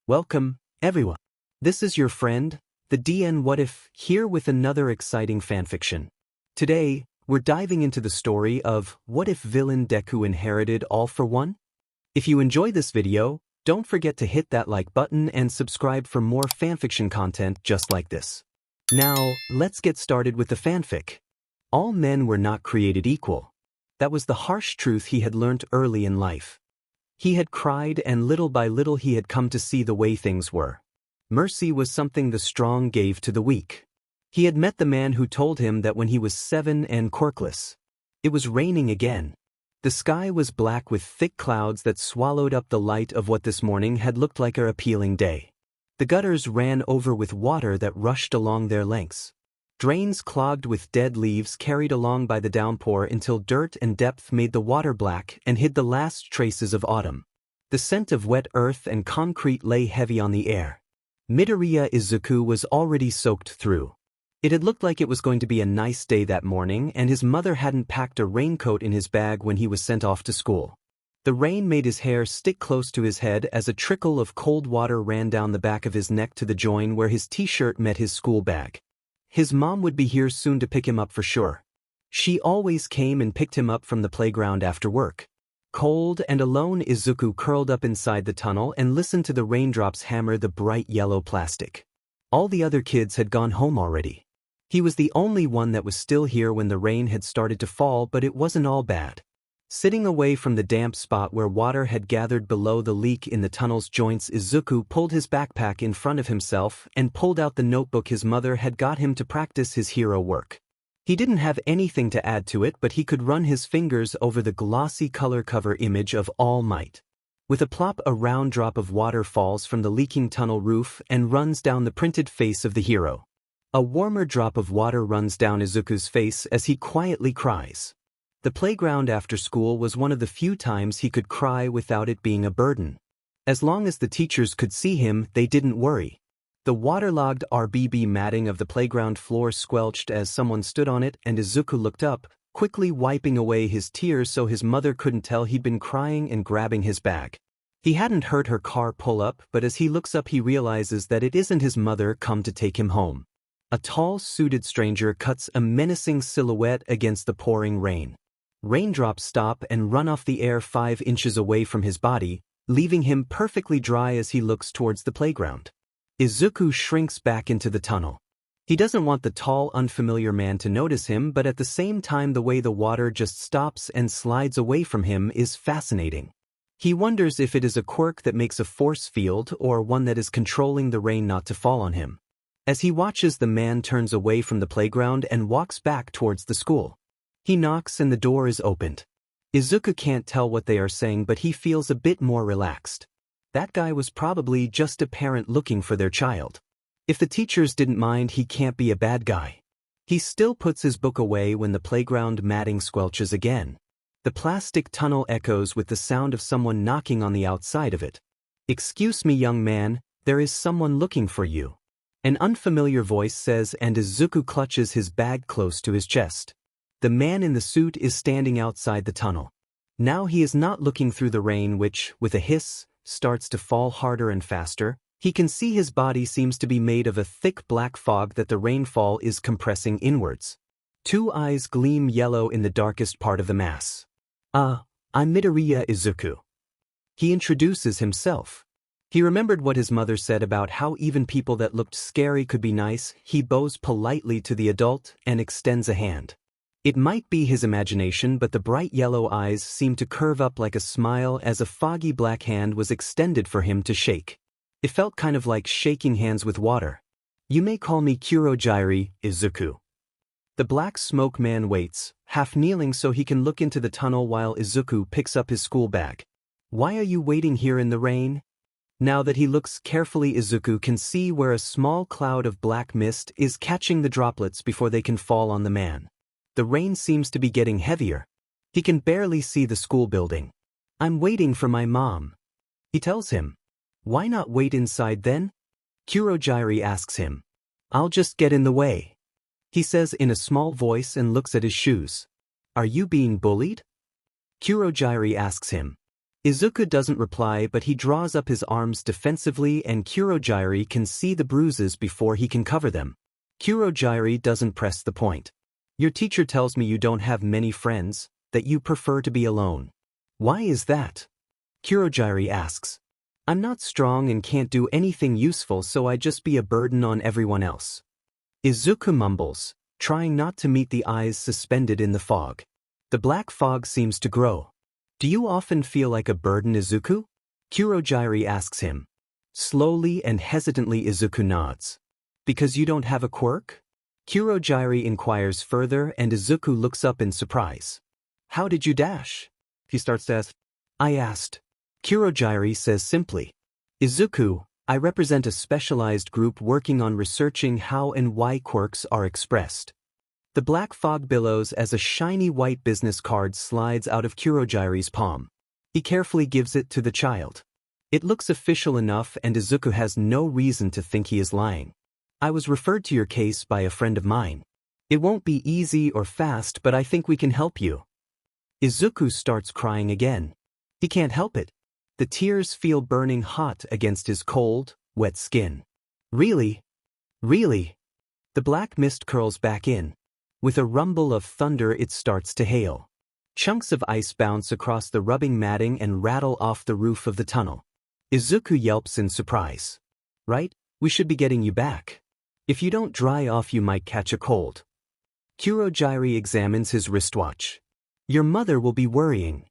Welcome, everyone. This is your friend, the DN What If, here with another exciting fanfiction. Today, we're diving into the story of What If Villain Deku Inherited All for One? If you enjoy this video, don't forget to hit that like button and subscribe for more fanfiction content just like this. Now, let's get started with the fanfic. All men were not created equal. That was the harsh truth he had learnt early in life. He had cried, and little by little he had come to see the way things were. Mercy was something the strong gave to the weak. He had met the man who told him that when he was 7 and quirkless. It was raining again. The sky was black with thick clouds that swallowed up the light of what this morning had looked like a appealing day. The gutters ran over with water that rushed along their lengths. Drains clogged with dead leaves carried along by the downpour until dirt and depth made the water black and hid the last traces of autumn. The scent of wet earth and concrete lay heavy on the air. Midoriya Izuku was already soaked through. It had looked like it was going to be a nice day that morning, and his mother hadn't packed a raincoat in his bag when he was sent off to school. The rain made his hair stick close to his head as a trickle of cold water ran down the back of his neck to the join where his t-shirt met his school bag. His mom would be here soon to pick him up for sure. She always came and picked him up from the playground after work. Cold and alone, Izuku curled up inside the tunnel and listened to the raindrops hammer the bright yellow plastic. All the other kids had gone home already. He was the only one that was still here when the rain had started to fall, but it wasn't all bad. Sitting away from the damp spot where water had gathered below the leak in the tunnel's joints, Izuku pulled his backpack in front of himself and pulled out the notebook his mother had got him to practice his hero work. He didn't have anything to add to it, but he could run his fingers over the glossy color cover image of All Might. With a plop, a round drop of water falls from the leaking tunnel roof and runs down the printed face of the hero. A warmer drop of water runs down Izuku's face as he quietly cries. The playground after school was one of the few times he could cry without it being a burden. As long as the teachers could see him, they didn't worry. The waterlogged RBB matting of the playground floor squelched as someone stood on it, and Izuku looked up, quickly wiping away his tears so his mother couldn't tell he'd been crying and grabbing his bag. He hadn't heard her car pull up, but as he looks up he realizes that it isn't his mother come to take him home. A tall, suited stranger cuts a menacing silhouette against the pouring rain. Raindrops stop and run off the air 5 inches away from his body, leaving him perfectly dry as he looks towards the playground. Izuku shrinks back into the tunnel. He doesn't want the tall, unfamiliar man to notice him, but at the same time the way the water just stops and slides away from him is fascinating. He wonders if it is a quirk that makes a force field or one that is controlling the rain not to fall on him. As he watches, the man turns away from the playground and walks back towards the school. He knocks and the door is opened. Izuku can't tell what they are saying, but he feels a bit more relaxed. That guy was probably just a parent looking for their child. If the teachers didn't mind, he can't be a bad guy. He still puts his book away when the playground matting squelches again. The plastic tunnel echoes with the sound of someone knocking on the outside of it. "Excuse me, young man, there is someone looking for you," an unfamiliar voice says, and Izuku clutches his bag close to his chest. The man in the suit is standing outside the tunnel. Now he is not looking through the rain, which, with a hiss, starts to fall harder and faster. He can see his body seems to be made of a thick black fog that the rainfall is compressing inwards. 2 eyes gleam yellow in the darkest part of the mass. I'm Midoriya Izuku." He introduces himself. He remembered what his mother said about how even people that looked scary could be nice. He bows politely to the adult and extends a hand. It might be his imagination, but the bright yellow eyes seemed to curve up like a smile as a foggy black hand was extended for him to shake. It felt kind of like shaking hands with water. "You may call me Kurogiri, Izuku." The black smoke man waits, half kneeling so he can look into the tunnel while Izuku picks up his school bag. "Why are you waiting here in the rain?" Now that he looks carefully, Izuku can see where a small cloud of black mist is catching the droplets before they can fall on the man. The rain seems to be getting heavier. He can barely see the school building. "I'm waiting for my mom," he tells him. "Why not wait inside then?" Kurogiri asks him. "I'll just get in the way," he says in a small voice and looks at his shoes. "Are you being bullied?" Kurogiri asks him. Izuku doesn't reply, but he draws up his arms defensively and Kurogiri can see the bruises before he can cover them. Kurogiri doesn't press the point. Your teacher tells me you don't have many friends, that you prefer to be alone. Why is that? Kurogiri asks. I'm not strong and can't do anything useful, so I just be a burden on everyone else. Izuku mumbles, trying not to meet the eyes suspended in the fog. The black fog seems to grow. Do you often feel like a burden, Izuku? Kurogiri asks him. Slowly and hesitantly Izuku nods. Because you don't have a quirk? Kurogiri inquires further and Izuku looks up in surprise. How did you dash? He starts to ask. I asked. Kurogiri says simply. Izuku, I represent a specialized group working on researching how and why quirks are expressed. The black fog billows as a shiny white business card slides out of Kurogiri's palm. He carefully gives it to the child. It looks official enough and Izuku has no reason to think he is lying. I was referred to your case by a friend of mine. It won't be easy or fast, but I think we can help you. Izuku starts crying again. He can't help it. The tears feel burning hot against his cold, wet skin. Really? Really? The black mist curls back in. With a rumble of thunder it starts to hail. Chunks of ice bounce across the rubbing matting and rattle off the roof of the tunnel. Izuku yelps in surprise. Right? We should be getting you back. If you don't dry off you might catch a cold. Kurogiri examines his wristwatch. Your mother will be worrying.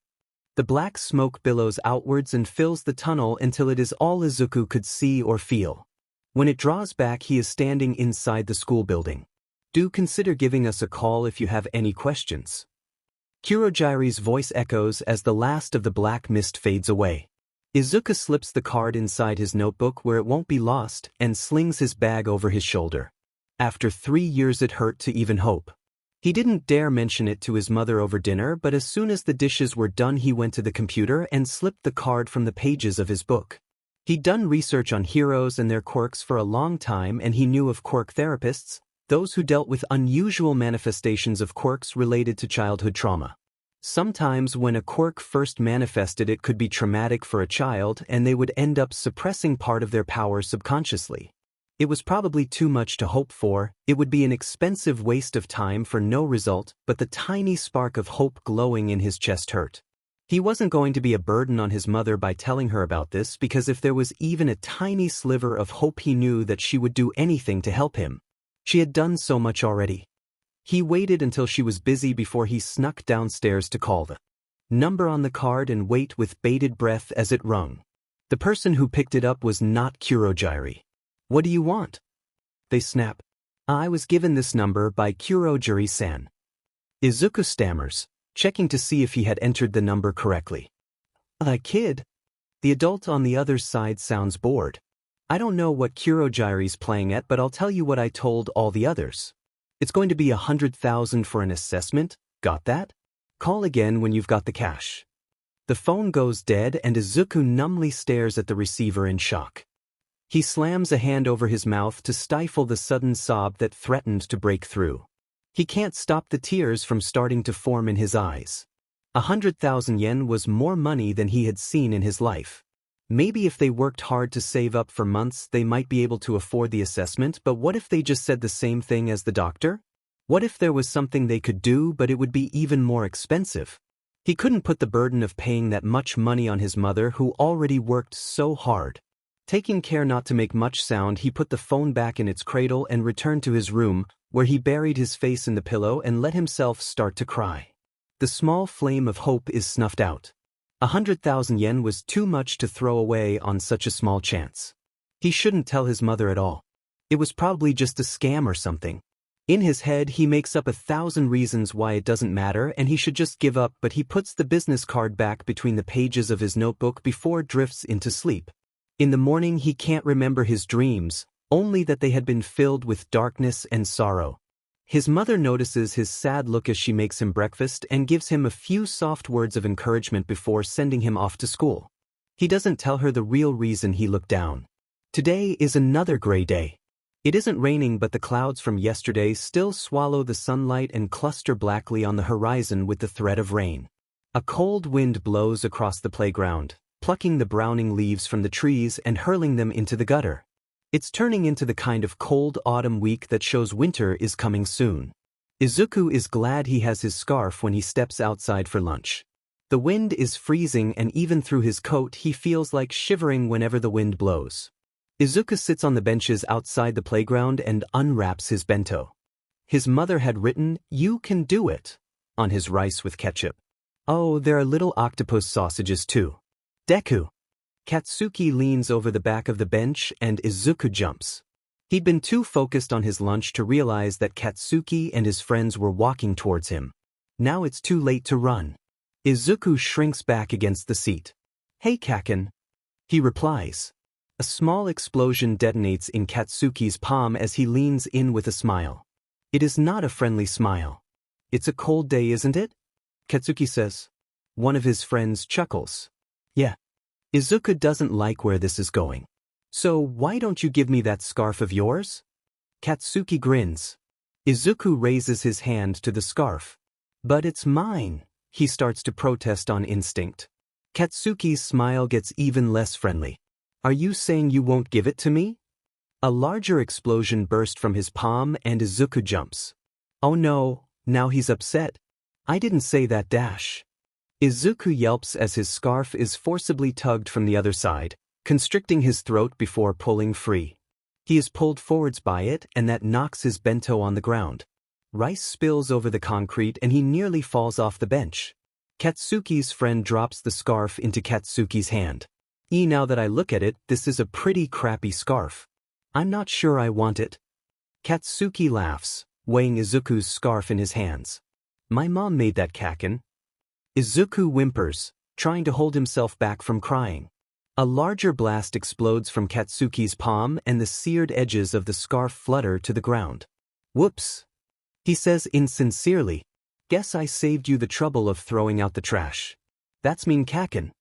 The black smoke billows outwards and fills the tunnel until it is all Izuku could see or feel. When it draws back he is standing inside the school building. Do consider giving us a call if you have any questions. Kurogiri's voice echoes as the last of the black mist fades away. Izuku slips the card inside his notebook where it won't be lost and slings his bag over his shoulder. After 3 years it hurt to even hope. He didn't dare mention it to his mother over dinner, but as soon as the dishes were done he went to the computer and slipped the card from the pages of his book. He'd done research on heroes and their quirks for a long time and he knew of quirk therapists, those who dealt with unusual manifestations of quirks related to childhood trauma. Sometimes when a quirk first manifested it could be traumatic for a child and they would end up suppressing part of their power subconsciously. It was probably too much to hope for, it would be an expensive waste of time for no result, but the tiny spark of hope glowing in his chest hurt. He wasn't going to be a burden on his mother by telling her about this because if there was even a tiny sliver of hope he knew that she would do anything to help him. She had done so much already. He waited until she was busy before he snuck downstairs to call the number on the card and wait with bated breath as it rung. The person who picked it up was not Kurogiri. What do you want? They snap. I was given this number by Kurogiri-san. Izuku stammers, checking to see if he had entered the number correctly. Kid? The adult on the other side sounds bored. I don't know what Kurogiri's playing at, but I'll tell you what I told all the others. It's going to be 100,000 for an assessment, got that? Call again when you've got the cash. The phone goes dead and Izuku numbly stares at the receiver in shock. He slams a hand over his mouth to stifle the sudden sob that threatened to break through. He can't stop the tears from starting to form in his eyes. 100,000 yen was more money than he had seen in his life. Maybe if they worked hard to save up for months they might be able to afford the assessment, but what if they just said the same thing as the doctor? What if there was something they could do but it would be even more expensive? He couldn't put the burden of paying that much money on his mother who already worked so hard. Taking care not to make much sound, he put the phone back in its cradle and returned to his room, where he buried his face in the pillow and let himself start to cry. The small flame of hope is snuffed out. 100,000 yen was too much to throw away on such a small chance. He shouldn't tell his mother at all. It was probably just a scam or something. In his head he makes up 1,000 reasons why it doesn't matter and he should just give up, but he puts the business card back between the pages of his notebook before drifts into sleep. In the morning he can't remember his dreams, only that they had been filled with darkness and sorrow. His mother notices his sad look as she makes him breakfast and gives him a few soft words of encouragement before sending him off to school. He doesn't tell her the real reason he looked down. Today is another gray day. It isn't raining, but the clouds from yesterday still swallow the sunlight and cluster blackly on the horizon with the threat of rain. A cold wind blows across the playground, plucking the browning leaves from the trees and hurling them into the gutter. It's turning into the kind of cold autumn week that shows winter is coming soon. Izuku is glad he has his scarf when he steps outside for lunch. The wind is freezing and even through his coat he feels like shivering whenever the wind blows. Izuku sits on the benches outside the playground and unwraps his bento. His mother had written, "You can do it," on his rice with ketchup. Oh, there are little octopus sausages too. Deku. Katsuki leans over the back of the bench and Izuku jumps. He'd been too focused on his lunch to realize that Katsuki and his friends were walking towards him. Now it's too late to run. Izuku shrinks back against the seat. "Hey, Kaken," he replies. A small explosion detonates in Katsuki's palm as he leans in with a smile. It is not a friendly smile. "It's a cold day, isn't it?" Katsuki says. One of his friends chuckles. "Yeah." Izuku doesn't like where this is going. "So why don't you give me that scarf of yours?" Katsuki grins. Izuku raises his hand to the scarf. "But it's mine," he starts to protest on instinct. Katsuki's smile gets even less friendly. "Are you saying you won't give it to me?" A larger explosion burst from his palm and Izuku jumps. "Oh no, now he's upset. I didn't say that dash." Izuku yelps as his scarf is forcibly tugged from the other side, constricting his throat before pulling free. He is pulled forwards by it and that knocks his bento on the ground. Rice spills over the concrete and he nearly falls off the bench. Katsuki's friend drops the scarf into Katsuki's hand. Now that I look at it, this is a pretty crappy scarf. I'm not sure I want it." Katsuki laughs, weighing Izuku's scarf in his hands. "My mom made that, Kaken." Izuku whimpers, trying to hold himself back from crying. A larger blast explodes from Katsuki's palm and the seared edges of the scarf flutter to the ground. "Whoops," he says insincerely. "Guess I saved you the trouble of throwing out the trash. That's mean, Kaken."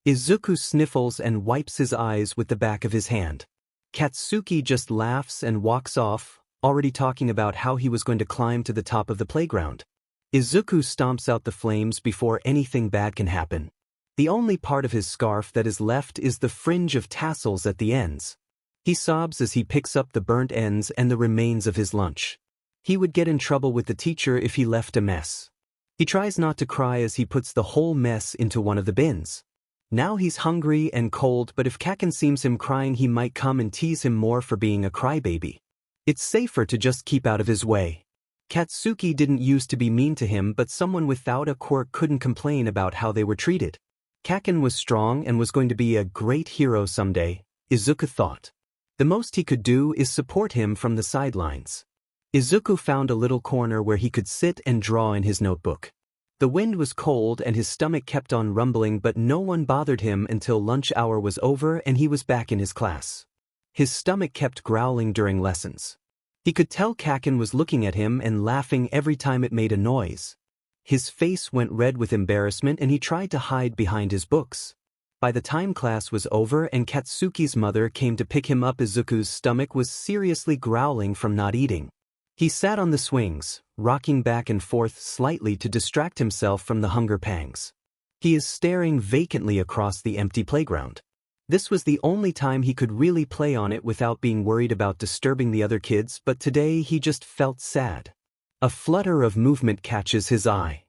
Izuku sniffles and wipes his eyes with the back of his hand. Katsuki just laughs and walks off, already talking about how he was going to climb to the top of the playground. Izuku stomps out the flames before anything bad can happen. The only part of his scarf that is left is the fringe of tassels at the ends. He sobs as he picks up the burnt ends and the remains of his lunch. He would get in trouble with the teacher if he left a mess. He tries not to cry as he puts the whole mess into one of the bins. Now he's hungry and cold, but if Kaken sees him crying he might come and tease him more for being a crybaby. It's safer to just keep out of his way. Katsuki didn't used to be mean to him, but someone without a quirk couldn't complain about how they were treated. Kaken was strong and was going to be a great hero someday, Izuku thought. The most he could do is support him from the sidelines. Izuku found a little corner where he could sit and draw in his notebook. The wind was cold and his stomach kept on rumbling, but no one bothered him until lunch hour was over and he was back in his class. His stomach kept growling during lessons. He could tell Kaken was looking at him and laughing every time it made a noise. His face went red with embarrassment and he tried to hide behind his books. By the time class was over and Katsuki's mother came to pick him up, Izuku's stomach was seriously growling from not eating. He sat on the swings, rocking back and forth slightly to distract himself from the hunger pangs. He is staring vacantly across the empty playground. This was the only time he could really play on it without being worried about disturbing the other kids, but today he just felt sad. A flutter of movement catches his eye.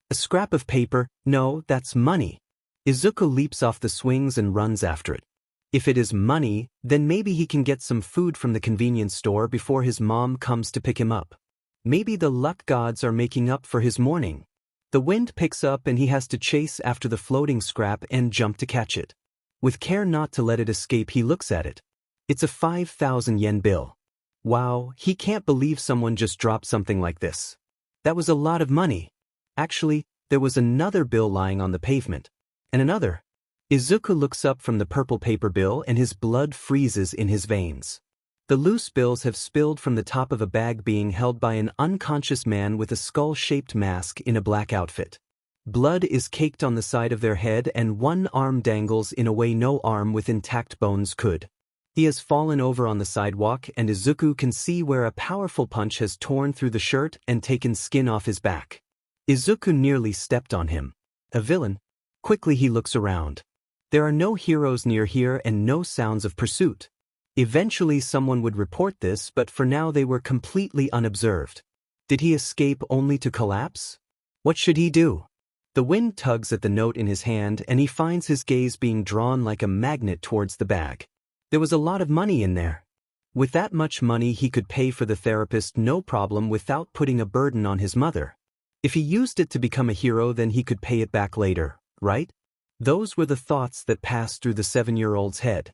A scrap of paper. No, that's money. Izuku leaps off the swings and runs after it. If it is money, then maybe he can get some food from the convenience store before his mom comes to pick him up. Maybe the luck gods are making up for his morning. The wind picks up and he has to chase after the floating scrap and jump to catch it. With care not to let it escape, he looks at it. It's a 5,000 yen bill. Wow, he can't believe someone just dropped something like this. That was a lot of money. Actually, there was another bill lying on the pavement. And another. Izuku looks up from the purple paper bill and his blood freezes in his veins. The loose bills have spilled from the top of a bag being held by an unconscious man with a skull-shaped mask in a black outfit. Blood is caked on the side of their head and one arm dangles in a way no arm with intact bones could. He has fallen over on the sidewalk and Izuku can see where a powerful punch has torn through the shirt and taken skin off his back. Izuku nearly stepped on him. a villain. Quickly he looks around. There are no heroes near here and no sounds of pursuit. Eventually someone would report this, but for now they were completely unobserved. Did he escape only to collapse? What should he do? The wind tugs at the note in his hand and he finds his gaze being drawn like a magnet towards the bag. There was a lot of money in there. With that much money he could pay for the therapist no problem without putting a burden on his mother. If he used it to become a hero, then he could pay it back later, right? Those were the thoughts that passed through the 7-year-old's head.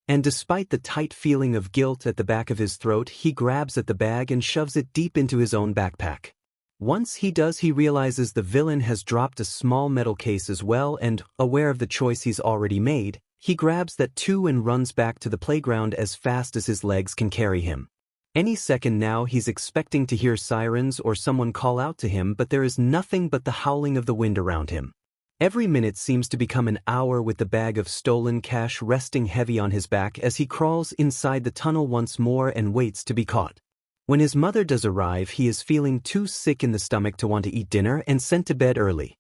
And despite the tight feeling of guilt at the back of his throat, he grabs at the bag and shoves it deep into his own backpack. Once he does, he realizes the villain has dropped a small metal case as well, and, aware of the choice he's already made, he grabs that too and runs back to the playground as fast as his legs can carry him. Any second now he's expecting to hear sirens or someone call out to him, but there is nothing but the howling of the wind around him. Every minute seems to become an hour with the bag of stolen cash resting heavy on his back as he crawls inside the tunnel once more and waits to be caught. When his mother does arrive, he is feeling too sick in the stomach to want to eat dinner and sent to bed early.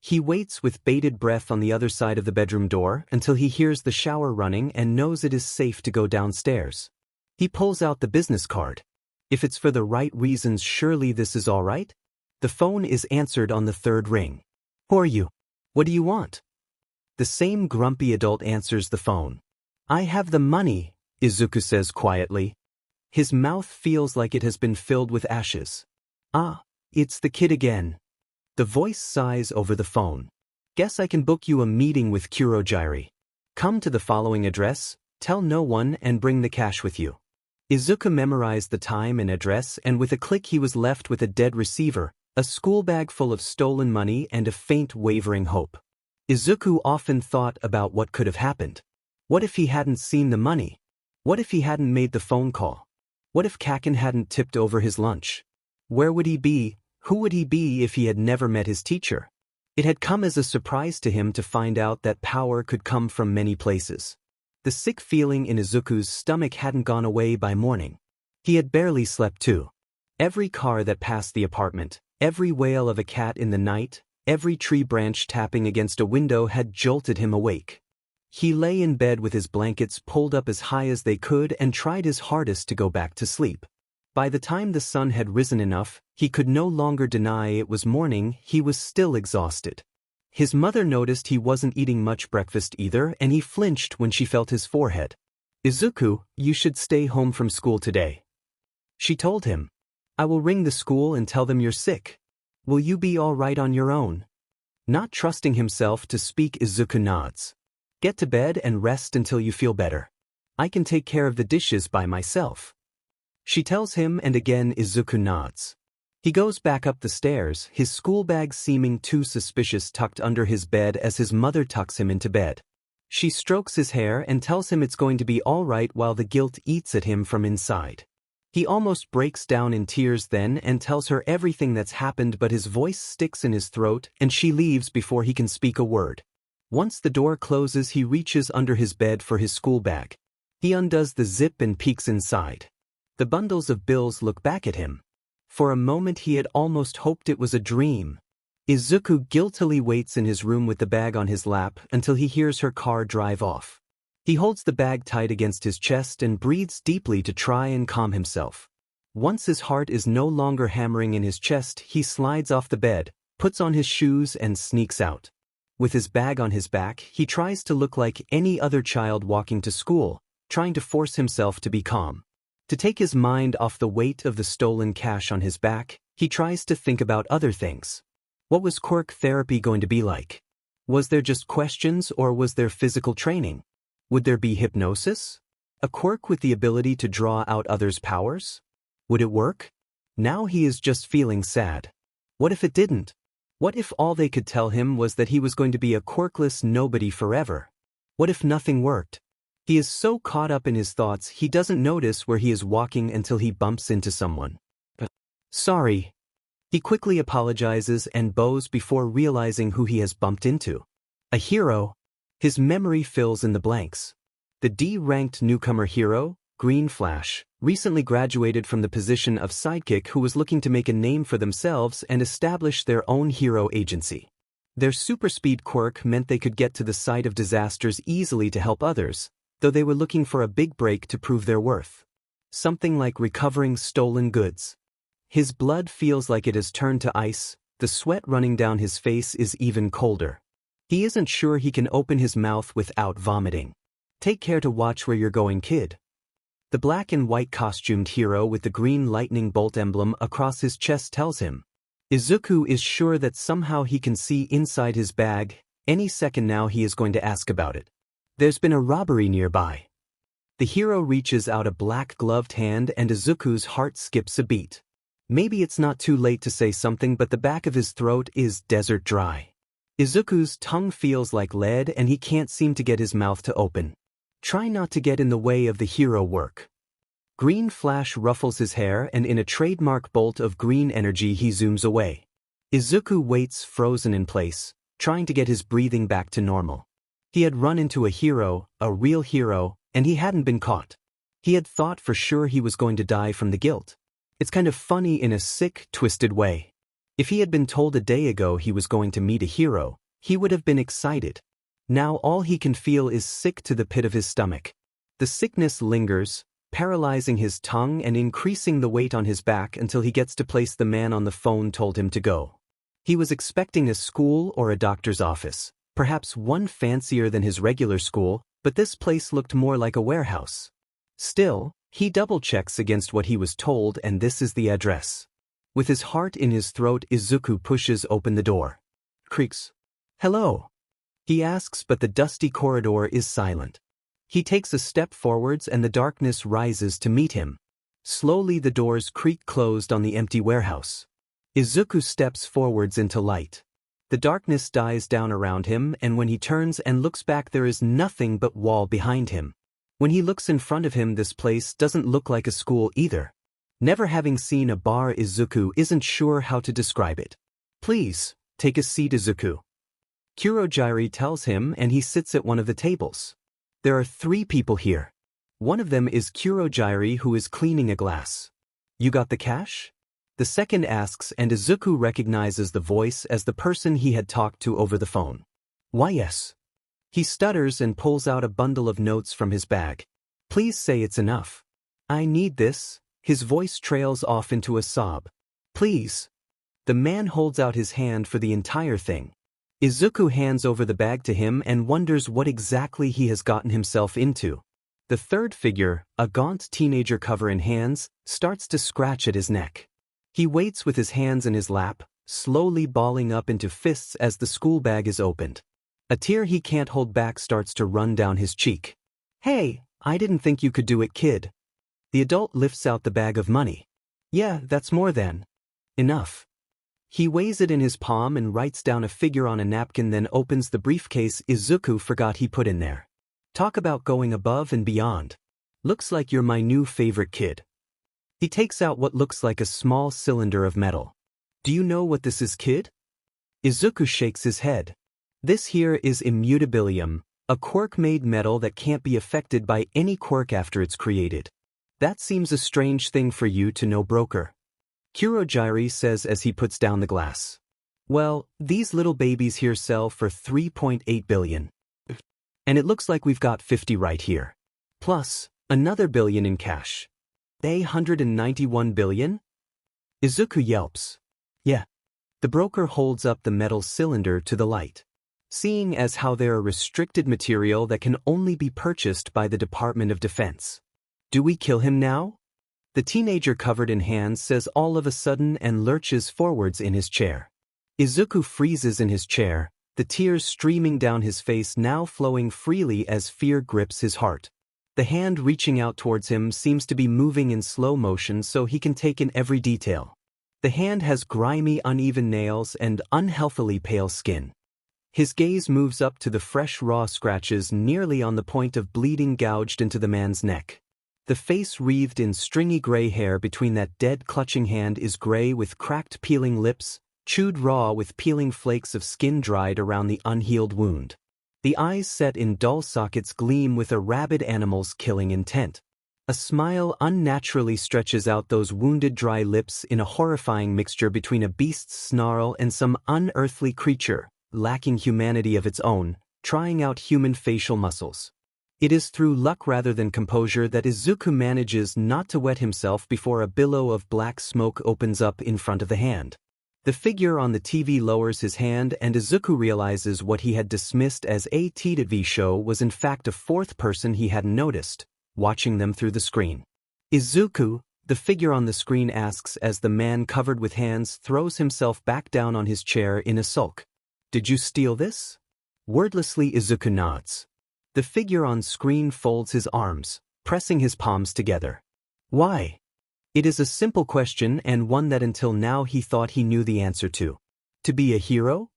He waits with bated breath on the other side of the bedroom door until he hears the shower running and knows it is safe to go downstairs. He pulls out the business card. If it's for the right reasons, surely this is all right? The phone is answered on the third ring. Who are you? What do you want? The same grumpy adult answers the phone. I have the money, Izuku says quietly. His mouth feels like it has been filled with ashes. Ah, it's the kid again. The voice sighs over the phone. Guess I can book you a meeting with Kurogiri. Come to the following address, tell no one, and bring the cash with you. Izuku memorized the time and address, and with a click he was left with a dead receiver, a school bag full of stolen money, and a faint wavering hope. Izuku often thought about what could have happened. What if he hadn't seen the money? What if he hadn't made the phone call? What if Kaken hadn't tipped over his lunch? Where would he be? Who would he be if he had never met his teacher? It had come as a surprise to him to find out that power could come from many places. The sick feeling in Izuku's stomach hadn't gone away by morning. He had barely slept too. Every car that passed the apartment, every wail of a cat in the night, every tree branch tapping against a window had jolted him awake. He lay in bed with his blankets pulled up as high as they could and tried his hardest to go back to sleep. By the time the sun had risen enough, he could no longer deny it was morning. He was still exhausted. His mother noticed he wasn't eating much breakfast either, and he flinched when she felt his forehead. Izuku, you should stay home from school today. She told him. I will ring the school and tell them you're sick. Will you be all right on your own? Not trusting himself to speak, Izuku nods. Get to bed and rest until you feel better. I can take care of the dishes by myself. She tells him, and again Izuku nods. He goes back up the stairs, his school bag seeming too suspicious tucked under his bed as his mother tucks him into bed. She strokes his hair and tells him it's going to be all right while the guilt eats at him from inside. He almost breaks down in tears then and tells her everything that's happened, but his voice sticks in his throat and she leaves before he can speak a word. Once the door closes, he reaches under his bed for his school bag. He undoes the zip and peeks inside. The bundles of bills look back at him. For a moment he had almost hoped it was a dream. Izuku guiltily waits in his room with the bag on his lap until he hears her car drive off. He holds the bag tight against his chest and breathes deeply to try and calm himself. Once his heart is no longer hammering in his chest, he slides off the bed, puts on his shoes and sneaks out. With his bag on his back, he tries to look like any other child walking to school, trying to force himself to be calm. To take his mind off the weight of the stolen cash on his back, he tries to think about other things. What was quirk therapy going to be like? Was there just questions or was there physical training? Would there be hypnosis? A quirk with the ability to draw out others' powers? Would it work? Now he is just feeling sad. What if it didn't? What if all they could tell him was that he was going to be a quirkless nobody forever? What if nothing worked? He is so caught up in his thoughts he doesn't notice where he is walking until he bumps into someone. Sorry. He quickly apologizes and bows before realizing who he has bumped into. A hero. His memory fills in the blanks. The D-ranked newcomer hero, Green Flash, recently graduated from the position of sidekick who was looking to make a name for themselves and establish their own hero agency. Their super-speed quirk meant they could get to the site of disasters easily to help others, though they were looking for a big break to prove their worth. Something like recovering stolen goods. His blood feels like it has turned to ice, the sweat running down his face is even colder. He isn't sure he can open his mouth without vomiting. Take care to watch where you're going, kid. The black and white costumed hero with the green lightning bolt emblem across his chest tells him. Izuku is sure that somehow he can see inside his bag. Any second now he is going to ask about it. There's been a robbery nearby. The hero reaches out a black-gloved hand and Izuku's heart skips a beat. Maybe it's not too late to say something, but the back of his throat is desert dry. Izuku's tongue feels like lead and he can't seem to get his mouth to open. Try not to get in the way of the hero work. Green flash ruffles his hair and in a trademark bolt of green energy he zooms away. Izuku waits frozen in place, trying to get his breathing back to normal. He had run into a real hero, and he hadn't been caught. He had thought for sure he was going to die from the guilt. It's kind of funny in a sick, twisted way. If he had been told a day ago he was going to meet a hero, he would have been excited. Now all he can feel is sick to the pit of his stomach. The sickness lingers, paralyzing his tongue and increasing the weight on his back until he gets to place the man on the phone told him to go. He was expecting a school or a doctor's office, perhaps one fancier than his regular school, but this place looked more like a warehouse. Still, he double-checks against what he was told and this is the address. With his heart in his throat, Izuku pushes open the door. Creaks. Hello? He asks, but the dusty corridor is silent. He takes a step forwards and the darkness rises to meet him. Slowly the doors creak closed on the empty warehouse. Izuku steps forwards into light. The darkness dies down around him and when he turns and looks back there is nothing but wall behind him. When he looks in front of him this place doesn't look like a school either. Never having seen a bar, Izuku isn't sure how to describe it. Please, take a seat, Izuku. Kurogiri tells him and he sits at one of the tables. There are 3 people here. One of them is Kurogiri who is cleaning a glass. You got the cash? The second asks and Izuku recognizes the voice as the person he had talked to over the phone. Why yes. He stutters and pulls out a bundle of notes from his bag. Please say it's enough. I need this. His voice trails off into a sob. Please. The man holds out his hand for the entire thing. Izuku hands over the bag to him and wonders what exactly he has gotten himself into. The third figure, a gaunt teenager cover in hands, starts to scratch at his neck. He waits with his hands in his lap, slowly balling up into fists as the school bag is opened. A tear he can't hold back starts to run down his cheek. Hey, I didn't think you could do it, kid. The adult lifts out the bag of money. Yeah, that's more than enough. He weighs it in his palm and writes down a figure on a napkin, then opens the briefcase Izuku forgot he put in there. Talk about going above and beyond. Looks like you're my new favorite kid. He takes out what looks like a small cylinder of metal. Do you know what this is, kid? Izuku shakes his head. This here is immutabilium, a quirk-made metal that can't be affected by any quirk after it's created. That seems a strange thing for you to know, broker. Kurogiri says as he puts down the glass. Well, these little babies here sell for 3.8 billion. And it looks like we've got 50 right here. Plus, another billion in cash. 191 billion? Izuku yelps. Yeah. The broker holds up the metal cylinder to the light. Seeing as how they're a restricted material that can only be purchased by the Department of Defense. Do we kill him now? The teenager covered in hands says all of a sudden and lurches forwards in his chair. Izuku freezes in his chair, the tears streaming down his face now flowing freely as fear grips his heart. The hand reaching out towards him seems to be moving in slow motion so he can take in every detail. The hand has grimy, uneven nails and unhealthily pale skin. His gaze moves up to the fresh, raw scratches nearly on the point of bleeding gouged into the man's neck. The face wreathed in stringy gray hair between that dead clutching hand is gray with cracked peeling lips, chewed raw with peeling flakes of skin dried around the unhealed wound. The eyes set in dull sockets gleam with a rabid animal's killing intent. A smile unnaturally stretches out those wounded dry lips in a horrifying mixture between a beast's snarl and some unearthly creature, lacking humanity of its own, trying out human facial muscles. It is through luck rather than composure that Izuku manages not to wet himself before a billow of black smoke opens up in front of the hand. The figure on the TV lowers his hand and Izuku realizes what he had dismissed as a TV show was in fact a fourth person he hadn't noticed, watching them through the screen. Izuku, the figure on the screen asks as the man covered with hands throws himself back down on his chair in a sulk. Did you steal this? Wordlessly Izuku nods. The figure on screen folds his arms, pressing his palms together. Why? It is a simple question and one that until now he thought he knew the answer to. To be a hero?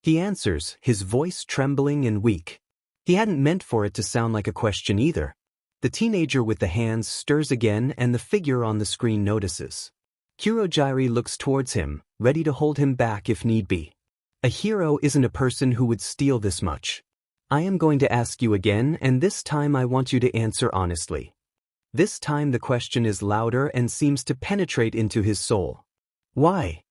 He answers, his voice trembling and weak. He hadn't meant for it to sound like a question either. The teenager with the hands stirs again and the figure on the screen notices. Kurogiri looks towards him, ready to hold him back if need be. A hero isn't a person who would steal this much. I am going to ask you again and this time I want you to answer honestly. This time the question is louder and seems to penetrate into his soul. Why?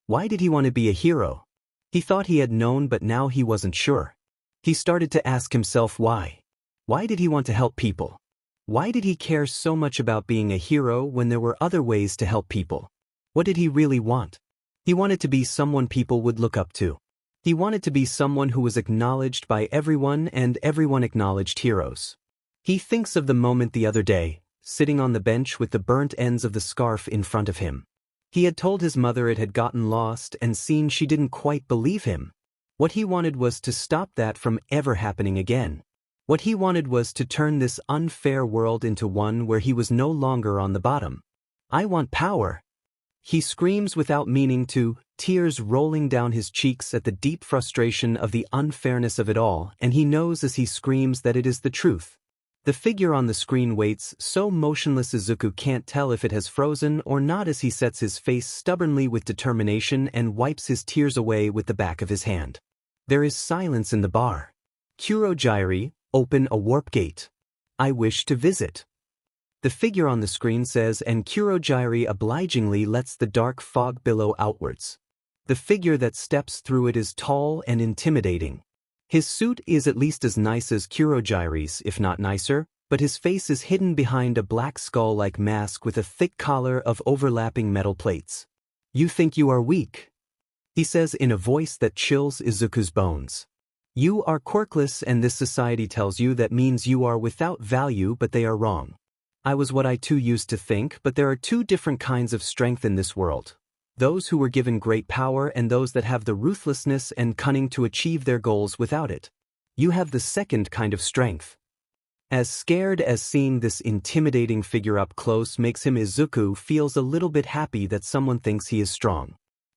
Why did he want to be a hero? He thought he had known but now he wasn't sure. He started to ask himself why. Why did he want to help people? Why did he care so much about being a hero when there were other ways to help people? What did he really want? He wanted to be someone people would look up to. He wanted to be someone who was acknowledged by everyone and everyone acknowledged heroes. He thinks of the moment the other day, sitting on the bench with the burnt ends of the scarf in front of him. He had told his mother it had gotten lost and seen she didn't quite believe him. What he wanted was to stop that from ever happening again. What he wanted was to turn this unfair world into one where he was no longer on the bottom. I want power. He screams without meaning to, tears rolling down his cheeks at the deep frustration of the unfairness of it all, and he knows as he screams that it is the truth. The figure on the screen waits, so motionless Izuku can't tell if it has frozen or not as he sets his face stubbornly with determination and wipes his tears away with the back of his hand. There is silence in the bar. Kurogiri, open a warp gate. I wish to visit. The figure on the screen says and Kurogiri obligingly lets the dark fog billow outwards. The figure that steps through it is tall and intimidating. His suit is at least as nice as Kurogiri's, if not nicer, but his face is hidden behind a black skull-like mask with a thick collar of overlapping metal plates. You think you are weak? He says in a voice that chills Izuku's bones. You are quirkless and this society tells you that means you are without value but they are wrong. I was what I too used to think, but there are two different kinds of strength in this world. Those who were given great power and those that have the ruthlessness and cunning to achieve their goals without it. You have the second kind of strength. As scared as seeing this intimidating figure up close makes him, Izuku feels a little bit happy that someone thinks he is strong.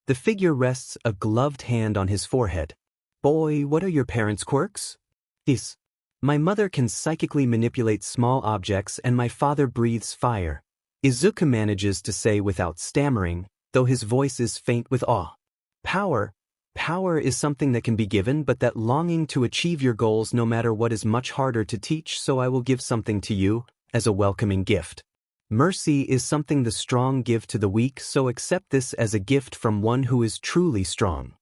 The figure rests a gloved hand on his forehead. Boy, what are your parents' quirks? Yes. My mother can psychically manipulate small objects and my father breathes fire. Izuku manages to say without stammering, though his voice is faint with awe. Power is something that can be given, but that longing to achieve your goals no matter what is much harder to teach, so I will give something to you, as a welcoming gift. Mercy is something the strong give to the weak, so accept this as a gift from one who is truly strong.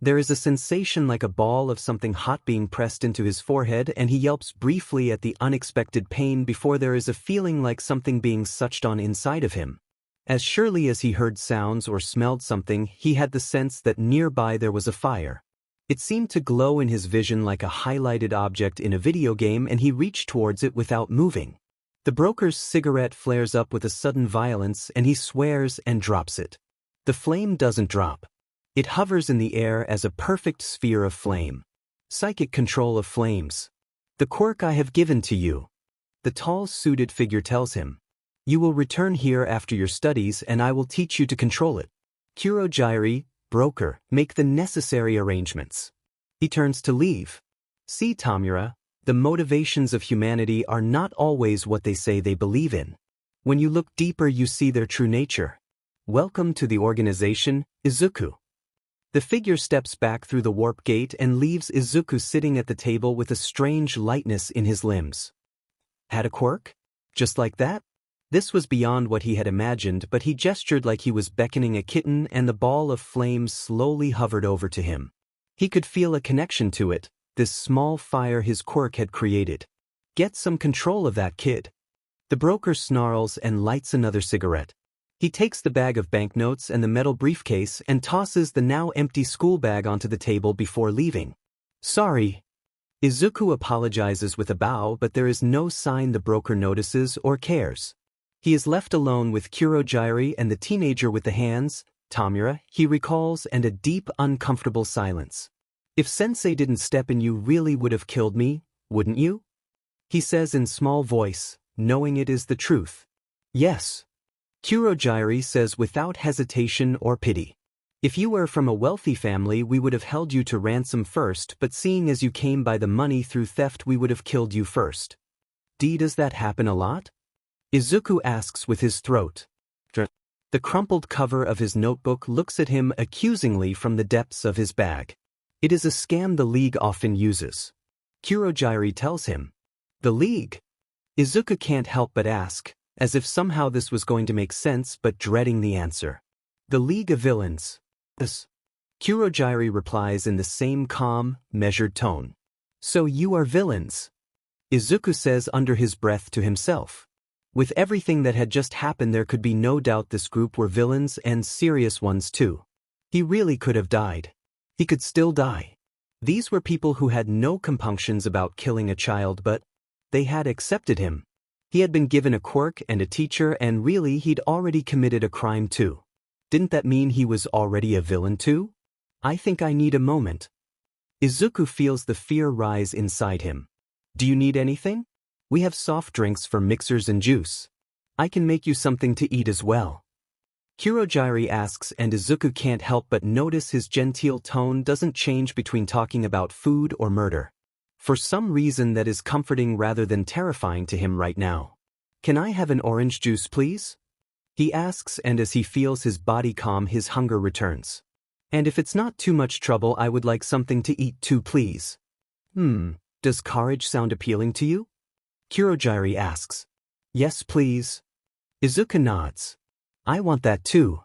There is a sensation like a ball of something hot being pressed into his forehead and he yelps briefly at the unexpected pain before there is a feeling like something being sucked on inside of him. As surely as he heard sounds or smelled something, he had the sense that nearby there was a fire. It seemed to glow in his vision like a highlighted object in a video game and he reached towards it without moving. The broker's cigarette flares up with a sudden violence and he swears and drops it. The flame doesn't drop. It hovers in the air as a perfect sphere of flame. Psychic control of flames. The quirk I have given to you. The tall suited figure tells him. You will return here after your studies and I will teach you to control it. Kurogiri, broker, make the necessary arrangements. He turns to leave. See, Tamura, the motivations of humanity are not always what they say they believe in. When you look deeper you see their true nature. Welcome to the organization, Izuku. The figure steps back through the warp gate and leaves Izuku sitting at the table with a strange lightness in his limbs. Had a quirk? Just like that? This was beyond what he had imagined, but he gestured like he was beckoning a kitten and the ball of flames slowly hovered over to him. He could feel a connection to it, this small fire his quirk had created. Get some control of that kid. The broker snarls and lights another cigarette. He takes the bag of banknotes and the metal briefcase and tosses the now empty school bag onto the table before leaving. Sorry. Izuku apologizes with a bow, but there is no sign the broker notices or cares. He is left alone with Kurogiri and the teenager with the hands, Tamura, he recalls, and a deep, uncomfortable silence. If Sensei didn't step in, you really would have killed me, wouldn't you? He says in small voice, knowing it is the truth. Yes. Kurogiri says without hesitation or pity. If you were from a wealthy family, we would have held you to ransom first, but seeing as you came by the money through theft, we would have killed you first. Does that happen a lot? Izuku asks with his throat. The crumpled cover of his notebook looks at him accusingly from the depths of his bag. It is a scam the League often uses. Kurogiri tells him. The League? Izuku can't help but ask, as if somehow this was going to make sense, but dreading the answer. The League of Villains. Yes. Kurogiri replies in the same calm, measured tone. So you are villains? Izuku says under his breath to himself. With everything that had just happened, there could be no doubt this group were villains, and serious ones too. He really could have died. He could still die. These were people who had no compunctions about killing a child, but they had accepted him. He had been given a quirk and a teacher, and really he'd already committed a crime too. Didn't that mean he was already a villain too? I think I need a moment. Izuku feels the fear rise inside him. Do you need anything? We have soft drinks for mixers and juice. I can make you something to eat as well. Kurogiri asks, and Izuku can't help but notice his genteel tone doesn't change between talking about food or murder. For some reason that is comforting rather than terrifying to him right now. Can I have an orange juice, please? He asks, and as he feels his body calm, his hunger returns. And if it's not too much trouble, I would like something to eat too, please. Does courage sound appealing to you? Kurogiri asks. Yes, please. Izuku nods. I want that too.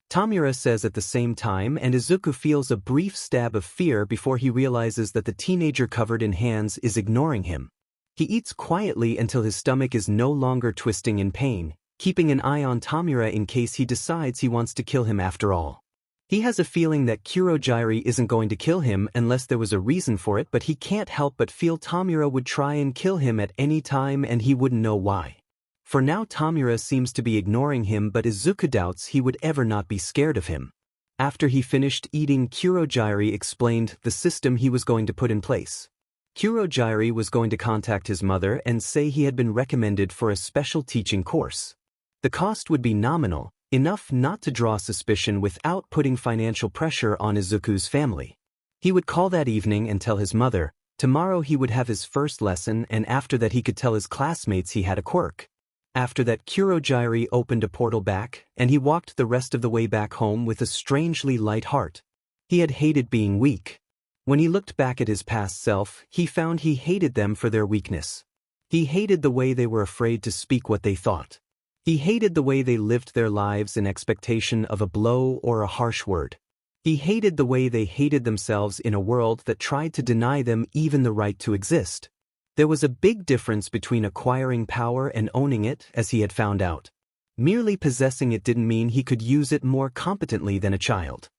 Tamura says at the same time, and Izuku feels a brief stab of fear before he realizes that the teenager covered in hands is ignoring him. He eats quietly until his stomach is no longer twisting in pain, keeping an eye on Tamura in case he decides he wants to kill him after all. He has a feeling that Kurogiri isn't going to kill him unless there was a reason for it, but he can't help but feel Tamura would try and kill him at any time and he wouldn't know why. For now Tamura seems to be ignoring him, but Izuku doubts he would ever not be scared of him. After he finished eating, Kurogiri explained the system he was going to put in place. Kurogiri was going to contact his mother and say he had been recommended for a special teaching course. The cost would be nominal, enough not to draw suspicion without putting financial pressure on Izuku's family. He would call that evening and tell his mother, tomorrow he would have his first lesson, and after that he could tell his classmates he had a quirk. After that, Kurogiri opened a portal back, and he walked the rest of the way back home with a strangely light heart. He had hated being weak. When he looked back at his past self, he found he hated them for their weakness. He hated the way they were afraid to speak what they thought. He hated the way they lived their lives in expectation of a blow or a harsh word. He hated the way they hated themselves in a world that tried to deny them even the right to exist. There was a big difference between acquiring power and owning it, as he had found out. Merely possessing it didn't mean he could use it more competently than a child.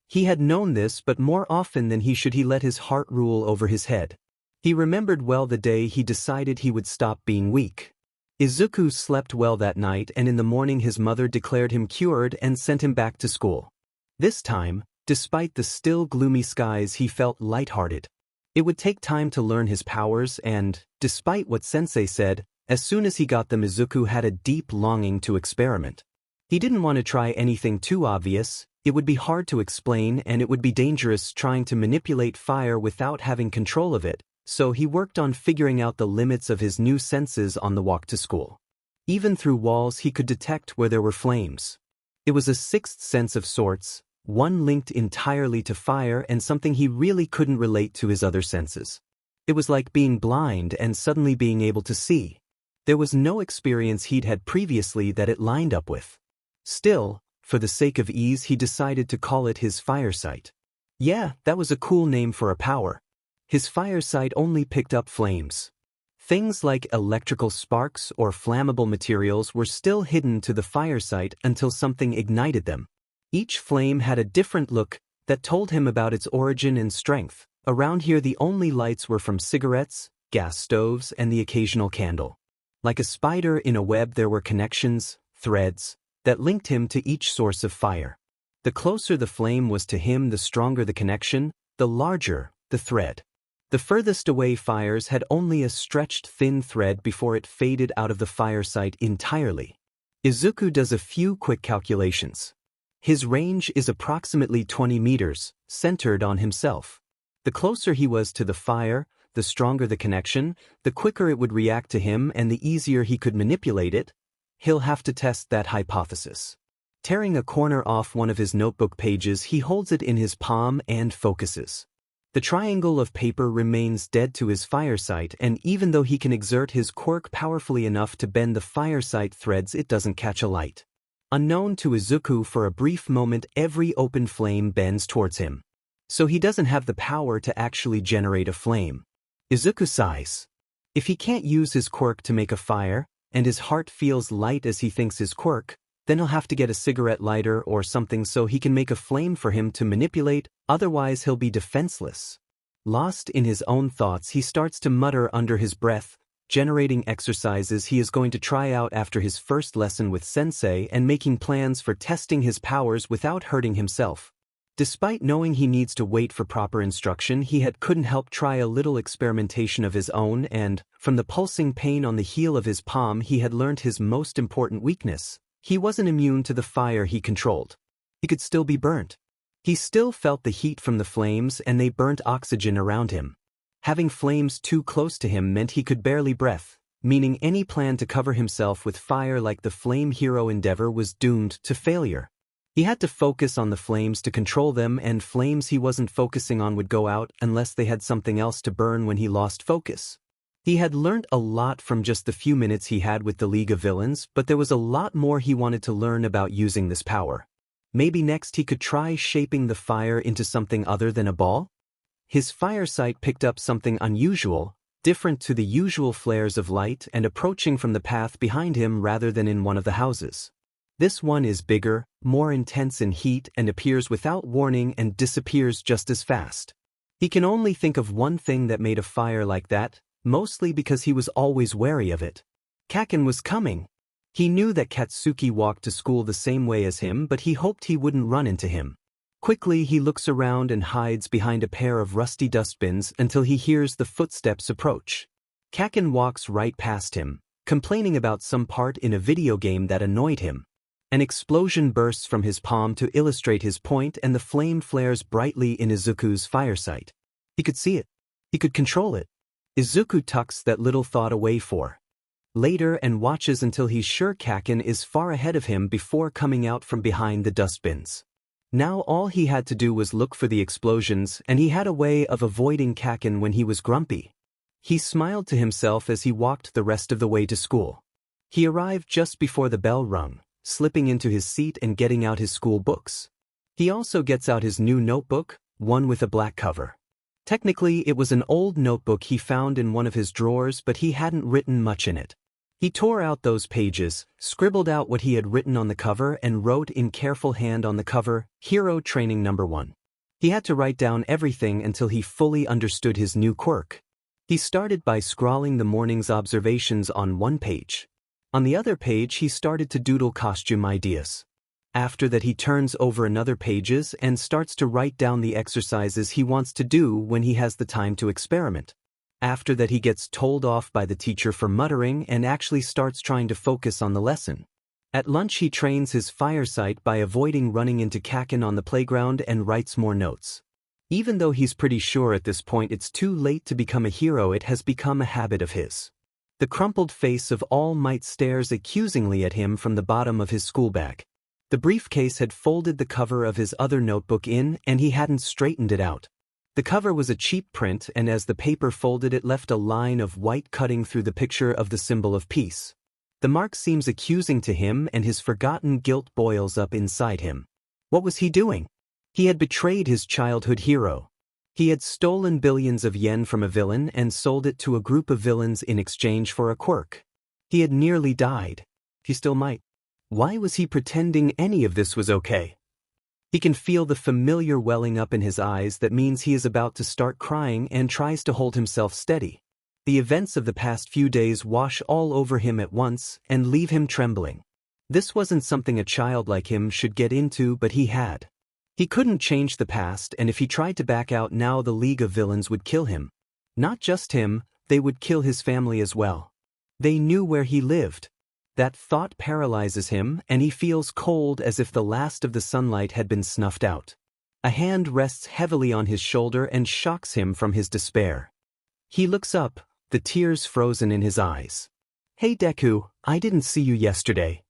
He had known this, but more often than he should he let his heart rule over his head. He remembered well the day he decided he would stop being weak. Izuku slept well that night, and in the morning his mother declared him cured and sent him back to school. This time, despite the still gloomy skies, he felt lighthearted. It would take time to learn his powers and, despite what Sensei said, as soon as he got them, Izuku had a deep longing to experiment. He didn't want to try anything too obvious. It would be hard to explain, and it would be dangerous trying to manipulate fire without having control of it, so he worked on figuring out the limits of his new senses on the walk to school. Even through walls he could detect where there were flames. It was a sixth sense of sorts, one linked entirely to fire and something he really couldn't relate to his other senses. It was like being blind and suddenly being able to see. There was no experience he'd had previously that it lined up with. Still, for the sake of ease, he decided to call it his fire sight. Yeah, that was a cool name for a power. His fire sight only picked up flames. Things like electrical sparks or flammable materials were still hidden to the fire sight until something ignited them. Each flame had a different look that told him about its origin and strength. Around here the only lights were from cigarettes, gas stoves, and the occasional candle. Like a spider in a web, there were connections, threads, that linked him to each source of fire. The closer the flame was to him, the stronger the connection, the larger the thread. The furthest away fires had only a stretched thin thread before it faded out of the fire sight entirely. Izuku does a few quick calculations. His range is approximately 20 meters, centered on himself. The closer he was to the fire, the stronger the connection, the quicker it would react to him, and the easier he could manipulate it. He'll have to test that hypothesis. Tearing a corner off one of his notebook pages, he holds it in his palm and focuses. The triangle of paper remains dead to his fire sight, and even though he can exert his quirk powerfully enough to bend the fire sight threads, it doesn't catch a light. Unknown to Izuku, for a brief moment every open flame bends towards him. So he doesn't have the power to actually generate a flame. Izuku sighs. If he can't use his quirk to make a fire, and his heart feels light as he thinks his quirk, then he'll have to get a cigarette lighter or something so he can make a flame for him to manipulate, otherwise he'll be defenseless. Lost in his own thoughts, he starts to mutter under his breath, generating exercises he is going to try out after his first lesson with Sensei and making plans for testing his powers without hurting himself. Despite knowing he needs to wait for proper instruction, he couldn't help try a little experimentation of his own, and, from the pulsing pain on the heel of his palm, he had learned his most important weakness. He wasn't immune to the fire he controlled. He could still be burnt. He still felt the heat from the flames, and they burnt oxygen around him. Having flames too close to him meant he could barely breathe, meaning any plan to cover himself with fire like the flame hero endeavor was doomed to failure. He had to focus on the flames to control them, and flames he wasn't focusing on would go out unless they had something else to burn when he lost focus. He had learned a lot from just the few minutes he had with the League of Villains, but there was a lot more he wanted to learn about using this power. Maybe next he could try shaping the fire into something other than a ball? His fire sight picked up something unusual, different to the usual flares of light, and approaching from the path behind him rather than in one of the houses. This one is bigger, more intense in heat, and appears without warning and disappears just as fast. He can only think of one thing that made a fire like that, mostly because he was always wary of it. Kaken was coming. He knew that Katsuki walked to school the same way as him, but he hoped he wouldn't run into him. Quickly he looks around and hides behind a pair of rusty dustbins until he hears the footsteps approach. Kaken walks right past him, complaining about some part in a video game that annoyed him. An explosion bursts from his palm to illustrate his point, and the flame flares brightly in Izuku's fire sight. He could see it. He could control it. Izuku tucks that little thought away for later and watches until he's sure Kaken is far ahead of him before coming out from behind the dustbins. Now all he had to do was look for the explosions, and he had a way of avoiding Kaken when he was grumpy. He smiled to himself as he walked the rest of the way to school. He arrived just before the bell rung, slipping into his seat and getting out his school books. He also gets out his new notebook, one with a black cover. Technically, it was an old notebook he found in one of his drawers, but he hadn't written much in it. He tore out those pages, scribbled out what he had written on the cover, and wrote in careful hand on the cover, "Hero Training No. 1. He had to write down everything until he fully understood his new quirk. He started by scrawling the morning's observations on one page. On the other page he started to doodle costume ideas. After that he turns over another pages and starts to write down the exercises he wants to do when he has the time to experiment. After that he gets told off by the teacher for muttering and actually starts trying to focus on the lesson. At lunch he trains his fire sight by avoiding running into Kaken on the playground and writes more notes. Even though he's pretty sure at this point it's too late to become a hero, it has become a habit of his. The crumpled face of All Might stares accusingly at him from the bottom of his school bag. The briefcase had folded the cover of his other notebook in, and he hadn't straightened it out. The cover was a cheap print, and as the paper folded it left a line of white cutting through the picture of the symbol of peace. The mark seems accusing to him, and his forgotten guilt boils up inside him. What was he doing? He had betrayed his childhood hero. He had stolen billions of yen from a villain and sold it to a group of villains in exchange for a quirk. He had nearly died. He still might. Why was he pretending any of this was okay? He can feel the familiar welling up in his eyes that means he is about to start crying and tries to hold himself steady. The events of the past few days wash all over him at once and leave him trembling. This wasn't something a child like him should get into, but he had. He couldn't change the past, and if he tried to back out now, the League of Villains would kill him. Not just him, they would kill his family as well. They knew where he lived. That thought paralyzes him, and he feels cold as if the last of the sunlight had been snuffed out. A hand rests heavily on his shoulder and shocks him from his despair. He looks up, the tears frozen in his eyes. "Hey Deku, I didn't see you yesterday."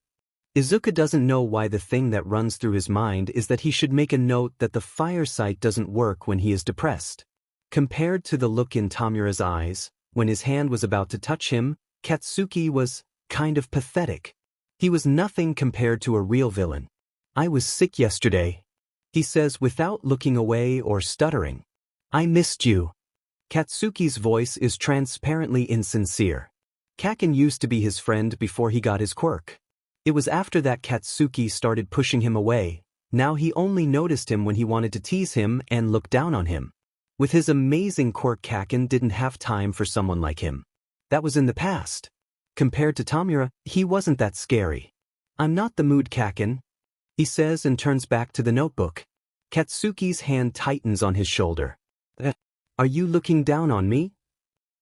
Izuku doesn't know why the thing that runs through his mind is that he should make a note that the fire sight doesn't work when he is depressed. Compared to the look in Tamura's eyes, when his hand was about to touch him, Katsuki was kind of pathetic. He was nothing compared to a real villain. "I was sick yesterday," he says without looking away or stuttering. "I missed you." Katsuki's voice is transparently insincere. Kaken used to be his friend before he got his quirk. It was after that Katsuki started pushing him away. Now he only noticed him when he wanted to tease him and look down on him. With his amazing quirk, Kaken didn't have time for someone like him. That was in the past. Compared to Tamura, he wasn't that scary. "I'm not the mood, Kaken," he says and turns back to the notebook. Katsuki's hand tightens on his shoulder. "Are you looking down on me?"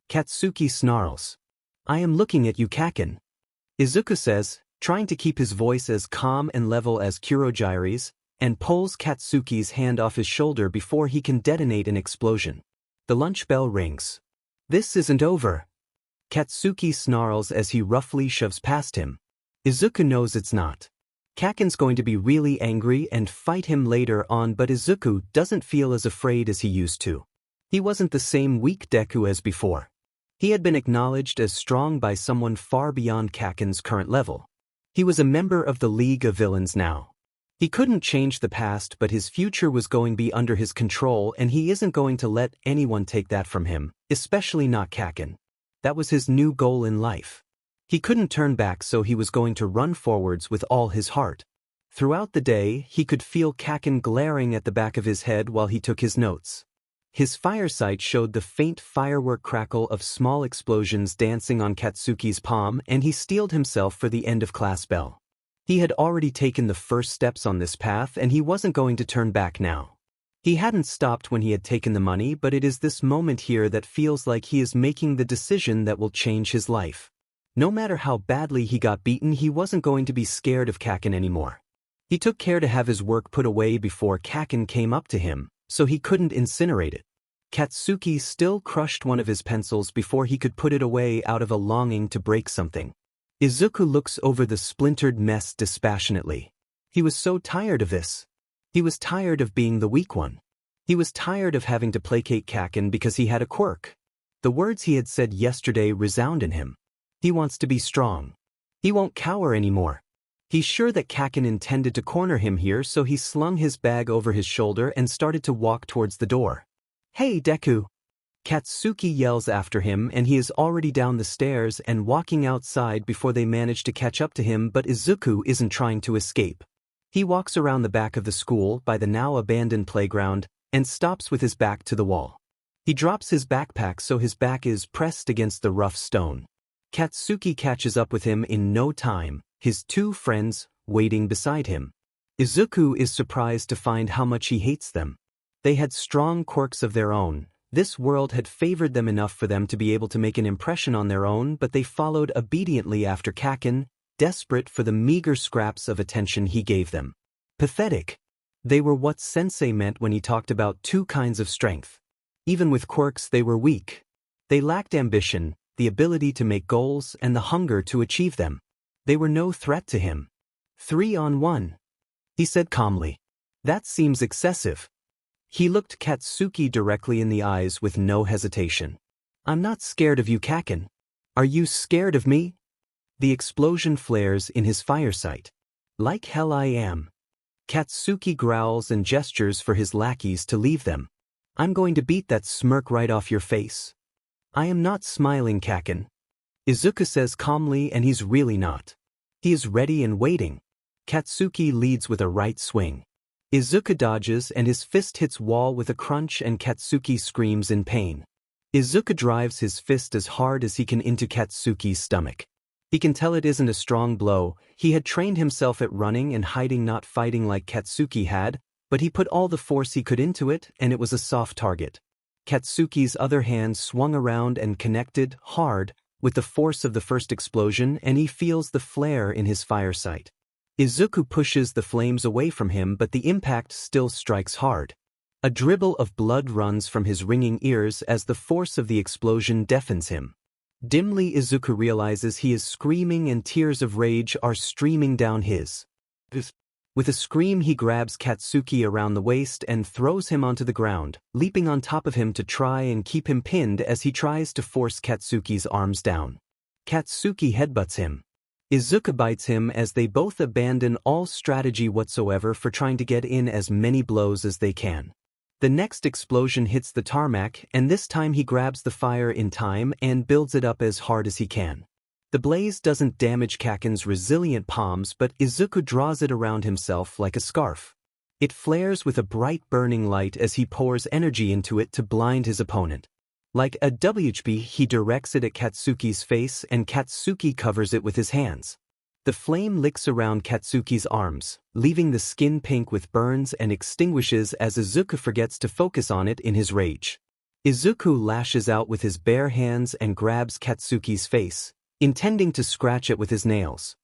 Katsuki snarls. "I am looking at you, Kaken." Izuku says, trying to keep his voice as calm and level as Kurogiri's, and pulls Katsuki's hand off his shoulder before he can detonate an explosion. The lunch bell rings. "This isn't over," Katsuki snarls as he roughly shoves past him. Izuku knows it's not. Kaken's going to be really angry and fight him later on, but Izuku doesn't feel as afraid as he used to. He wasn't the same weak Deku as before. He had been acknowledged as strong by someone far beyond Kaken's current level. He was a member of the League of Villains now. He couldn't change the past, but his future was going to be under his control, and he isn't going to let anyone take that from him, especially not Kaken. That was his new goal in life. He couldn't turn back, so he was going to run forwards with all his heart. Throughout the day, he could feel Kaken glaring at the back of his head while he took his notes. His firesight showed the faint firework crackle of small explosions dancing on Katsuki's palm, and he steeled himself for the end of class bell. He had already taken the first steps on this path, and he wasn't going to turn back now. He hadn't stopped when he had taken the money, but it is this moment here that feels like he is making the decision that will change his life. No matter how badly he got beaten, he wasn't going to be scared of Kaken anymore. He took care to have his work put away before Kaken came up to him, so he couldn't incinerate it. Katsuki still crushed one of his pencils before he could put it away out of a longing to break something. Izuku looks over the splintered mess dispassionately. He was so tired of this. He was tired of being the weak one. He was tired of having to placate Kaken because he had a quirk. The words he had said yesterday resound in him. He wants to be strong. He won't cower anymore. He's sure that Kaken intended to corner him here, so he slung his bag over his shoulder and started to walk towards the door. "Hey, Deku!" Katsuki yells after him, and he is already down the stairs and walking outside before they manage to catch up to him, but Izuku isn't trying to escape. He walks around the back of the school by the now abandoned playground and stops with his back to the wall. He drops his backpack so his back is pressed against the rough stone. Katsuki catches up with him in no time, his two friends waiting beside him. Izuku is surprised to find how much he hates them. They had strong quirks of their own. This world had favored them enough for them to be able to make an impression on their own, but they followed obediently after Kaken, desperate for the meager scraps of attention he gave them. Pathetic. They were what Sensei meant when he talked about two kinds of strength. Even with quirks, they were weak. They lacked ambition, the ability to make goals, and the hunger to achieve them. They were no threat to him. 3-on-1. He said calmly. "That seems excessive." He looked Katsuki directly in the eyes with no hesitation. "I'm not scared of you, Kaken. Are you scared of me?" The explosion flares in his firesight. "Like hell I am." Katsuki growls and gestures for his lackeys to leave them. I'm going to beat that smirk right off your face. I am not smiling, Kaken. Izuku says calmly, and he's really not. He is ready and waiting. Katsuki leads with a right swing. Izuku dodges and his fist hits wall with a crunch and Katsuki screams in pain. Izuku drives his fist as hard as he can into Katsuki's stomach. He can tell it isn't a strong blow. He had trained himself at running and hiding, not fighting like Katsuki had, but he put all the force he could into it, and it was a soft target. Katsuki's other hand swung around and connected, hard, with the force of the first explosion, and he feels the flare in his fire sight. Izuku pushes the flames away from him, but the impact still strikes hard. A dribble of blood runs from his ringing ears as the force of the explosion deafens him. Dimly, Izuku realizes he is screaming and tears of rage are streaming down his. With a scream, he grabs Katsuki around the waist and throws him onto the ground, leaping on top of him to try and keep him pinned as he tries to force Katsuki's arms down. Katsuki headbutts him. Izuku bites him as they both abandon all strategy whatsoever for trying to get in as many blows as they can. The next explosion hits the tarmac, and this time he grabs the fire in time and builds it up as hard as he can. The blaze doesn't damage Kaken's resilient palms, but Izuku draws it around himself like a scarf. It flares with a bright burning light as he pours energy into it to blind his opponent. Like a WHB, he directs it at Katsuki's face, and Katsuki covers it with his hands. The flame licks around Katsuki's arms, leaving the skin pink with burns, and extinguishes as Izuku forgets to focus on it in his rage. Izuku lashes out with his bare hands and grabs Katsuki's face, intending to scratch it with his nails.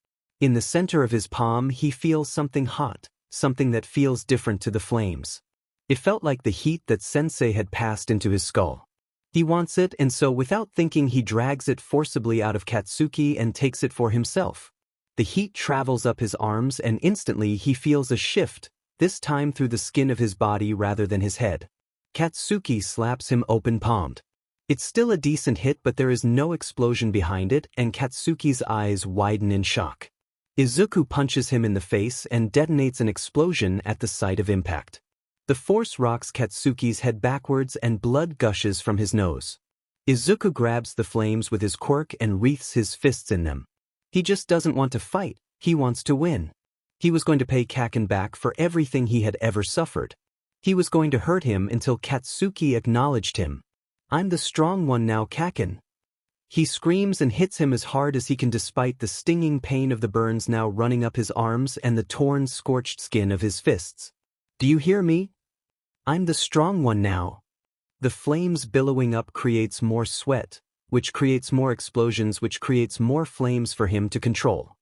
In the center of his palm, he feels something hot, something that feels different to the flames. It felt like the heat that Sensei had passed into his skull. He wants it, and so without thinking he drags it forcibly out of Katsuki and takes it for himself. The heat travels up his arms, and instantly he feels a shift, this time through the skin of his body rather than his head. Katsuki slaps him open-palmed. It's still a decent hit, but there is no explosion behind it, and Katsuki's eyes widen in shock. Izuku punches him in the face and detonates an explosion at the site of impact. The force rocks Katsuki's head backwards and blood gushes from his nose. Izuku grabs the flames with his quirk and wreathes his fists in them. He just doesn't want to fight, he wants to win. He was going to pay Kaken back for everything he had ever suffered. He was going to hurt him until Katsuki acknowledged him. I'm the strong one now, Kaken. He screams and hits him as hard as he can despite the stinging pain of the burns now running up his arms and the torn, scorched skin of his fists. Do you hear me? I'm the strong one now. The flames billowing up creates more sweat, which creates more explosions, which creates more flames for him to control.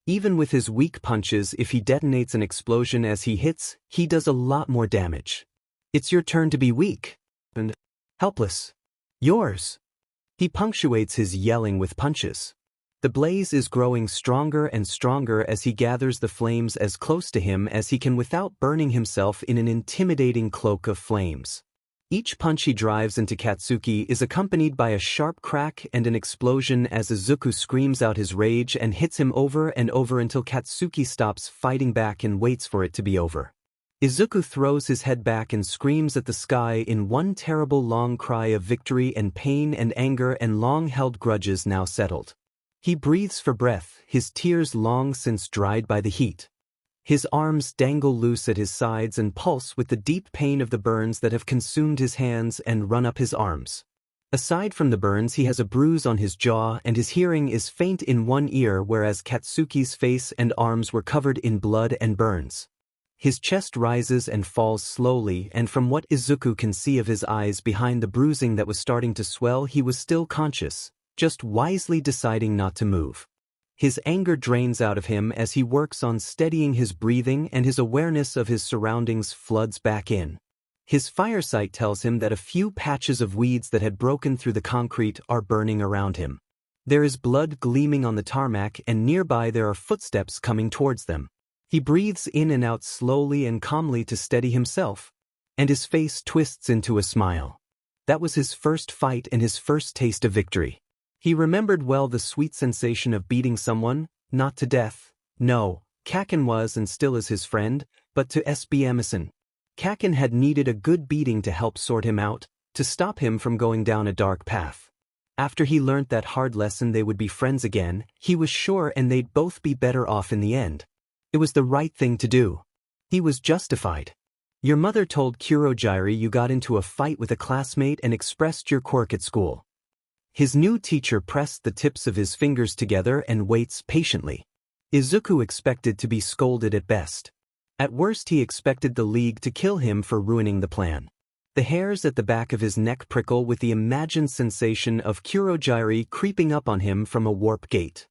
Even with his weak punches, if he detonates an explosion as he hits, he does a lot more damage. It's your turn to be weak and helpless. Yours. He punctuates his yelling with punches. The blaze is growing stronger and stronger as he gathers the flames as close to him as he can without burning himself in an intimidating cloak of flames. Each punch he drives into Katsuki is accompanied by a sharp crack and an explosion as Izuku screams out his rage and hits him over and over until Katsuki stops fighting back and waits for it to be over. Izuku throws his head back and screams at the sky in one terrible long cry of victory and pain and anger and long-held grudges now settled. He breathes for breath, his tears long since dried by the heat. His arms dangle loose at his sides and pulse with the deep pain of the burns that have consumed his hands and run up his arms. Aside from the burns, he has a bruise on his jaw and his hearing is faint in one ear, whereas Katsuki's face and arms were covered in blood and burns. His chest rises and falls slowly, and from what Izuku can see of his eyes behind the bruising that was starting to swell, he was still conscious, just wisely deciding not to move. His anger drains out of him as he works on steadying his breathing, and his awareness of his surroundings floods back in. His firesight tells him that a few patches of weeds that had broken through the concrete are burning around him. There is blood gleaming on the tarmac, and nearby there are footsteps coming towards them. He breathes in and out slowly and calmly to steady himself, and his face twists into a smile. That was his first fight and his first taste of victory. He remembered well the sweet sensation of beating someone, not to death, no, Kaken was and still is his friend, but to S.B. Emerson, Kaken had needed a good beating to help sort him out, to stop him from going down a dark path. After he learnt that hard lesson they would be friends again, he was sure and they'd both be better off in the end. It was the right thing to do. He was justified. Your mother told Kurogiri you got into a fight with a classmate and expressed your quirk at school. His new teacher pressed the tips of his fingers together and waits patiently. Izuku expected to be scolded at best. At worst he expected the League to kill him for ruining the plan. The hairs at the back of his neck prickle with the imagined sensation of Kurogiri creeping up on him from a warp gate.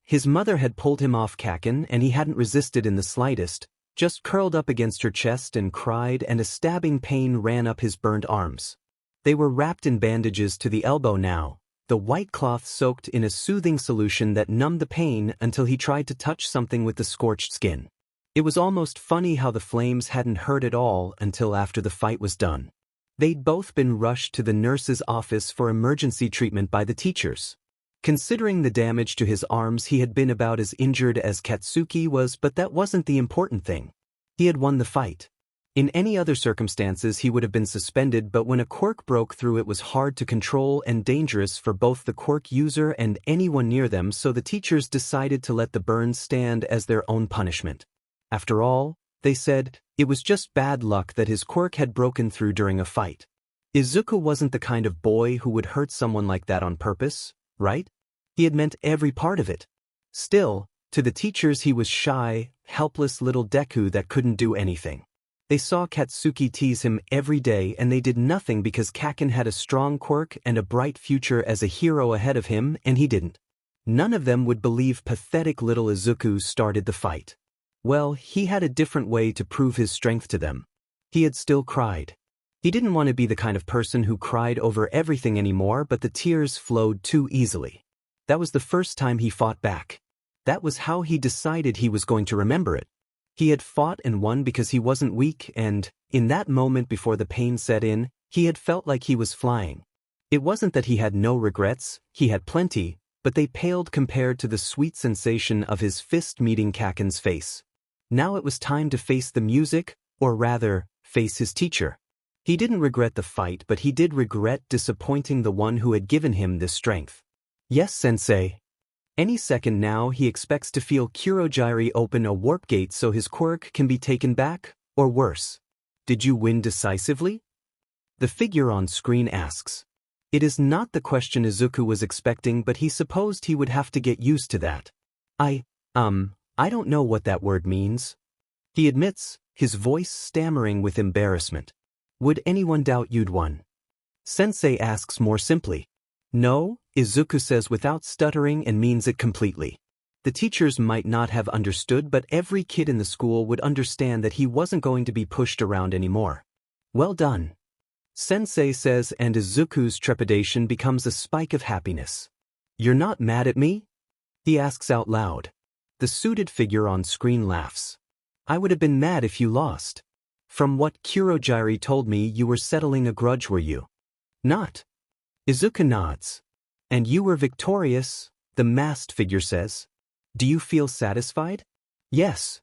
His mother had pulled him off Kaken and he hadn't resisted in the slightest, just curled up against her chest and cried, and a stabbing pain ran up his burned arms. They were wrapped in bandages to the elbow now, the white cloth soaked in a soothing solution that numbed the pain until he tried to touch something with the scorched skin. It was almost funny how the flames hadn't hurt at all until after the fight was done. They'd both been rushed to the nurse's office for emergency treatment by the teachers. Considering the damage to his arms, he had been about as injured as Katsuki was, but that wasn't the important thing. He had won the fight. In any other circumstances he would have been suspended, but when a quirk broke through it was hard to control and dangerous for both the quirk user and anyone near them, so the teachers decided to let the burns stand as their own punishment. After all, they said, it was just bad luck that his quirk had broken through during a fight. Izuku wasn't the kind of boy who would hurt someone like that on purpose, right? He had meant every part of it. Still, to the teachers he was shy, helpless little Deku that couldn't do anything. They saw Katsuki tease him every day and they did nothing because Kaken had a strong quirk and a bright future as a hero ahead of him and he didn't. None of them would believe pathetic little Izuku started the fight. Well, he had a different way to prove his strength to them. He had still cried. He didn't want to be the kind of person who cried over everything anymore, but the tears flowed too easily. That was the first time he fought back. That was how he decided he was going to remember it. He had fought and won because he wasn't weak, and, in that moment before the pain set in, he had felt like he was flying. It wasn't that he had no regrets, he had plenty, but they paled compared to the sweet sensation of his fist meeting Kaken's face. Now it was time to face the music, or rather, face his teacher. He didn't regret the fight, but he did regret disappointing the one who had given him this strength. Yes, sensei. Any second now he expects to feel Kurogiri open a warp gate so his quirk can be taken back, or worse. Did you win decisively? The figure on screen asks. It is not the question Izuku was expecting, but he supposed he would have to get used to that. I don't know what that word means. He admits, his voice stammering with embarrassment. Would anyone doubt you'd won? Sensei asks more simply. No, Izuku says without stuttering and means it completely. The teachers might not have understood, but every kid in the school would understand that he wasn't going to be pushed around anymore. Well done. Sensei says, and Izuku's trepidation becomes a spike of happiness. You're not mad at me? He asks out loud. The suited figure on screen laughs. I would have been mad if you lost. From what Kurogiri told me, you were settling a grudge, were you? Not. Izuku nods. And you were victorious, the masked figure says. Do you feel satisfied? Yes.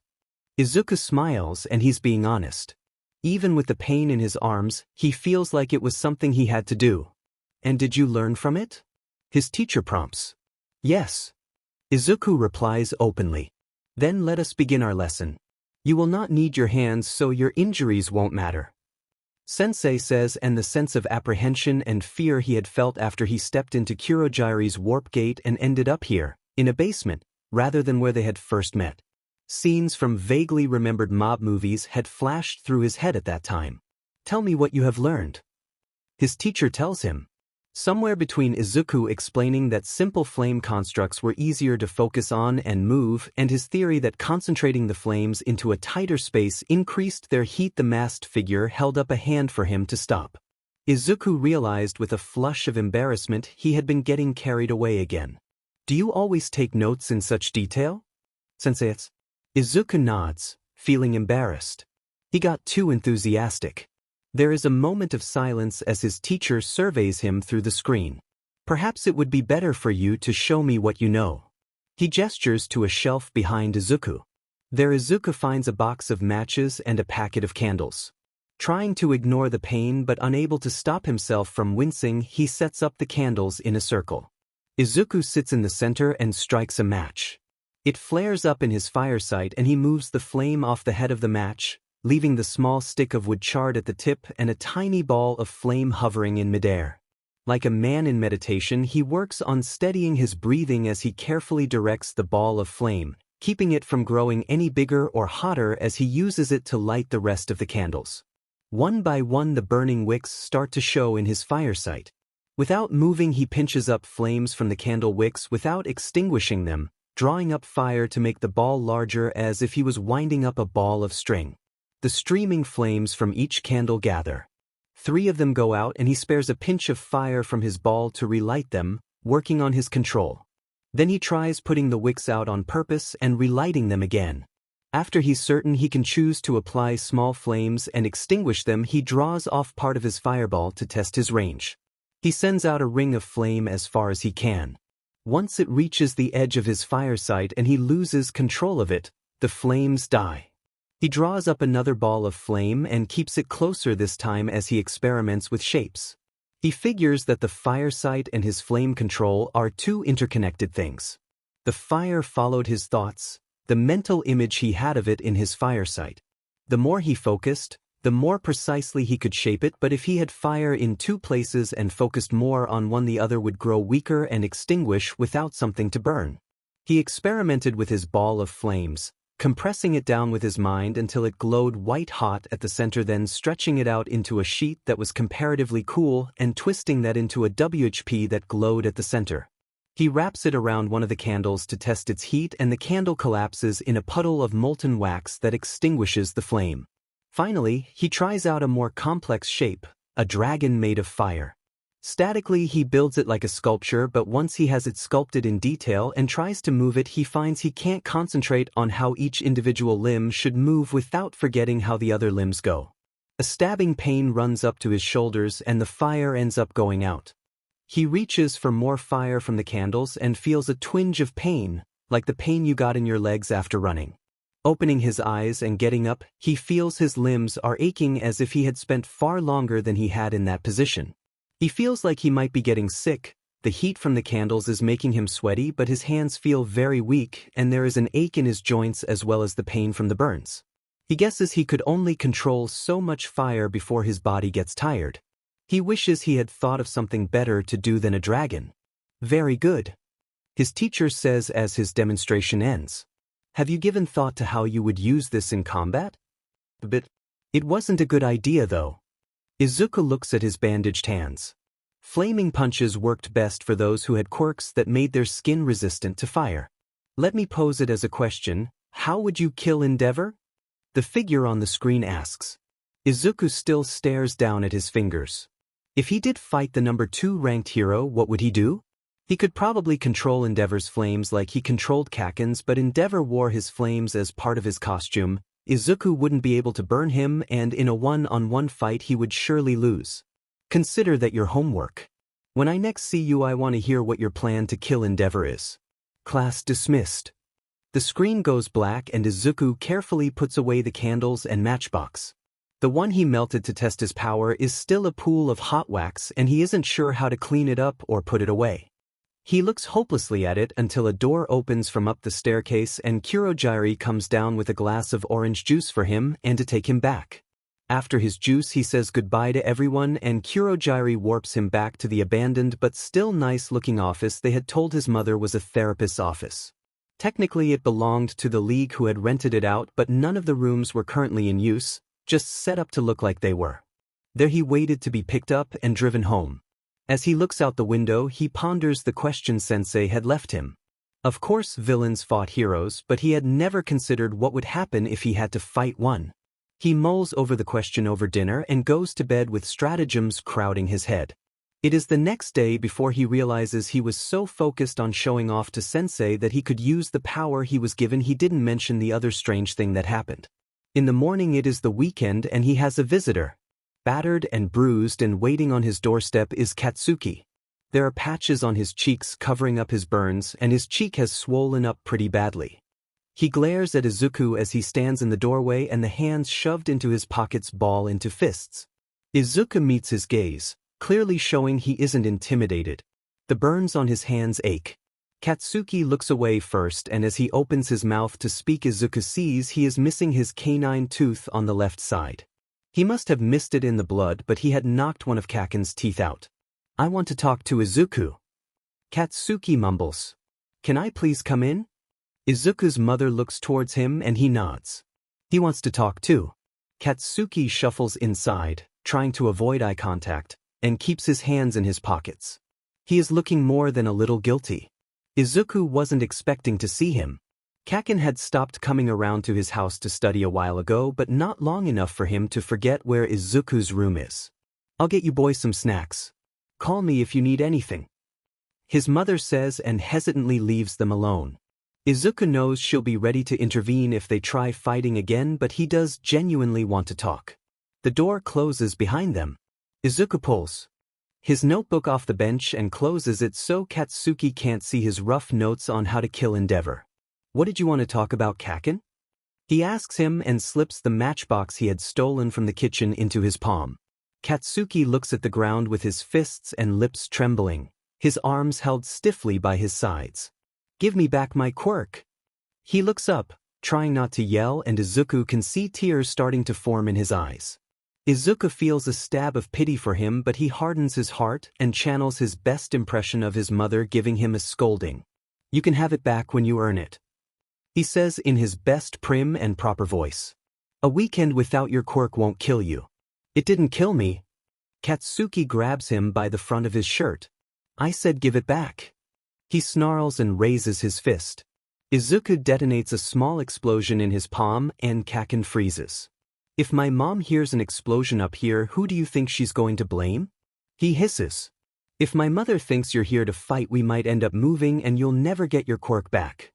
Izuku smiles and he's being honest. Even with the pain in his arms, he feels like it was something he had to do. And did you learn from it? His teacher prompts. Yes. Izuku replies openly. Then let us begin our lesson. You will not need your hands, so your injuries won't matter. Sensei says, and the sense of apprehension and fear he had felt after he stepped into Kurogiri's warp gate and ended up here, in a basement, rather than where they had first met. Scenes from vaguely remembered mob movies had flashed through his head at that time. Tell me what you have learned. His teacher tells him. Somewhere between Izuku explaining that simple flame constructs were easier to focus on and move, and his theory that concentrating the flames into a tighter space increased their heat, the masked figure held up a hand for him to stop. Izuku realized with a flush of embarrassment he had been getting carried away again. Do you always take notes in such detail? Sensei. Izuku nods, feeling embarrassed. He got too enthusiastic. There is a moment of silence as his teacher surveys him through the screen. Perhaps it would be better for you to show me what you know. He gestures to a shelf behind Izuku. There Izuku finds a box of matches and a packet of candles. Trying to ignore the pain but unable to stop himself from wincing, he sets up the candles in a circle. Izuku sits in the center and strikes a match. It flares up in his firesight and he moves the flame off the head of the match, leaving the small stick of wood charred at the tip and a tiny ball of flame hovering in midair. Like a man in meditation, he works on steadying his breathing as he carefully directs the ball of flame, keeping it from growing any bigger or hotter as he uses it to light the rest of the candles. One by one the burning wicks start to show in his firesight. Without moving, he pinches up flames from the candle wicks without extinguishing them, drawing up fire to make the ball larger as if he was winding up a ball of string. The streaming flames from each candle gather. 3 of them go out and he spares a pinch of fire from his ball to relight them, working on his control. Then he tries putting the wicks out on purpose and relighting them again. After he's certain he can choose to apply small flames and extinguish them, he draws off part of his fireball to test his range. He sends out a ring of flame as far as he can. Once it reaches the edge of his firesight and he loses control of it, the flames die. He draws up another ball of flame and keeps it closer this time as he experiments with shapes. He figures that the firesight and his flame control are 2 interconnected things. The fire followed his thoughts, the mental image he had of it in his firesight. The more he focused, the more precisely he could shape it, but if he had fire in 2 places and focused more on one, the other would grow weaker and extinguish without something to burn. He experimented with his ball of flames, compressing it down with his mind until it glowed white-hot at the center, then stretching it out into a sheet that was comparatively cool and twisting that into a WHP that glowed at the center. He wraps it around one of the candles to test its heat and the candle collapses in a puddle of molten wax that extinguishes the flame. Finally, he tries out a more complex shape, a dragon made of fire. Statically, he builds it like a sculpture, but once he has it sculpted in detail and tries to move it, he finds he can't concentrate on how each individual limb should move without forgetting how the other limbs go. A stabbing pain runs up to his shoulders and the fire ends up going out. He reaches for more fire from the candles and feels a twinge of pain, like the pain you got in your legs after running. Opening his eyes and getting up, he feels his limbs are aching as if he had spent far longer than he had in that position. He feels like he might be getting sick. The heat from the candles is making him sweaty, but his hands feel very weak and there is an ache in his joints as well as the pain from the burns. He guesses he could only control so much fire before his body gets tired. He wishes he had thought of something better to do than a dragon. Very good, his teacher says as his demonstration ends. Have you given thought to how you would use this in combat? But it wasn't a good idea though. Izuku looks at his bandaged hands. Flaming punches worked best for those who had quirks that made their skin resistant to fire. Let me pose it as a question, how would you kill Endeavor? The figure on the screen asks. Izuku still stares down at his fingers. If he did fight the number 2 ranked hero, what would he do? He could probably control Endeavor's flames like he controlled Kaken's, but Endeavor wore his flames as part of his costume. Izuku wouldn't be able to burn him, and in a one-on-one fight he would surely lose. Consider that your homework. When I next see you, I want to hear what your plan to kill Endeavor is. Class dismissed. The screen goes black and Izuku carefully puts away the candles and matchbox. The one he melted to test his power is still a pool of hot wax and he isn't sure how to clean it up or put it away. He looks hopelessly at it until a door opens from up the staircase and Kurogiri comes down with a glass of orange juice for him and to take him back. After his juice he says goodbye to everyone and Kurogiri warps him back to the abandoned but still nice-looking office they had told his mother was a therapist's office. Technically it belonged to the League who had rented it out, but none of the rooms were currently in use, just set up to look like they were. There he waited to be picked up and driven home. As he looks out the window, he ponders the question Sensei had left him. Of course villains fought heroes, but he had never considered what would happen if he had to fight one. He mulls over the question over dinner and goes to bed with stratagems crowding his head. It is the next day before he realizes he was so focused on showing off to Sensei that he could use the power he was given he didn't mention the other strange thing that happened. In the morning it is the weekend and he has a visitor. Battered and bruised and waiting on his doorstep is Katsuki. There are patches on his cheeks covering up his burns and his cheek has swollen up pretty badly. He glares at Izuku as he stands in the doorway and the hands shoved into his pockets ball into fists. Izuku meets his gaze, clearly showing he isn't intimidated. The burns on his hands ache. Katsuki looks away first, and as he opens his mouth to speak, Izuku sees he is missing his canine tooth on the left side. He must have missed it in the blood, but he had knocked one of Kaken's teeth out. I want to talk to Izuku. Katsuki mumbles. Can I please come in? Izuku's mother looks towards him and he nods. He wants to talk too. Katsuki shuffles inside, trying to avoid eye contact, and keeps his hands in his pockets. He is looking more than a little guilty. Izuku wasn't expecting to see him. Kaken had stopped coming around to his house to study a while ago, but not long enough for him to forget where Izuku's room is. I'll get you boys some snacks. Call me if you need anything. His mother says and hesitantly leaves them alone. Izuku knows she'll be ready to intervene if they try fighting again, but he does genuinely want to talk. The door closes behind them. Izuku pulls his notebook off the bench and closes it so Katsuki can't see his rough notes on how to kill Endeavor. What did you want to talk about, Kaken? He asks him and slips the matchbox he had stolen from the kitchen into his palm. Katsuki looks at the ground with his fists and lips trembling, his arms held stiffly by his sides. Give me back my quirk. He looks up, trying not to yell, and Izuku can see tears starting to form in his eyes. Izuku feels a stab of pity for him, but he hardens his heart and channels his best impression of his mother giving him a scolding. You can have it back when you earn it, he says in his best prim and proper voice. A weekend without your quirk won't kill you. It didn't kill me. Katsuki grabs him by the front of his shirt. I said give it back. He snarls and raises his fist. Izuku detonates a small explosion in his palm and Kaken freezes. If my mom hears an explosion up here, who do you think she's going to blame? He hisses. If my mother thinks you're here to fight, we might end up moving and you'll never get your quirk back.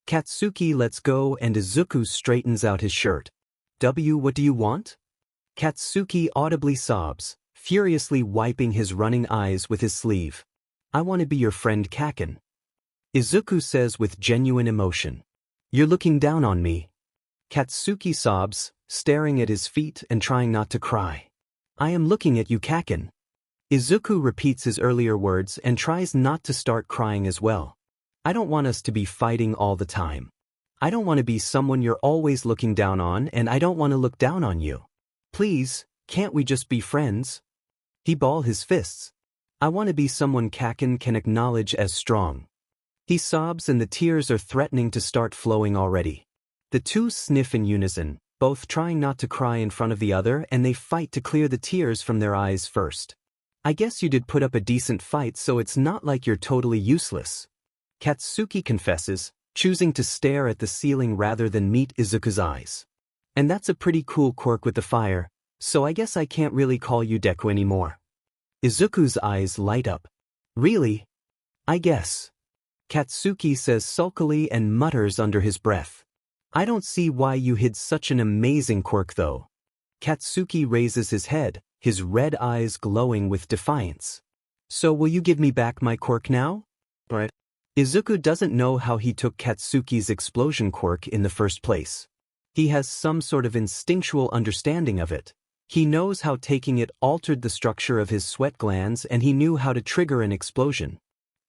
Katsuki lets go and Izuku straightens out his shirt. What do you want? Katsuki audibly sobs, furiously wiping his running eyes with his sleeve. I want to be your friend, Kaken. Izuku says with genuine emotion. You're looking down on me. Katsuki sobs, staring at his feet and trying not to cry. I am looking at you, Kaken. Izuku repeats his earlier words and tries not to start crying as well. I don't want us to be fighting all the time. I don't want to be someone you're always looking down on, and I don't want to look down on you. Please, can't we just be friends? He balls his fists. I want to be someone Kaken can acknowledge as strong. He sobs and the tears are threatening to start flowing already. The two sniff in unison, both trying not to cry in front of the other, and they fight to clear the tears from their eyes first. I guess you did put up a decent fight, so it's not like you're totally useless. Katsuki confesses, choosing to stare at the ceiling rather than meet Izuku's eyes. And that's a pretty cool quirk with the fire, so I guess I can't really call you Deku anymore. Izuku's eyes light up. Really? I guess. Katsuki says sulkily and mutters under his breath. I don't see why you hid such an amazing quirk though. Katsuki raises his head, his red eyes glowing with defiance. So will you give me back my quirk now? Right. Izuku doesn't know how he took Katsuki's explosion quirk in the first place. He has some sort of instinctual understanding of it. He knows how taking it altered the structure of his sweat glands, and he knew how to trigger an explosion.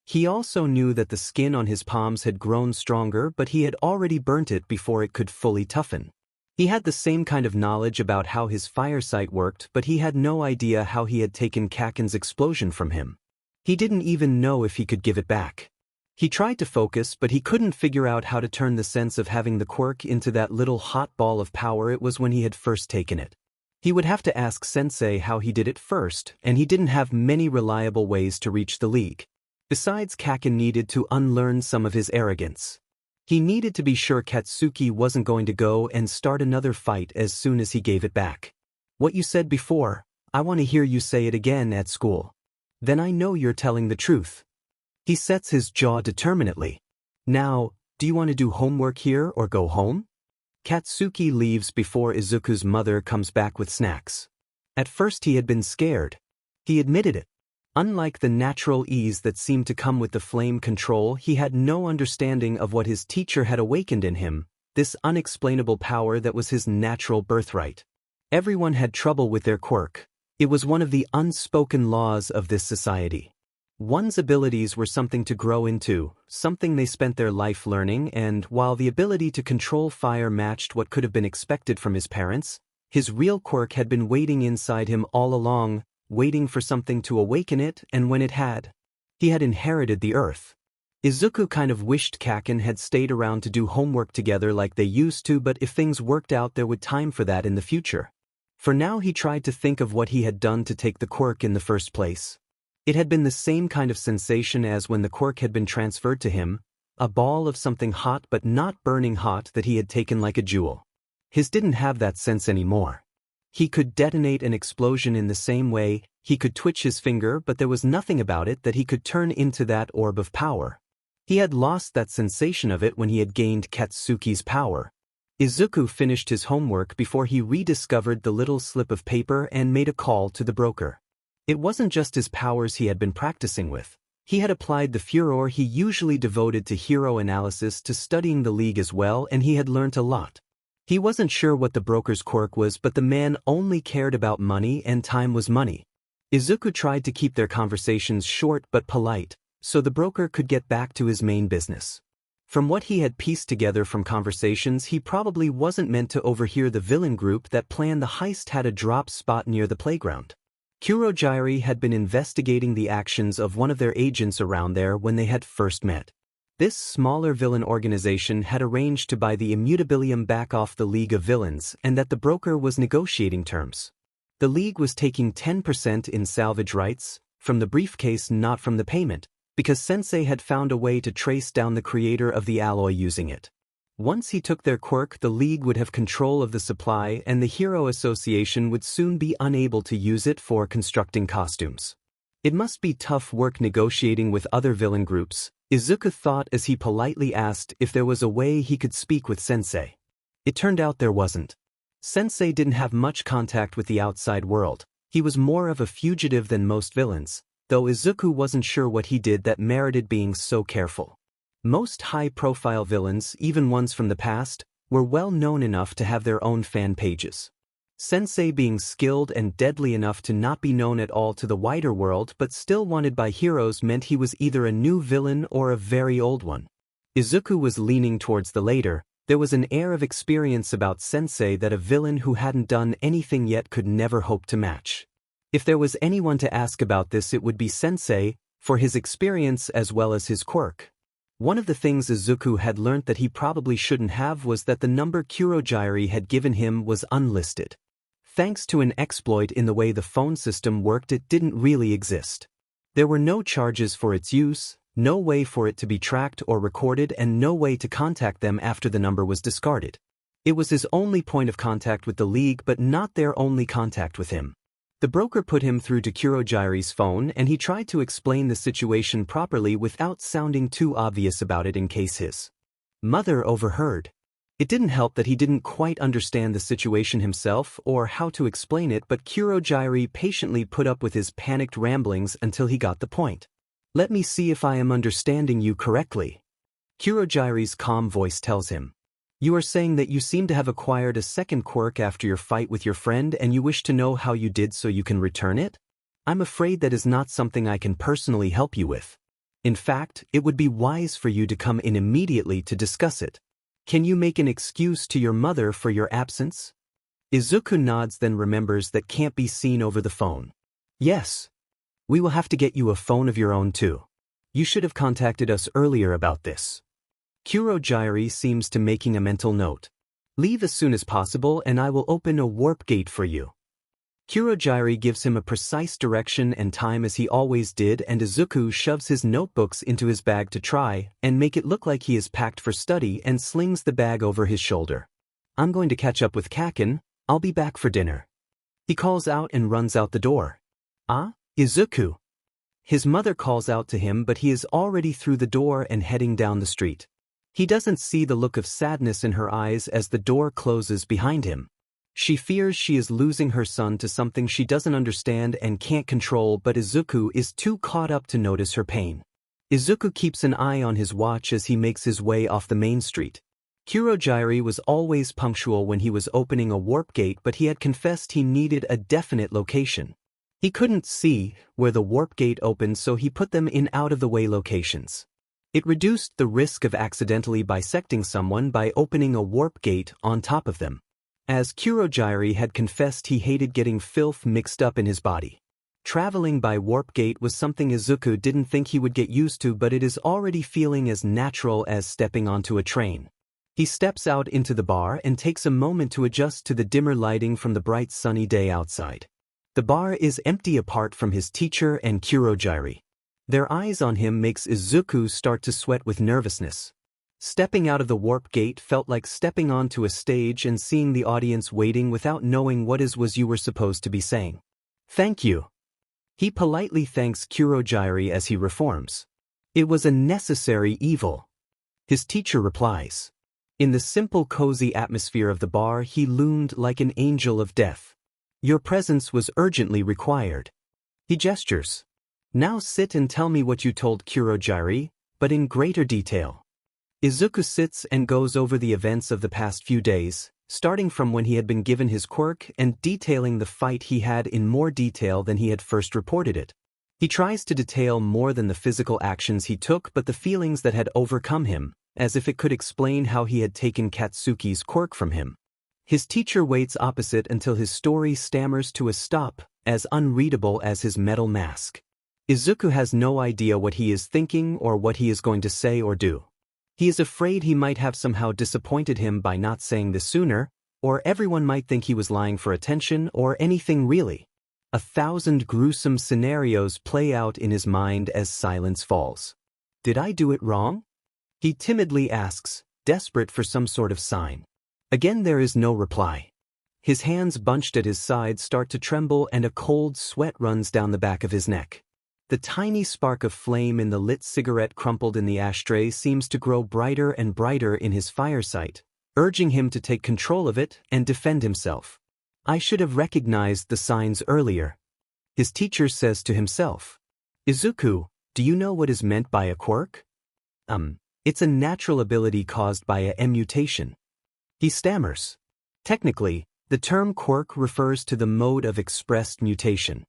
He also knew that the skin on his palms had grown stronger, but he had already burnt it before it could fully toughen. He had the same kind of knowledge about how his fire sight worked, but he had no idea how he had taken Kaken's explosion from him. He didn't even know if he could give it back. He tried to focus, but he couldn't figure out how to turn the sense of having the quirk into that little hot ball of power it was when he had first taken it. He would have to ask Sensei how he did it first, and he didn't have many reliable ways to reach the league. Besides, Kaken needed to unlearn some of his arrogance. He needed to be sure Katsuki wasn't going to go and start another fight as soon as he gave it back. What you said before, I want to hear you say it again at school. Then I know you're telling the truth. He sets his jaw determinedly. Now, do you want to do homework here or go home? Katsuki leaves before Izuku's mother comes back with snacks. At first he had been scared. He admitted it. Unlike the natural ease that seemed to come with the flame control, he had no understanding of what his teacher had awakened in him, this unexplainable power that was his natural birthright. Everyone had trouble with their quirk. It was one of the unspoken laws of this society. One's abilities were something to grow into, something they spent their life learning, and while the ability to control fire matched what could have been expected from his parents, his real quirk had been waiting inside him all along, waiting for something to awaken it, and when it had, he had inherited the earth. Izuku kind of wished Kaken had stayed around to do homework together like they used to, but if things worked out there would time for that in the future. For now he tried to think of what he had done to take the quirk in the first place. It had been the same kind of sensation as when the quirk had been transferred to him, a ball of something hot but not burning hot that he had taken like a jewel. His didn't have that sense anymore. He could detonate an explosion in the same way, he could twitch his finger, but there was nothing about it that he could turn into that orb of power. He had lost that sensation of it when he had gained Katsuki's power. Izuku finished his homework before he rediscovered the little slip of paper and made a call to the broker. It wasn't just his powers he had been practicing with. He had applied the furor he usually devoted to hero analysis to studying the league as well, and he had learnt a lot. He wasn't sure what the broker's quirk was, but the man only cared about money, and time was money. Izuku tried to keep their conversations short but polite, so the broker could get back to his main business. From what he had pieced together from conversations, he probably wasn't meant to overhear the villain group that planned the heist had a drop spot near the playground. Kurogiri had been investigating the actions of one of their agents around there when they had first met. This smaller villain organization had arranged to buy the Immutabilium back off the League of Villains, and that the broker was negotiating terms. The League was taking 10% in salvage rights, from the briefcase, not from the payment, because Sensei had found a way to trace down the creator of the alloy using it. Once he took their quirk, the League would have control of the supply, and the Hero Association would soon be unable to use it for constructing costumes. It must be tough work negotiating with other villain groups, Izuku thought as he politely asked if there was a way he could speak with Sensei. It turned out there wasn't. Sensei didn't have much contact with the outside world. He was more of a fugitive than most villains, though Izuku wasn't sure what he did that merited being so careful. Most high-profile villains, even ones from the past, were well known enough to have their own fan pages. Sensei being skilled and deadly enough to not be known at all to the wider world but still wanted by heroes meant he was either a new villain or a very old one. Izuku was leaning towards the later. There was an air of experience about Sensei that a villain who hadn't done anything yet could never hope to match. If there was anyone to ask about this, it would be Sensei, for his experience as well as his quirk. One of the things Izuku had learnt that he probably shouldn't have was that the number Kurogiri had given him was unlisted. Thanks to an exploit in the way the phone system worked, it didn't really exist. There were no charges for its use, no way for it to be tracked or recorded, and no way to contact them after the number was discarded. It was his only point of contact with the League, but not their only contact with him. The broker put him through to Kurogiri's phone, and he tried to explain the situation properly without sounding too obvious about it in case his mother overheard. It didn't help that he didn't quite understand the situation himself or how to explain it, but Kurogiri patiently put up with his panicked ramblings until he got the point. "Let me see if I am understanding you correctly," Kurogiri's calm voice tells him. "You are saying that you seem to have acquired a second quirk after your fight with your friend, and you wish to know how you did so you can return it? I'm afraid that is not something I can personally help you with. In fact, it would be wise for you to come in immediately to discuss it. Can you make an excuse to your mother for your absence?" Izuku nods, then remembers that can't be seen over the phone. "Yes. We will have to get you a phone of your own too. You should have contacted us earlier about this." Kurogiri seems to making a mental note. "Leave as soon as possible and I will open a warp gate for you." Kurogiri gives him a precise direction and time as he always did, and Izuku shoves his notebooks into his bag to try and make it look like he is packed for study and slings the bag over his shoulder. "I'm going to catch up with Kaken. I'll be back for dinner." He calls out and runs out the door. "Ah, Izuku." His mother calls out to him, but he is already through the door and heading down the street. He doesn't see the look of sadness in her eyes as the door closes behind him. She fears she is losing her son to something she doesn't understand and can't control, but Izuku is too caught up to notice her pain. Izuku keeps an eye on his watch as he makes his way off the main street. Kurogiri was always punctual when he was opening a warp gate, but he had confessed he needed a definite location. He couldn't see where the warp gate opened, so he put them in out-of-the-way locations. It reduced the risk of accidentally bisecting someone by opening a warp gate on top of them. As Kurogiri had confessed, he hated getting filth mixed up in his body. Traveling by warp gate was something Izuku didn't think he would get used to, but it is already feeling as natural as stepping onto a train. He steps out into the bar and takes a moment to adjust to the dimmer lighting from the bright sunny day outside. The bar is empty apart from his teacher and Kurogiri. Their eyes on him makes Izuku start to sweat with nervousness. Stepping out of the warp gate felt like stepping onto a stage and seeing the audience waiting without knowing what you were supposed to be saying. Thank you. He politely thanks Kurogiri as he reforms. It was a necessary evil. His teacher replies. In the simple cozy atmosphere of the bar, he loomed like an angel of death. Your presence was urgently required. He gestures. Now sit and tell me what you told Kurogiri, but in greater detail. Izuku sits and goes over the events of the past few days, starting from when he had been given his quirk and detailing the fight he had in more detail than he had first reported it. He tries to detail more than the physical actions he took, but the feelings that had overcome him, as if it could explain how he had taken Katsuki's quirk from him. His teacher waits opposite until his story stammers to a stop, as unreadable as his metal mask. Izuku has no idea what he is thinking or what he is going to say or do. He is afraid he might have somehow disappointed him by not saying this sooner, or everyone might think he was lying for attention, or anything really. 1,000 gruesome scenarios play out in his mind as silence falls. Did I do it wrong? He timidly asks, desperate for some sort of sign. Again there is no reply. His hands bunched at his sides start to tremble and a cold sweat runs down the back of his neck. The tiny spark of flame in the lit cigarette crumpled in the ashtray seems to grow brighter and brighter in his firesight, urging him to take control of it and defend himself. I should have recognized the signs earlier. His teacher says to himself. Izuku, do you know what is meant by a quirk? It's a natural ability caused by a mutation. He stammers. Technically, the term quirk refers to the mode of expressed mutation.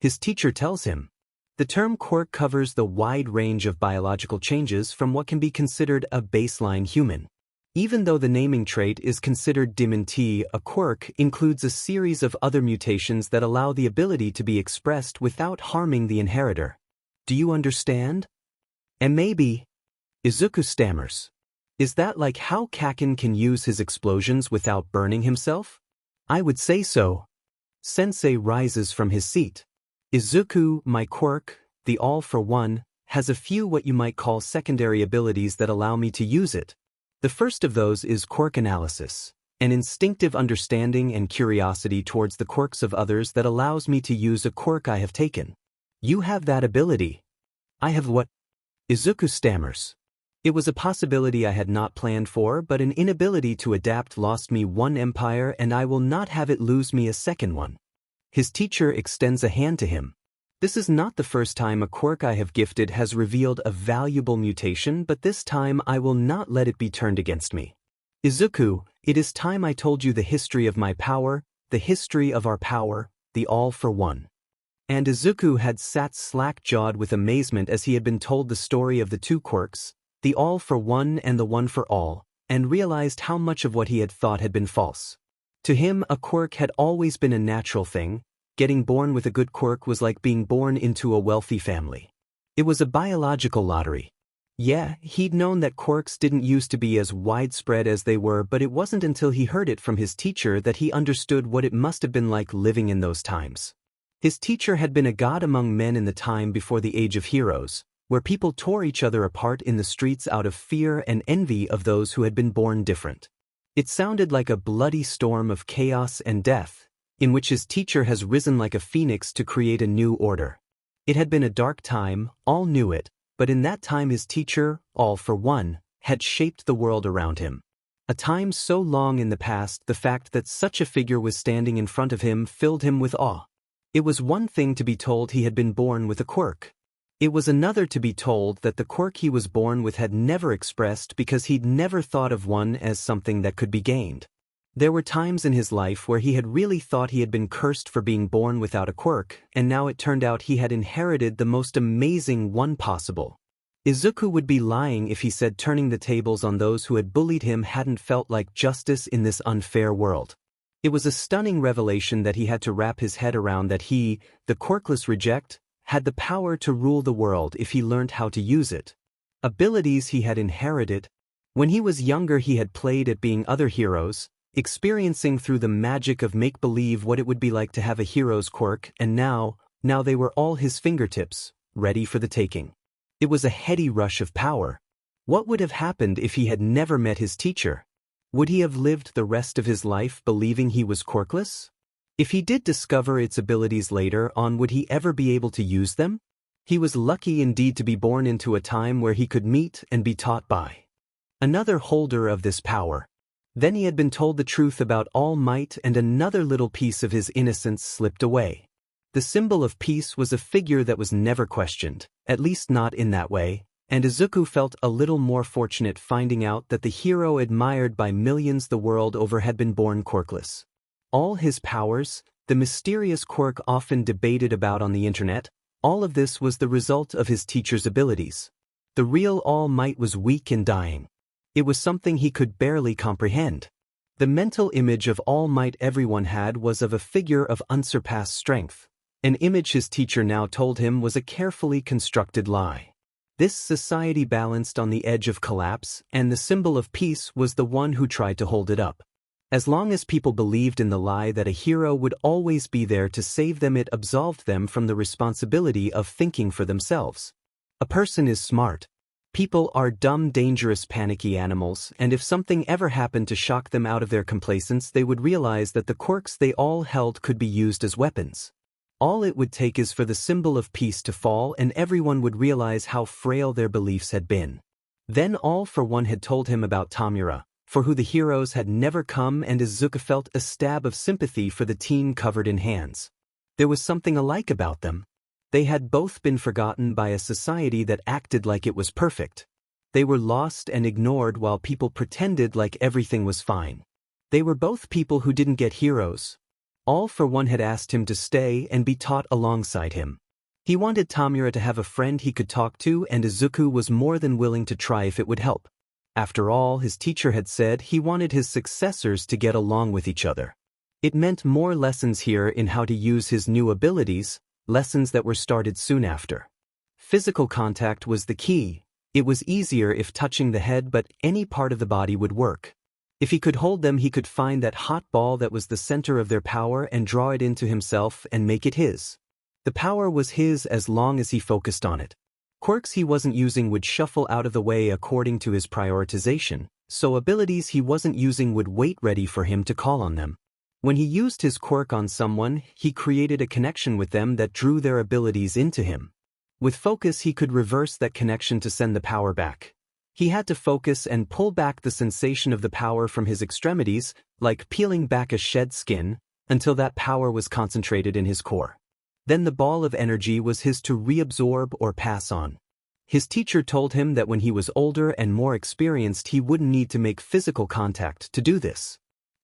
His teacher tells him. The term quirk covers the wide range of biological changes from what can be considered a baseline human. Even though the naming trait is considered dimenti, a quirk includes a series of other mutations that allow the ability to be expressed without harming the inheritor. Do you understand? And maybe. Izuku stammers. Is that like how Kaken can use his explosions without burning himself? I would say so. Sensei rises from his seat. Izuku, my quirk, the all-for-one, has a few what you might call secondary abilities that allow me to use it. The first of those is quirk analysis, an instinctive understanding and curiosity towards the quirks of others that allows me to use a quirk I have taken. You have that ability. I have what? Izuku stammers. It was a possibility I had not planned for, but an inability to adapt lost me one empire and I will not have it lose me a second one. His teacher extends a hand to him. This is not the first time a quirk I have gifted has revealed a valuable mutation, but this time I will not let it be turned against me. Izuku, it is time I told you the history of my power, the history of our power, the all-for-one. And Izuku had sat slack-jawed with amazement as he had been told the story of the two quirks, the all-for-one and the one-for-all, and realized how much of what he had thought had been false. To him, a quirk had always been a natural thing. Getting born with a good quirk was like being born into a wealthy family. It was a biological lottery. Yeah, he'd known that quirks didn't used to be as widespread as they were, but it wasn't until he heard it from his teacher that he understood what it must have been like living in those times. His teacher had been a god among men in the time before the Age of Heroes, where people tore each other apart in the streets out of fear and envy of those who had been born different. It sounded like a bloody storm of chaos and death, in which his teacher has risen like a phoenix to create a new order. It had been a dark time, all knew it, but in that time his teacher, all for one, had shaped the world around him. A time so long in the past, the fact that such a figure was standing in front of him filled him with awe. It was one thing to be told he had been born with a quirk. It was another to be told that the quirk he was born with had never expressed because he'd never thought of one as something that could be gained. There were times in his life where he had really thought he had been cursed for being born without a quirk, and now it turned out he had inherited the most amazing one possible. Izuku would be lying if he said turning the tables on those who had bullied him hadn't felt like justice in this unfair world. It was a stunning revelation that he had to wrap his head around, that he, the quirkless reject, had the power to rule the world if he learned how to use it. Abilities he had inherited. When he was younger he had played at being other heroes, experiencing through the magic of make-believe what it would be like to have a hero's quirk, and now they were all his fingertips, ready for the taking. It was a heady rush of power. What would have happened if he had never met his teacher? Would he have lived the rest of his life believing he was quirkless? If he did discover its abilities later on, would he ever be able to use them? He was lucky indeed to be born into a time where he could meet and be taught by another holder of this power. Then he had been told the truth about All Might, and another little piece of his innocence slipped away. The symbol of peace was a figure that was never questioned, at least not in that way, and Izuku felt a little more fortunate finding out that the hero admired by millions the world over had been born quirkless. All his powers, the mysterious quirk often debated about on the internet, all of this was the result of his teacher's abilities. The real All Might was weak and dying. It was something he could barely comprehend. The mental image of All Might everyone had was of a figure of unsurpassed strength. An image his teacher now told him was a carefully constructed lie. This society balanced on the edge of collapse, and the symbol of peace was the one who tried to hold it up. As long as people believed in the lie that a hero would always be there to save them, it absolved them from the responsibility of thinking for themselves. A person is smart. People are dumb, dangerous, panicky animals, and if something ever happened to shock them out of their complacence, they would realize that the quirks they all held could be used as weapons. All it would take is for the symbol of peace to fall, and everyone would realize how frail their beliefs had been. Then All for One had told him about Tamura, for who the heroes had never come, and Izuku felt a stab of sympathy for the teen covered in hands. There was something alike about them. They had both been forgotten by a society that acted like it was perfect. They were lost and ignored while people pretended like everything was fine. They were both people who didn't get heroes. All for One had asked him to stay and be taught alongside him. He wanted Tamura to have a friend he could talk to, and Izuku was more than willing to try if it would help. After all, his teacher had said he wanted his successors to get along with each other. It meant more lessons here in how to use his new abilities, lessons that were started soon after. Physical contact was the key. It was easier if touching the head, but any part of the body would work. If he could hold them, he could find that hot ball that was the center of their power and draw it into himself and make it his. The power was his as long as he focused on it. Quirks he wasn't using would shuffle out of the way according to his prioritization, so abilities he wasn't using would wait ready for him to call on them. When he used his quirk on someone, he created a connection with them that drew their abilities into him. With focus, he could reverse that connection to send the power back. He had to focus and pull back the sensation of the power from his extremities, like peeling back a shed skin, until that power was concentrated in his core. Then the ball of energy was his to reabsorb or pass on. His teacher told him that when he was older and more experienced, he wouldn't need to make physical contact to do this.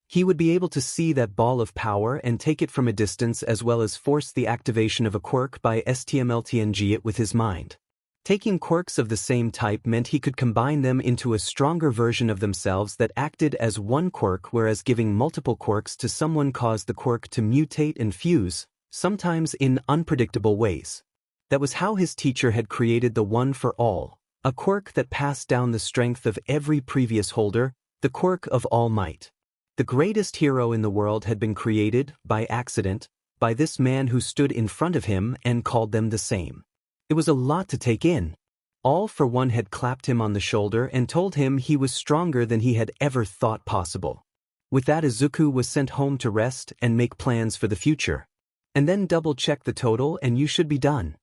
He would be able to see that ball of power and take it from a distance, as well as force the activation of a quirk by STMLTNG it with his mind. Taking quirks of the same type meant he could combine them into a stronger version of themselves that acted as one quirk, whereas giving multiple quirks to someone caused the quirk to mutate and fuse, sometimes in unpredictable ways. That was how his teacher had created the One for All, a quirk that passed down the strength of every previous holder, the quirk of All Might. The greatest hero in the world had been created, by accident, by this man who stood in front of him and called them the same. It was a lot to take in. All for One had clapped him on the shoulder and told him he was stronger than he had ever thought possible. With that, Izuku was sent home to rest and make plans for the future. And then double-check the total and you should be done.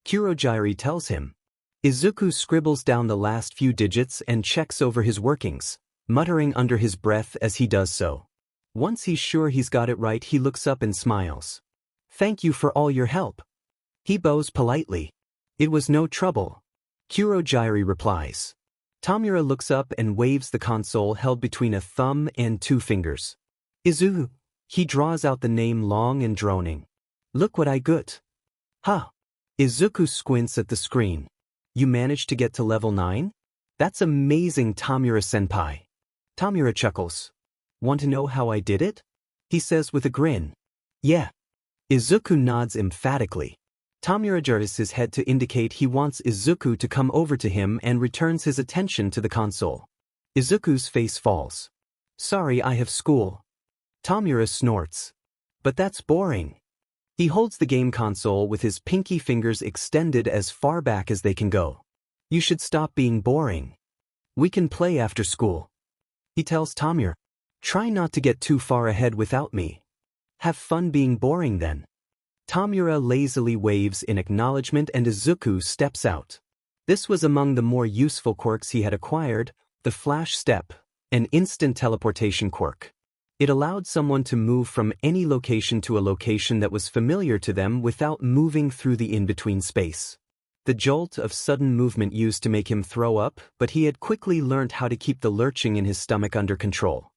Kurogiri tells him. Izuku scribbles down the last few digits and checks over his workings, muttering under his breath as he does so. Once he's sure he's got it right, he looks up and smiles. "Thank you for all your help." He bows politely. It was no trouble. Kurogiri replies. Tamura looks up and waves the console held between a thumb and 2 fingers. Izuku. He draws out the name long and droning. Look what I got. Huh. Izuku squints at the screen. You managed to get to level 9? That's amazing, Tamura-senpai. Tamura chuckles. Want to know how I did it? He says with a grin. Yeah. Izuku nods emphatically. Tamura jerks his head to indicate he wants Izuku to come over to him and returns his attention to the console. Izuku's face falls. Sorry, I have school. Tamura snorts. But that's boring. He holds the game console with his pinky fingers extended as far back as they can go. You should stop being boring. We can play after school. He tells Tamura. Try not to get too far ahead without me. Have fun being boring then. Tamura lazily waves in acknowledgement and Izuku steps out. This was among the more useful quirks he had acquired, the flash step, an instant teleportation quirk. It allowed someone to move from any location to a location that was familiar to them without moving through the in-between space. The jolt of sudden movement used to make him throw up, but he had quickly learned how to keep the lurching in his stomach under control.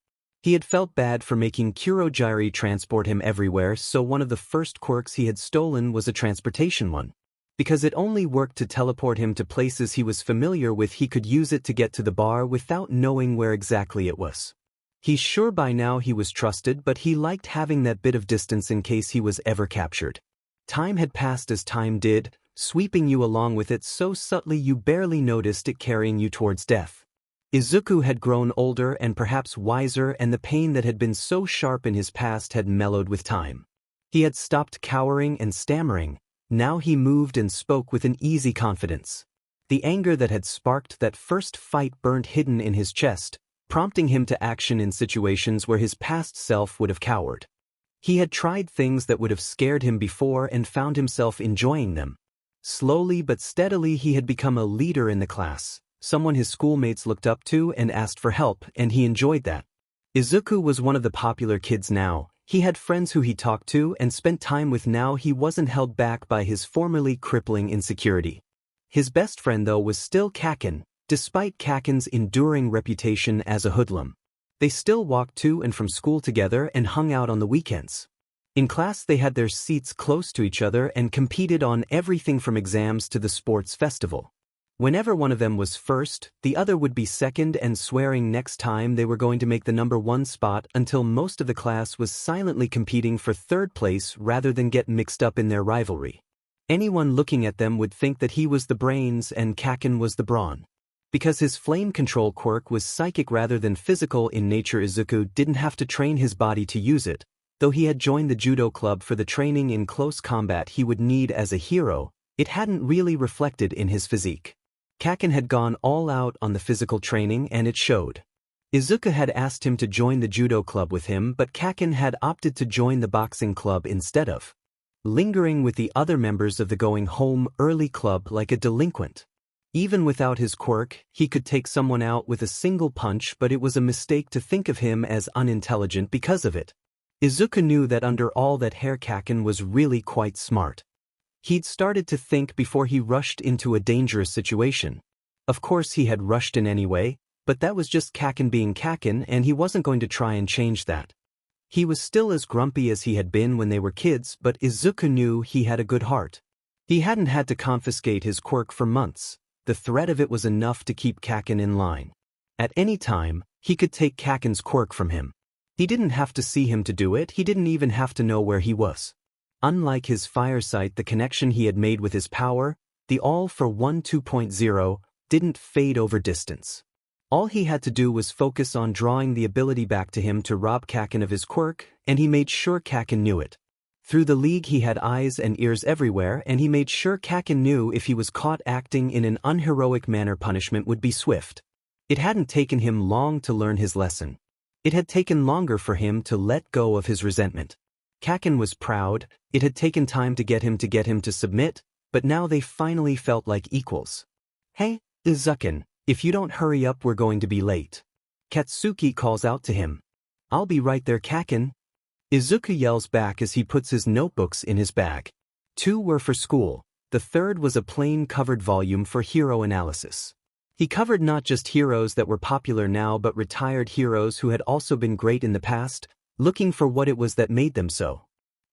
He had felt bad for making Kurogiri transport him everywhere, so one of the first quirks he had stolen was a transportation one. Because it only worked to teleport him to places he was familiar with, he could use it to get to the bar without knowing where exactly it was. He's sure by now he was trusted, but he liked having that bit of distance in case he was ever captured. Time had passed as time did, sweeping you along with it so subtly you barely noticed it carrying you towards death. Izuku had grown older and perhaps wiser, and the pain that had been so sharp in his past had mellowed with time. He had stopped cowering and stammering. Now he moved and spoke with an easy confidence. The anger that had sparked that first fight burned hidden in his chest, prompting him to action in situations where his past self would have cowered. He had tried things that would have scared him before and found himself enjoying them. Slowly but steadily he had become a leader in the class, someone his schoolmates looked up to and asked for help, and he enjoyed that. Izuku was one of the popular kids now. He had friends who he talked to and spent time with. Now he wasn't held back by his formerly crippling insecurity. His best friend though was still Kaken, despite Kaken's enduring reputation as a hoodlum. They still walked to and from school together and hung out on the weekends. In class they had their seats close to each other and competed on everything from exams to the sports festival. Whenever one of them was first, the other would be second, and swearing next time they were going to make the number 1 spot, until most of the class was silently competing for 3rd place rather than get mixed up in their rivalry. Anyone looking at them would think that he was the brains and Kaken was the brawn. Because his flame control quirk was psychic rather than physical in nature, Izuku didn't have to train his body to use it, though he had joined the judo club for the training in close combat he would need as a hero. It hadn't really reflected in his physique. Kaken had gone all out on the physical training, and it showed. Izuku had asked him to join the judo club with him, but Kaken had opted to join the boxing club instead of lingering with the other members of the going home early club like a delinquent. Even without his quirk, he could take someone out with a single punch, but it was a mistake to think of him as unintelligent because of it. Izuku knew that under all that hair Kaken was really quite smart. He'd started to think before he rushed into a dangerous situation. Of course he had rushed in anyway, but that was just Kaken being Kaken, and he wasn't going to try and change that. He was still as grumpy as he had been when they were kids, but Izuku knew he had a good heart. He hadn't had to confiscate his quirk for months. The threat of it was enough to keep Kaken in line. At any time, he could take Kaken's quirk from him. He didn't have to see him to do it, he didn't even have to know where he was. Unlike his firesight, the connection he had made with his power, the All-for-One 2.0, didn't fade over distance. All he had to do was focus on drawing the ability back to him to rob Kaken of his quirk, and he made sure Kaken knew it. Through the league he had eyes and ears everywhere, and he made sure Kaken knew if he was caught acting in an unheroic manner, punishment would be swift. It hadn't taken him long to learn his lesson. It had taken longer for him to let go of his resentment. Kaken was proud. It had taken time to get him to submit, but now they finally felt like equals. Hey, Izuku, if you don't hurry up we're going to be late. Katsuki calls out to him. I'll be right there, Kaken. Izuku yells back as he puts his notebooks in his bag. 2 were for school, the third was a plain covered volume for hero analysis. He covered not just heroes that were popular now but retired heroes who had also been great in the past, looking for what it was that made them so.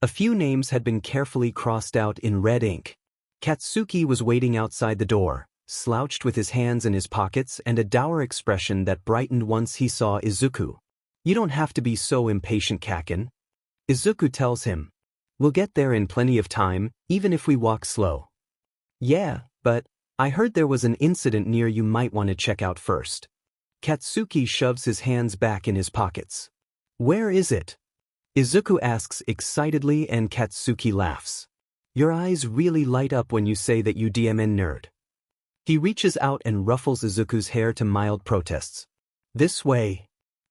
A few names had been carefully crossed out in red ink. Katsuki was waiting outside the door, slouched with his hands in his pockets and a dour expression that brightened once he saw Izuku. "You don't have to be so impatient, Kaken," Izuku tells him. "We'll get there in plenty of time, even if we walk slow." "Yeah, but I heard there was an incident near you might want to check out first." Katsuki shoves his hands back in his pockets. "Where is it?" Izuku asks excitedly and Katsuki laughs. "Your eyes really light up when you say that, you DMN nerd." He reaches out and ruffles Izuku's hair to mild protests. "This way."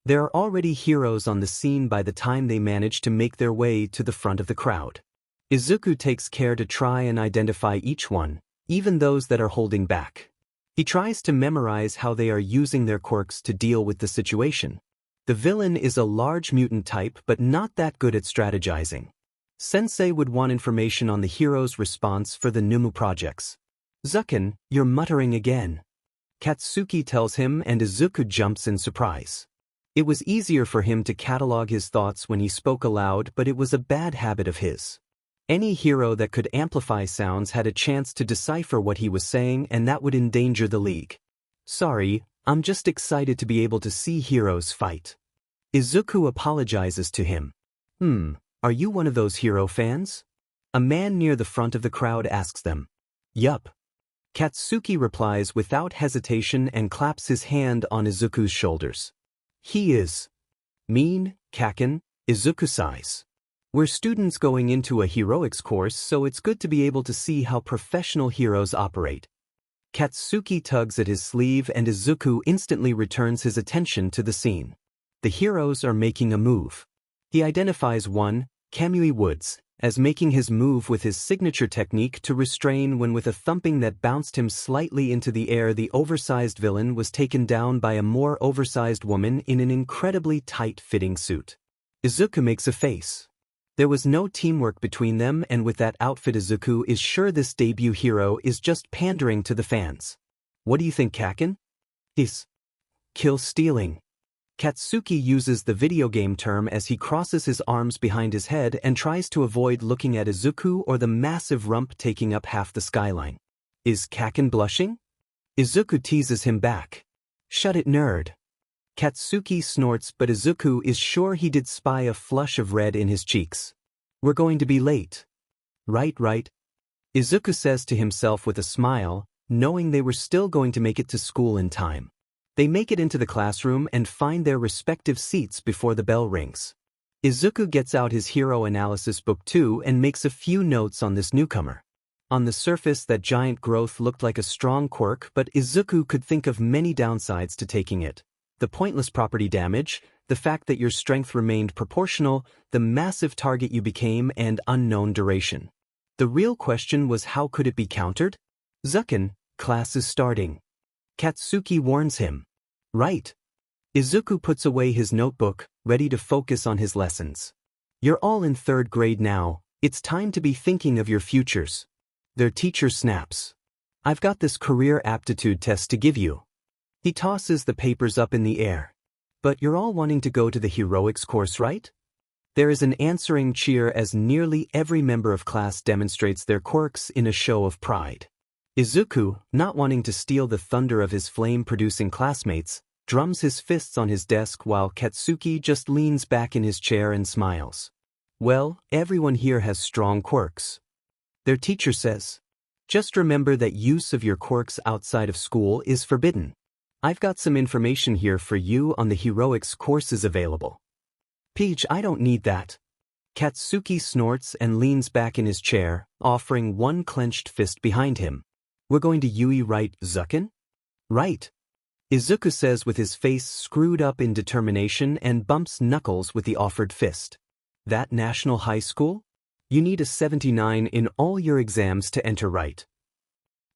There are already heroes on the scene by the time they manage to make their way to the front of the crowd. Izuku takes care to try and identify each one, even those that are holding back. He tries to memorize how they are using their quirks to deal with the situation. The villain is a large mutant type but not that good at strategizing. Sensei would want information on the hero's response for the Numu projects. "Zuken, you're muttering again," Katsuki tells him and Izuku jumps in surprise. It was easier for him to catalog his thoughts when he spoke aloud, but it was a bad habit of his. Any hero that could amplify sounds had a chance to decipher what he was saying, and that would endanger the league. "Sorry, I'm just excited to be able to see heroes fight." Izuku apologizes to him. Are you one of those hero fans?" A man near the front of the crowd asks them. "Yup." Katsuki replies without hesitation and claps his hand on Izuku's shoulders. "He is." "Mean, Kaken," Izuku sighs. "We're students going into a heroics course, so it's good to be able to see how professional heroes operate." Katsuki tugs at his sleeve and Izuku instantly returns his attention to the scene. The heroes are making a move. He identifies one, Kamui Woods, as making his move with his signature technique to restrain when with a thumping that bounced him slightly into the air the oversized villain was taken down by a more oversized woman in an incredibly tight-fitting suit. Izuku makes a face. There was no teamwork between them, and with that outfit Izuku is sure this debut hero is just pandering to the fans. "What do you think, Kaken?" "He's kill stealing." Katsuki uses the video game term as he crosses his arms behind his head and tries to avoid looking at Izuku or the massive rump taking up half the skyline. "Is Kaken blushing?" Izuku teases him back. "Shut it, nerd." Katsuki snorts, but Izuku is sure he did spy a flush of red in his cheeks. "We're going to be late." Right. Izuku says to himself with a smile, knowing they were still going to make it to school in time. They make it into the classroom and find their respective seats before the bell rings. Izuku gets out his hero analysis book too and makes a few notes on this newcomer. On the surface, that giant growth looked like a strong quirk, but Izuku could think of many downsides to taking it. The pointless property damage, the fact that your strength remained proportional, the massive target you became, and unknown duration. The real question was, how could it be countered? "Zuken, class is starting," Katsuki warns him. "Right." Izuku puts away his notebook, ready to focus on his lessons. "You're all in third grade now, it's time to be thinking of your futures." Their teacher snaps. "I've got this career aptitude test to give you." He tosses the papers up in the air. "But you're all wanting to go to the heroics course, right?" There is an answering cheer as nearly every member of class demonstrates their quirks in a show of pride. Izuku, not wanting to steal the thunder of his flame-producing classmates, drums his fists on his desk while Katsuki just leans back in his chair and smiles. "Well, everyone here has strong quirks." Their teacher says. "Just remember that use of your quirks outside of school is forbidden. I've got some information here for you on the heroics courses available." "Peach, I don't need that." Katsuki snorts and leans back in his chair, offering one clenched fist behind him. "We're going to Yui, right, Zuken?" "Right," Izuku says with his face screwed up in determination and bumps knuckles with the offered fist. "That national high school? You need a 79 in all your exams to enter, right?"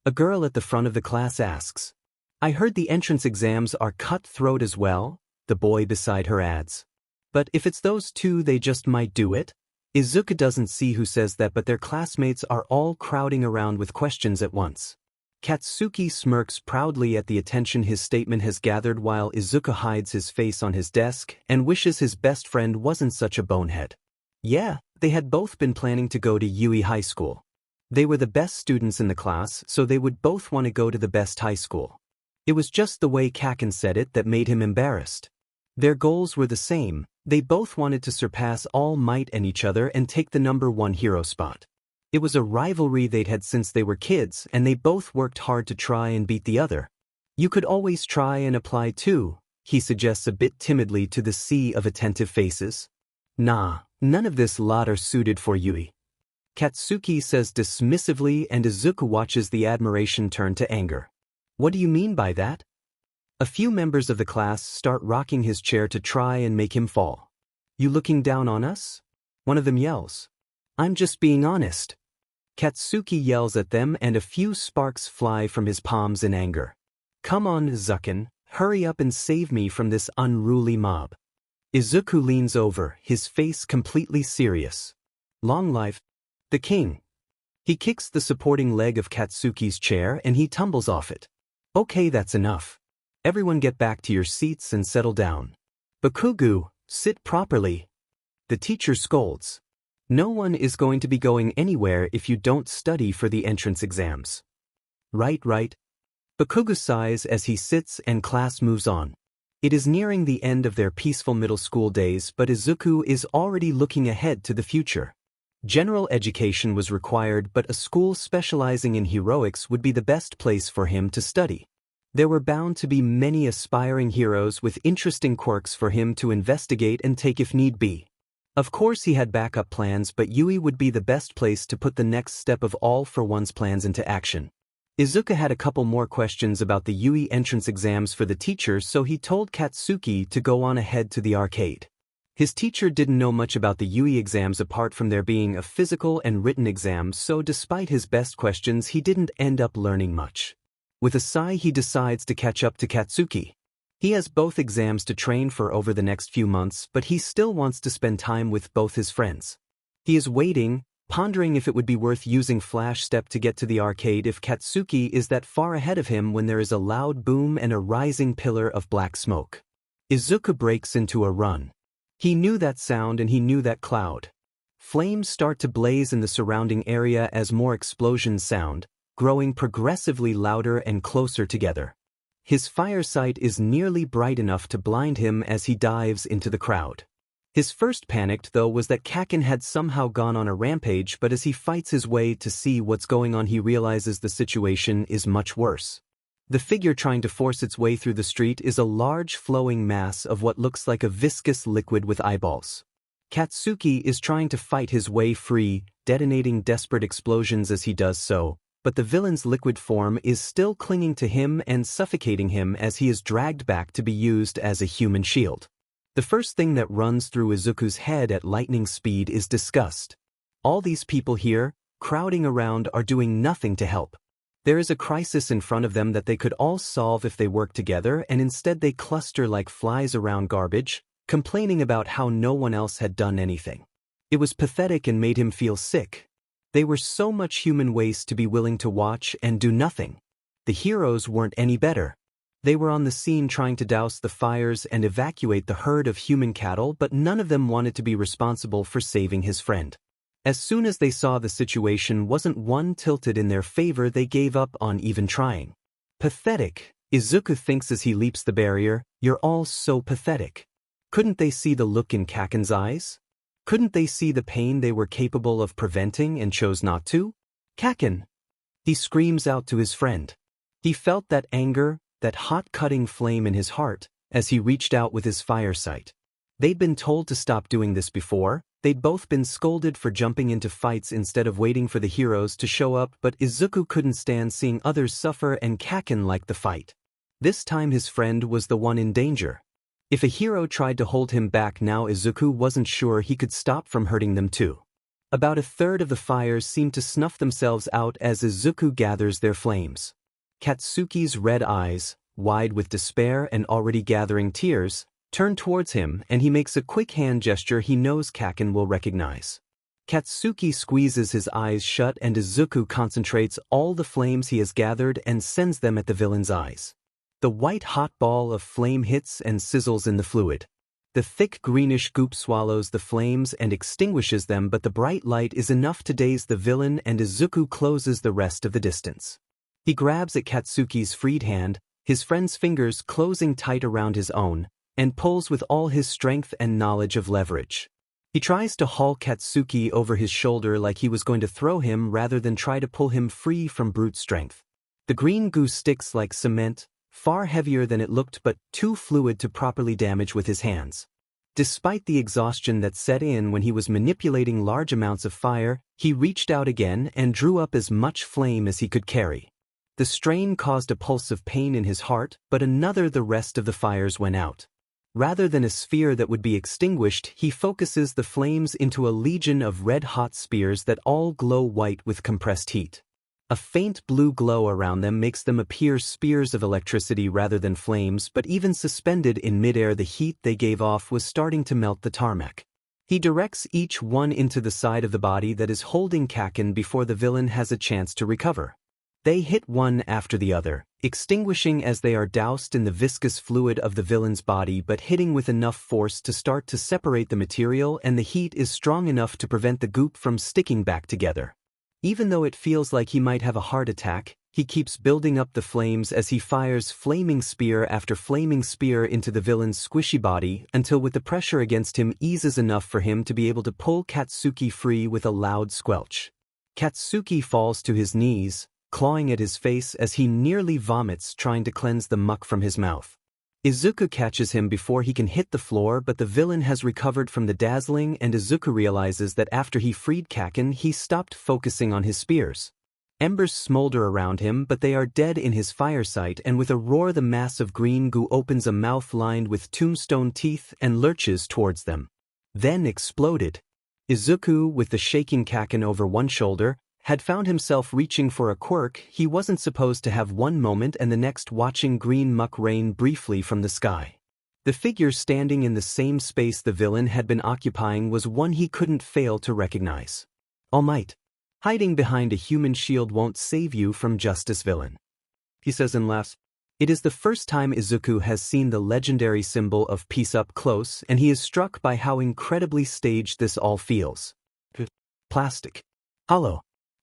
A girl at the front of the class asks. "I heard the entrance exams are cutthroat as well," the boy beside her adds. "But if it's those two, they just might do it." Izuku doesn't see who says that, but their classmates are all crowding around with questions at once. Katsuki smirks proudly at the attention his statement has gathered while Izuku hides his face on his desk and wishes his best friend wasn't such a bonehead. Yeah, they had both been planning to go to Yui High School. They were the best students in the class, so they would both want to go to the best high school. It was just the way Kaken said it that made him embarrassed. Their goals were the same. They both wanted to surpass All Might and each other and take the #1 hero spot. It was a rivalry they'd had since they were kids, and they both worked hard to try and beat the other. You could always try and apply too, he suggests a bit timidly to the sea of attentive faces. Nah, none of this lot are suited for Yui. Katsuki says dismissively, and Izuku watches the admiration turn to anger. What do you mean by that? A few members of the class start rocking his chair to try and make him fall. You looking down on us? One of them yells. I'm just being honest. Katsuki yells at them and a few sparks fly from his palms in anger. Come on, Zukin, hurry up and save me from this unruly mob. Izuku leans over, his face completely serious. Long life the king. He kicks the supporting leg of Katsuki's chair and he tumbles off it. Okay, that's enough. Everyone get back to your seats and settle down. Bakugu, sit properly. The teacher scolds. No one is going to be going anywhere if you don't study for the entrance exams. Right. Bakugu sighs as he sits and class moves on. It is nearing the end of their peaceful middle school days, but Izuku is already looking ahead to the future. General education was required, but a school specializing in heroics would be the best place for him to study. There were bound to be many aspiring heroes with interesting quirks for him to investigate and take if need be. Of course he had backup plans, but Yui would be the best place to put the next step of All for One's plans into action. Izuku had a couple more questions about the Yui entrance exams for the teacher, so he told Katsuki to go on ahead to the arcade. His teacher didn't know much about the Yui exams apart from there being a physical and written exam, so despite his best questions he didn't end up learning much. With a sigh he decides to catch up to Katsuki. He has both exams to train for over the next few months, but he still wants to spend time with both his friends. He is waiting, pondering if it would be worth using Flash Step to get to the arcade if Katsuki is that far ahead of him when there is a loud boom and a rising pillar of black smoke. Izuku breaks into a run. He knew that sound and he knew that cloud. Flames start to blaze in the surrounding area as more explosions sound, growing progressively louder and closer together. His fire sight is nearly bright enough to blind him as he dives into the crowd. His first panic, though, was that Kaken had somehow gone on a rampage, but as he fights his way to see what's going on he realizes the situation is much worse. The figure trying to force its way through the street is a large flowing mass of what looks like a viscous liquid with eyeballs. Katsuki is trying to fight his way free, detonating desperate explosions as he does so, but the villain's liquid form is still clinging to him and suffocating him as he is dragged back to be used as a human shield. The first thing that runs through Izuku's head at lightning speed is disgust. All these people here, crowding around, are doing nothing to help. There is a crisis in front of them that they could all solve if they work together, and instead they cluster like flies around garbage, complaining about how no one else had done anything. It was pathetic and made him feel sick. They were so much human waste to be willing to watch and do nothing. The heroes weren't any better. They were on the scene trying to douse the fires and evacuate the herd of human cattle, but none of them wanted to be responsible for saving his friend. As soon as they saw the situation wasn't one tilted in their favor, they gave up on even trying. Pathetic, Izuku thinks as he leaps the barrier, you're all so pathetic. Couldn't they see the look in Kaken's eyes? Couldn't they see the pain they were capable of preventing and chose not to? Kaken! He screams out to his friend. He felt that anger, that hot cutting flame in his heart, as he reached out with his fire sight. They'd been told to stop doing this before, they'd both been scolded for jumping into fights instead of waiting for the heroes to show up, but Izuku couldn't stand seeing others suffer and Kaken liked the fight. This time his friend was the one in danger. If a hero tried to hold him back now, Izuku wasn't sure he could stop from hurting them too. About a third of the fires seem to snuff themselves out as Izuku gathers their flames. Katsuki's red eyes, wide with despair and already gathering tears, turn towards him and he makes a quick hand gesture he knows Kaken will recognize. Katsuki squeezes his eyes shut and Izuku concentrates all the flames he has gathered and sends them at the villain's eyes. The white-hot ball of flame hits and sizzles in the fluid. The thick greenish goop swallows the flames and extinguishes them, but the bright light is enough to daze the villain and Izuku closes the rest of the distance. He grabs at Katsuki's freed hand, his friend's fingers closing tight around his own, and pulls with all his strength and knowledge of leverage. He tries to haul Katsuki over his shoulder like he was going to throw him rather than try to pull him free from brute strength. The green goo sticks like cement, far heavier than it looked but too fluid to properly damage with his hands. Despite the exhaustion that set in when he was manipulating large amounts of fire, he reached out again and drew up as much flame as he could carry. The strain caused a pulse of pain in his heart, but the rest of the fires went out. Rather than a sphere that would be extinguished, he focuses the flames into a legion of red-hot spears that all glow white with compressed heat. A faint blue glow around them makes them appear spears of electricity rather than flames, but even suspended in midair the heat they gave off was starting to melt the tarmac. He directs each one into the side of the body that is holding Kaken before the villain has a chance to recover. They hit one after the other, extinguishing as they are doused in the viscous fluid of the villain's body but hitting with enough force to start to separate the material, and the heat is strong enough to prevent the goop from sticking back together. Even though it feels like he might have a heart attack, he keeps building up the flames as he fires flaming spear after flaming spear into the villain's squishy body until with the pressure against him eases enough for him to be able to pull Katsuki free with a loud squelch. Katsuki falls to his knees, clawing at his face as he nearly vomits trying to cleanse the muck from his mouth. Izuku catches him before he can hit the floor, but the villain has recovered from the dazzling and Izuku realizes that after he freed Kaken he stopped focusing on his spears. Embers smolder around him but they are dead in his firesight, and with a roar the mass of green goo opens a mouth lined with tombstone teeth and lurches towards them. Then exploded. Izuku, with the shaking Kaken over one shoulder, had found himself reaching for a quirk he wasn't supposed to have one moment and the next watching green muck rain briefly from the sky. The figure standing in the same space the villain had been occupying was one he couldn't fail to recognize. All Might. Hiding behind a human shield won't save you from justice, villain, he says and laughs. It is the first time Izuku has seen the legendary symbol of peace up close, and he is struck by how incredibly staged this all feels. Plastic. Hollow.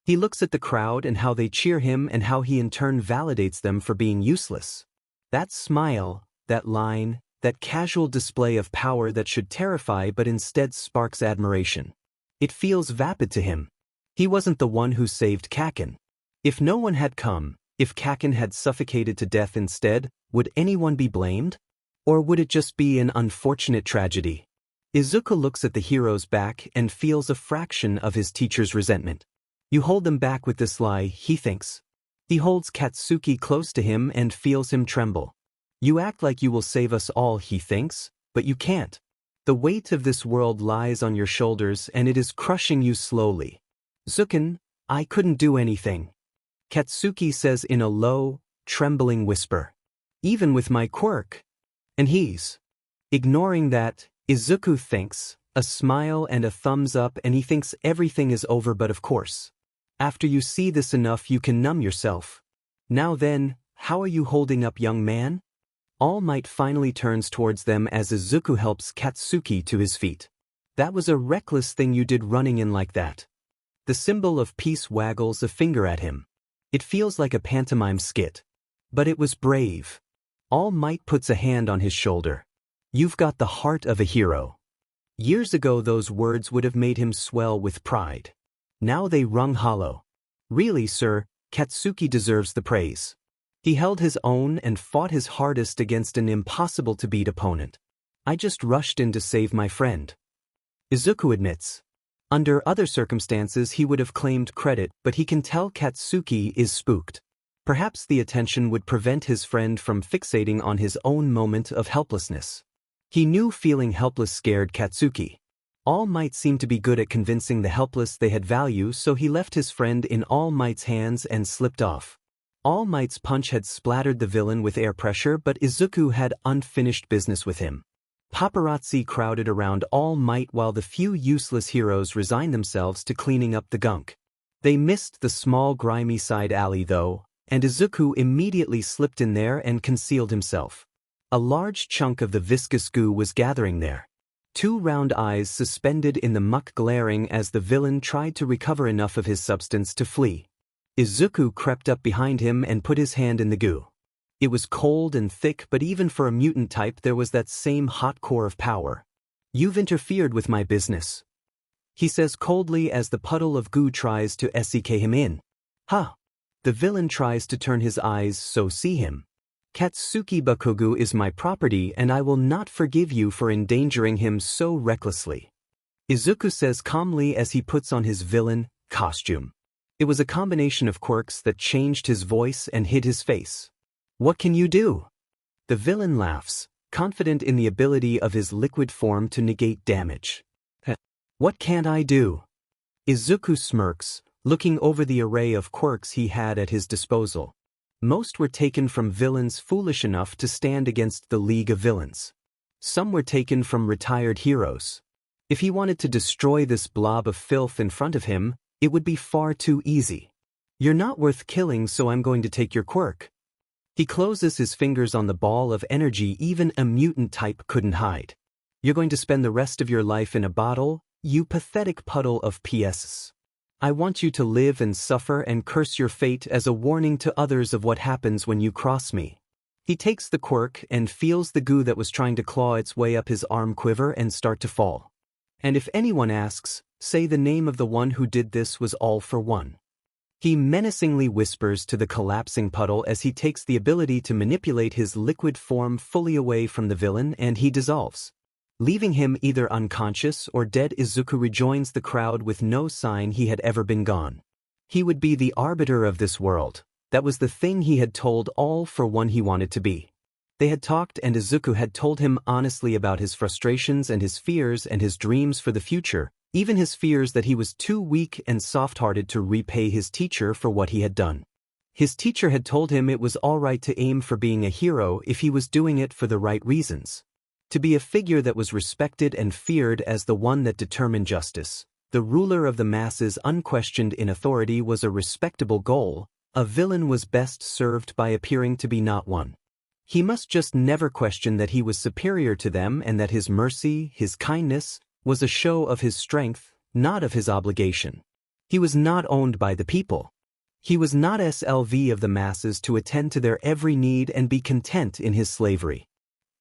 He looks at the crowd and how they cheer him and how he in turn validates them for being useless. That smile, that line, that casual display of power that should terrify but instead sparks admiration. It feels vapid to him. He wasn't the one who saved Kaken. If no one had come, if Kaken had suffocated to death instead, would anyone be blamed? Or would it just be an unfortunate tragedy? Izuku looks at the hero's back and feels a fraction of his teacher's resentment. You hold them back with this lie, he thinks. He holds Katsuki close to him and feels him tremble. You act like you will save us all, he thinks, but you can't. The weight of this world lies on your shoulders and it is crushing you slowly. Zuken, I couldn't do anything, Katsuki says in a low, trembling whisper. Even with my quirk. And he's ignoring that, Izuku thinks, a smile and a thumbs up, and he thinks everything is over, but of course. After you see this enough you can numb yourself. Now then, how are you holding up, young man? All Might finally turns towards them as Izuku helps Katsuki to his feet. That was a reckless thing you did, running in like that. The symbol of peace waggles a finger at him. It feels like a pantomime skit. But it was brave. All Might puts a hand on his shoulder. You've got the heart of a hero. Years ago those words would have made him swell with pride. Now they rung hollow. Really, sir, Katsuki deserves the praise. He held his own and fought his hardest against an impossible-to-beat opponent. I just rushed in to save my friend. Izuku admits. Under other circumstances he would have claimed credit, but he can tell Katsuki is spooked. Perhaps the attention would prevent his friend from fixating on his own moment of helplessness. He knew feeling helpless scared Katsuki. All Might seemed to be good at convincing the helpless they had value, so he left his friend in All Might's hands and slipped off. All Might's punch had splattered the villain with air pressure, but Izuku had unfinished business with him. Paparazzi crowded around All Might while the few useless heroes resigned themselves to cleaning up the gunk. They missed the small grimy side alley though, and Izuku immediately slipped in there and concealed himself. A large chunk of the viscous goo was gathering there. Two round eyes suspended in the muck glaring as the villain tried to recover enough of his substance to flee. Izuku crept up behind him and put his hand in the goo. It was cold and thick, but even for a mutant type there was that same hot core of power. "You've interfered with my business," he says coldly as the puddle of goo tries to seek him in. "Huh." The villain tries to turn his eyes so see him. "Katsuki Bakugo is my property and I will not forgive you for endangering him so recklessly," Izuku says calmly as he puts on his villain costume. It was a combination of quirks that changed his voice and hid his face. "What can you do?" The villain laughs, confident in the ability of his liquid form to negate damage. "What can't I do?" Izuku smirks, looking over the array of quirks he had at his disposal. Most were taken from villains foolish enough to stand against the League of Villains. Some were taken from retired heroes. If he wanted to destroy this blob of filth in front of him, it would be far too easy. "You're not worth killing, so I'm going to take your quirk." He closes his fingers on the ball of energy even a mutant type couldn't hide. "You're going to spend the rest of your life in a bottle, you pathetic puddle of PSs. I want you to live and suffer and curse your fate as a warning to others of what happens when you cross me." He takes the quirk and feels the goo that was trying to claw its way up his arm quiver and start to fall. "And if anyone asks, say the name of the one who did this was all for one." He menacingly whispers to the collapsing puddle as he takes the ability to manipulate his liquid form fully away from the villain and he dissolves. Leaving him either unconscious or dead, Izuku rejoins the crowd with no sign he had ever been gone. He would be the arbiter of this world. That was the thing he had told All for One he wanted to be. They had talked and Izuku had told him honestly about his frustrations and his fears and his dreams for the future, even his fears that he was too weak and soft-hearted to repay his teacher for what he had done. His teacher had told him it was all right to aim for being a hero if he was doing it for the right reasons. To be a figure that was respected and feared as the one that determined justice, the ruler of the masses unquestioned in authority was a respectable goal. A villain was best served by appearing to be not one. He must just never question that he was superior to them and that his mercy, his kindness, was a show of his strength, not of his obligation. He was not owned by the people. He was not SLV of the masses to attend to their every need and be content in his slavery.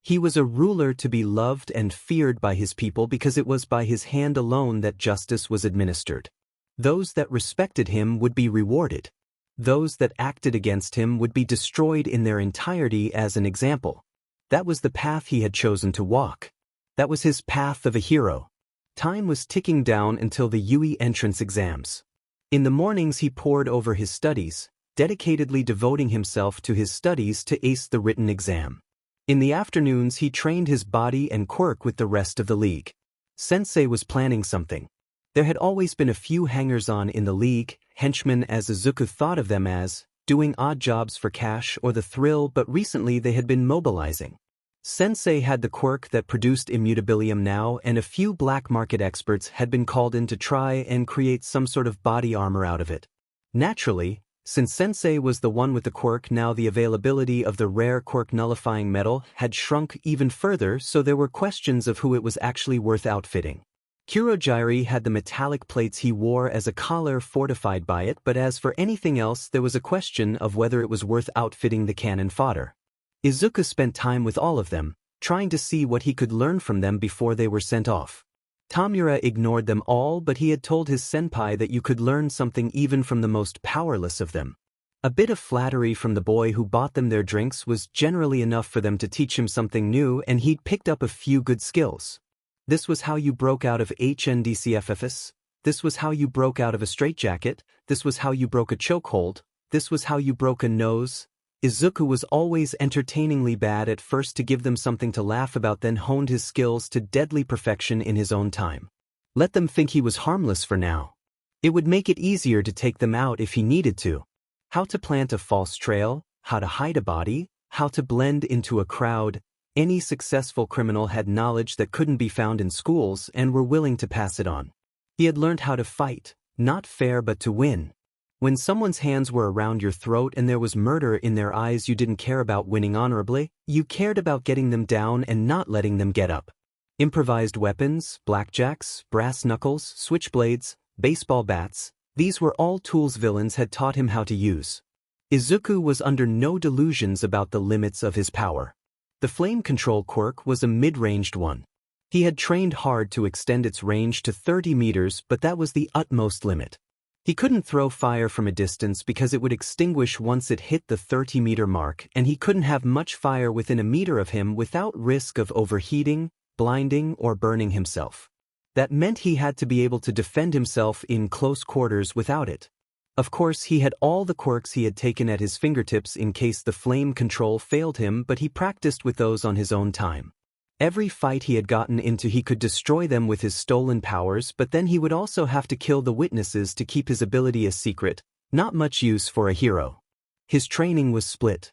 He was a ruler to be loved and feared by his people because it was by his hand alone that justice was administered. Those that respected him would be rewarded. Those that acted against him would be destroyed in their entirety as an example. That was the path he had chosen to walk. That was his path of a hero. Time was ticking down until the UE entrance exams. In the mornings he pored over his studies, dedicatedly devoting himself to his studies to ace the written exam. In the afternoons he trained his body and quirk with the rest of the league. Sensei was planning something. There had always been a few hangers-on in the league, henchmen as Izuku thought of them as, doing odd jobs for cash or the thrill, but recently they had been mobilizing. Sensei had the quirk that produced immutabilium now, and a few black market experts had been called in to try and create some sort of body armor out of it. Naturally, since Sensei was the one with the quirk, now the availability of the rare quirk nullifying metal had shrunk even further, so there were questions of who it was actually worth outfitting. Kurogiri had the metallic plates he wore as a collar fortified by it, but as for anything else there was a question of whether it was worth outfitting the cannon fodder. Izuku spent time with all of them, trying to see what he could learn from them before they were sent off. Tamura ignored them all, but he had told his senpai that you could learn something even from the most powerless of them. A bit of flattery from the boy who bought them their drinks was generally enough for them to teach him something new, and he'd picked up a few good skills. This was how you broke out of HNDCFFS. This was how you broke out of a straitjacket. This was how you broke a chokehold. This was how you broke a nose. Izuku was always entertainingly bad at first to give them something to laugh about, then honed his skills to deadly perfection in his own time. Let them think he was harmless for now. It would make it easier to take them out if he needed to. How to plant a false trail, how to hide a body, how to blend into a crowd, Any successful criminal had knowledge that couldn't be found in schools and were willing to pass it on. He had learned how to fight, not fair but to win. When someone's hands were around your throat and there was murder in their eyes, you didn't care about winning honorably, you cared about getting them down and not letting them get up. Improvised weapons, blackjacks, brass knuckles, switchblades, baseball bats, these were all tools villains had taught him how to use. Izuku was under no delusions about the limits of his power. The flame control quirk was a mid-ranged one. He had trained hard to extend its range to 30 meters, but that was the utmost limit. He couldn't throw fire from a distance because it would extinguish once it hit the 30-meter mark, and he couldn't have much fire within a meter of him without risk of overheating, blinding, or burning himself. That meant he had to be able to defend himself in close quarters without it. Of course, he had all the quirks he had taken at his fingertips in case the flame control failed him, but he practiced with those on his own time. Every fight he had gotten into, he could destroy them with his stolen powers, but then he would also have to kill the witnesses to keep his ability a secret, not much use for a hero. His training was split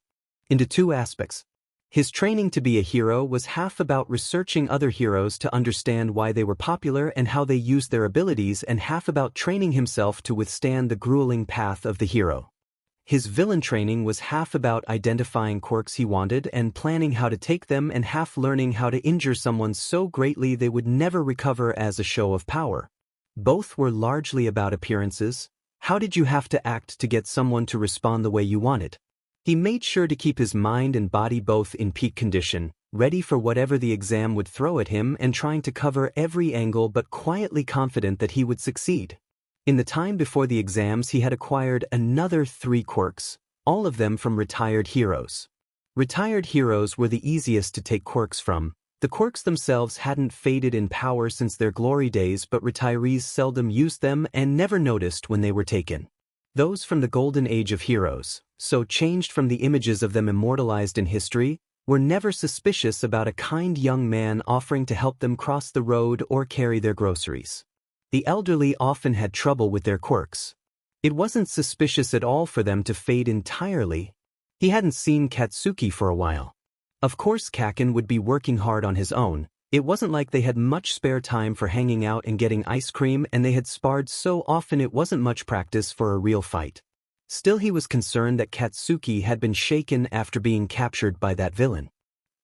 into two aspects. His training to be a hero was half about researching other heroes to understand why they were popular and how they used their abilities, and half about training himself to withstand the grueling path of the hero. His villain training was half about identifying quirks he wanted and planning how to take them, and half learning how to injure someone so greatly they would never recover as a show of power. Both were largely about appearances. How did you have to act to get someone to respond the way you wanted? He made sure to keep his mind and body both in peak condition, ready for whatever the exam would throw at him and trying to cover every angle, but quietly confident that he would succeed. In the time before the exams, he had acquired another 3 quirks, all of them from retired heroes. Retired heroes were the easiest to take quirks from. The quirks themselves hadn't faded in power since their glory days, but retirees seldom used them and never noticed when they were taken. Those from the golden age of heroes, so changed from the images of them immortalized in history, were never suspicious about a kind young man offering to help them cross the road or carry their groceries. The elderly often had trouble with their quirks. It wasn't suspicious at all for them to fade entirely. He hadn't seen Katsuki for a while. Of course, Kaken would be working hard on his own. It wasn't like they had much spare time for hanging out and getting ice cream, and they had sparred so often it wasn't much practice for a real fight. Still, he was concerned that Katsuki had been shaken after being captured by that villain.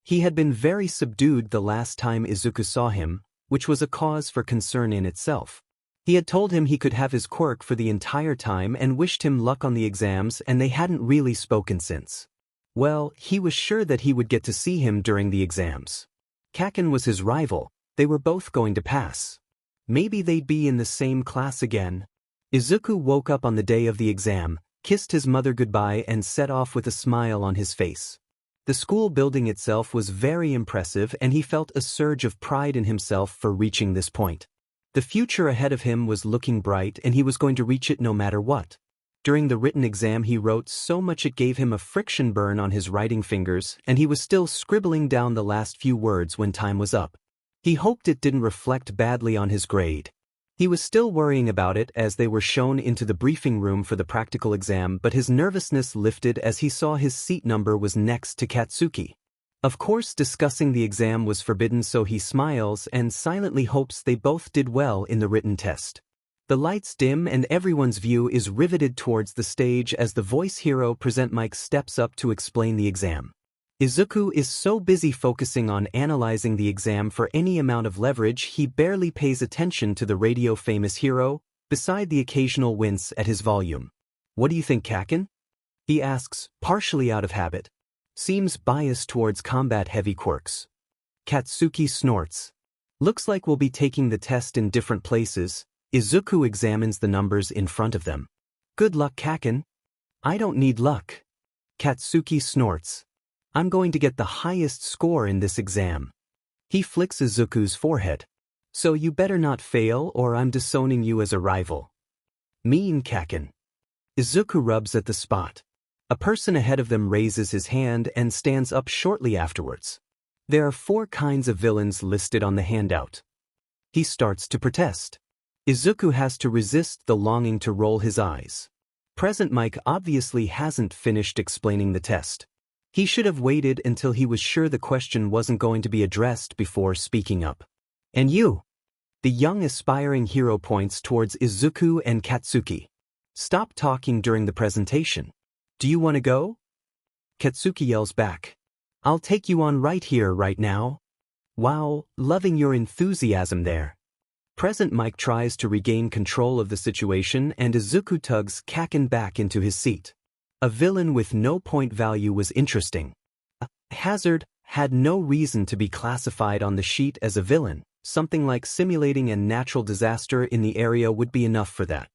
He had been very subdued the last time Izuku saw him, which was a cause for concern in itself. He had told him he could have his quirk for the entire time and wished him luck on the exams, and they hadn't really spoken since. Well, he was sure that he would get to see him during the exams. Kaken was his rival. They were both going to pass. Maybe they'd be in the same class again. Izuku woke up on the day of the exam, kissed his mother goodbye, and set off with a smile on his face. The school building itself was very impressive, and he felt a surge of pride in himself for reaching this point. The future ahead of him was looking bright, and he was going to reach it no matter what. During the written exam, he wrote so much it gave him a friction burn on his writing fingers, and he was still scribbling down the last few words when time was up. He hoped it didn't reflect badly on his grade. He was still worrying about it as they were shown into the briefing room for the practical exam, but his nervousness lifted as he saw his seat number was next to Katsuki. Of course, discussing the exam was forbidden, so he smiles and silently hopes they both did well in the written test. The lights dim and everyone's view is riveted towards the stage as the voice hero present mic steps up to explain the exam. Izuku is so busy focusing on analyzing the exam for any amount of leverage he barely pays attention to the radio famous hero, beside the occasional wince at his volume. "What do you think, Kaken?" he asks, partially out of habit. Seems biased towards combat-heavy quirks. Katsuki snorts. "Looks like we'll be taking the test in different places." Izuku examines the numbers in front of them. "Good luck, Kaken." "I don't need luck." Katsuki snorts. "I'm going to get the highest score in this exam." He flicks Izuku's forehead. "So you better not fail or I'm disowning you as a rival." "Mean, Kaken." Izuku rubs at the spot. A person ahead of them raises his hand and stands up shortly afterwards. There are 4 kinds of villains listed on the handout. He starts to protest. Izuku has to resist the longing to roll his eyes. Present Mike obviously hasn't finished explaining the test. He should have waited until he was sure the question wasn't going to be addressed before speaking up. And you? The young aspiring hero points towards Izuku and Katsuki. Stop talking during the presentation. Do you want to go? Katsuki yells back. I'll take you on right here, right now. Wow, loving your enthusiasm there. Present Mike tries to regain control of the situation and Izuku tugs Kaken back into his seat. A villain with no point value was interesting. Hazard had no reason to be classified on the sheet as a villain. Something like simulating a natural disaster in the area would be enough for that.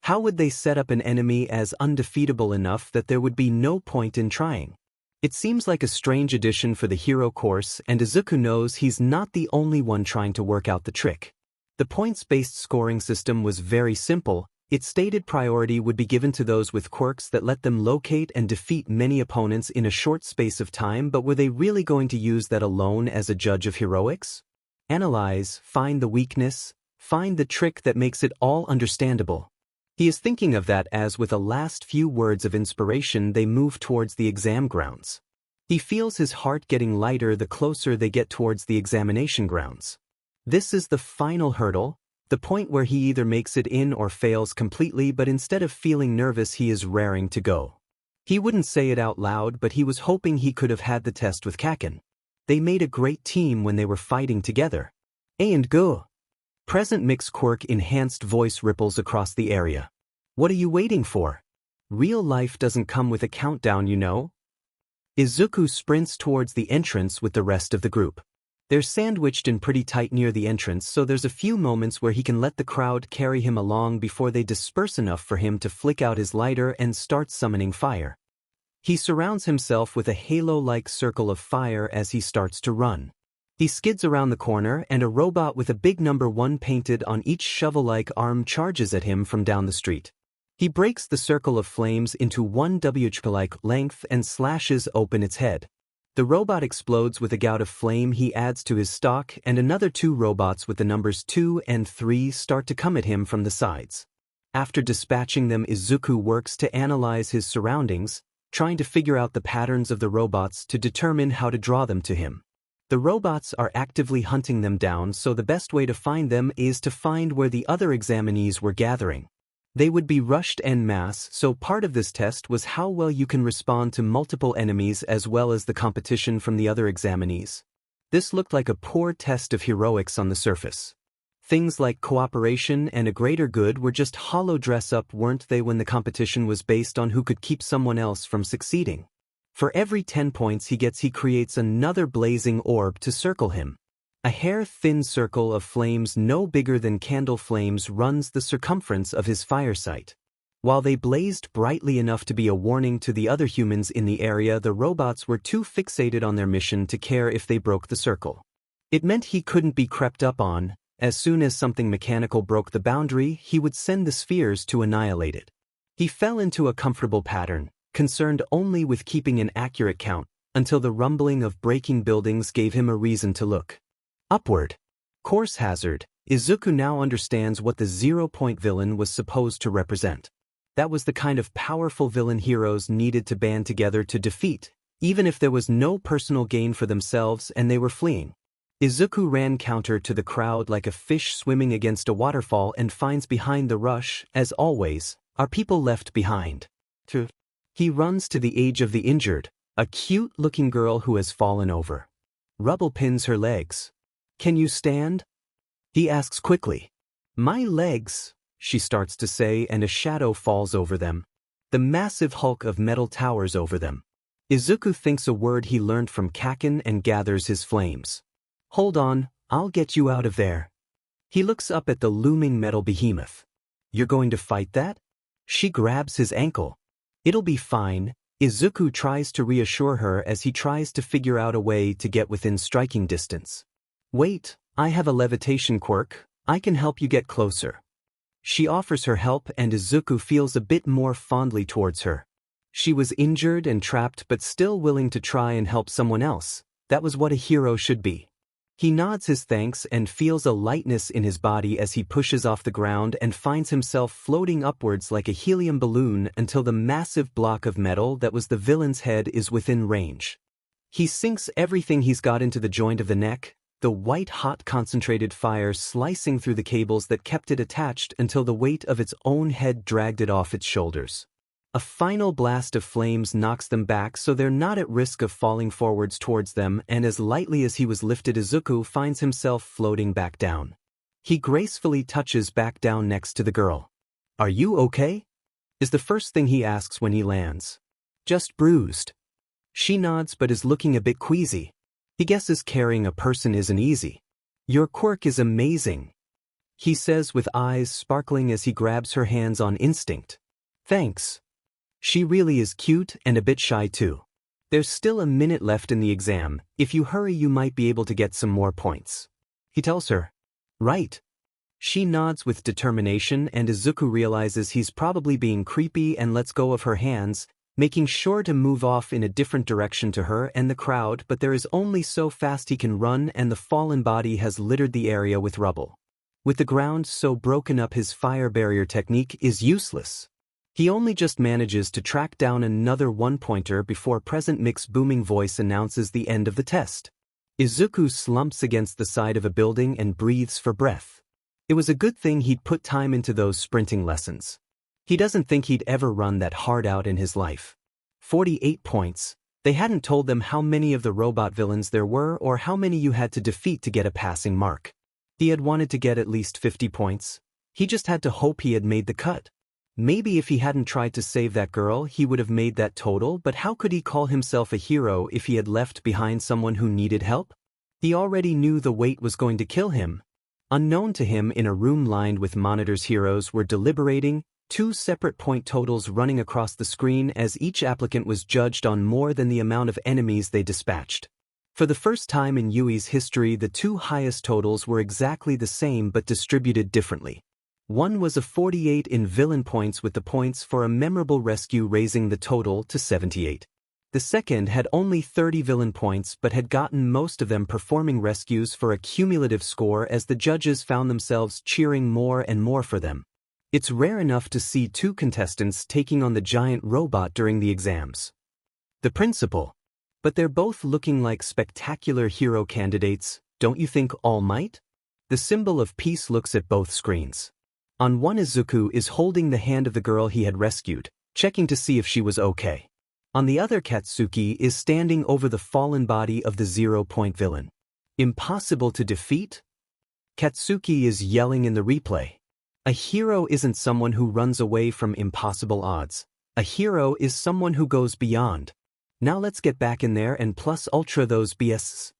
How would they set up an enemy as undefeatable enough that there would be no point in trying? It seems like a strange addition for the hero course, and Izuku knows he's not the only one trying to work out the trick. The points-based scoring system was very simple. Its stated priority would be given to those with quirks that let them locate and defeat many opponents in a short space of time, but were they really going to use that alone as a judge of heroics? Analyze, find the weakness, find the trick that makes it all understandable. He is thinking of that as with a last few words of inspiration they move towards the exam grounds. He feels his heart getting lighter the closer they get towards the examination grounds. This is the final hurdle, the point where he either makes it in or fails completely, but instead of feeling nervous he is raring to go. He wouldn't say it out loud, but he was hoping he could have had the test with Kaken. They made a great team when they were fighting together. And go. Present Mix Quirk enhanced voice ripples across the area. What are you waiting for? Real life doesn't come with a countdown, you know. Izuku sprints towards the entrance with the rest of the group. They're sandwiched in pretty tight near the entrance, so there's a few moments where he can let the crowd carry him along before they disperse enough for him to flick out his lighter and start summoning fire. He surrounds himself with a halo-like circle of fire as he starts to run. He skids around the corner and a robot with a big number 1 painted on each shovel-like arm charges at him from down the street. He breaks the circle of flames into 1 WH-like length and slashes open its head. The robot explodes with a gout of flame he adds to his stock, and another 2 robots with the numbers 2 and 3 start to come at him from the sides. After dispatching them, Izuku works to analyze his surroundings, trying to figure out the patterns of the robots to determine how to draw them to him. The robots are actively hunting them down, so the best way to find them is to find where the other examinees were gathering. They would be rushed en masse, so part of this test was how well you can respond to multiple enemies as well as the competition from the other examinees. This looked like a poor test of heroics on the surface. Things like cooperation and a greater good were just hollow dress-up, weren't they, when the competition was based on who could keep someone else from succeeding? For every 10 points he gets, he creates another blazing orb to circle him. A hair-thin circle of flames no bigger than candle flames runs the circumference of his fire sight. While they blazed brightly enough to be a warning to the other humans in the area, the robots were too fixated on their mission to care if they broke the circle. It meant he couldn't be crept up on. As soon as something mechanical broke the boundary, he would send the spheres to annihilate it. He fell into a comfortable pattern, concerned only with keeping an accurate count, until the rumbling of breaking buildings gave him a reason to look upward. Course hazard. Izuku now understands what the 0-point villain was supposed to represent. That was the kind of powerful villain heroes needed to band together to defeat, even if there was no personal gain for themselves and they were fleeing. Izuku ran counter to the crowd like a fish swimming against a waterfall and finds behind the rush, as always, are people left behind. He runs to the age of the injured, a cute-looking girl who has fallen over. Rubble pins her legs. "Can you stand?" he asks quickly. "My legs," she starts to say, and a shadow falls over them. The massive hulk of metal towers over them. Izuku thinks a word he learned from Kaken and gathers his flames. "Hold on, I'll get you out of there." He looks up at the looming metal behemoth. "You're going to fight that?" She grabs his ankle. "It'll be fine." Izuku tries to reassure her as he tries to figure out a way to get within striking distance. "Wait, I have a levitation quirk, I can help you get closer." She offers her help and Izuku feels a bit more fondly towards her. She was injured and trapped but still willing to try and help someone else. That was what a hero should be. He nods his thanks and feels a lightness in his body as he pushes off the ground and finds himself floating upwards like a helium balloon until the massive block of metal that was the villain's head is within range. He sinks everything he's got into the joint of the neck, the white-hot concentrated fire slicing through the cables that kept it attached until the weight of its own head dragged it off its shoulders. A final blast of flames knocks them back so they're not at risk of falling forwards towards them, and as lightly as he was lifted, Izuku finds himself floating back down. He gracefully touches back down next to the girl. "Are you okay?" is the first thing he asks when he lands. "Just bruised." She nods but is looking a bit queasy. He guesses carrying a person isn't easy. "Your quirk is amazing," he says with eyes sparkling as he grabs her hands on instinct. "Thanks." She really is cute and a bit shy too. "There's still a minute left in the exam. If you hurry you might be able to get some more points," he tells her. "Right." She nods with determination and Izuku realizes he's probably being creepy and lets go of her hands, making sure to move off in a different direction to her and the crowd, but there is only so fast he can run and the fallen body has littered the area with rubble. With the ground so broken up, his fire barrier technique is useless. He only just manages to track down another one-pointer before Present Mic's booming voice announces the end of the test. Izuku slumps against the side of a building and breathes for breath. It was a good thing he'd put time into those sprinting lessons. He doesn't think he'd ever run that hard out in his life. 48 points. They hadn't told them how many of the robot villains there were or how many you had to defeat to get a passing mark. He had wanted to get at least 50 points. He just had to hope he had made the cut. Maybe if he hadn't tried to save that girl he would have made that total, but how could he call himself a hero if he had left behind someone who needed help? He already knew the weight was going to kill him. Unknown to him, in a room lined with monitors, heroes were deliberating, 2 separate point totals running across the screen as each applicant was judged on more than the amount of enemies they dispatched. For the first time in Yui's history, the 2 highest totals were exactly the same but distributed differently. One was a 48 in villain points, with the points for a memorable rescue raising the total to 78. The second had only 30 villain points but had gotten most of them performing rescues for a cumulative score as the judges found themselves cheering more and more for them. It's rare enough to see 2 contestants taking on the giant robot during the exams. The principal. But they're both looking like spectacular hero candidates, don't you think, All Might? The symbol of peace looks at both screens. On one, Izuku is holding the hand of the girl he had rescued, checking to see if she was okay. On the other, Katsuki is standing over the fallen body of the 0-point villain. Impossible to defeat? Katsuki is yelling in the replay. A hero isn't someone who runs away from impossible odds. A hero is someone who goes beyond. Now let's get back in there and plus ultra those BSs.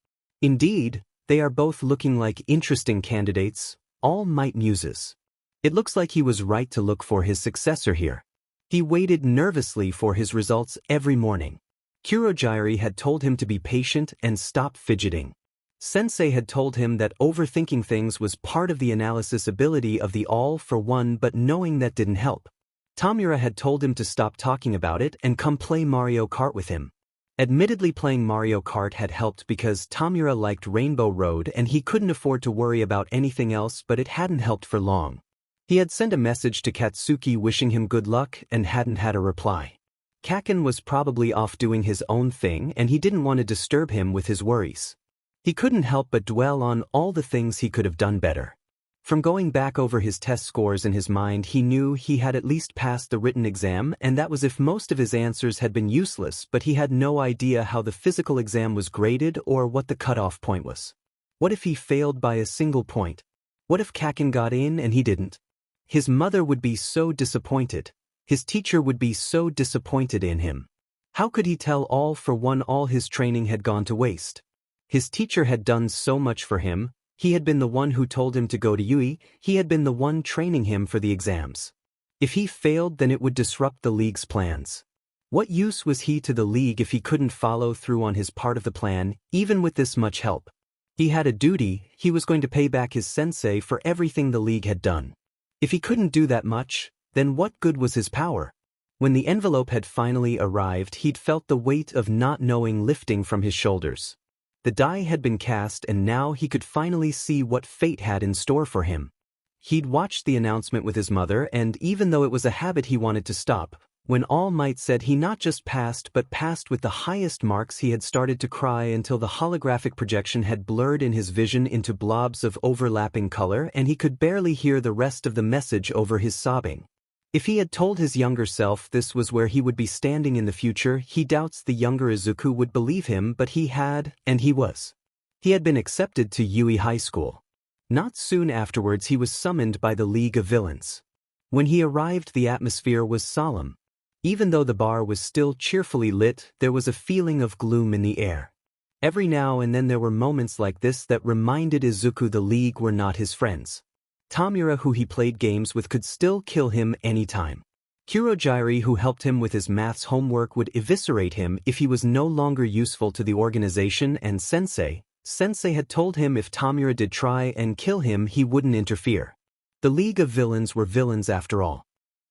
Indeed, they are both looking like interesting candidates, All Might muses. It looks like he was right to look for his successor here. He waited nervously for his results every morning. Kurogiri had told him to be patient and stop fidgeting. Sensei had told him that overthinking things was part of the analysis ability of the all-for-one, but knowing that didn't help. Tamura had told him to stop talking about it and come play Mario Kart with him. Admittedly, playing Mario Kart had helped because Tamura liked Rainbow Road and he couldn't afford to worry about anything else, but it hadn't helped for long. He had sent a message to Katsuki wishing him good luck and hadn't had a reply. Kaken was probably off doing his own thing and he didn't want to disturb him with his worries. He couldn't help but dwell on all the things he could have done better. From going back over his test scores in his mind, he knew he had at least passed the written exam, and that was if most of his answers had been useless, but he had no idea how the physical exam was graded or what the cutoff point was. What if he failed by a single point? What if Kaken got in and he didn't? His mother would be so disappointed. His teacher would be so disappointed in him. How could he tell all for one all his training had gone to waste? His teacher had done so much for him. He had been the one who told him to go to Yui. He had been the one training him for the exams. If he failed, then it would disrupt the league's plans. What use was he to the league if he couldn't follow through on his part of the plan, even with this much help? He had a duty. He was going to pay back his sensei for everything the league had done. If he couldn't do that much, then what good was his power? When the envelope had finally arrived, he'd felt the weight of not knowing lifting from his shoulders. The die had been cast and now he could finally see what fate had in store for him. He'd watched the announcement with his mother, and even though it was a habit he wanted to stop, when All Might said he not just passed but passed with the highest marks, he had started to cry until the holographic projection had blurred in his vision into blobs of overlapping color and he could barely hear the rest of the message over his sobbing. If he had told his younger self this was where he would be standing in the future, he doubts the younger Izuku would believe him, but he had, and he was. He had been accepted to Yui High School. Not soon afterwards he was summoned by the League of Villains. When he arrived, the atmosphere was solemn. Even though the bar was still cheerfully lit, there was a feeling of gloom in the air. Every now and then there were moments like this that reminded Izuku the League were not his friends. Tamura, who he played games with, could still kill him anytime. Kurogiri, who helped him with his maths homework, would eviscerate him if he was no longer useful to the organization, and Sensei had told him if Tamura did try and kill him he wouldn't interfere. The League of Villains were villains after all.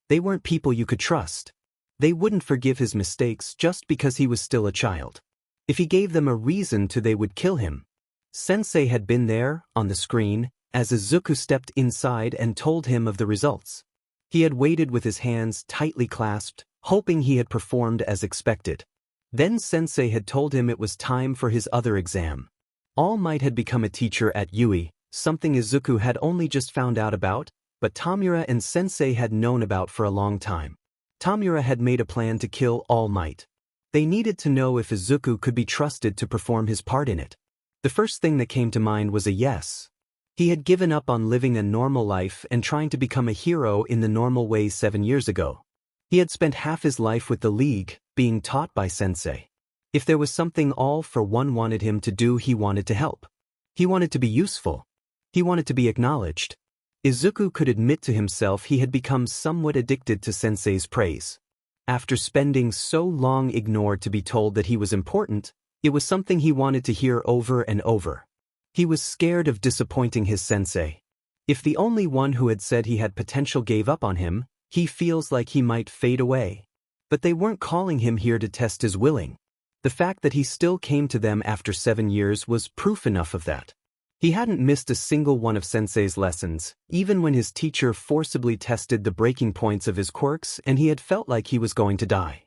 They weren't people you could trust. They wouldn't forgive his mistakes just because he was still a child. If he gave them a reason to, they would kill him. Sensei had been there, on the screen, as Izuku stepped inside and told him of the results. He had waited with his hands tightly clasped, hoping he had performed as expected. Then Sensei had told him it was time for his other exam. All Might had become a teacher at Yui, something Izuku had only just found out about, but Tamura and Sensei had known about for a long time. Tamura had made a plan to kill All Might. They needed to know if Izuku could be trusted to perform his part in it. The first thing that came to mind was a yes. He had given up on living a normal life and trying to become a hero in the normal way 7 years ago. He had spent half his life with the League, being taught by Sensei. If there was something All for One wanted him to do, he wanted to help. He wanted to be useful. He wanted to be acknowledged. Izuku could admit to himself he had become somewhat addicted to Sensei's praise. After spending so long ignored to be told that he was important, it was something he wanted to hear over and over. He was scared of disappointing his sensei. If the only one who had said he had potential gave up on him, he feels like he might fade away. But they weren't calling him here to test his willing. The fact that he still came to them after 7 years was proof enough of that. He hadn't missed a single one of Sensei's lessons, even when his teacher forcibly tested the breaking points of his quirks and he had felt like he was going to die.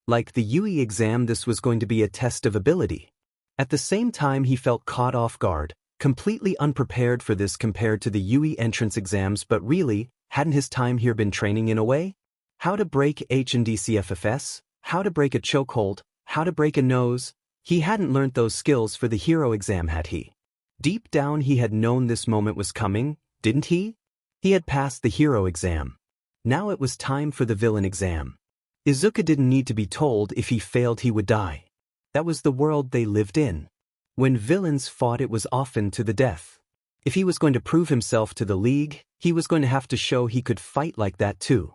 Like the Yui exam, this was going to be a test of ability. At the same time, he felt caught off guard, completely unprepared for this compared to the Yui entrance exams, but really, hadn't his time here been training in a way? How to break HNDCFFS, how to break a chokehold, how to break a nose. He hadn't learned those skills for the hero exam, had he? Deep down he had known this moment was coming, didn't he? He had passed the hero exam. Now it was time for the villain exam. Izuku didn't need to be told if he failed he would die. That was the world they lived in. When villains fought, it was often to the death. If he was going to prove himself to the League, he was going to have to show he could fight like that too.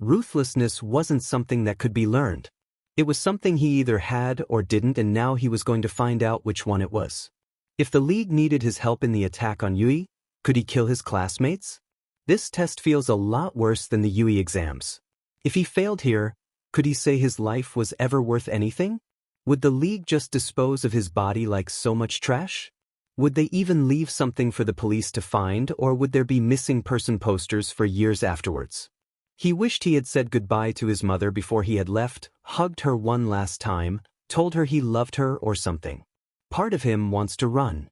Ruthlessness wasn't something that could be learned. It was something he either had or didn't, and now he was going to find out which one it was. If the League needed his help in the attack on Yui, could he kill his classmates? This test feels a lot worse than the Yui exams. If he failed here, could he say his life was ever worth anything? Would the League just dispose of his body like so much trash? Would they even leave something for the police to find, or would there be missing person posters for years afterwards? He wished he had said goodbye to his mother before he had left, hugged her one last time, told her he loved her or something. Part of him wants to run.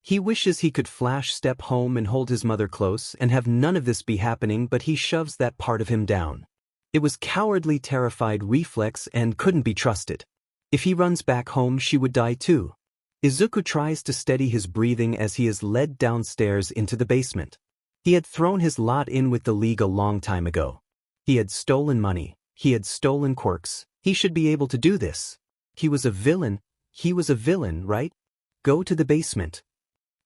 He wishes he could flash step home and hold his mother close and have none of this be happening, but he shoves that part of him down. It was cowardly, terrified reflex and couldn't be trusted. If he runs back home, she would die too. Izuku tries to steady his breathing as he is led downstairs into the basement. He had thrown his lot in with the League a long time ago. He had stolen money. He had stolen quirks. He should be able to do this. He was a villain. He was a villain, right? Go to the basement.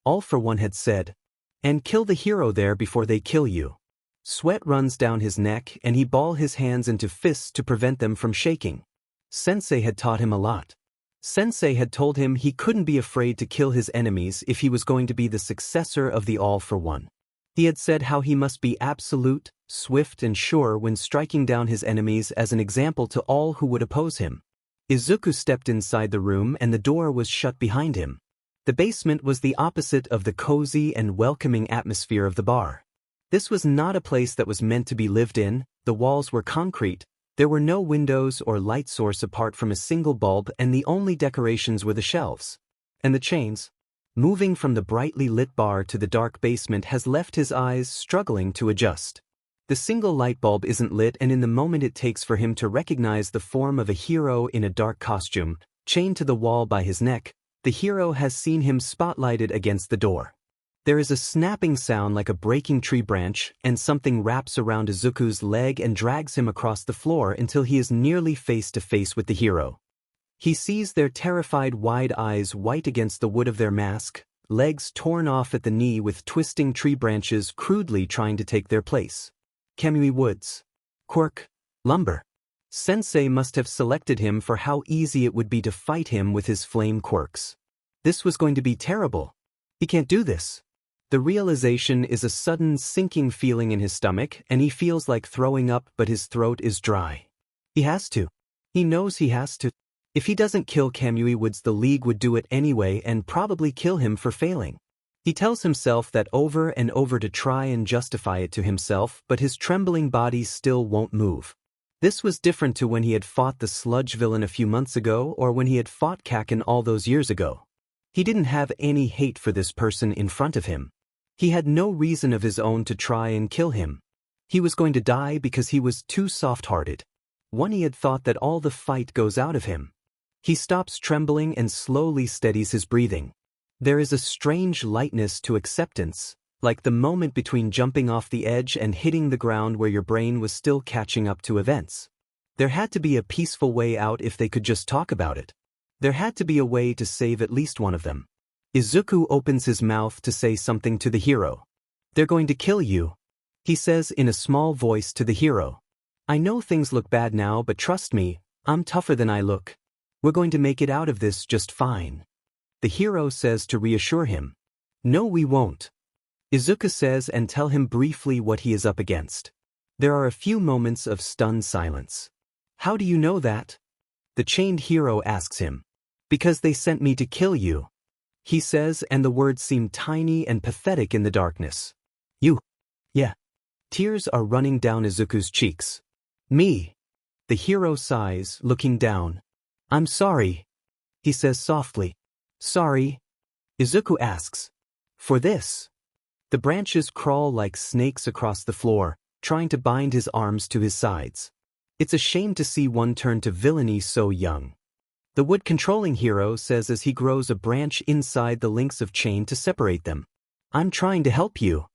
All for One had said. And kill the hero there before they kill you. Sweat runs down his neck and he balls his hands into fists to prevent them from shaking. Sensei had taught him a lot. Sensei had told him he couldn't be afraid to kill his enemies if he was going to be the successor of the All for One. He had said how he must be absolute, swift and sure when striking down his enemies as an example to all who would oppose him. Izuku stepped inside the room and the door was shut behind him. The basement was the opposite of the cozy and welcoming atmosphere of the bar. This was not a place that was meant to be lived in. The walls were concrete, there were no windows or light source apart from a single bulb, and the only decorations were the shelves. And the chains. Moving from the brightly lit bar to the dark basement has left his eyes struggling to adjust. The single light bulb isn't lit, and in the moment it takes for him to recognize the form of a hero in a dark costume, chained to the wall by his neck, the hero has seen him spotlighted against the door. There is a snapping sound like a breaking tree branch, and something wraps around Izuku's leg and drags him across the floor until he is nearly face to face with the hero. He sees their terrified wide eyes white against the wood of their mask, legs torn off at the knee with twisting tree branches crudely trying to take their place. Kamui Woods. Quirk. Lumber. Sensei must have selected him for how easy it would be to fight him with his flame quirks. This was going to be terrible. He can't do this. The realization is a sudden sinking feeling in his stomach, and he feels like throwing up, but his throat is dry. He has to. He knows he has to. If he doesn't kill Kamui Woods, the League would do it anyway and probably kill him for failing. He tells himself that over and over to try and justify it to himself, but his trembling body still won't move. This was different to when he had fought the sludge villain a few months ago or when he had fought Kaken all those years ago. He didn't have any hate for this person in front of him. He had no reason of his own to try and kill him. He was going to die because he was too soft-hearted. He had thought that all the fight goes out of him. He stops trembling and slowly steadies his breathing. There is a strange lightness to acceptance, like the moment between jumping off the edge and hitting the ground where your brain was still catching up to events. There had to be a peaceful way out if they could just talk about it. There had to be a way to save at least one of them. Izuku opens his mouth to say something to the hero. "They're going to kill you," he says in a small voice to the hero. "I know things look bad now, but trust me, I'm tougher than I look. We're going to make it out of this just fine." The hero says to reassure him. "No, we won't." Izuku says and tell him briefly what he is up against. There are a few moments of stunned silence. "How do you know that?" the chained hero asks him. "Because they sent me to kill you," he says, and the words seem tiny and pathetic in the darkness. "You?" "Yeah." Tears are running down Izuku's cheeks. "Me?" The hero sighs, looking down. "I'm sorry," he says softly. "Sorry?" Izuku asks. "For this?" The branches crawl like snakes across the floor, trying to bind his arms to his sides. It's a shame to see one turn to villainy so young. The wood-controlling hero says as he grows a branch inside the links of chain to separate them. "I'm trying to help you,"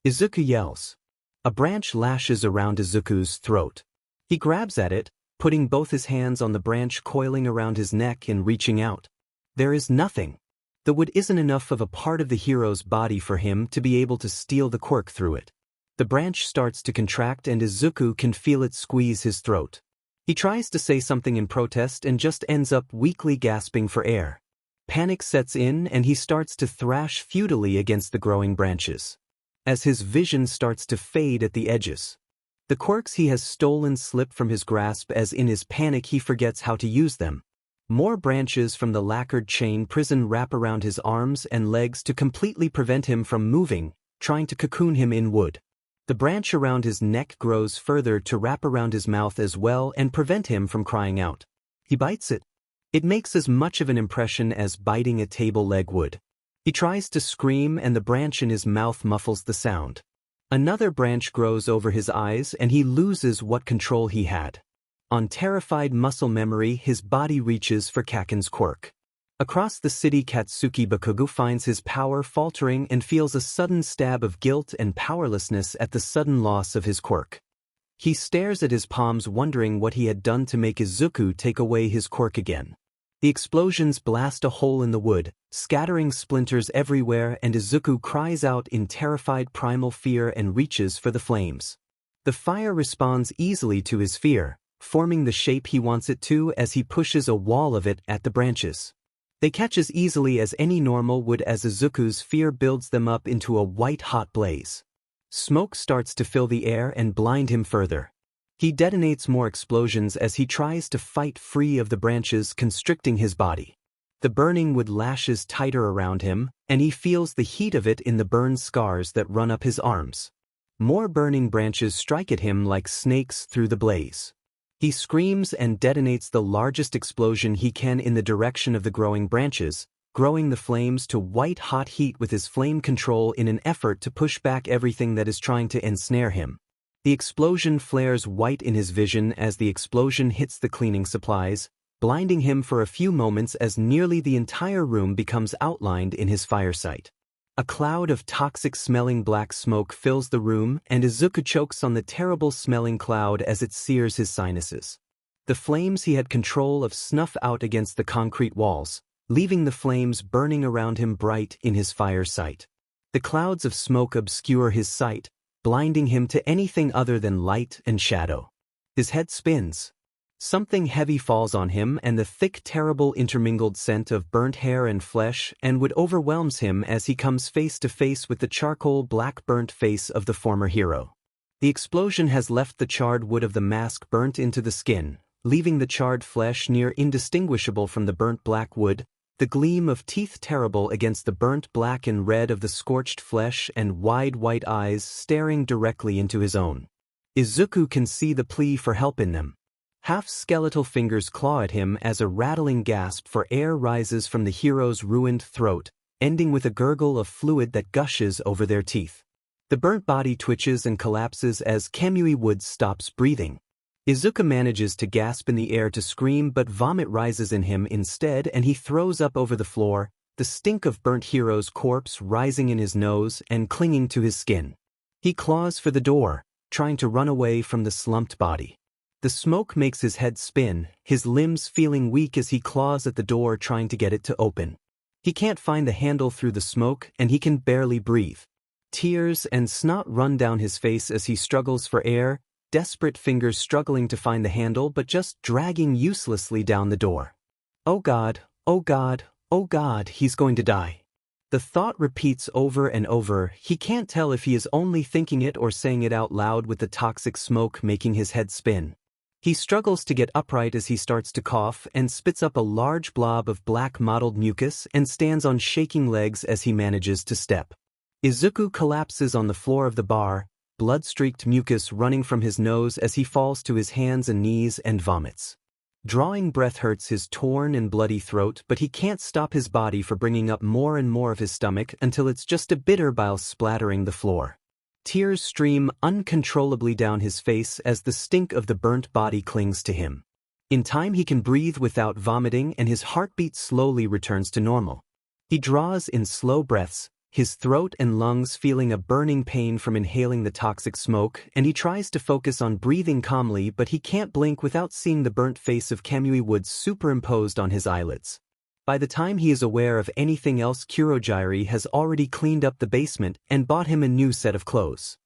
Izuku yells. A branch lashes around Izuku's throat. He grabs at it, putting both his hands on the branch coiling around his neck and reaching out. There is nothing. The wood isn't enough of a part of the hero's body for him to be able to steal the quirk through it. The branch starts to contract and Izuku can feel it squeeze his throat. He tries to say something in protest and just ends up weakly gasping for air. Panic sets in and he starts to thrash futilely against the growing branches. As his vision starts to fade at the edges, the quirks he has stolen slip from his grasp as in his panic he forgets how to use them. More branches from the lacquered chain prison wrap around his arms and legs to completely prevent him from moving, trying to cocoon him in wood. The branch around his neck grows further to wrap around his mouth as well and prevent him from crying out. He bites it. It makes as much of an impression as biting a table leg would. He tries to scream and the branch in his mouth muffles the sound. Another branch grows over his eyes and he loses what control he had. On terrified muscle memory, his body reaches for Kaken's quirk. Across the city, Katsuki Bakugo finds his power faltering and feels a sudden stab of guilt and powerlessness at the sudden loss of his quirk. He stares at his palms wondering what he had done to make Izuku take away his quirk again. The explosions blast a hole in the wood, scattering splinters everywhere, and Izuku cries out in terrified primal fear and reaches for the flames. The fire responds easily to his fear, forming the shape he wants it to as he pushes a wall of it at the branches. They catch as easily as any normal would as Izuku's fear builds them up into a white-hot blaze. Smoke starts to fill the air and blind him further. He detonates more explosions as he tries to fight free of the branches constricting his body. The burning wood lashes tighter around him, and he feels the heat of it in the burn scars that run up his arms. More burning branches strike at him like snakes through the blaze. He screams and detonates the largest explosion he can in the direction of the growing branches, growing the flames to white-hot heat with his flame control in an effort to push back everything that is trying to ensnare him. The explosion flares white in his vision as the explosion hits the cleaning supplies, blinding him for a few moments as nearly the entire room becomes outlined in his firesight. A cloud of toxic-smelling black smoke fills the room, and Izuku chokes on the terrible-smelling cloud as it sears his sinuses. The flames he had control of snuff out against the concrete walls, leaving the flames burning around him bright in his firesight. The clouds of smoke obscure his sight, blinding him to anything other than light and shadow. His head spins. Something heavy falls on him, and the thick, terrible intermingled scent of burnt hair and flesh and wood overwhelms him as he comes face to face with the charcoal black burnt face of the former hero. The explosion has left the charred wood of the mask burnt into the skin, leaving the charred flesh near indistinguishable from the burnt black wood, the gleam of teeth terrible against the burnt black and red of the scorched flesh and wide white eyes staring directly into his own. Izuku can see the plea for help in them. Half-skeletal fingers claw at him as a rattling gasp for air rises from the hero's ruined throat, ending with a gurgle of fluid that gushes over their teeth. The burnt body twitches and collapses as Kamui Woods stops breathing. Izuku manages to gasp in the air to scream, but vomit rises in him instead and he throws up over the floor, the stink of burnt hero's corpse rising in his nose and clinging to his skin. He claws for the door, trying to run away from the slumped body. The smoke makes his head spin, his limbs feeling weak as he claws at the door trying to get it to open. He can't find the handle through the smoke and he can barely breathe. Tears and snot run down his face as he struggles for air, desperate fingers struggling to find the handle but just dragging uselessly down the door. Oh God, oh God, oh God, he's going to die. The thought repeats over and over. He can't tell if he is only thinking it or saying it out loud with the toxic smoke making his head spin. He struggles to get upright as he starts to cough and spits up a large blob of black mottled mucus and stands on shaking legs as he manages to step. Izuku collapses on the floor of the bar, blood-streaked mucus running from his nose as he falls to his hands and knees and vomits. Drawing breath hurts his torn and bloody throat, but he can't stop his body from bringing up more and more of his stomach until it's just a bitter bile splattering the floor. Tears stream uncontrollably down his face as the stink of the burnt body clings to him. In time he can breathe without vomiting and his heartbeat slowly returns to normal. He draws in slow breaths, his throat and lungs feeling a burning pain from inhaling the toxic smoke, and he tries to focus on breathing calmly, but he can't blink without seeing the burnt face of Kamui Woods superimposed on his eyelids. By the time he is aware of anything else, Kurogiri has already cleaned up the basement and bought him a new set of clothes.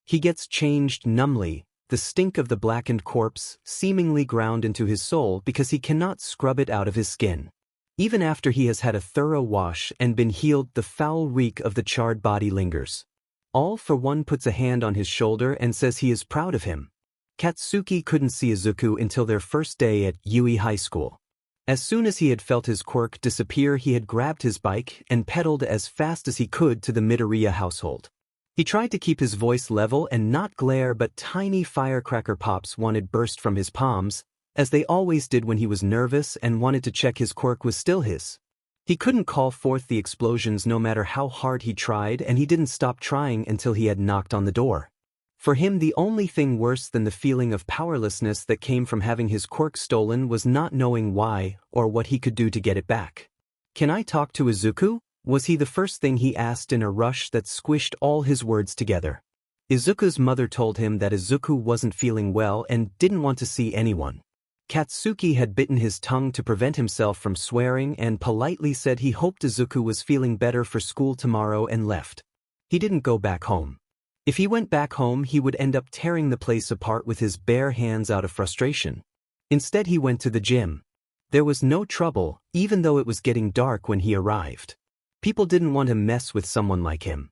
He gets changed numbly, the stink of the blackened corpse seemingly ground into his soul because he cannot scrub it out of his skin. Even after he has had a thorough wash and been healed, the foul reek of the charred body lingers. All for One puts a hand on his shoulder and says he is proud of him. Katsuki couldn't see Izuku until their first day at Yui High School. As soon as he had felt his quirk disappear, he had grabbed his bike and pedaled as fast as he could to the Midoriya household. He tried to keep his voice level and not glare, but tiny firecracker pops wanted burst from his palms, as they always did when he was nervous and wanted to check his quirk was still his. He couldn't call forth the explosions no matter how hard he tried, and he didn't stop trying until he had knocked on the door. For him, the only thing worse than the feeling of powerlessness that came from having his quirk stolen was not knowing why or what he could do to get it back. "Can I talk to Izuku?" was the first thing he asked in a rush that squished all his words together. Izuku's mother told him that Izuku wasn't feeling well and didn't want to see anyone. Katsuki had bitten his tongue to prevent himself from swearing and politely said he hoped Izuku was feeling better for school tomorrow and left. He didn't go back home. If he went back home, he would end up tearing the place apart with his bare hands out of frustration. Instead, he went to the gym. There was no trouble, even though it was getting dark when he arrived. People didn't want to mess with someone like him.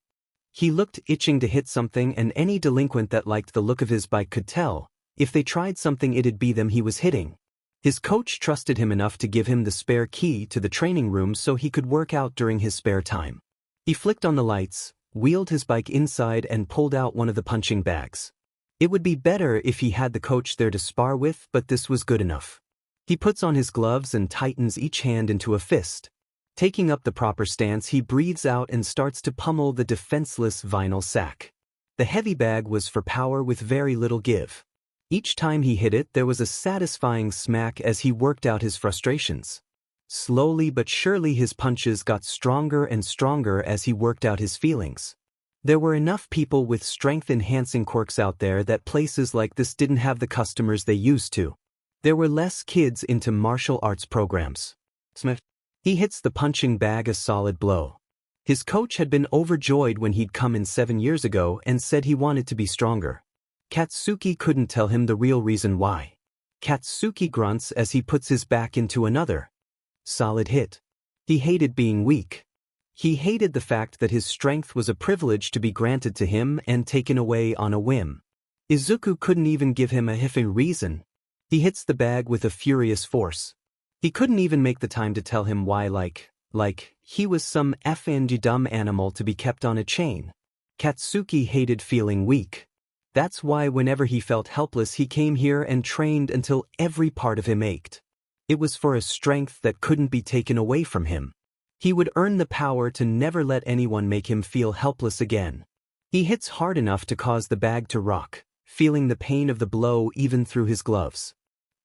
He looked itching to hit something, and any delinquent that liked the look of his bike could tell, if they tried something it'd be them he was hitting. His coach trusted him enough to give him the spare key to the training room so he could work out during his spare time. He flicked on the lights, wheeled his bike inside and pulled out one of the punching bags. It would be better if he had the coach there to spar with, but this was good enough. He puts on his gloves and tightens each hand into a fist. Taking up the proper stance, he breathes out and starts to pummel the defenseless vinyl sack. The heavy bag was for power with very little give. Each time he hit it, there was a satisfying smack as he worked out his frustrations. Slowly but surely his punches got stronger and stronger as he worked out his feelings. There were enough people with strength-enhancing quirks out there that places like this didn't have the customers they used to. There were less kids into martial arts programs. Smith. He hits the punching bag a solid blow. His coach had been overjoyed when he'd come in 7 years ago and said he wanted to be stronger. Katsuki couldn't tell him the real reason why. Katsuki grunts as he puts his back into another solid hit. He hated being weak. He hated the fact that his strength was a privilege to be granted to him and taken away on a whim. Izuku couldn't even give him a hiffing reason. He hits the bag with a furious force. He couldn't even make the time to tell him why like he was some effing dumb animal to be kept on a chain. Katsuki hated feeling weak. That's why whenever he felt helpless he came here and trained until every part of him ached. It was for a strength that couldn't be taken away from him. He would earn the power to never let anyone make him feel helpless again. He hits hard enough to cause the bag to rock, feeling the pain of the blow even through his gloves.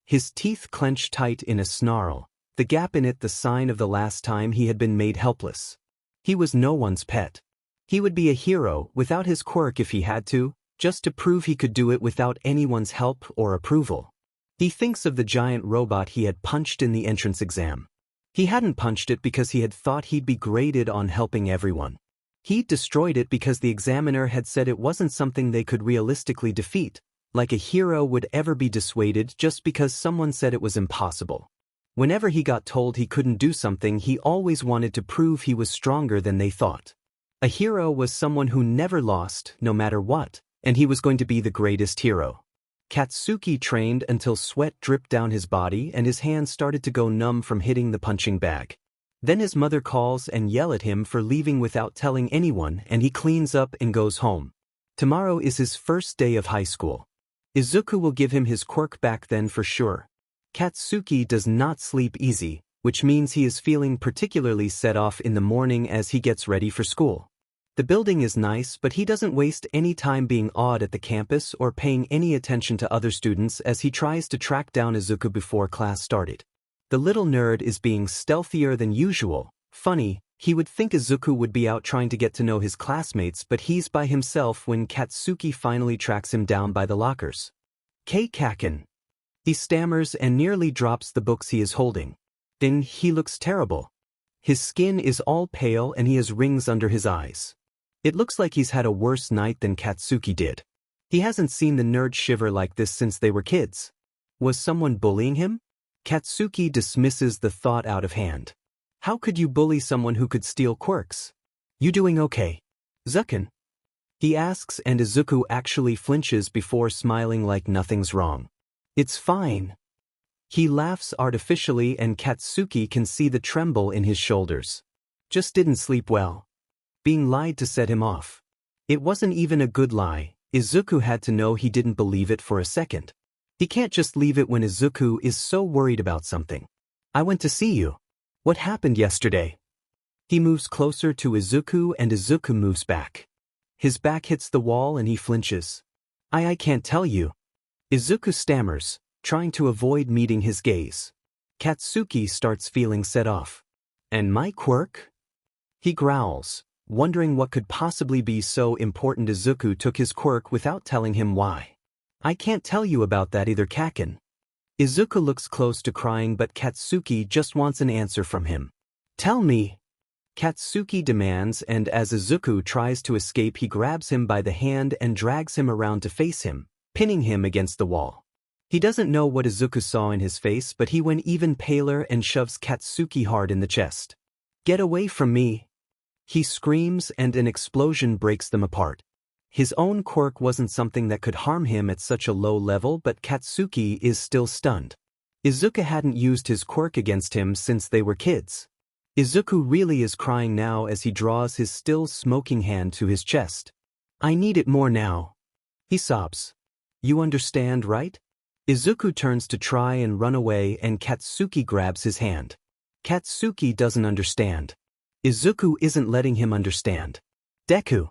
His teeth clenched tight in a snarl, the gap in it the sign of the last time he had been made helpless. He was no one's pet. He would be a hero without his quirk if he had to, just to prove he could do it without anyone's help or approval. He thinks of the giant robot he had punched in the entrance exam. He hadn't punched it because he had thought he'd be graded on helping everyone. He'd destroyed it because the examiner had said it wasn't something they could realistically defeat, like a hero would ever be dissuaded just because someone said it was impossible. Whenever he got told he couldn't do something, he always wanted to prove he was stronger than they thought. A hero was someone who never lost, no matter what, and he was going to be the greatest hero. Katsuki trained until sweat dripped down his body and his hands started to go numb from hitting the punching bag. Then his mother calls and yells at him for leaving without telling anyone, and he cleans up and goes home. Tomorrow is his first day of high school. Izuku will give him his quirk back then for sure. Katsuki does not sleep easy, which means he is feeling particularly set off in the morning as he gets ready for school. The building is nice, but he doesn't waste any time being odd at the campus or paying any attention to other students as he tries to track down Izuku before class started. The little nerd is being stealthier than usual. Funny, he would think Izuku would be out trying to get to know his classmates, but he's by himself when Katsuki finally tracks him down by the lockers. Kaken. He stammers and nearly drops the books he is holding. Then he looks terrible. His skin is all pale and he has rings under his eyes. It looks like he's had a worse night than Katsuki did. He hasn't seen the nerd shiver like this since they were kids. Was someone bullying him? Katsuki dismisses the thought out of hand. How could you bully someone who could steal quirks? You doing okay, Zukin? He asks, and Izuku actually flinches before smiling like nothing's wrong. It's fine. He laughs artificially and Katsuki can see the tremble in his shoulders. Just didn't sleep well. Being lied to set him off. It wasn't even a good lie. Izuku had to know he didn't believe it for a second. He can't just leave it when Izuku is so worried about something. I went to see you. What happened yesterday? He moves closer to Izuku and Izuku moves back. His back hits the wall and he flinches. I can't tell you. Izuku stammers, trying to avoid meeting his gaze. Katsuki starts feeling set off. And my quirk? He growls, wondering what could possibly be so important. Izuku took his quirk without telling him why. I can't tell you about that either, Kaken. Izuku looks close to crying, but Katsuki just wants an answer from him. Tell me. Katsuki demands, and as Izuku tries to escape, he grabs him by the hand and drags him around to face him, pinning him against the wall. He doesn't know what Izuku saw in his face, but he went even paler and shoves Katsuki hard in the chest. Get away from me. He screams and an explosion breaks them apart. His own quirk wasn't something that could harm him at such a low level, but Katsuki is still stunned. Izuku hadn't used his quirk against him since they were kids. Izuku really is crying now as he draws his still smoking hand to his chest. I need it more now. He sobs. You understand, right? Izuku turns to try and run away and Katsuki grabs his hand. Katsuki doesn't understand. Izuku isn't letting him understand. Deku.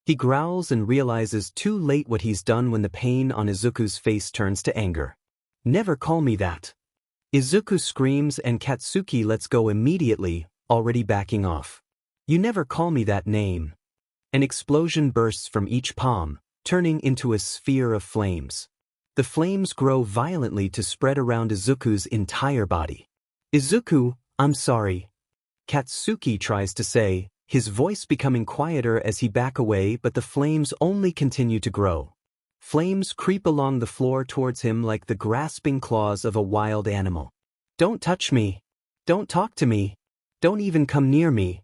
He growls and realizes too late what he's done when the pain on Izuku's face turns to anger. Never call me that. Izuku screams and Katsuki lets go immediately, already backing off. You never call me that name. An explosion bursts from each palm, turning into a sphere of flames. The flames grow violently to spread around Izuku's entire body. Izuku, I'm sorry. Katsuki tries to say, his voice becoming quieter as he back away, but the flames only continue to grow. Flames creep along the floor towards him like the grasping claws of a wild animal. Don't touch me. Don't talk to me. Don't even come near me.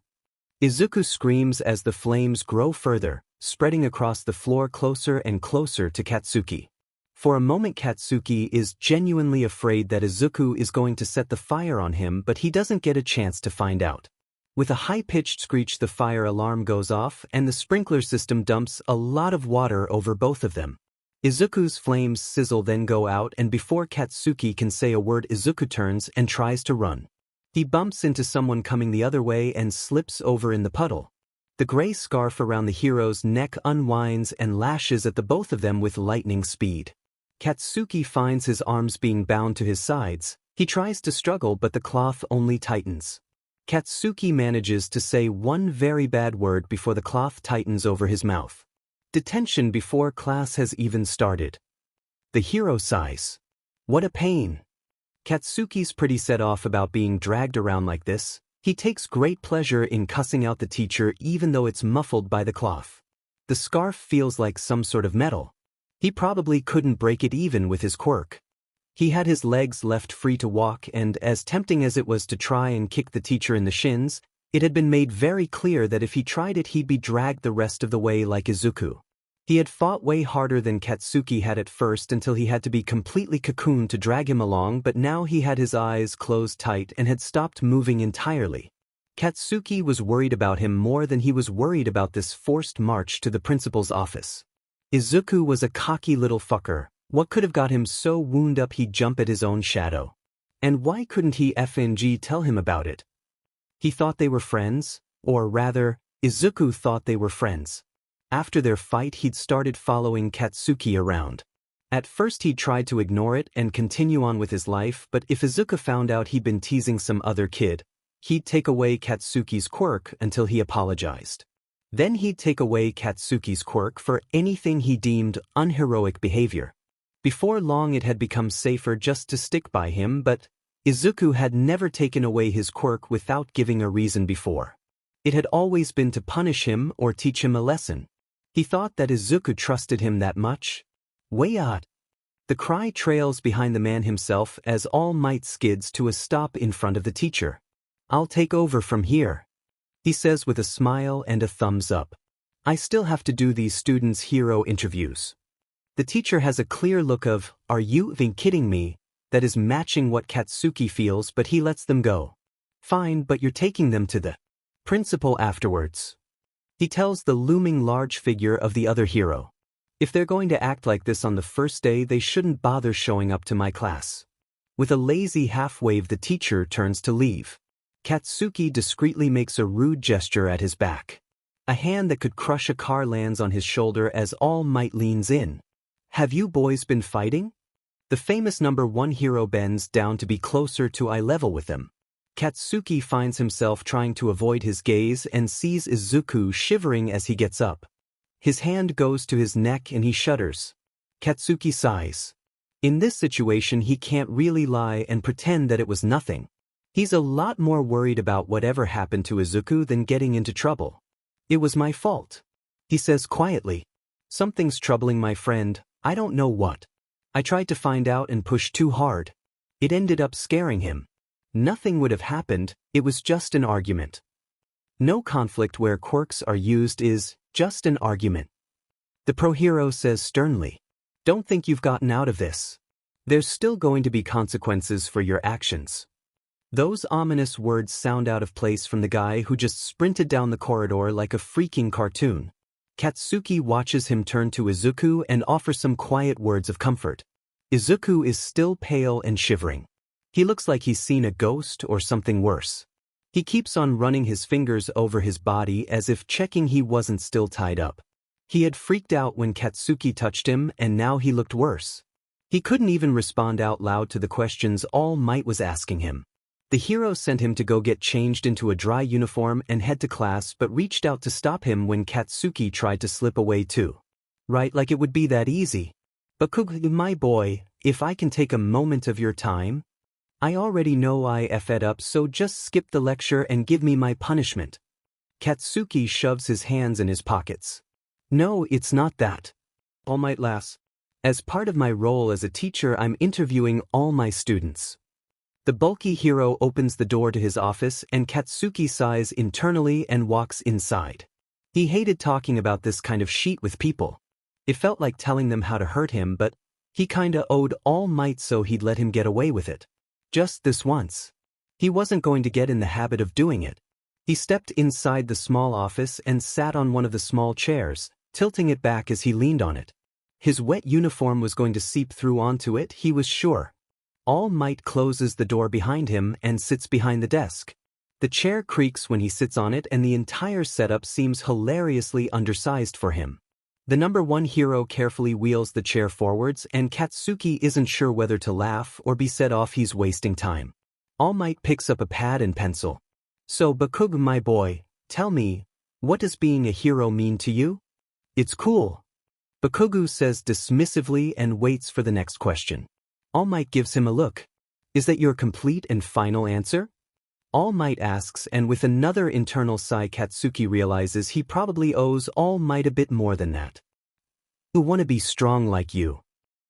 Izuku screams as the flames grow further, spreading across the floor closer and closer to Katsuki. For a moment Katsuki is genuinely afraid that Izuku is going to set the fire on him, but he doesn't get a chance to find out. With a high-pitched screech, the fire alarm goes off and the sprinkler system dumps a lot of water over both of them. Izuku's flames sizzle, then go out, and before Katsuki can say a word, Izuku turns and tries to run. He bumps into someone coming the other way and slips over in the puddle. The gray scarf around the hero's neck unwinds and lashes at the both of them with lightning speed. Katsuki finds his arms being bound to his sides. He tries to struggle, but the cloth only tightens. Katsuki manages to say one very bad word before the cloth tightens over his mouth. Detention before class has even started. The hero sighs. What a pain. Katsuki's pretty set off about being dragged around like this. He takes great pleasure in cussing out the teacher even though it's muffled by the cloth. The scarf feels like some sort of metal. He probably couldn't break it even with his quirk. He had his legs left free to walk, and as tempting as it was to try and kick the teacher in the shins, it had been made very clear that if he tried it he'd be dragged the rest of the way like Izuku. He had fought way harder than Katsuki had at first until he had to be completely cocooned to drag him along, but now he had his eyes closed tight and had stopped moving entirely. Katsuki was worried about him more than he was worried about this forced march to the principal's office. Izuku was a cocky little fucker. What could have got him so wound up he'd jump at his own shadow? And why couldn't he FNG tell him about it? He thought they were friends, or rather, Izuku thought they were friends. After their fight he'd started following Katsuki around. At first he'd tried to ignore it and continue on with his life, but if Izuku found out he'd been teasing some other kid, he'd take away Katsuki's quirk until he apologized. Then he'd take away Katsuki's quirk for anything he deemed unheroic behavior. Before long it had become safer just to stick by him, but Izuku had never taken away his quirk without giving a reason before. It had always been to punish him or teach him a lesson. He thought that Izuku trusted him that much? Way odd. The cry trails behind the man himself as All Might skids to a stop in front of the teacher. I'll take over from here, he says with a smile and a thumbs up. I still have to do these students' hero interviews. The teacher has a clear look of, are you even kidding me, that is matching what Katsuki feels, but he lets them go. Fine, but you're taking them to the principal afterwards. He tells the looming large figure of the other hero. If they're going to act like this on the first day, they shouldn't bother showing up to my class. With a lazy half-wave, the teacher turns to leave. Katsuki discreetly makes a rude gesture at his back. A hand that could crush a car lands on his shoulder as All Might leans in. Have you boys been fighting? The famous #1 hero bends down to be closer to eye level with him. Katsuki finds himself trying to avoid his gaze and sees Izuku shivering as he gets up. His hand goes to his neck and he shudders. Katsuki sighs. In this situation he can't really lie and pretend that it was nothing. He's a lot more worried about whatever happened to Izuku than getting into trouble. It was my fault, he says quietly. Something's troubling my friend, I don't know what. I tried to find out and pushed too hard. It ended up scaring him. Nothing would have happened, it was just an argument. No conflict where quirks are used is just an argument. The pro hero says sternly. Don't think you've gotten out of this. There's still going to be consequences for your actions. Those ominous words sound out of place from the guy who just sprinted down the corridor like a freaking cartoon. Katsuki watches him turn to Izuku and offer some quiet words of comfort. Izuku is still pale and shivering. He looks like he's seen a ghost or something worse. He keeps on running his fingers over his body as if checking he wasn't still tied up. He had freaked out when Katsuki touched him, and now he looked worse. He couldn't even respond out loud to the questions All Might was asking him. The hero sent him to go get changed into a dry uniform and head to class, but reached out to stop him when Katsuki tried to slip away too. Right, like it would be that easy. Bakugo, my boy, if I can take a moment of your time? I already know I effed up, so just skip the lecture and give me my punishment. Katsuki shoves his hands in his pockets. No, it's not that. All Might laughs. As part of my role as a teacher, I'm interviewing all my students. The bulky hero opens the door to his office, and Katsuki sighs internally and walks inside. He hated talking about this kind of shit with people. It felt like telling them how to hurt him, but he kinda owed All Might, so he'd let him get away with it. Just this once. He wasn't going to get in the habit of doing it. He stepped inside the small office and sat on one of the small chairs, tilting it back as he leaned on it. His wet uniform was going to seep through onto it, he was sure. All Might closes the door behind him and sits behind the desk. The chair creaks when he sits on it, and the entire setup seems hilariously undersized for him. The number one hero carefully wheels the chair forwards, and Katsuki isn't sure whether to laugh or be set off he's wasting time. All Might picks up a pad and pencil. So Bakugo, my boy, tell me, what does being a hero mean to you? It's cool. Bakugo says dismissively and waits for the next question. All Might gives him a look. Is that your complete and final answer? All Might asks, and with another internal sigh Katsuki realizes he probably owes All Might a bit more than that. I want to be strong like you,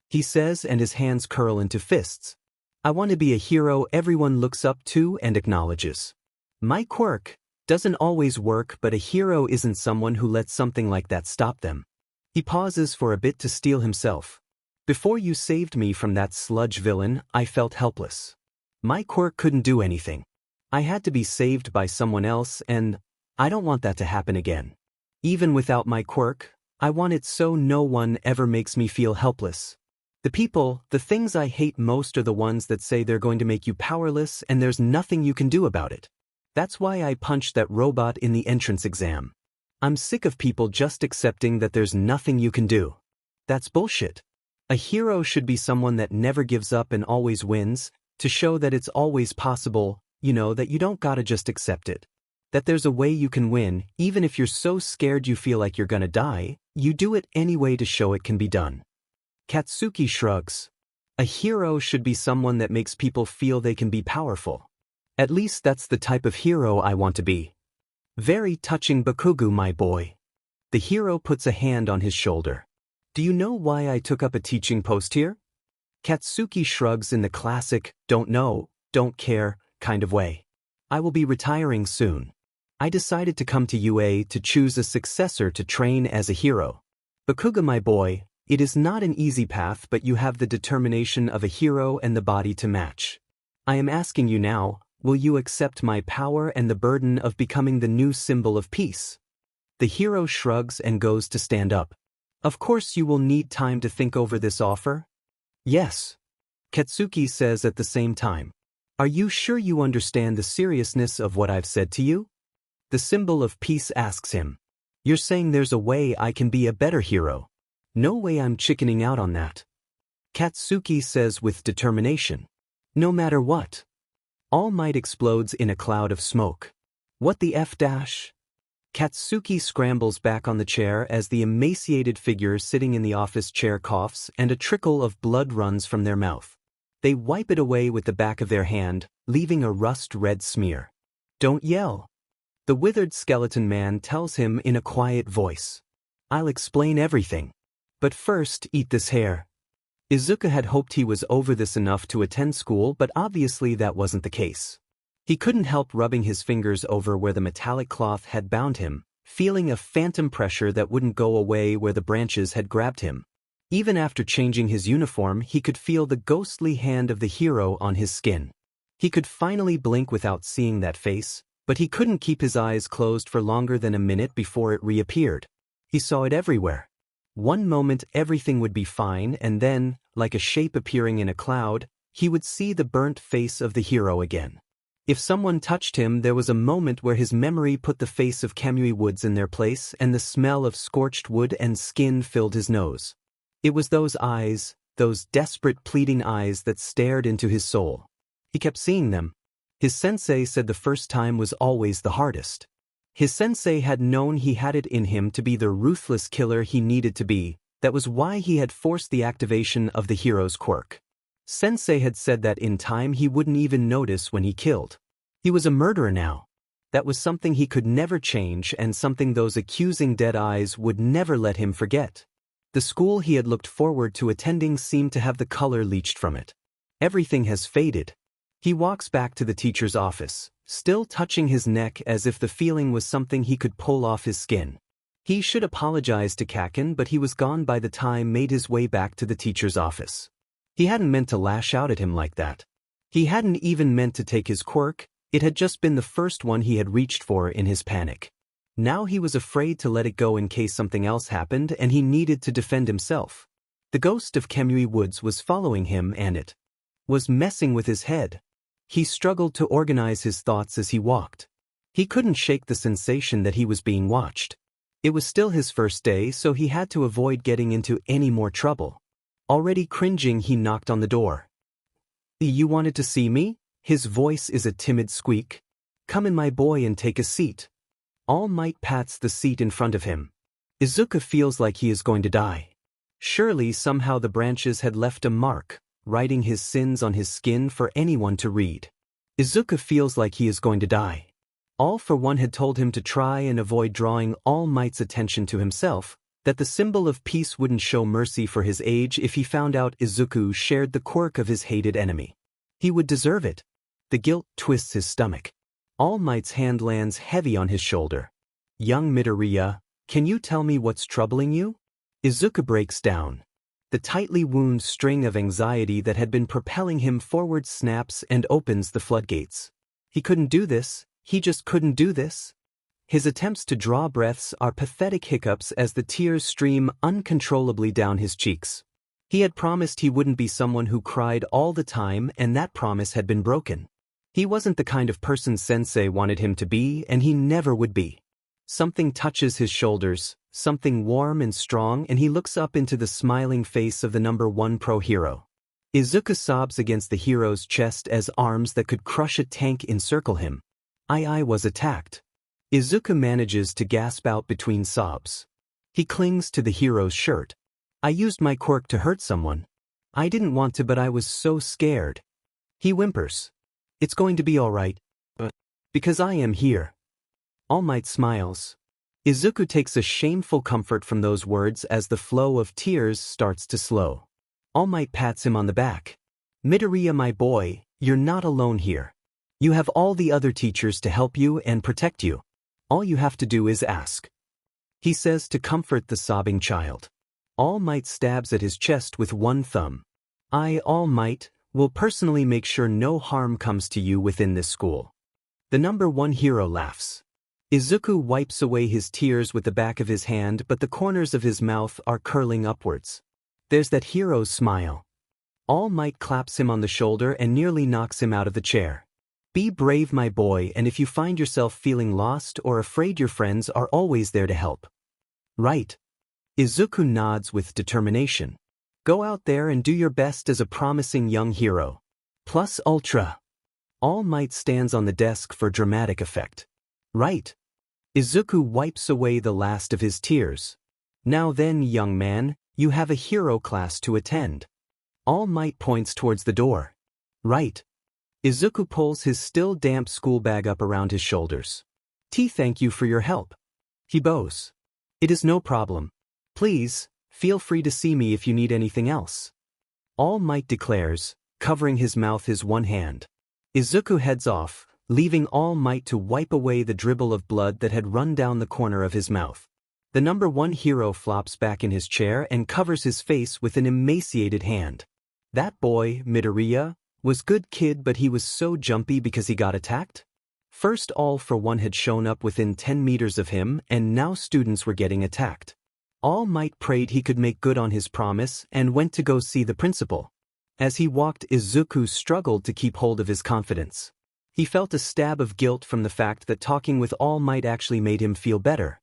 he says, and his hands curl into fists. I want to be a hero everyone looks up to and acknowledges. My quirk doesn't always work, but a hero isn't someone who lets something like that stop them. He pauses for a bit to steel himself. Before you saved me from that sludge villain, I felt helpless. My quirk couldn't do anything. I had to be saved by someone else, and I don't want that to happen again. Even without my quirk, I want it so no one ever makes me feel helpless. The things I hate most are the ones that say they're going to make you powerless and there's nothing you can do about it. That's why I punched that robot in the entrance exam. I'm sick of people just accepting that there's nothing you can do. That's bullshit. A hero should be someone that never gives up and always wins, to show that it's always possible, that you don't gotta just accept it. That there's a way you can win, even if you're so scared you feel like you're gonna die, you do it anyway to show it can be done. Katsuki shrugs. A hero should be someone that makes people feel they can be powerful. At least that's the type of hero I want to be. Very touching, Bakugo, my boy. The hero puts a hand on his shoulder. Do you know why I took up a teaching post here? Katsuki shrugs in the classic, don't know, don't care, kind of way. I will be retiring soon. I decided to come to UA to choose a successor to train as a hero. Bakugo, my boy, it is not an easy path, but you have the determination of a hero and the body to match. I am asking you now, will you accept my power and the burden of becoming the new symbol of peace? The hero shrugs and goes to stand up. Of course you will need time to think over this offer? Yes. Katsuki says at the same time. Are you sure you understand the seriousness of what I've said to you? The symbol of peace asks him. You're saying there's a way I can be a better hero. No way I'm chickening out on that. Katsuki says with determination. No matter what. All Might explodes in a cloud of smoke. What the F dash? Katsuki scrambles back on the chair as the emaciated figure sitting in the office chair coughs and a trickle of blood runs from their mouth. They wipe it away with the back of their hand, leaving a rust-red smear. Don't yell. The withered skeleton man tells him in a quiet voice. I'll explain everything. But first, eat this hair. Izuku had hoped he was over this enough to attend school, but obviously that wasn't the case. He couldn't help rubbing his fingers over where the metallic cloth had bound him, feeling a phantom pressure that wouldn't go away where the branches had grabbed him. Even after changing his uniform, he could feel the ghostly hand of the hero on his skin. He could finally blink without seeing that face, but he couldn't keep his eyes closed for longer than a minute before it reappeared. He saw it everywhere. One moment everything would be fine, and then, like a shape appearing in a cloud, he would see the burnt face of the hero again. If someone touched him, there was a moment where his memory put the face of Kamui Woods in their place, and the smell of scorched wood and skin filled his nose. It was those eyes, those desperate pleading eyes that stared into his soul. He kept seeing them. His sensei said the first time was always the hardest. His sensei had known he had it in him to be the ruthless killer he needed to be. That was why he had forced the activation of the hero's quirk. Sensei had said that in time he wouldn't even notice when he killed. He was a murderer now. That was something he could never change, and something those accusing dead eyes would never let him forget. The school he had looked forward to attending seemed to have the color leached from it. Everything has faded. He walks back to the teacher's office, still touching his neck as if the feeling was something he could pull off his skin. He should apologize to Kaken, but he was gone by the time made his way back to the teacher's office. He hadn't meant to lash out at him like that. He hadn't even meant to take his quirk, it had just been the first one he had reached for in his panic. Now he was afraid to let it go in case something else happened, and he needed to defend himself. The ghost of Kamui Woods was following him, and it was messing with his head. He struggled to organize his thoughts as he walked. He couldn't shake the sensation that he was being watched. It was still his first day, so he had to avoid getting into any more trouble. Already cringing, he knocked on the door. "You wanted to see me?" His voice is a timid squeak. "Come in, my boy, and take a seat." All Might pats the seat in front of him. Izuku feels like he is going to die. Surely somehow the branches had left a mark, writing his sins on his skin for anyone to read. Izuku feels like he is going to die. All for One had told him to try and avoid drawing All Might's attention to himself, that the symbol of peace wouldn't show mercy for his age if he found out Izuku shared the quirk of his hated enemy. He would deserve it. The guilt twists his stomach. All Might's hand lands heavy on his shoulder. "Young Midoriya, can you tell me what's troubling you?" Izuku breaks down. The tightly wound string of anxiety that had been propelling him forward snaps and opens the floodgates. He couldn't do this, he just couldn't do this. His attempts to draw breaths are pathetic hiccups as the tears stream uncontrollably down his cheeks. He had promised he wouldn't be someone who cried all the time, and that promise had been broken. He wasn't the kind of person Sensei wanted him to be, and he never would be. Something touches his shoulders, something warm and strong, and he looks up into the smiling face of the #1 pro hero. Izuku sobs against the hero's chest as arms that could crush a tank encircle him. I was attacked. Izuku manages to gasp out between sobs. He clings to the hero's shirt. "I used my quirk to hurt someone. I didn't want to, but I was so scared." He whimpers. "It's going to be all right. But because I am here." All Might smiles. Izuku takes a shameful comfort from those words as the flow of tears starts to slow. All Might pats him on the back. "Midoriya, my boy, you're not alone here. You have all the other teachers to help you and protect you. All you have to do is ask," he says to comfort the sobbing child. All Might stabs at his chest with one thumb. "I, All Might, will personally make sure no harm comes to you within this school." The #1 hero laughs. Izuku wipes away his tears with the back of his hand, but the corners of his mouth are curling upwards. There's that hero's smile. All Might claps him on the shoulder and nearly knocks him out of the chair. "Be brave, my boy, and if you find yourself feeling lost or afraid, your friends are always there to help." "Right." Izuku nods with determination. "Go out there and do your best as a promising young hero. Plus ultra." All Might stands on the desk for dramatic effect. "Right." Izuku wipes away the last of his tears. "Now then, young man, you have a hero class to attend." All Might points towards the door. "Right." Izuku pulls his still damp school bag up around his shoulders. Thank you for your help." He bows. "It is no problem. Please, feel free to see me if you need anything else." All Might declares, covering his mouth his one hand. Izuku heads off, leaving All Might to wipe away the dribble of blood that had run down the corner of his mouth. The number one hero flops back in his chair and covers his face with an emaciated hand. That boy, Midoriya, was good kid, but he was so jumpy because he got attacked? First All for One had shown up within 10 meters of him, and now students were getting attacked. All Might prayed he could make good on his promise and went to go see the principal. As he walked, Izuku struggled to keep hold of his confidence. He felt a stab of guilt from the fact that talking with All Might actually made him feel better.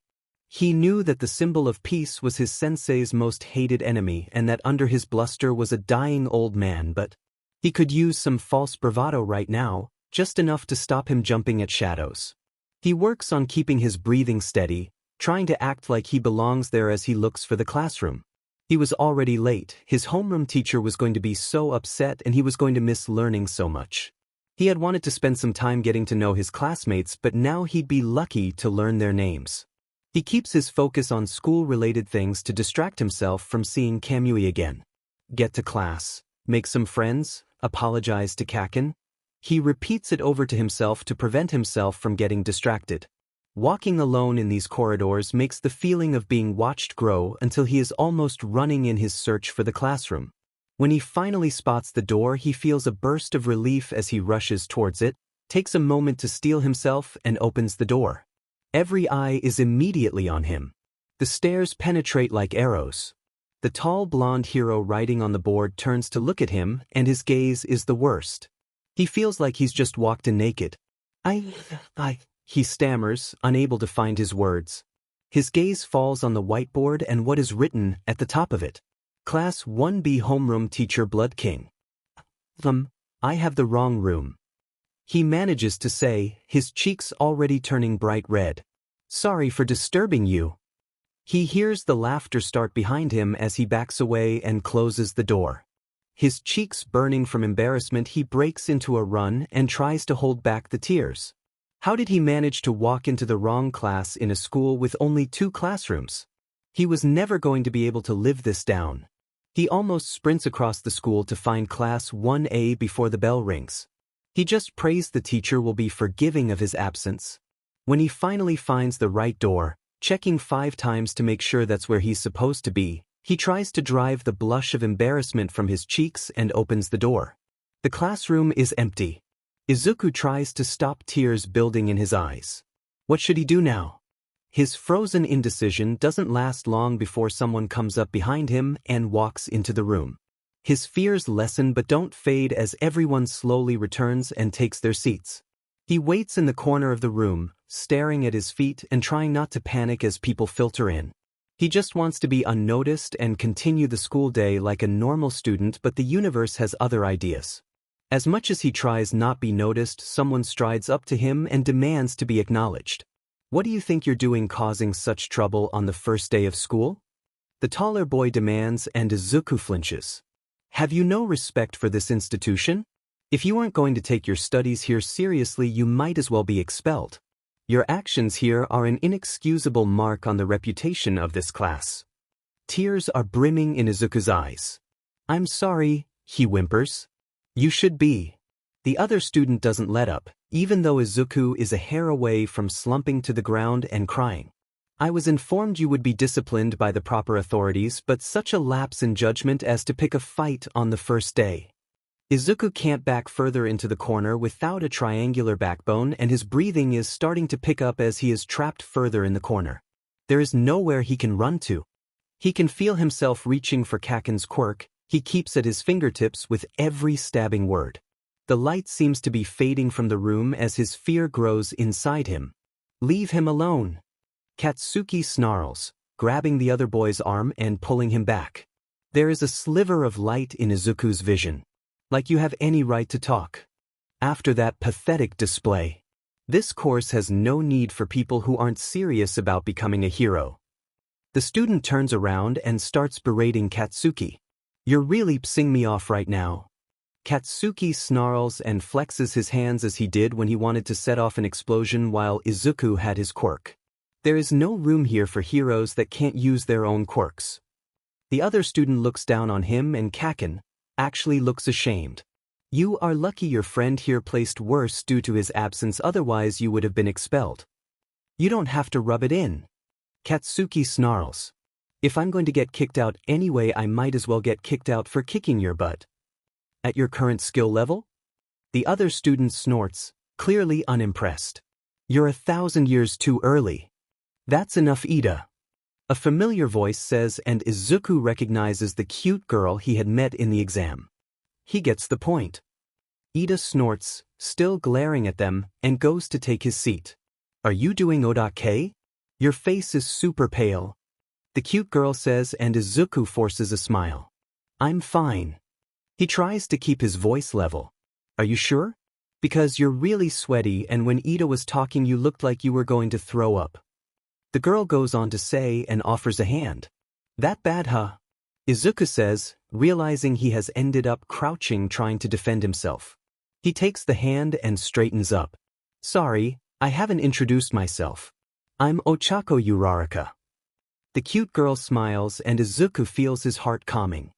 He knew that the symbol of peace was his sensei's most hated enemy and that under his bluster was a dying old man, but he could use some false bravado right now, just enough to stop him jumping at shadows. He works on keeping his breathing steady, trying to act like he belongs there as he looks for the classroom. He was already late. His homeroom teacher was going to be so upset and he was going to miss learning so much. He had wanted to spend some time getting to know his classmates, but now he'd be lucky to learn their names. He keeps his focus on school-related things to distract himself from seeing Kamui again. Get to class, make some friends, apologize to Kaken. He repeats it over to himself to prevent himself from getting distracted. Walking alone in these corridors makes the feeling of being watched grow until he is almost running in his search for the classroom. When he finally spots the door, he feels a burst of relief as he rushes towards it, takes a moment to steel himself, and opens the door. Every eye is immediately on him. The stares penetrate like arrows. The tall blonde hero writing on the board turns to look at him, and his gaze is the worst. He feels like he's just walked in naked. He stammers, unable to find his words. His gaze falls on the whiteboard and what is written at the top of it. Class 1B Homeroom Teacher Blood King. I have the wrong room. He manages to say, his cheeks already turning bright red. Sorry for disturbing you. He hears the laughter start behind him as he backs away and closes the door. His cheeks burning from embarrassment, he breaks into a run and tries to hold back the tears. How did he manage to walk into the wrong class in a school with only 2 classrooms? He was never going to be able to live this down. He almost sprints across the school to find Class 1A before the bell rings. He just prays the teacher will be forgiving of his absence. When he finally finds the right door, checking 5 times to make sure that's where he's supposed to be, he tries to drive the blush of embarrassment from his cheeks and opens the door. The classroom is empty. Izuku tries to stop tears building in his eyes. What should he do now? His frozen indecision doesn't last long before someone comes up behind him and walks into the room. His fears lessen but don't fade as everyone slowly returns and takes their seats. He waits in the corner of the room, staring at his feet and trying not to panic as people filter in. He just wants to be unnoticed and continue the school day like a normal student, but the universe has other ideas. As much as he tries not be noticed, someone strides up to him and demands to be acknowledged. What do you think you're doing causing such trouble on the first day of school? The taller boy demands, and Izuku flinches. Have you no respect for this institution? If you aren't going to take your studies here seriously, you might as well be expelled. Your actions here are an inexcusable mark on the reputation of this class. Tears are brimming in Izuku's eyes. I'm sorry, he whimpers. You should be. The other student doesn't let up, even though Izuku is a hair away from slumping to the ground and crying. I was informed you would be disciplined by the proper authorities, but such a lapse in judgment as to pick a fight on the first day. Izuku can't back further into the corner without a triangular backbone, and his breathing is starting to pick up as he is trapped further in the corner. There is nowhere he can run to. He can feel himself reaching for Kaken's quirk. He keeps at his fingertips with every stabbing word. The light seems to be fading from the room as his fear grows inside him. Leave him alone. Katsuki snarls, grabbing the other boy's arm and pulling him back. There is a sliver of light in Izuku's vision. Like you have any right to talk. After that pathetic display. This course has no need for people who aren't serious about becoming a hero. The student turns around and starts berating Katsuki. You're really pissing me off right now. Katsuki snarls and flexes his hands as he did when he wanted to set off an explosion while Izuku had his quirk. There is no room here for heroes that can't use their own quirks. The other student looks down on him, and Kaken actually looks ashamed. You are lucky your friend here placed worse due to his absence, otherwise you would have been expelled. You don't have to rub it in. Katsuki snarls. If I'm going to get kicked out anyway, I might as well get kicked out for kicking your butt. At your current skill level? The other student snorts, clearly unimpressed. You're 1,000 years too early. That's enough, Ida. A familiar voice says, and Izuku recognizes the cute girl he had met in the exam. He gets the point. Ida snorts, still glaring at them, and goes to take his seat. Are you doing Odake? Your face is super pale. The cute girl says, and Izuku forces a smile. I'm fine. He tries to keep his voice level. Are you sure? Because you're really sweaty, and when Ida was talking you looked like you were going to throw up. The girl goes on to say and offers a hand. That bad, huh? Izuku says, realizing he has ended up crouching trying to defend himself. He takes the hand and straightens up. Sorry, I haven't introduced myself. I'm Ochako Uraraka. The cute girl smiles and Izuku feels his heart calming.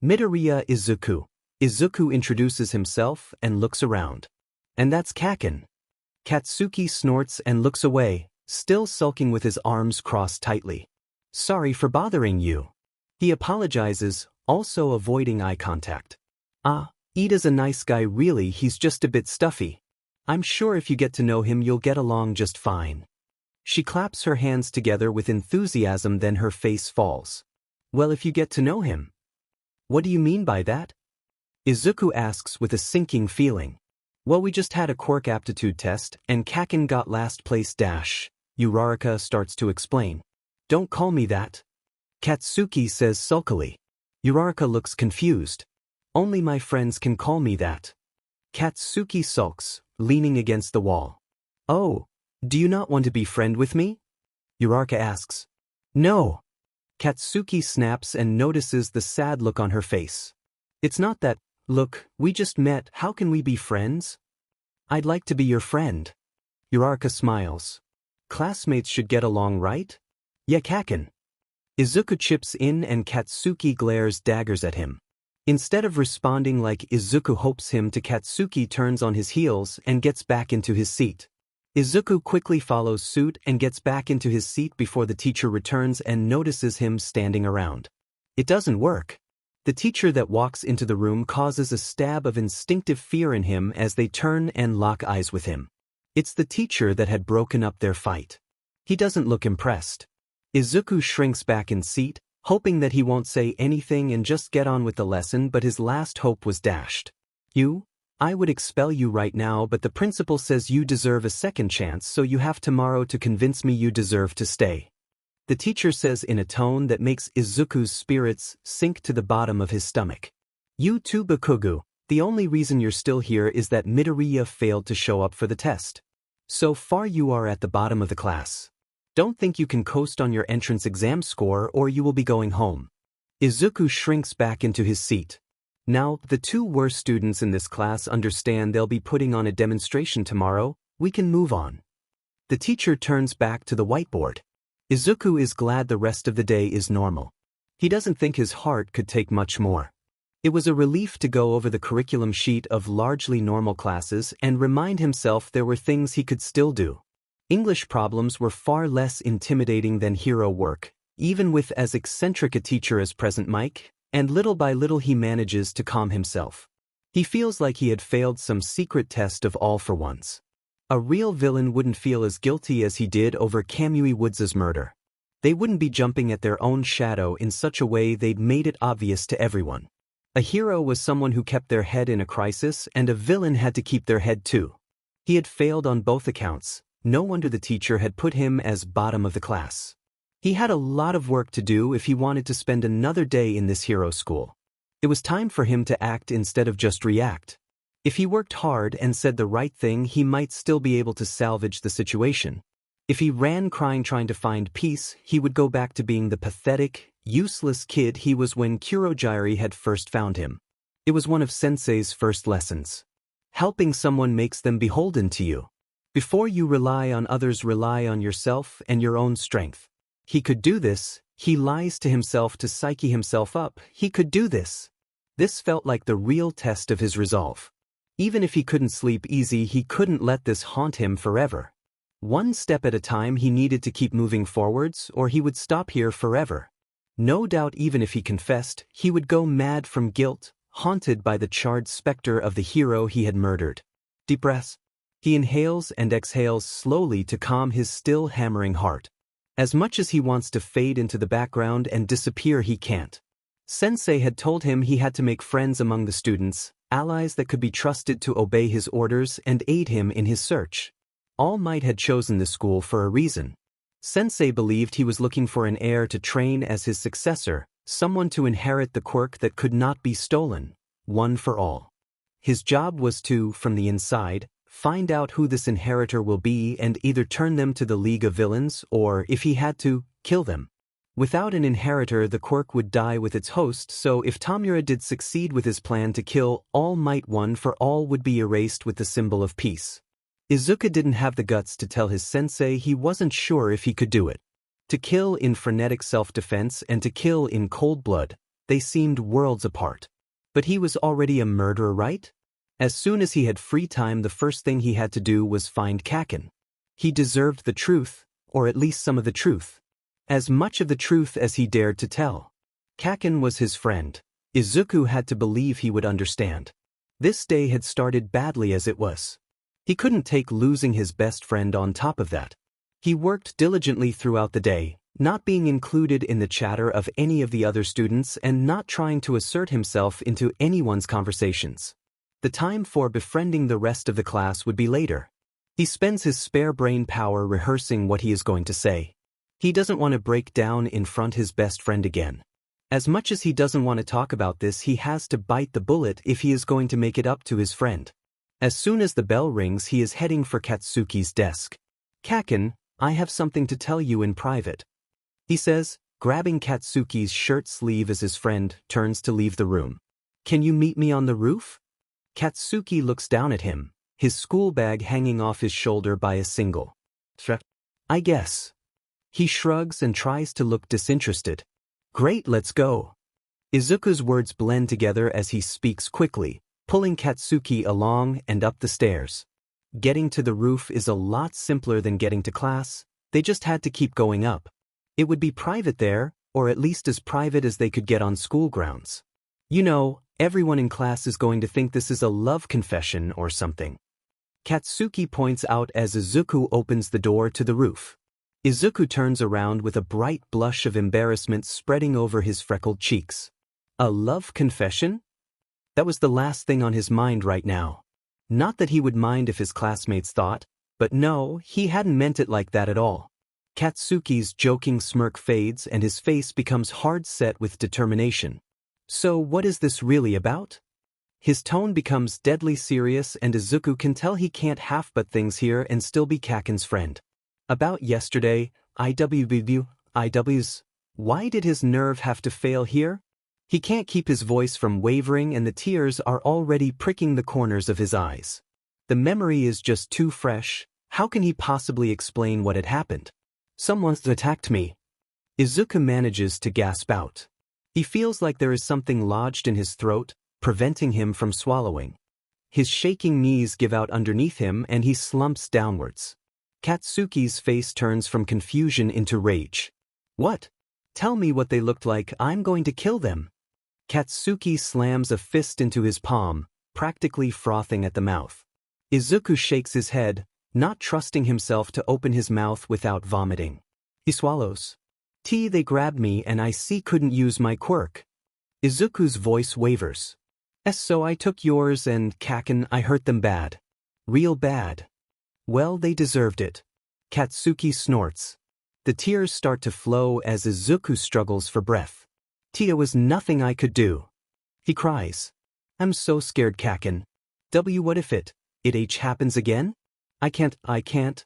Midoriya Izuku. Izuku introduces himself and looks around. And that's Kaken. Katsuki snorts and looks away, still sulking with his arms crossed tightly. Sorry for bothering you. He apologizes, also avoiding eye contact. Ida's a nice guy really, he's just a bit stuffy. I'm sure if you get to know him you'll get along just fine. She claps her hands together with enthusiasm, then her face falls. Well, if you get to know him. What do you mean by that? Izuku asks with a sinking feeling. Well, we just had a quirk aptitude test, and Kaken got last place dash. Uraraka starts to explain. Don't call me that. Katsuki says sulkily. Uraraka looks confused. Only my friends can call me that. Katsuki sulks, leaning against the wall. Oh, do you not want to be friend with me? Uraraka asks. No. Katsuki snaps and notices the sad look on her face. It's not that. Look, we just met, how can we be friends? I'd like to be your friend. Uraraka smiles. Classmates should get along, right? Yeah, Kaken. Izuku chips in and Katsuki glares daggers at him. Instead of responding like Izuku hopes him to, Katsuki turns on his heels and gets back into his seat. Izuku quickly follows suit and gets back into his seat before the teacher returns and notices him standing around. It doesn't work. The teacher that walks into the room causes a stab of instinctive fear in him as they turn and lock eyes with him. It's the teacher that had broken up their fight. He doesn't look impressed. Izuku shrinks back in seat, hoping that he won't say anything and just get on with the lesson, but his last hope was dashed. I would expel you right now, but the principal says you deserve a second chance, so you have tomorrow to convince me you deserve to stay. The teacher says in a tone that makes Izuku's spirits sink to the bottom of his stomach. You too, Bakugu, the only reason you're still here is that Midoriya failed to show up for the test. So far you are at the bottom of the class. Don't think you can coast on your entrance exam score or you will be going home. Izuku shrinks back into his seat. Now, the two worst students in this class understand they'll be putting on a demonstration tomorrow, we can move on. The teacher turns back to the whiteboard. Izuku is glad the rest of the day is normal. He doesn't think his heart could take much more. It was a relief to go over the curriculum sheet of largely normal classes and remind himself there were things he could still do. English problems were far less intimidating than hero work, even with as eccentric a teacher as present Mike, and little by little he manages to calm himself. He feels like he had failed some secret test of all for once. A real villain wouldn't feel as guilty as he did over Kamui Woods' murder. They wouldn't be jumping at their own shadow in such a way they'd made it obvious to everyone. A hero was someone who kept their head in a crisis, and a villain had to keep their head too. He had failed on both accounts. No wonder the teacher had put him as bottom of the class. He had a lot of work to do if he wanted to spend another day in this hero school. It was time for him to act instead of just react. If he worked hard and said the right thing, he might still be able to salvage the situation. If he ran crying trying to find peace, he would go back to being the pathetic, useless kid he was when Kurogiri had first found him. It was one of Sensei's first lessons. Helping someone makes them beholden to you. Before you rely on others, rely on yourself and your own strength. He could do this. He lies to himself to psyche himself up. He could do this. This felt like the real test of his resolve. Even if he couldn't sleep easy, he couldn't let this haunt him forever. One step at a time he needed to keep moving forwards or he would stop here forever. No doubt even if he confessed, he would go mad from guilt, haunted by the charred specter of the hero he had murdered. Deep breaths. He inhales and exhales slowly to calm his still hammering heart. As much as he wants to fade into the background and disappear, he can't. Sensei had told him he had to make friends among the students, allies that could be trusted to obey his orders and aid him in his search. All Might had chosen this school for a reason. Sensei believed he was looking for an heir to train as his successor, someone to inherit the quirk that could not be stolen, one for all. His job was to, from the inside, find out who this inheritor will be and either turn them to the League of Villains or, if he had to, kill them. Without an inheritor, the quirk would die with its host, so if Tamura did succeed with his plan to kill All Might, one for all would be erased with the symbol of peace. Izuku didn't have the guts to tell his sensei he wasn't sure if he could do it. To kill in frenetic self-defense and to kill in cold blood, they seemed worlds apart. But he was already a murderer, right? As soon as he had free time, the first thing he had to do was find Kaken. He deserved the truth, or at least some of the truth. As much of the truth as he dared to tell. Kaken was his friend. Izuku had to believe he would understand. This day had started badly as it was. He couldn't take losing his best friend on top of that. He worked diligently throughout the day, not being included in the chatter of any of the other students and not trying to assert himself into anyone's conversations. The time for befriending the rest of the class would be later. He spends his spare brain power rehearsing what he is going to say. He doesn't want to break down in front his best friend again. As much as he doesn't want to talk about this, he has to bite the bullet if he is going to make it up to his friend. As soon as the bell rings, he is heading for Katsuki's desk. Kaken, I have something to tell you in private, he says, grabbing Katsuki's shirt sleeve as his friend turns to leave the room. Can you meet me on the roof? Katsuki looks down at him, his school bag hanging off his shoulder by a single thread. I guess. He shrugs and tries to look disinterested. Great, let's go. Izuku's words blend together as he speaks quickly, pulling Katsuki along and up the stairs. Getting to the roof is a lot simpler than getting to class. They just had to keep going up. It would be private there, or at least as private as they could get on school grounds. You know, everyone in class is going to think this is a love confession or something. Katsuki points out as Izuku opens the door to the roof. Izuku turns around with a bright blush of embarrassment spreading over his freckled cheeks. A love confession? That was the last thing on his mind right now. Not that he would mind if his classmates thought, but no, he hadn't meant it like that at all. Katsuki's joking smirk fades and his face becomes hard set with determination. So what is this really about? His tone becomes deadly serious and Izuku can tell he can't half-butt things here and still be Kaken's friend. About yesterday, IW's. Why did his nerve have to fail here? He can't keep his voice from wavering and the tears are already pricking the corners of his eyes. The memory is just too fresh. How can he possibly explain what had happened? Someone's attacked me. Izuku manages to gasp out. He feels like there is something lodged in his throat, preventing him from swallowing. His shaking knees give out underneath him and he slumps downwards. Katsuki's face turns from confusion into rage. What? Tell me what they looked like, I'm going to kill them. Katsuki slams a fist into his palm, practically frothing at the mouth. Izuku shakes his head, not trusting himself to open his mouth without vomiting. He swallows. They grabbed me and I couldn't use my quirk. Izuku's voice wavers. So I took yours and Kaken, I hurt them bad. Real bad. Well, they deserved it. Katsuki snorts. The tears start to flow as Izuku struggles for breath. Tia was nothing I could do. He cries. I'm so scared, Kaken. What if it happens again? I can't.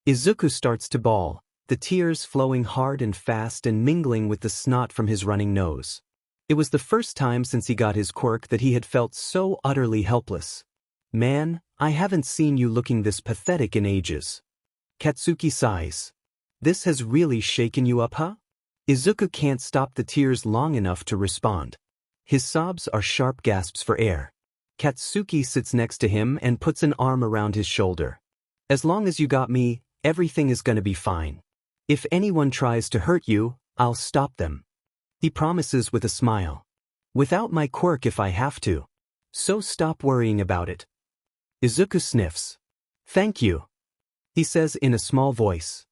Izuku starts to bawl, the tears flowing hard and fast and mingling with the snot from his running nose. It was the first time since he got his quirk that he had felt so utterly helpless. Man, I haven't seen you looking this pathetic in ages. Katsuki sighs. This has really shaken you up, huh? Izuku can't stop the tears long enough to respond. His sobs are sharp gasps for air. Katsuki sits next to him and puts an arm around his shoulder. As long as you got me, everything is gonna be fine. If anyone tries to hurt you, I'll stop them. He promises with a smile. Without my quirk if I have to. So stop worrying about it. Izuku sniffs. Thank you, he says in a small voice.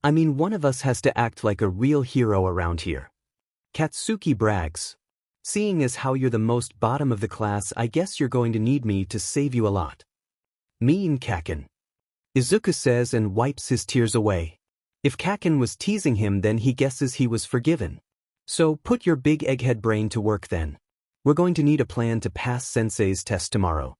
I mean, one of us has to act like a real hero around here. Katsuki brags. Seeing as how you're the most bottom of the class, I guess you're going to need me to save you a lot. Mean Kaken, Izuku says and wipes his tears away. If Kaken was teasing him, then he guesses he was forgiven. So put your big egghead brain to work then. We're going to need a plan to pass Sensei's test tomorrow.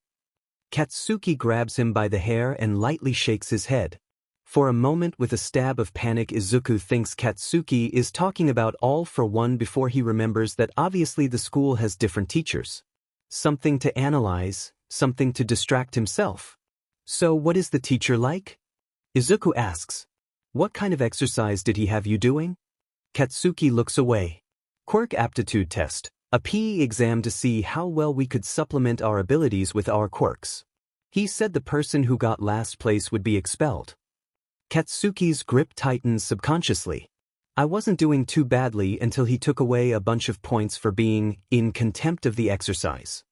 Katsuki grabs him by the hair and lightly shakes his head. For a moment, with a stab of panic, Izuku thinks Katsuki is talking about all for one before he remembers that obviously the school has different teachers. Something to analyze, something to distract himself. So what is the teacher like? Izuku asks. What kind of exercise did he have you doing? Katsuki looks away. Quirk aptitude test, a PE exam to see how well we could supplement our abilities with our quirks. He said the person who got last place would be expelled. Katsuki's grip tightens subconsciously. I wasn't doing too badly until he took away a bunch of points for being in contempt of the exercise.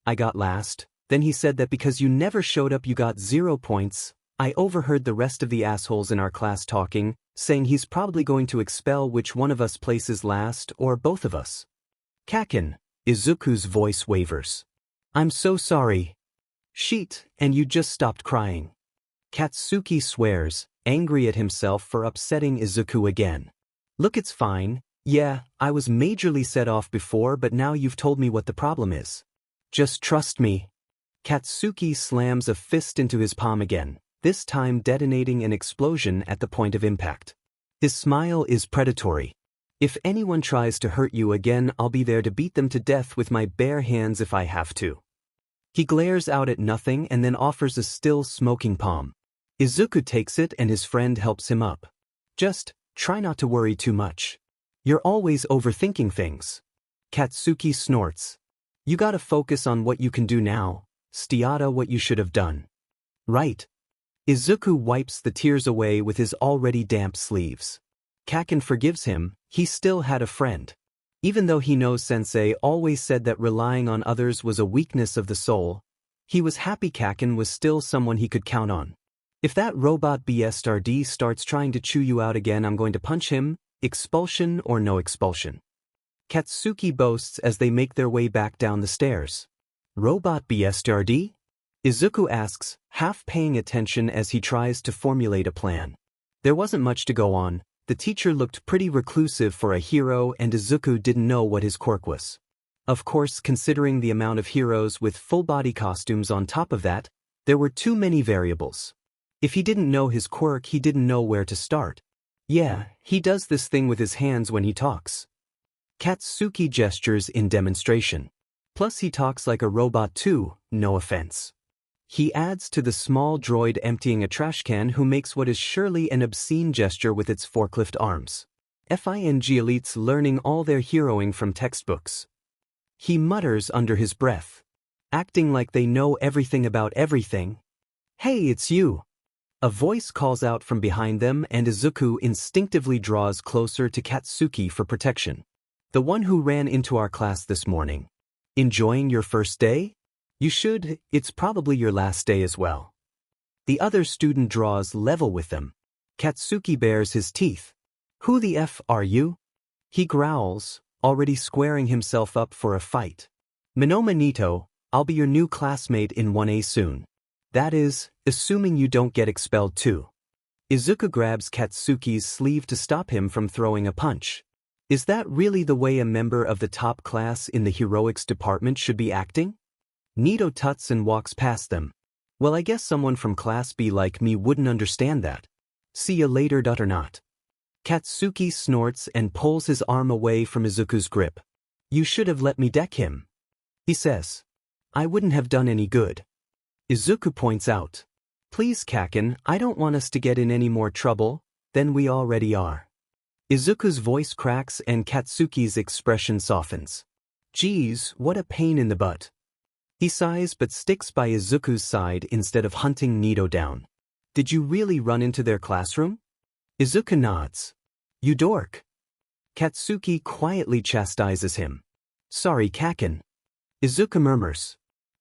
I got last, then he said that because you never showed up you got 0 points. I overheard the rest of the assholes in our class talking, saying he's probably going to expel which one of us places last or both of us. Kaken, Izuku's voice wavers. I'm so sorry. Sheet, and you just stopped crying. Katsuki swears, angry at himself for upsetting Izuku again. Look, it's fine. Yeah, I was majorly set off before, but now you've told me what the problem is. Just trust me. Katsuki slams a fist into his palm again, this time detonating an explosion at the point of impact. His smile is predatory. If anyone tries to hurt you again, I'll be there to beat them to death with my bare hands if I have to. He glares out at nothing and then offers a still smoking palm. Izuku takes it and his friend helps him up. Just try not to worry too much. You're always overthinking things. Katsuki snorts. You gotta focus on what you can do now, stiata what you should have done. Right. Izuku wipes the tears away with his already damp sleeves. Kaken forgives him, he still had a friend. Even though he knows Sensei always said that relying on others was a weakness of the soul, he was happy Kaken was still someone he could count on. If that robot BSRD starts trying to chew you out again, I'm going to punch him, expulsion or no expulsion. Katsuki boasts as they make their way back down the stairs. Robot BSRD? Izuku asks, half paying attention as he tries to formulate a plan. There wasn't much to go on. The teacher looked pretty reclusive for a hero and Izuku didn't know what his quirk was. Of course, considering the amount of heroes with full-body costumes on top of that, there were too many variables. If he didn't know his quirk, he didn't know where to start. Yeah, he does this thing with his hands when he talks. Katsuki gestures in demonstration. Plus he talks like a robot too, no offense. He adds to the small droid emptying a trash can who makes what is surely an obscene gesture with its forklift arms. FING elites learning all their heroing from textbooks. He mutters under his breath. Acting like they know everything about everything. Hey, it's you. A voice calls out from behind them and Izuku instinctively draws closer to Katsuki for protection. The one who ran into our class this morning. Enjoying your first day? You should, it's probably your last day as well. The other student draws level with them. Katsuki bares his teeth. Who the F are you? He growls, already squaring himself up for a fight. Minoma Nito, I'll be your new classmate in 1A soon. That is, assuming you don't get expelled too. Izuku grabs Katsuki's sleeve to stop him from throwing a punch. Is that really the way a member of the top class in the heroics department should be acting? Nito tuts and walks past them. Well, I guess someone from Class B like me wouldn't understand that. See ya later. Or not. Katsuki snorts and pulls his arm away from Izuku's grip. You should have let me deck him. He says. I wouldn't have done any good. Izuku points out. Please Kaken, I don't want us to get in any more trouble than we already are. Izuku's voice cracks and Katsuki's expression softens. Geez, what a pain in the butt. He sighs but sticks by Izuku's side instead of hunting Nito down. Did you really run into their classroom? Izuku nods. You dork. Katsuki quietly chastises him. Sorry, Kaken. Izuku murmurs.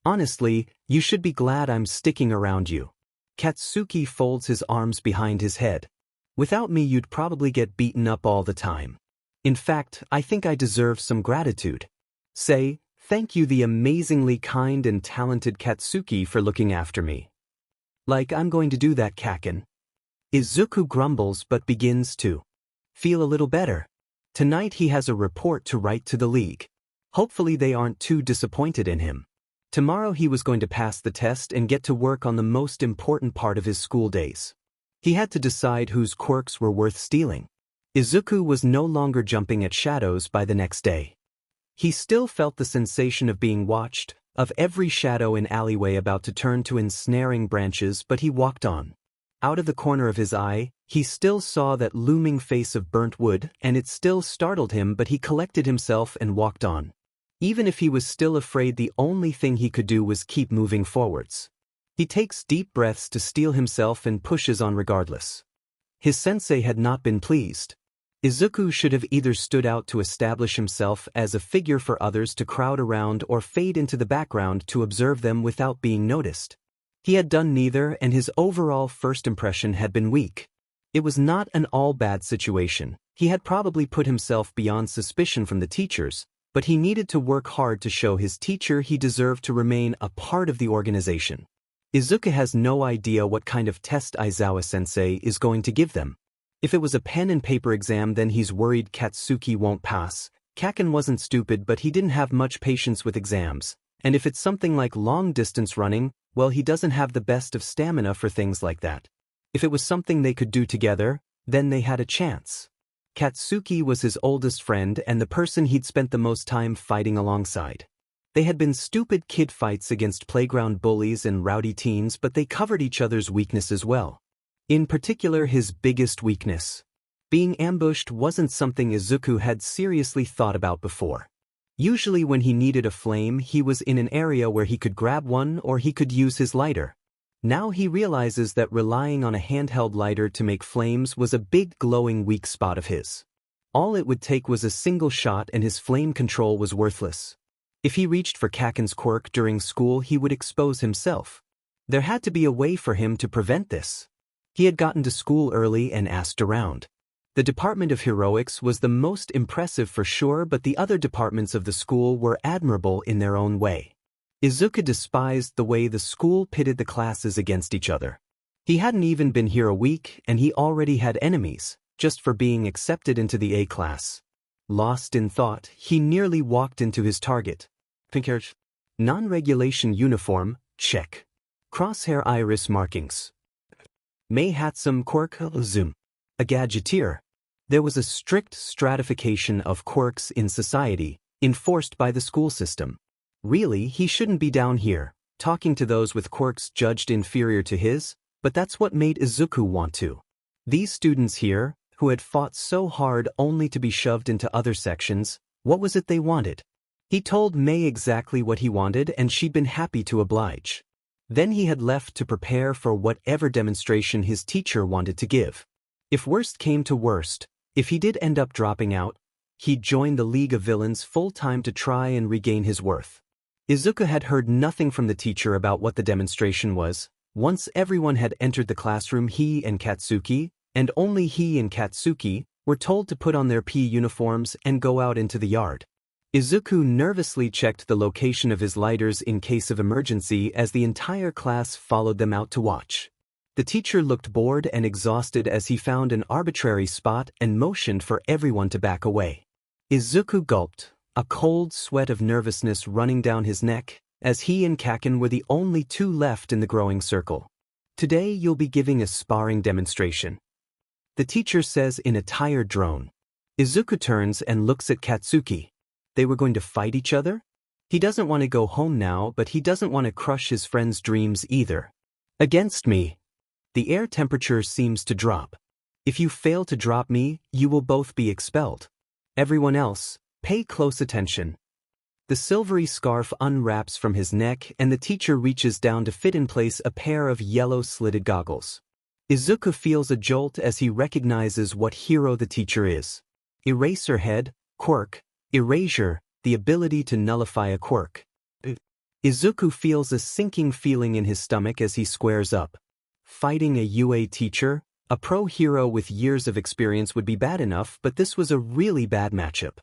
Honestly, you should be glad I'm sticking around you. Katsuki folds his arms behind his head. Without me you'd probably get beaten up all the time. In fact, I think I deserve some gratitude. Say, thank you the amazingly kind and talented Katsuki for looking after me. Like I'm going to do that, Kaken. Izuku grumbles but begins to feel a little better. Tonight he has a report to write to the league. Hopefully they aren't too disappointed in him. Tomorrow he was going to pass the test and get to work on the most important part of his school days. He had to decide whose quirks were worth stealing. Izuku was no longer jumping at shadows by the next day. He still felt the sensation of being watched, of every shadow in alleyway about to turn to ensnaring branches, but he walked on. Out of the corner of his eye, he still saw that looming face of burnt wood, and it still startled him, but he collected himself and walked on. Even if he was still afraid, the only thing he could do was keep moving forwards. He takes deep breaths to steel himself and pushes on regardless. His sensei had not been pleased. Izuku should have either stood out to establish himself as a figure for others to crowd around or fade into the background to observe them without being noticed. He had done neither, and his overall first impression had been weak. It was not an all-bad situation. He had probably put himself beyond suspicion from the teachers, but he needed to work hard to show his teacher he deserved to remain a part of the organization. Izuku has no idea what kind of test Aizawa-sensei is going to give them. If it was a pen and paper exam, then he's worried Katsuki won't pass. Kaken wasn't stupid, but he didn't have much patience with exams. And if it's something like long-distance running, well, he doesn't have the best of stamina for things like that. If it was something they could do together, then they had a chance. Katsuki was his oldest friend and the person he'd spent the most time fighting alongside. They had been stupid kid fights against playground bullies and rowdy teens, but they covered each other's weaknesses well. In particular, his biggest weakness. Being ambushed wasn't something Izuku had seriously thought about before. Usually when he needed a flame, he was in an area where he could grab one or he could use his lighter. Now he realizes that relying on a handheld lighter to make flames was a big glowing weak spot of his. All it would take was a single shot and his flame control was worthless. If he reached for Kaken's quirk during school, he would expose himself. There had to be a way for him to prevent this. He had gotten to school early and asked around. The Department of Heroics was the most impressive for sure, but the other departments of the school were admirable in their own way. Izuku despised the way the school pitted the classes against each other. He hadn't even been here a week, and he already had enemies, just for being accepted into the A class. Lost in thought, he nearly walked into his target. Non-regulation uniform, check. Crosshair iris markings. May Hatsum quirk zoom. A gadgeteer. There was a strict stratification of quirks in society, enforced by the school system. Really, he shouldn't be down here, talking to those with quirks judged inferior to his, but that's what made Izuku want to. These students here, who had fought so hard only to be shoved into other sections, what was it they wanted? He told May exactly what he wanted and she'd been happy to oblige. Then he had left to prepare for whatever demonstration his teacher wanted to give. If worst came to worst, if he did end up dropping out, he'd join the League of Villains full-time to try and regain his worth. Izuku had heard nothing from the teacher about what the demonstration was. Once everyone had entered the classroom, he and Katsuki, and only he and Katsuki, were told to put on their PE uniforms and go out into the yard. Izuku nervously checked the location of his lighters in case of emergency as the entire class followed them out to watch. The teacher looked bored and exhausted as he found an arbitrary spot and motioned for everyone to back away. Izuku gulped, a cold sweat of nervousness running down his neck, as he and Kaken were the only two left in the growing circle. Today you'll be giving a sparring demonstration, the teacher says in a tired drone. Izuku turns and looks at Katsuki. They were going to fight each other? He doesn't want to go home now, but he doesn't want to crush his friend's dreams either. Against me. The air temperature seems to drop. If you fail to drop me, you will both be expelled. Everyone else, pay close attention. The silvery scarf unwraps from his neck and the teacher reaches down to fit in place a pair of yellow slitted goggles. Izuku feels a jolt as he recognizes what hero the teacher is. Eraserhead, quirk, erasure, the ability to nullify a quirk. Izuku feels a sinking feeling in his stomach as he squares up. Fighting a UA teacher, a pro hero with years of experience would be bad enough, but this was a really bad matchup.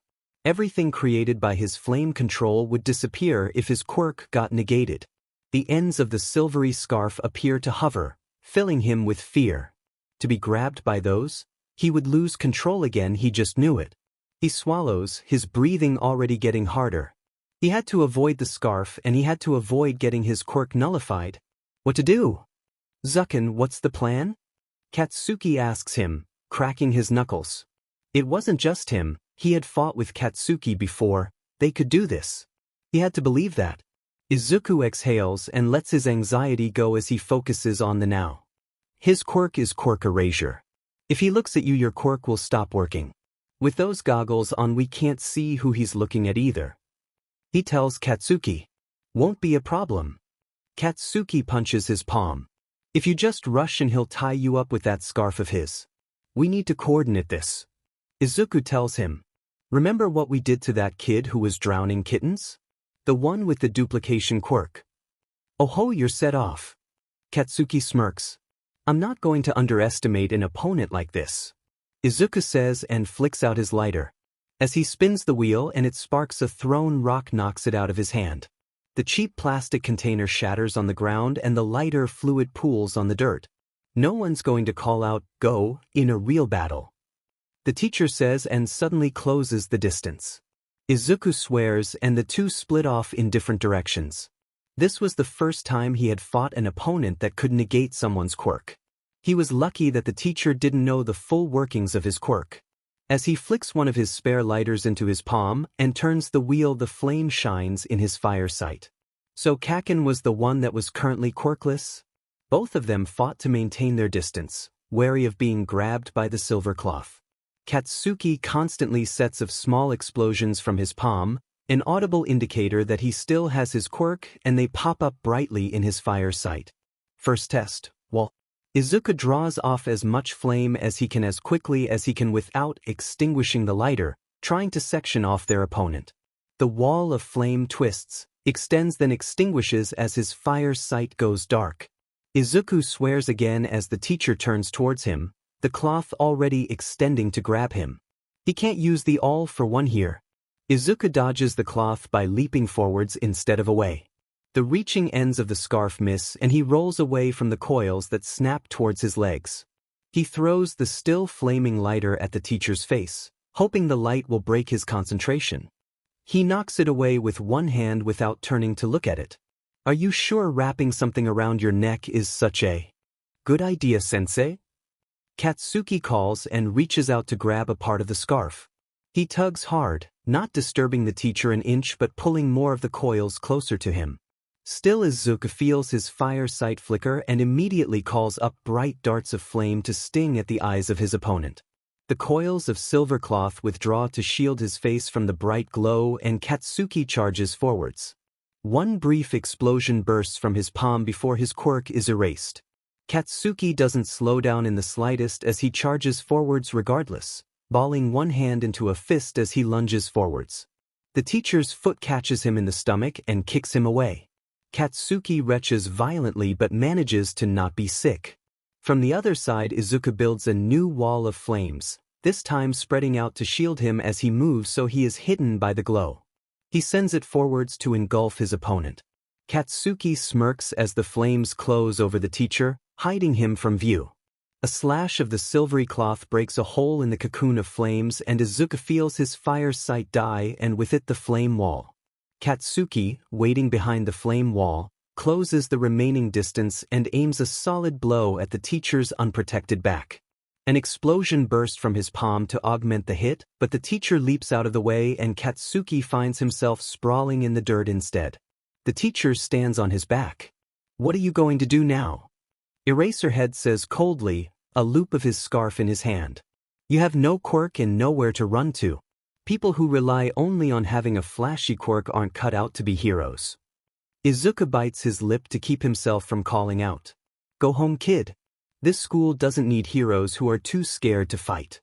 Everything created by his flame control would disappear if his quirk got negated. The ends of the silvery scarf appear to hover, filling him with fear. To be grabbed by those? He would lose control again, he just knew it. He swallows, his breathing already getting harder. He had to avoid the scarf and he had to avoid getting his quirk nullified. What to do? Zuken, what's the plan? Katsuki asks him, cracking his knuckles. It wasn't just him, he had fought with Katsuki before, they could do this. He had to believe that. Izuku exhales and lets his anxiety go as he focuses on the now. His quirk is quirk erasure. If he looks at you, your quirk will stop working. With those goggles on, we can't see who he's looking at either. He tells Katsuki. Won't be a problem. Katsuki punches his palm. If you just rush and he'll tie you up with that scarf of his. We need to coordinate this. Izuku tells him. Remember what we did to that kid who was drowning kittens? The one with the duplication quirk. Oh ho, you're set off. Katsuki smirks. I'm not going to underestimate an opponent like this. Izuku says and flicks out his lighter. As he spins the wheel and it sparks, a thrown rock knocks it out of his hand. The cheap plastic container shatters on the ground and the lighter fluid pools on the dirt. No one's going to call out, go, in a real battle. The teacher says and suddenly closes the distance. Izuku swears and the two split off in different directions. This was the first time he had fought an opponent that could negate someone's quirk. He was lucky that the teacher didn't know the full workings of his quirk. As he flicks one of his spare lighters into his palm and turns the wheel, the flame shines in his fire sight. So Kaken was the one that was currently quirkless? Both of them fought to maintain their distance, wary of being grabbed by the silver cloth. Katsuki constantly sets off small explosions from his palm, an audible indicator that he still has his quirk, and they pop up brightly in his fire sight. First test, wall. Izuku draws off as much flame as he can as quickly as he can without extinguishing the lighter, trying to section off their opponent. The wall of flame twists, extends, then extinguishes as his fire sight goes dark. Izuku swears again as the teacher turns towards him, the cloth already extending to grab him. He can't use the all for one here. Izuku dodges the cloth by leaping forwards instead of away. The reaching ends of the scarf miss and he rolls away from the coils that snap towards his legs. He throws the still flaming lighter at the teacher's face, hoping the light will break his concentration. He knocks it away with one hand without turning to look at it. Are you sure wrapping something around your neck is such a good idea, sensei? Katsuki calls and reaches out to grab a part of the scarf. He tugs hard, not disturbing the teacher an inch but pulling more of the coils closer to him. Still, Izuku feels his fire sight flicker and immediately calls up bright darts of flame to sting at the eyes of his opponent. The coils of silver cloth withdraw to shield his face from the bright glow and Katsuki charges forwards. One brief explosion bursts from his palm before his quirk is erased. Katsuki doesn't slow down in the slightest as he charges forwards regardless, balling one hand into a fist as he lunges forwards. The teacher's foot catches him in the stomach and kicks him away. Katsuki retches violently but manages to not be sick. From the other side, Izuku builds a new wall of flames, this time spreading out to shield him as he moves so he is hidden by the glow. He sends it forwards to engulf his opponent. Katsuki smirks as the flames close over the teacher, hiding him from view. A slash of the silvery cloth breaks a hole in the cocoon of flames and Izuku feels his fire sight die and with it the flame wall. Katsuki, waiting behind the flame wall, closes the remaining distance and aims a solid blow at the teacher's unprotected back. An explosion bursts from his palm to augment the hit, but the teacher leaps out of the way and Katsuki finds himself sprawling in the dirt instead. The teacher stands on his back. What are you going to do now? Eraserhead says coldly, a loop of his scarf in his hand. You have no quirk and nowhere to run to. People who rely only on having a flashy quirk aren't cut out to be heroes. Izuku bites his lip to keep himself from calling out. Go home, kid. This school doesn't need heroes who are too scared to fight.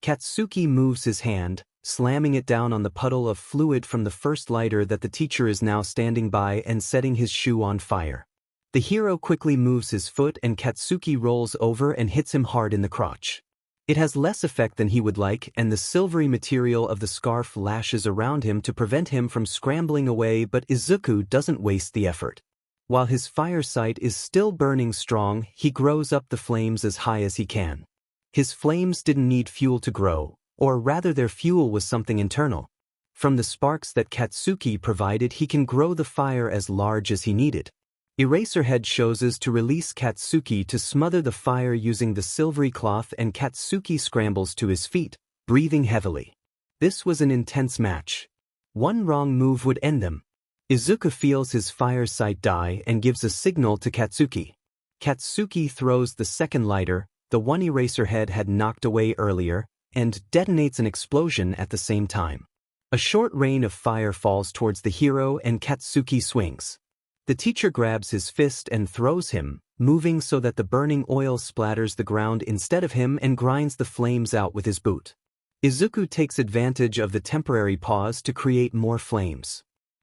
Katsuki moves his hand, slamming it down on the puddle of fluid from the first lighter that the teacher is now standing by and setting his shoe on fire. The hero quickly moves his foot and Katsuki rolls over and hits him hard in the crotch. It has less effect than he would like, and the silvery material of the scarf lashes around him to prevent him from scrambling away, but Izuku doesn't waste the effort. While his fire sight is still burning strong, he grows up the flames as high as he can. His flames didn't need fuel to grow, or rather their fuel was something internal. From the sparks that Katsuki provided, he can grow the fire as large as he needed. Eraserhead chooses to release Katsuki to smother the fire using the silvery cloth, and Katsuki scrambles to his feet, breathing heavily. This was an intense match. One wrong move would end them. Izuku feels his fire sight die and gives a signal to Katsuki. Katsuki throws the second lighter, the one Eraserhead had knocked away earlier, and detonates an explosion at the same time. A short rain of fire falls towards the hero and Katsuki swings. The teacher grabs his fist and throws him, moving so that the burning oil splatters the ground instead of him and grinds the flames out with his boot. Izuku takes advantage of the temporary pause to create more flames.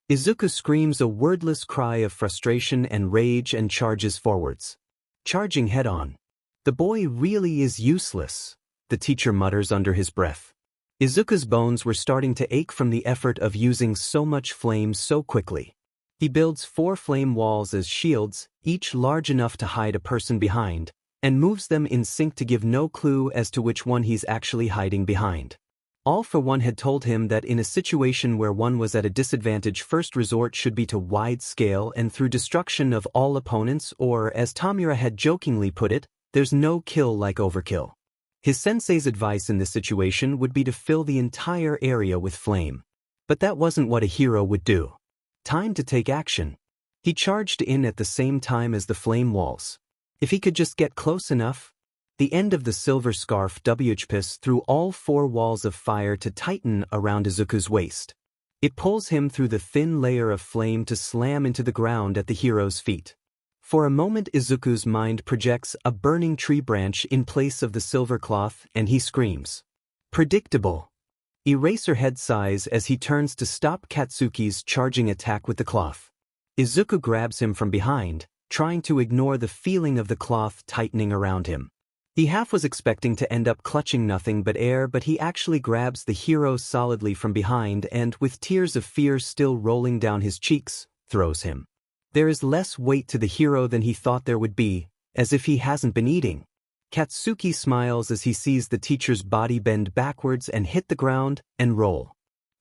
Izuku screams a wordless cry of frustration and rage and charges forwards. Charging head-on. The boy really is useless, the teacher mutters under his breath. Izuku's bones were starting to ache from the effort of using so much flame so quickly. He builds 4 flame walls as shields, each large enough to hide a person behind, and moves them in sync to give no clue as to which one he's actually hiding behind. All for One had told him that in a situation where one was at a disadvantage, first resort should be to wide scale and through destruction of all opponents, or as Tamura had jokingly put it, there's no kill like overkill. His sensei's advice in this situation would be to fill the entire area with flame. But that wasn't what a hero would do. Time to take action. He charged in at the same time as the flame walls. If he could just get close enough. The end of the silver scarf WHPs through all 4 walls of fire to tighten around Izuku's waist. It pulls him through the thin layer of flame to slam into the ground at the hero's feet. For a moment Izuku's mind projects a burning tree branch in place of the silver cloth and he screams. Predictable. Eraserhead sighs as he turns to stop Katsuki's charging attack with the cloth. Izuku grabs him from behind, trying to ignore the feeling of the cloth tightening around him. He half was expecting to end up clutching nothing but air, but he actually grabs the hero solidly from behind and, with tears of fear still rolling down his cheeks, throws him. There is less weight to the hero than he thought there would be, as if he hasn't been eating. Katsuki smiles as he sees the teacher's body bend backwards and hit the ground and roll.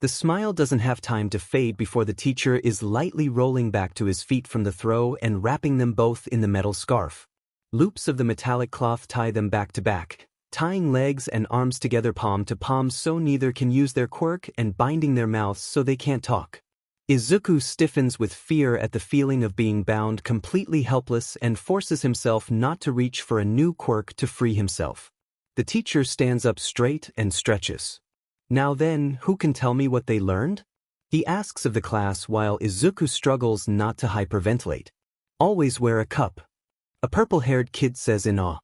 The smile doesn't have time to fade before the teacher is lightly rolling back to his feet from the throw and wrapping them both in the metal scarf. Loops of the metallic cloth tie them back to back, tying legs and arms together palm to palm so neither can use their quirk and binding their mouths so they can't talk. Izuku stiffens with fear at the feeling of being bound, completely helpless, and forces himself not to reach for a new quirk to free himself. The teacher stands up straight and stretches. Now then, who can tell me what they learned? He asks of the class while Izuku struggles not to hyperventilate. Always wear a cup. A purple-haired kid says in awe.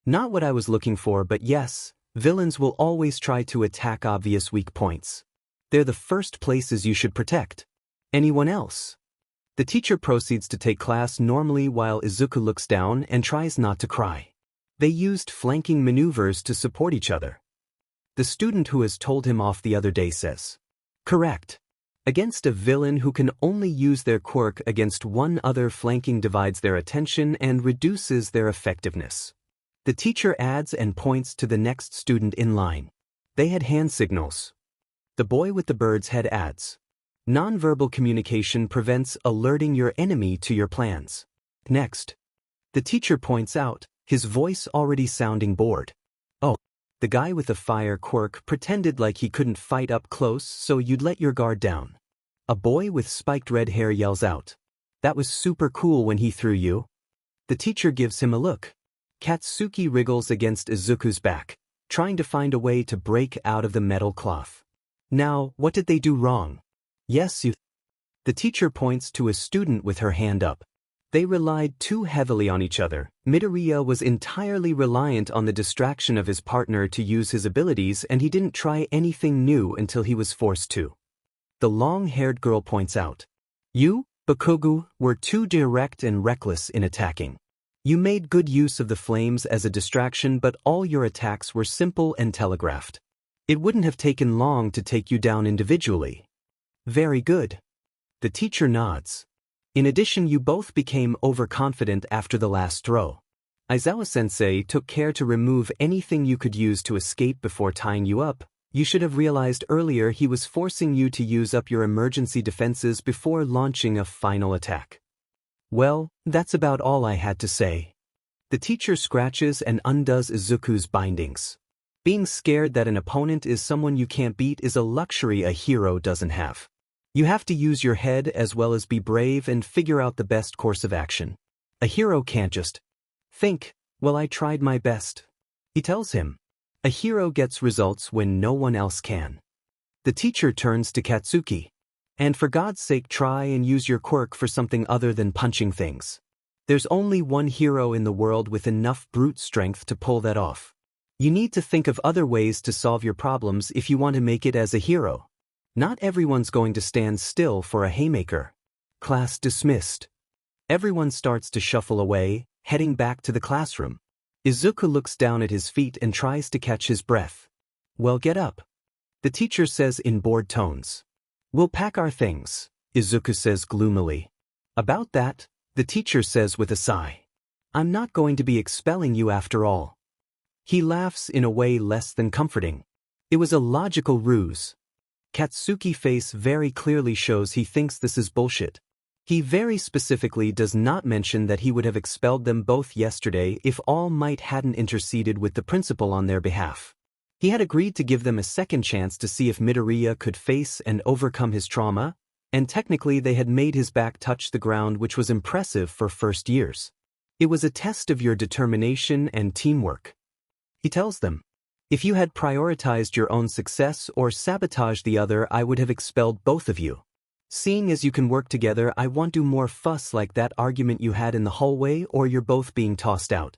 Not what I was looking for, but yes, villains will always try to attack obvious weak points. They're the first places you should protect. Anyone else? The teacher proceeds to take class normally while Izuku looks down and tries not to cry. They used flanking maneuvers to support each other. The student who has told him off the other day says, correct. Against a villain who can only use their quirk against one other, flanking divides their attention and reduces their effectiveness. The teacher adds and points to the next student in line. They had hand signals. The boy with the bird's head adds. Nonverbal communication prevents alerting your enemy to your plans. Next. The teacher points out, his voice already sounding bored. Oh. The guy with the fire quirk pretended like he couldn't fight up close, so you'd let your guard down. A boy with spiked red hair yells out. That was super cool when he threw you. The teacher gives him a look. Katsuki wriggles against Izuku's back, trying to find a way to break out of the metal cloth. Now, what did they do wrong? Yes, you. The teacher points to a student with her hand up. They relied too heavily on each other. Midoriya was entirely reliant on the distraction of his partner to use his abilities, and he didn't try anything new until he was forced to. The long-haired girl points out, "You, Bakugo, were too direct and reckless in attacking. You made good use of the flames as a distraction, but all your attacks were simple and telegraphed. It wouldn't have taken long to take you down individually." "Very good." The teacher nods. "In addition, you both became overconfident after the last throw. Aizawa-sensei took care to remove anything you could use to escape before tying you up. You should have realized earlier he was forcing you to use up your emergency defenses before launching a final attack." "Well, that's about all I had to say." The teacher scratches and undoes Izuku's bindings. Being scared that an opponent is someone you can't beat is a luxury a hero doesn't have. You have to use your head as well as be brave and figure out the best course of action. A hero can't just think, "Well, I tried my best." He tells him. A hero gets results when no one else can. The teacher turns to Katsuki. "And for God's sake, try and use your quirk for something other than punching things. There's only one hero in the world with enough brute strength to pull that off. You need to think of other ways to solve your problems if you want to make it as a hero. Not everyone's going to stand still for a haymaker." Class dismissed. Everyone starts to shuffle away, heading back to the classroom. Izuku looks down at his feet and tries to catch his breath. "Well, get up," the teacher says in bored tones. "We'll pack our things," Izuku says gloomily. "About that," the teacher says with a sigh. "I'm not going to be expelling you after all." He laughs in a way less than comforting. It was a logical ruse. Katsuki's face very clearly shows he thinks this is bullshit. He very specifically does not mention that he would have expelled them both yesterday if All Might hadn't interceded with the principal on their behalf. He had agreed to give them a second chance to see if Midoriya could face and overcome his trauma, and technically they had made his back touch the ground, which was impressive for first years. It was a test of your determination and teamwork. He tells them, "If you had prioritized your own success or sabotaged the other, I would have expelled both of you. Seeing as you can work together, I won't do more fuss like that argument you had in the hallway, or you're both being tossed out."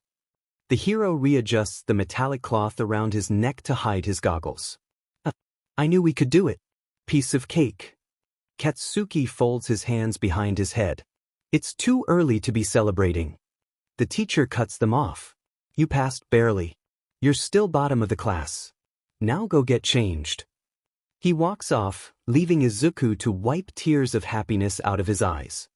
The hero readjusts the metallic cloth around his neck to hide his goggles. "I knew we could do it. Piece of cake." Katsuki folds his hands behind his head. "It's too early to be celebrating." The teacher cuts them off. "You passed barely. You're still bottom of the class. Now go get changed." He walks off, leaving Izuku to wipe tears of happiness out of his eyes.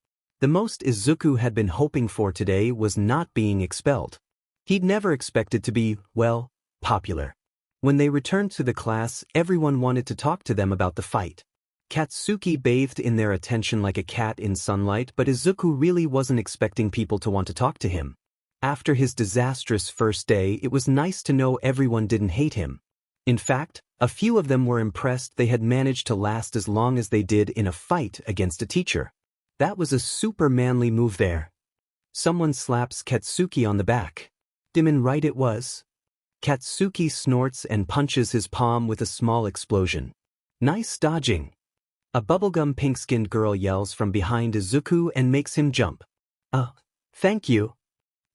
The most Izuku had been hoping for today was not being expelled. He'd never expected to be, well, popular. When they returned to the class, everyone wanted to talk to them about the fight. Katsuki bathed in their attention like a cat in sunlight, but Izuku really wasn't expecting people to want to talk to him. After his disastrous first day, it was nice to know everyone didn't hate him. In fact, a few of them were impressed they had managed to last as long as they did in a fight against a teacher. That was a super manly move there. Someone slaps Katsuki on the back. "Dimon, right it was." Katsuki snorts and punches his palm with a small explosion. "Nice dodging." A bubblegum pink-skinned girl yells from behind Izuku and makes him jump. Thank you."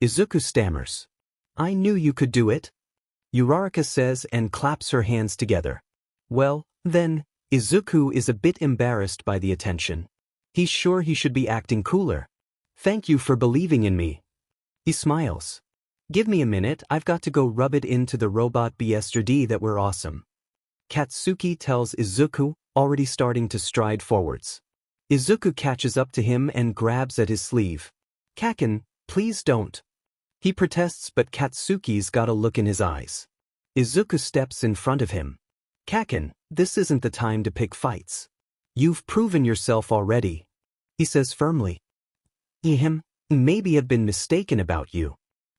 Izuku stammers. "I knew you could do it," Uraraka says and claps her hands together. Well, then, Izuku is a bit embarrassed by the attention. He's sure he should be acting cooler. "Thank you for believing in me." He smiles. "Give me a minute, I've got to go rub it into the robot yesterday that we're awesome." Katsuki tells Izuku, already starting to stride forwards. Izuku catches up to him and grabs at his sleeve. "Kaken, please don't." He protests, but Katsuki's got a look in his eyes. Izuku steps in front of him. "Kaken, this isn't the time to pick fights. You've proven yourself already," he says firmly. Maybe have been mistaken about you."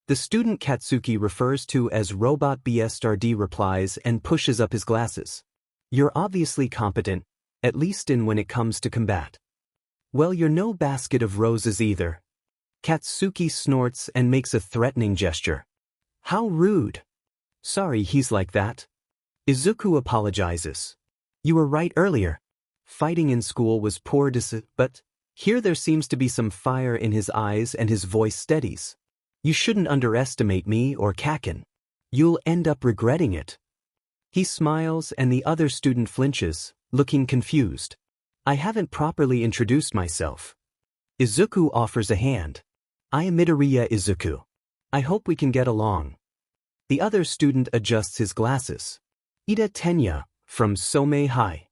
The student Katsuki refers to as Robot BSRD replies and pushes up his glasses. "You're obviously competent, at least in when it comes to combat." "Well, you're no basket of roses either." Katsuki snorts and makes a threatening gesture. "How rude." "Sorry he's like that." Izuku apologizes. "You were right earlier. Fighting in school was poor but Here there seems to be some fire in his eyes and his voice steadies. You shouldn't underestimate me or Kaken. You'll end up regretting it. He smiles and the other student flinches, looking confused. I haven't properly introduced myself. Izuku offers a hand. I am Midoriya Izuku. I hope we can get along. The other student adjusts his glasses. Ida Tenya, from Somei High.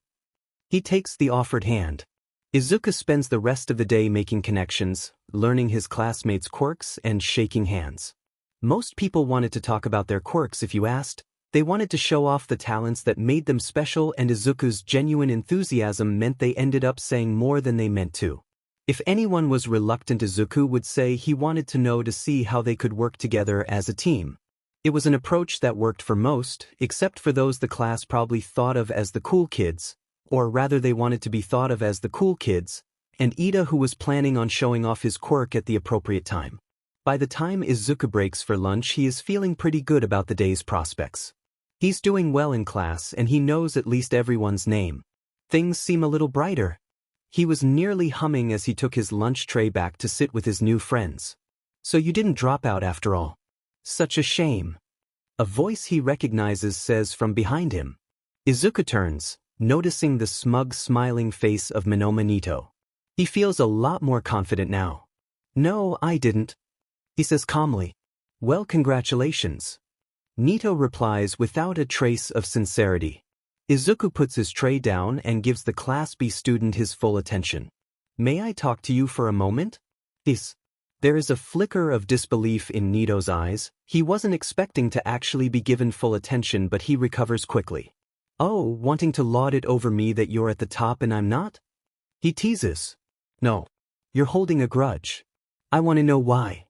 He takes the offered hand. Izuku spends the rest of the day making connections, learning his classmates' quirks and shaking hands. Most people wanted to talk about their quirks if you asked. They wanted to show off the talents that made them special, and Izuku's genuine enthusiasm meant they ended up saying more than they meant to. If anyone was reluctant, Izuku would say he wanted to know to see how they could work together as a team. It was an approach that worked for most, except for those the class probably thought of as the cool kids, or rather they wanted to be thought of as the cool kids, and Ida, who was planning on showing off his quirk at the appropriate time. By the time Izuku breaks for lunch, he is feeling pretty good about the day's prospects. He's doing well in class and he knows at least everyone's name. Things seem a little brighter. He was nearly humming as he took his lunch tray back to sit with his new friends. So you didn't drop out after all. Such a shame. A voice he recognizes says from behind him. Izuku turns, noticing the smug smiling face of Minoma Nito. He feels a lot more confident now. No, I didn't. He says calmly. Well, congratulations. Nito replies without a trace of sincerity. Izuku puts his tray down and gives the Class B student his full attention. May I talk to you for a moment? Yes. There is a flicker of disbelief in Nito's eyes. He wasn't expecting to actually be given full attention, but he recovers quickly. Oh, wanting to laud it over me that you're at the top and I'm not? He teases. No. You're holding a grudge. I want to know why.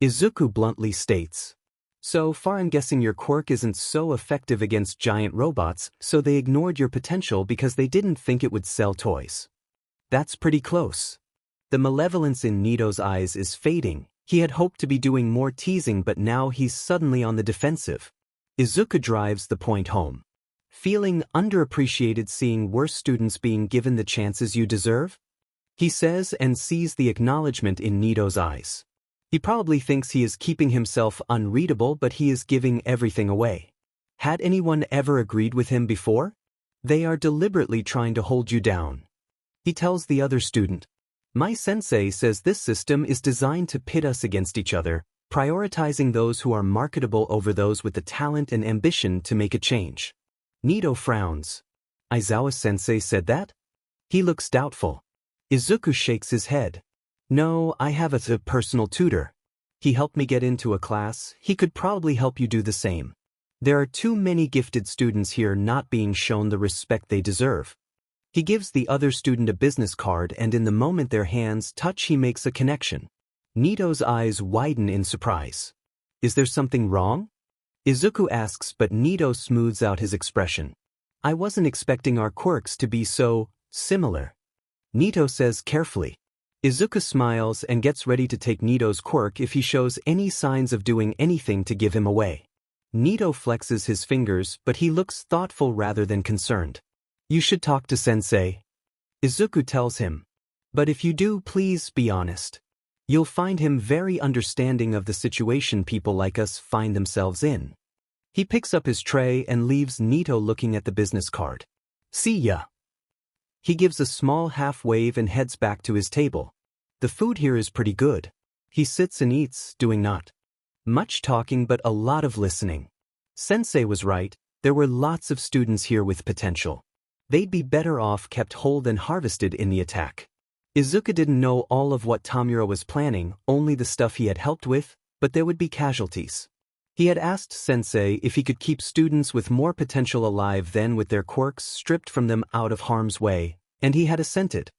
Izuku bluntly states. So far I'm guessing your quirk isn't so effective against giant robots, so they ignored your potential because they didn't think it would sell toys. That's pretty close. The malevolence in Nito's eyes is fading. He had hoped to be doing more teasing, but now he's suddenly on the defensive. Izuku drives the point home. Feeling underappreciated, seeing worse students being given the chances you deserve? He says, and sees the acknowledgement in Nito's eyes. He probably thinks he is keeping himself unreadable, but he is giving everything away. Had anyone ever agreed with him before? They are deliberately trying to hold you down. He tells the other student. My sensei says this system is designed to pit us against each other, prioritizing those who are marketable over those with the talent and ambition to make a change. Nito frowns. Aizawa-sensei said that? He looks doubtful. Izuku shakes his head. No, I have a personal tutor. He helped me get into a class. He could probably help you do the same. There are too many gifted students here not being shown the respect they deserve. He gives the other student a business card, and in the moment their hands touch, he makes a connection. Nito's eyes widen in surprise. Is there something wrong? Izuku asks, but Nito smooths out his expression. I wasn't expecting our quirks to be so similar. Nito says carefully. Izuku smiles and gets ready to take Nito's quirk if he shows any signs of doing anything to give him away. Nito flexes his fingers, but he looks thoughtful rather than concerned. You should talk to sensei. Izuku tells him. But if you do, please be honest. You'll find him very understanding of the situation people like us find themselves in. He picks up his tray and leaves Nito looking at the business card. See ya. He gives a small half wave and heads back to his table. The food here is pretty good. He sits and eats, doing not much talking but a lot of listening. Sensei was right, there were lots of students here with potential. They'd be better off kept whole than harvested in the attack. Izuku didn't know all of what Tamura was planning, only the stuff he had helped with, but there would be casualties. He had asked Sensei if he could keep students with more potential alive than with their quirks stripped from them out of harm's way, and he had assented.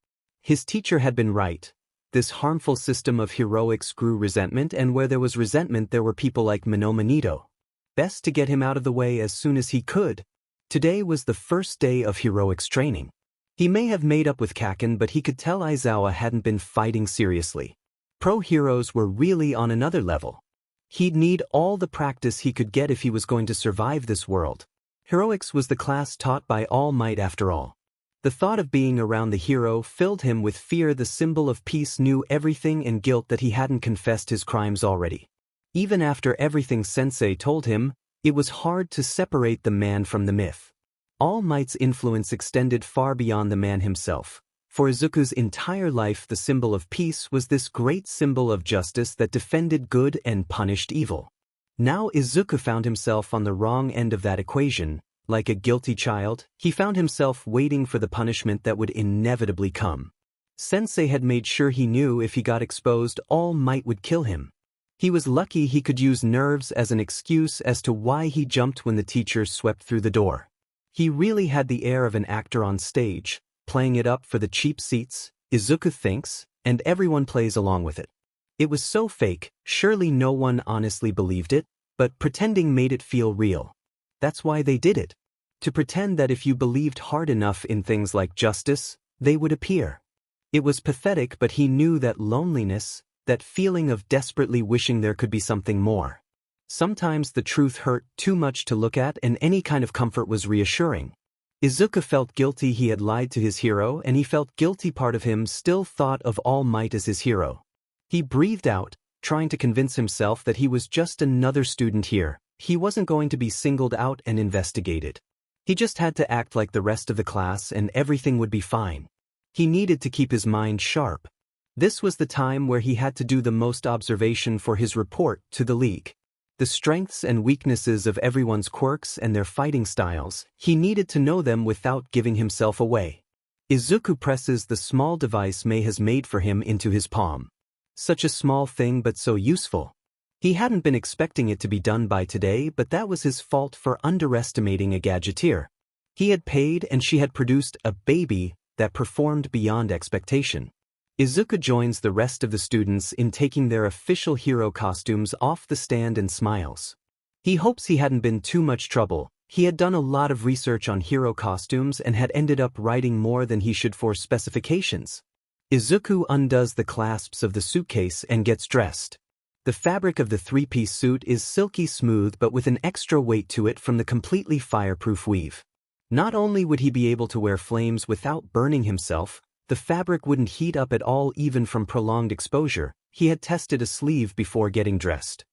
His teacher had been right. This harmful system of heroics grew resentment, and where there was resentment there were people like Minoma Nito. Best to get him out of the way as soon as he could. Today was the first day of heroics training. He may have made up with Kaken, but he could tell Aizawa hadn't been fighting seriously. Pro heroes were really on another level. He'd need all the practice he could get if he was going to survive this world. Heroics was the class taught by All Might after all. The thought of being around the hero filled him with fear. The symbol of peace knew everything and guilt that he hadn't confessed his crimes already. Even after everything Sensei told him, it was hard to separate the man from the myth. All Might's influence extended far beyond the man himself. For Izuku's entire life, the symbol of peace was this great symbol of justice that defended good and punished evil. Now Izuku found himself on the wrong end of that equation. Like a guilty child, he found himself waiting for the punishment that would inevitably come. Sensei had made sure he knew if he got exposed, All Might would kill him. He was lucky he could use nerves as an excuse as to why he jumped when the teacher swept through the door. He really had the air of an actor on stage, playing it up for the cheap seats, Izuku thinks, and everyone plays along with it. It was so fake, surely no one honestly believed it, but pretending made it feel real. That's why they did it. To pretend that if you believed hard enough in things like justice, they would appear. It was pathetic, but he knew that loneliness, that feeling of desperately wishing there could be something more. Sometimes the truth hurt too much to look at, and any kind of comfort was reassuring. Izuku felt guilty he had lied to his hero, and he felt guilty part of him still thought of All Might as his hero. He breathed out, trying to convince himself that he was just another student here. He wasn't going to be singled out and investigated. He just had to act like the rest of the class and everything would be fine. He needed to keep his mind sharp. This was the time where he had to do the most observation for his report to the league. The strengths and weaknesses of everyone's quirks and their fighting styles, he needed to know them without giving himself away. Izuku presses the small device Mei has made for him into his palm. Such a small thing but so useful. He hadn't been expecting it to be done by today, but that was his fault for underestimating a gadgeteer. He had paid and she had produced a baby that performed beyond expectation. Izuku joins the rest of the students in taking their official hero costumes off the stand and smiles. He hopes he hadn't been too much trouble. He had done a lot of research on hero costumes and had ended up writing more than he should for specifications. Izuku undoes the clasps of the suitcase and gets dressed. The fabric of the three-piece suit is silky smooth but with an extra weight to it from the completely fireproof weave. Not only would he be able to wear flames without burning himself, the fabric wouldn't heat up at all even from prolonged exposure. He had tested a sleeve before getting dressed.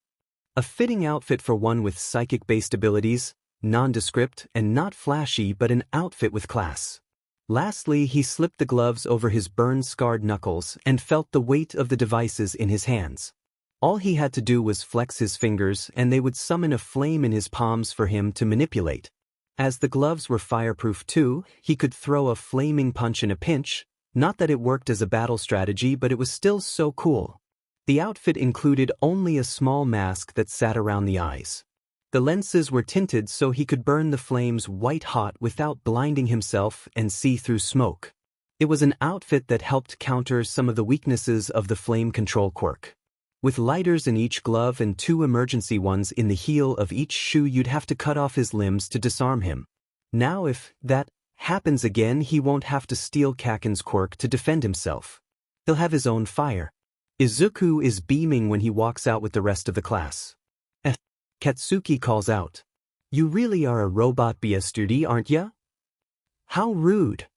A fitting outfit for one with psychic-based abilities, nondescript and not flashy but an outfit with class. Lastly, he slipped the gloves over his burn-scarred knuckles and felt the weight of the devices in his hands. All he had to do was flex his fingers and they would summon a flame in his palms for him to manipulate. As the gloves were fireproof too, he could throw a flaming punch in a pinch. Not that it worked as a battle strategy, but it was still so cool. The outfit included only a small mask that sat around the eyes. The lenses were tinted so he could burn the flames white-hot without blinding himself and see through smoke. It was an outfit that helped counter some of the weaknesses of the flame control quirk. With lighters in each glove and 2 emergency ones in the heel of each shoe, you'd have to cut off his limbs to disarm him. Now if that happens again, he won't have to steal Kaken's quirk to defend himself. He'll have his own fire. Izuku is beaming when he walks out with the rest of the class. Katsuki calls out, "You really are a robot BS, aren't ya?" "How rude."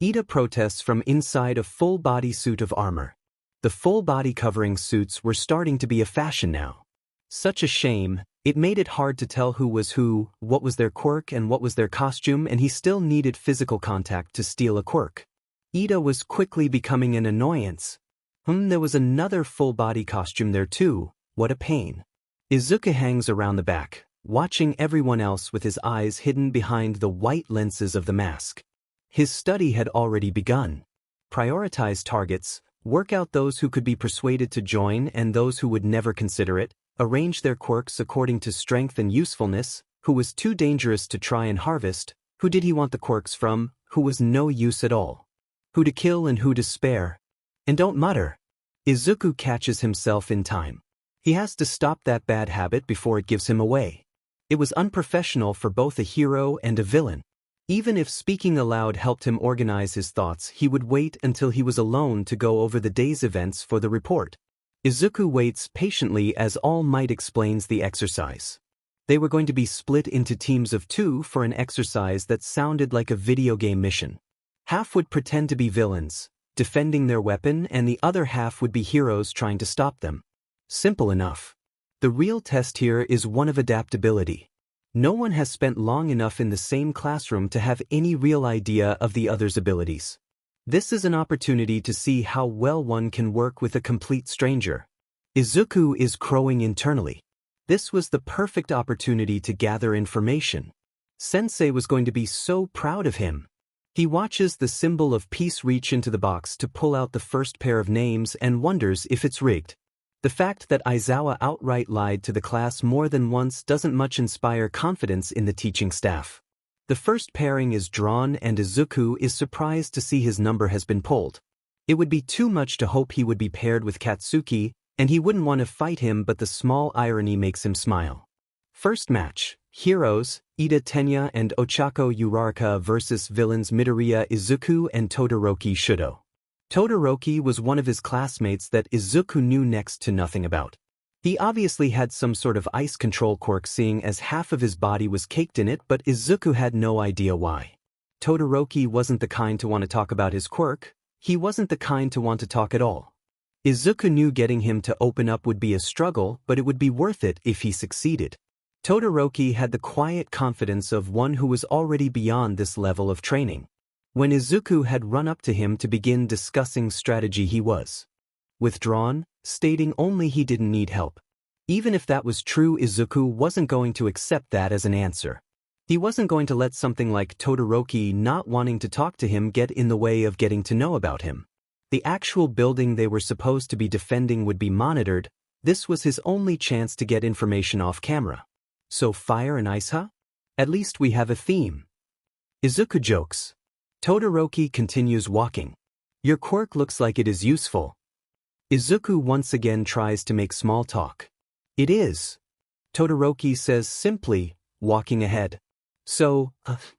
Ida protests from inside a full-body suit of armor. The full-body covering suits were starting to be a fashion now. Such a shame. It made it hard to tell who was who, what was their quirk and what was their costume, and he still needed physical contact to steal a quirk. Ida was quickly becoming an annoyance. There was another full-body costume there too. What a pain. Izuku hangs around the back, watching everyone else with his eyes hidden behind the white lenses of the mask. His study had already begun. Prioritize targets, work out those who could be persuaded to join and those who would never consider it, arrange their quirks according to strength and usefulness, who was too dangerous to try and harvest, who did he want the quirks from, who was no use at all, who to kill and who to spare. And don't mutter. Izuku catches himself in time. He has to stop that bad habit before it gives him away. It was unprofessional for both a hero and a villain. Even if speaking aloud helped him organize his thoughts, he would wait until he was alone to go over the day's events for the report. Izuku waits patiently as All Might explains the exercise. They were going to be split into teams of 2 for an exercise that sounded like a video game mission. Half would pretend to be villains, defending their weapon, and the other half would be heroes trying to stop them. Simple enough. The real test here is one of adaptability. No one has spent long enough in the same classroom to have any real idea of the other's abilities. This is an opportunity to see how well one can work with a complete stranger. Izuku is crowing internally. This was the perfect opportunity to gather information. Sensei was going to be so proud of him. He watches the symbol of peace reach into the box to pull out the first pair of names and wonders if it's rigged. The fact that Aizawa outright lied to the class more than once doesn't much inspire confidence in the teaching staff. The first pairing is drawn and Izuku is surprised to see his number has been pulled. It would be too much to hope he would be paired with Katsuki, and he wouldn't want to fight him, but the small irony makes him smile. First match, heroes, Ida Tenya and Ochako Uraraka versus villains Midoriya Izuku and Todoroki Shudo. Todoroki was one of his classmates that Izuku knew next to nothing about. He obviously had some sort of ice control quirk, seeing as half of his body was caked in it, but Izuku had no idea why. Todoroki wasn't the kind to want to talk about his quirk. He wasn't the kind to want to talk at all. Izuku knew getting him to open up would be a struggle, but it would be worth it if he succeeded. Todoroki had the quiet confidence of one who was already beyond this level of training. When Izuku had run up to him to begin discussing strategy, he was withdrawn, stating only he didn't need help. Even if that was true, Izuku wasn't going to accept that as an answer. He wasn't going to let something like Todoroki not wanting to talk to him get in the way of getting to know about him. The actual building they were supposed to be defending would be monitored. This was his only chance to get information off camera. So fire and ice, huh? At least we have a theme. Izuku jokes. Todoroki continues walking. Your quirk looks like it is useful. Izuku once again tries to make small talk. It is. Todoroki says simply, walking ahead. So,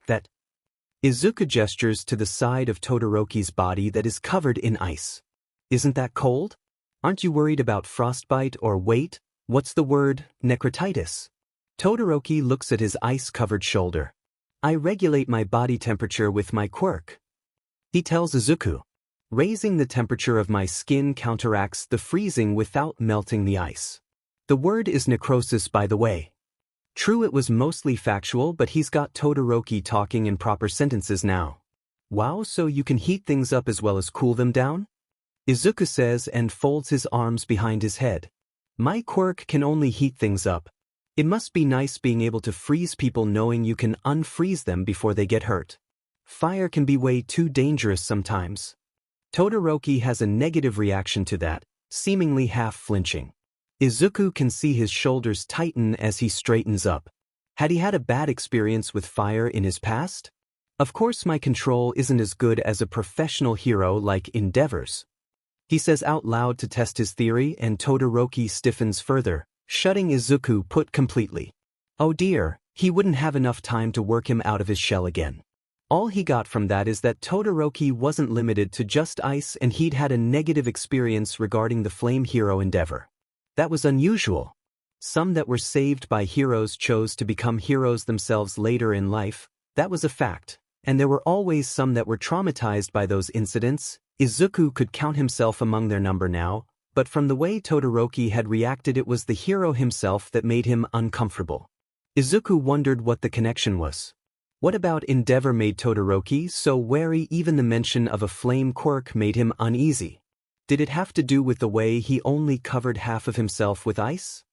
that. Izuku gestures to the side of Todoroki's body that is covered in ice. Isn't that cold? Aren't you worried about frostbite or wait, what's the word, necrotitis? Todoroki looks at his ice-covered shoulder. I regulate my body temperature with my quirk. He tells Izuku. Raising the temperature of my skin counteracts the freezing without melting the ice. The word is necrosis, by the way. True, it was mostly factual, but he's got Todoroki talking in proper sentences now. Wow, so you can heat things up as well as cool them down? Izuku says and folds his arms behind his head. My quirk can only heat things up. It must be nice being able to freeze people knowing you can unfreeze them before they get hurt. Fire can be way too dangerous sometimes. Todoroki has a negative reaction to that, seemingly half flinching. Izuku can see his shoulders tighten as he straightens up. Had he had a bad experience with fire in his past? Of course my control isn't as good as a professional hero like Endeavor's. He says out loud to test his theory, and Todoroki stiffens further, shutting Izuku put completely. Oh dear, he wouldn't have enough time to work him out of his shell again. All he got from that is that Todoroki wasn't limited to just ice, and he'd had a negative experience regarding the flame hero Endeavor. That was unusual. Some that were saved by heroes chose to become heroes themselves later in life. That was a fact. And there were always some that were traumatized by those incidents. Izuku could count himself among their number now, but from the way Todoroki had reacted, it was the hero himself that made him uncomfortable. Izuku wondered what the connection was. What about Endeavor made Todoroki so wary? Even the mention of a flame quirk made him uneasy. Did it have to do with the way he only covered half of himself with ice?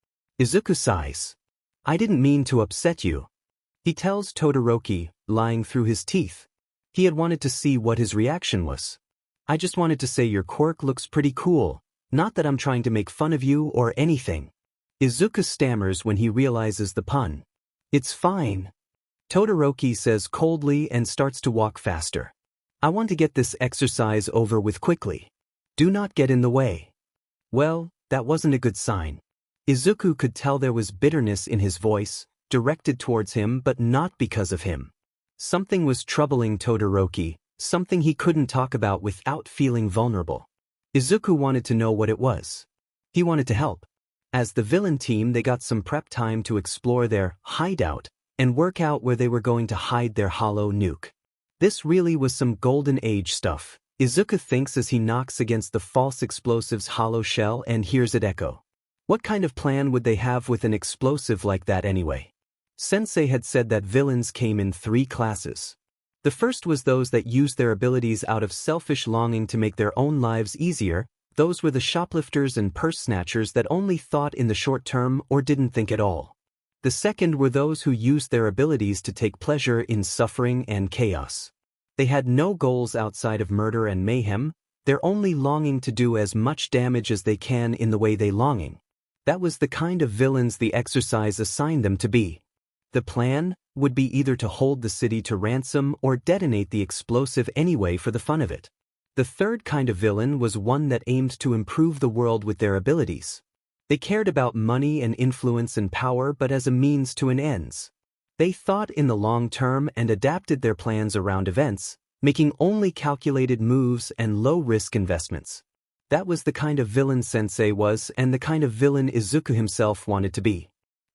Izuku sighs. I didn't mean to upset you. He tells Todoroki, lying through his teeth. He had wanted to see what his reaction was. I just wanted to say your quirk looks pretty cool, not that I'm trying to make fun of you or anything. Izuku stammers when he realizes the pun. It's fine. Todoroki says coldly and starts to walk faster. I want to get this exercise over with quickly. Do not get in the way. Well, that wasn't a good sign. Izuku could tell there was bitterness in his voice, directed towards him but not because of him. Something was troubling Todoroki, something he couldn't talk about without feeling vulnerable. Izuku wanted to know what it was. He wanted to help. As the villain team, they got some prep time to explore their hideout and work out where they were going to hide their hollow nuke. This really was some golden age stuff, Izuku thinks as he knocks against the false explosive's hollow shell and hears it echo. What kind of plan would they have with an explosive like that anyway? Sensei had said that villains came in 3 classes. The first was those that used their abilities out of selfish longing to make their own lives easier. Those were the shoplifters and purse snatchers that only thought in the short term or didn't think at all. The second were those who used their abilities to take pleasure in suffering and chaos. They had no goals outside of murder and mayhem, they're only longing to do as much damage as they can in the way they longing. That was the kind of villains the exercise assigned them to be. The plan would be either to hold the city to ransom or detonate the explosive anyway for the fun of it. The third kind of villain was one that aimed to improve the world with their abilities. They cared about money and influence and power but as a means to an ends. They thought in the long term and adapted their plans around events, making only calculated moves and low-risk investments. That was the kind of villain Sensei was and the kind of villain Izuku himself wanted to be.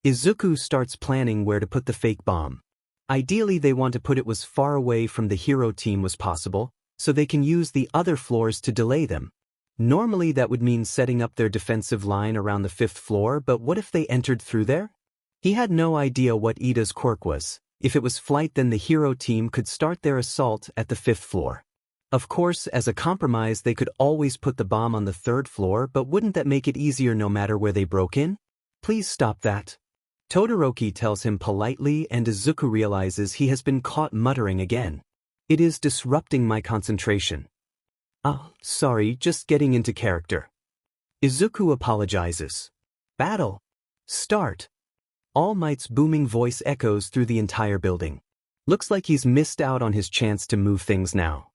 Izuku starts planning where to put the fake bomb. Ideally they want to put it as far away from the hero team as possible, so they can use the other floors to delay them. Normally that would mean setting up their defensive line around the 5th floor, but what if they entered through there? He had no idea what Ida's quirk was. If it was flight, then the hero team could start their assault at the 5th floor. Of course, as a compromise they could always put the bomb on the 3rd floor, but wouldn't that make it easier no matter where they broke in? Please stop that. Todoroki tells him politely and Izuku realizes he has been caught muttering again. It is disrupting my concentration. Oh, sorry, just getting into character. Izuku apologizes. Battle. Start. All Might's booming voice echoes through the entire building. Looks like he's missed out on his chance to move things now.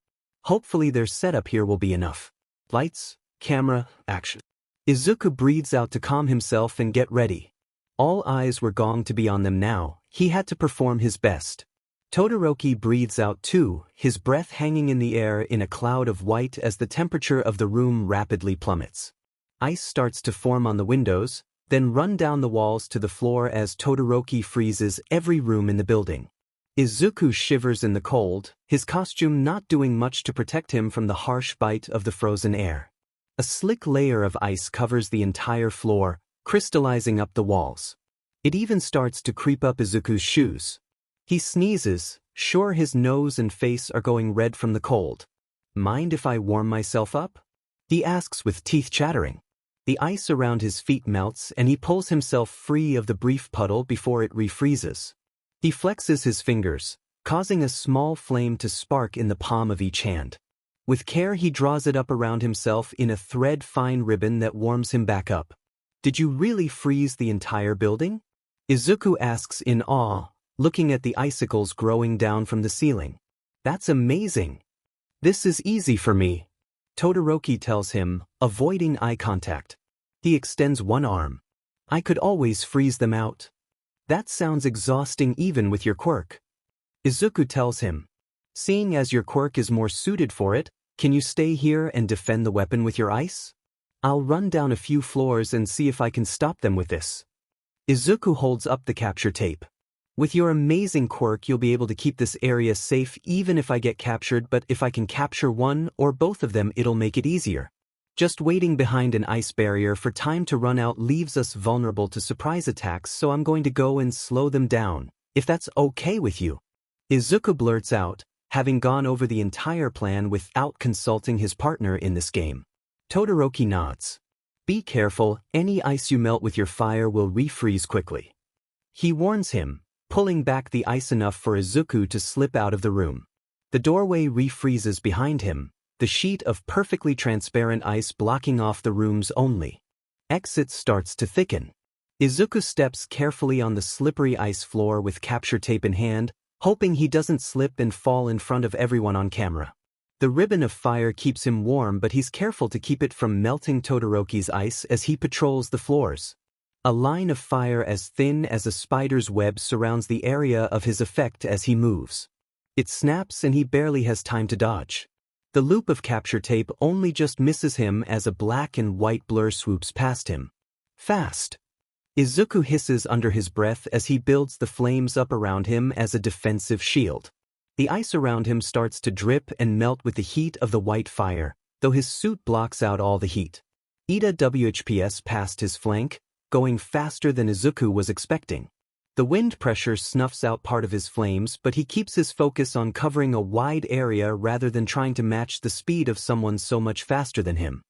Hopefully their setup here will be enough. Lights, camera, action. Izuku breathes out to calm himself and get ready. All eyes were going to be on them now, he had to perform his best. Todoroki breathes out too, his breath hanging in the air in a cloud of white as the temperature of the room rapidly plummets. Ice starts to form on the windows, then run down the walls to the floor as Todoroki freezes every room in the building. Izuku shivers in the cold, his costume not doing much to protect him from the harsh bite of the frozen air. A slick layer of ice covers the entire floor, crystallizing up the walls. It even starts to creep up Izuku's shoes. He sneezes, sure his nose and face are going red from the cold. Mind if I warm myself up? He asks with teeth chattering. The ice around his feet melts and he pulls himself free of the brief puddle before it refreezes. He flexes his fingers, causing a small flame to spark in the palm of each hand. With care he draws it up around himself in a thread-fine ribbon that warms him back up. Did you really freeze the entire building? Izuku asks in awe, looking at the icicles growing down from the ceiling. That's amazing. This is easy for me. Todoroki tells him, avoiding eye contact. He extends one arm. I could always freeze them out. That sounds exhausting even with your quirk. Izuku tells him. Seeing as your quirk is more suited for it, can you stay here and defend the weapon with your ice? I'll run down a few floors and see if I can stop them with this. Izuku holds up the capture tape. With your amazing quirk you'll be able to keep this area safe even if I get captured, but if I can capture one or both of them it'll make it easier. Just waiting behind an ice barrier for time to run out leaves us vulnerable to surprise attacks, so I'm going to go and slow them down, if that's okay with you. Izuku blurts out, having gone over the entire plan without consulting his partner in this game. Todoroki nods. Be careful, any ice you melt with your fire will refreeze quickly. He warns him, pulling back the ice enough for Izuku to slip out of the room. The doorway refreezes behind him, the sheet of perfectly transparent ice blocking off the rooms only. Exit starts to thicken. Izuku steps carefully on the slippery ice floor with capture tape in hand, hoping he doesn't slip and fall in front of everyone on camera. The ribbon of fire keeps him warm, but he's careful to keep it from melting Todoroki's ice as he patrols the floors. A line of fire as thin as a spider's web surrounds the area of his effect as he moves. It snaps and he barely has time to dodge. The loop of capture tape only just misses him as a black and white blur swoops past him. Fast! Izuku hisses under his breath as he builds the flames up around him as a defensive shield. The ice around him starts to drip and melt with the heat of the white fire, though his suit blocks out all the heat. Ida WHPs past his flank, going faster than Izuku was expecting. The wind pressure snuffs out part of his flames, but he keeps his focus on covering a wide area rather than trying to match the speed of someone so much faster than him.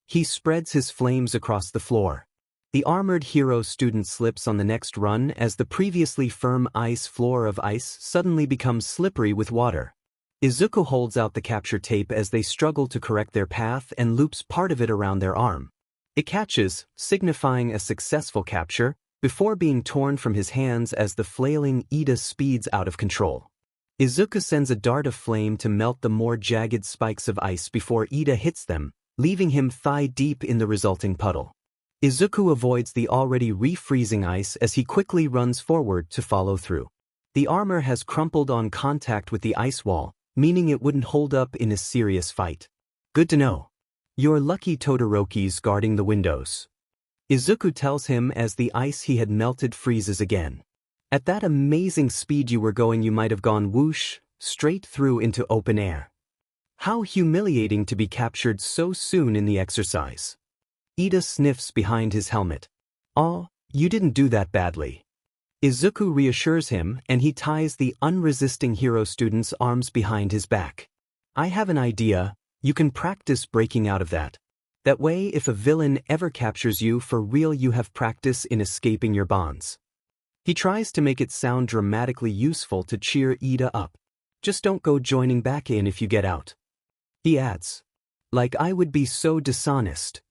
He spreads his flames across the floor. The armored hero student slips on the next run as the previously firm ice floor of ice suddenly becomes slippery with water. Izuku holds out the capture tape as they struggle to correct their path and loops part of it around their arm. It catches, signifying a successful capture, before being torn from his hands as the flailing Ida speeds out of control. Izuku sends a dart of flame to melt the more jagged spikes of ice before Ida hits them, leaving him thigh-deep in the resulting puddle. Izuku avoids the already refreezing ice as he quickly runs forward to follow through. The armor has crumpled on contact with the ice wall, meaning it wouldn't hold up in a serious fight. Good to know. You're lucky Todoroki's guarding the windows. Izuku tells him as the ice he had melted freezes again. At that amazing speed you were going, you might have gone whoosh, straight through into open air. How humiliating to be captured so soon in the exercise. Ida sniffs behind his helmet. "Oh, you didn't do that badly." Izuku reassures him and he ties the unresisting hero student's arms behind his back. "I have an idea, you can practice breaking out of that. That way if a villain ever captures you for real you have practice in escaping your bonds." He tries to make it sound dramatically useful to cheer Ida up. "Just don't go joining back in if you get out." He adds, "Like I would be so dishonest."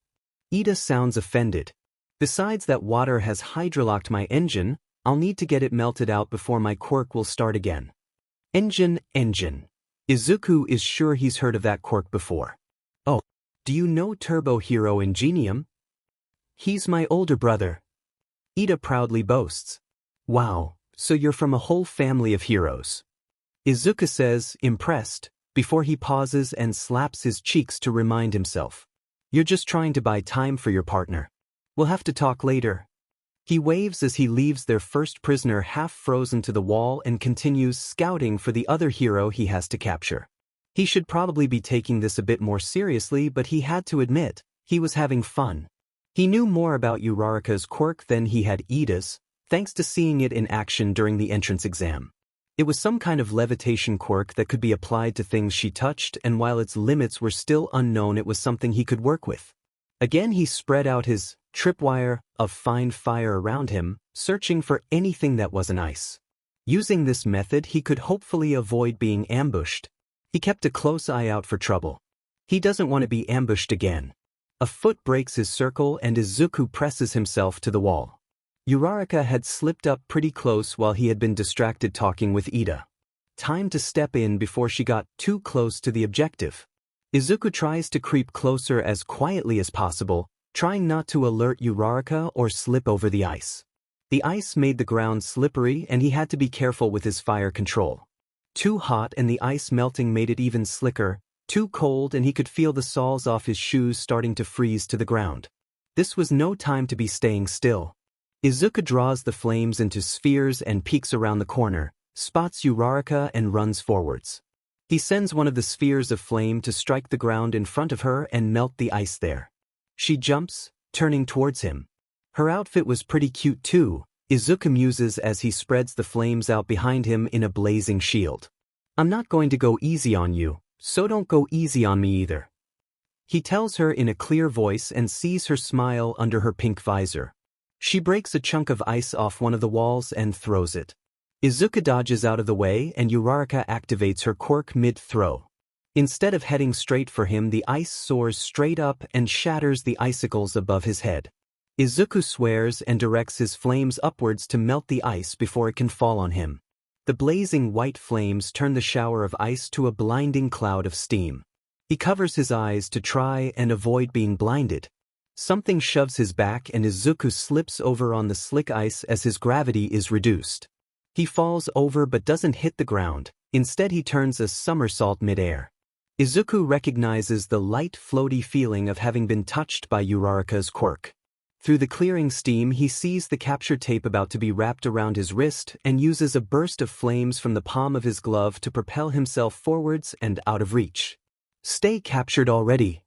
Ida sounds offended. "Besides that water has hydrolocked my engine, I'll need to get it melted out before my quirk will start again." Engine. Izuku is sure he's heard of that quirk before. "Oh, do you know Turbo Hero Ingenium? He's my older brother." Ida proudly boasts. "Wow, so you're from a whole family of heroes." Izuku says, impressed, before he pauses and slaps his cheeks to remind himself. "You're just trying to buy time for your partner. We'll have to talk later." He waves as he leaves their first prisoner half frozen to the wall and continues scouting for the other hero he has to capture. He should probably be taking this a bit more seriously, but he had to admit, he was having fun. He knew more about Uraraka's quirk than he had Ida's, thanks to seeing it in action during the entrance exam. It was some kind of levitation quirk that could be applied to things she touched, and while its limits were still unknown, it was something he could work with. Again he spread out his tripwire of fine fire around him, searching for anything that wasn't ice. Using this method he could hopefully avoid being ambushed. He kept a close eye out for trouble. He doesn't want to be ambushed again. A foot breaks his circle and Izuku presses himself to the wall. Uraraka had slipped up pretty close while he had been distracted talking with Ida. Time to step in before she got too close to the objective. Izuku tries to creep closer as quietly as possible, trying not to alert Uraraka or slip over the ice. The ice made the ground slippery and he had to be careful with his fire control. Too hot and the ice melting made it even slicker, too cold and he could feel the soles off his shoes starting to freeze to the ground. This was no time to be staying still. Izuku draws the flames into spheres and peeks around the corner, spots Uraraka and runs forwards. He sends one of the spheres of flame to strike the ground in front of her and melt the ice there. She jumps, turning towards him. Her outfit was pretty cute too, Izuku muses as he spreads the flames out behind him in a blazing shield. "I'm not going to go easy on you, so don't go easy on me either." He tells her in a clear voice and sees her smile under her pink visor. She breaks a chunk of ice off one of the walls and throws it. Izuku dodges out of the way and Uraraka activates her quirk mid-throw. Instead of heading straight for him, the ice soars straight up and shatters the icicles above his head. Izuku swears and directs his flames upwards to melt the ice before it can fall on him. The blazing white flames turn the shower of ice to a blinding cloud of steam. He covers his eyes to try and avoid being blinded. Something shoves his back and Izuku slips over on the slick ice as his gravity is reduced. He falls over but doesn't hit the ground, instead he turns a somersault mid-air. Izuku recognizes the light floaty feeling of having been touched by Uraraka's quirk. Through the clearing steam he sees the capture tape about to be wrapped around his wrist and uses a burst of flames from the palm of his glove to propel himself forwards and out of reach. "Stay captured already."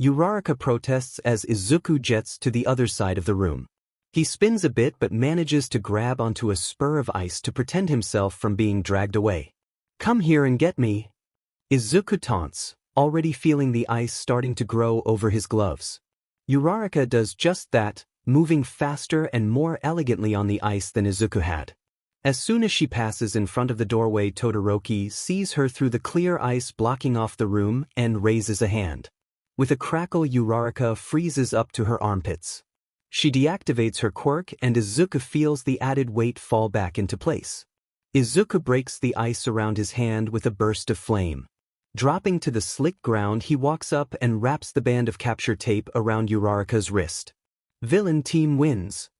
Uraraka protests as Izuku jets to the other side of the room. He spins a bit but manages to grab onto a spur of ice to pretend himself from being dragged away. "Come here and get me," Izuku taunts, already feeling the ice starting to grow over his gloves. Uraraka does just that, moving faster and more elegantly on the ice than Izuku had. As soon as she passes in front of the doorway, Todoroki sees her through the clear ice blocking off the room and raises a hand. With a crackle, Uraraka freezes up to her armpits. She deactivates her quirk and Izuku feels the added weight fall back into place. Izuku breaks the ice around his hand with a burst of flame. Dropping to the slick ground, he walks up and wraps the band of capture tape around Uraraka's wrist. "Villain team wins."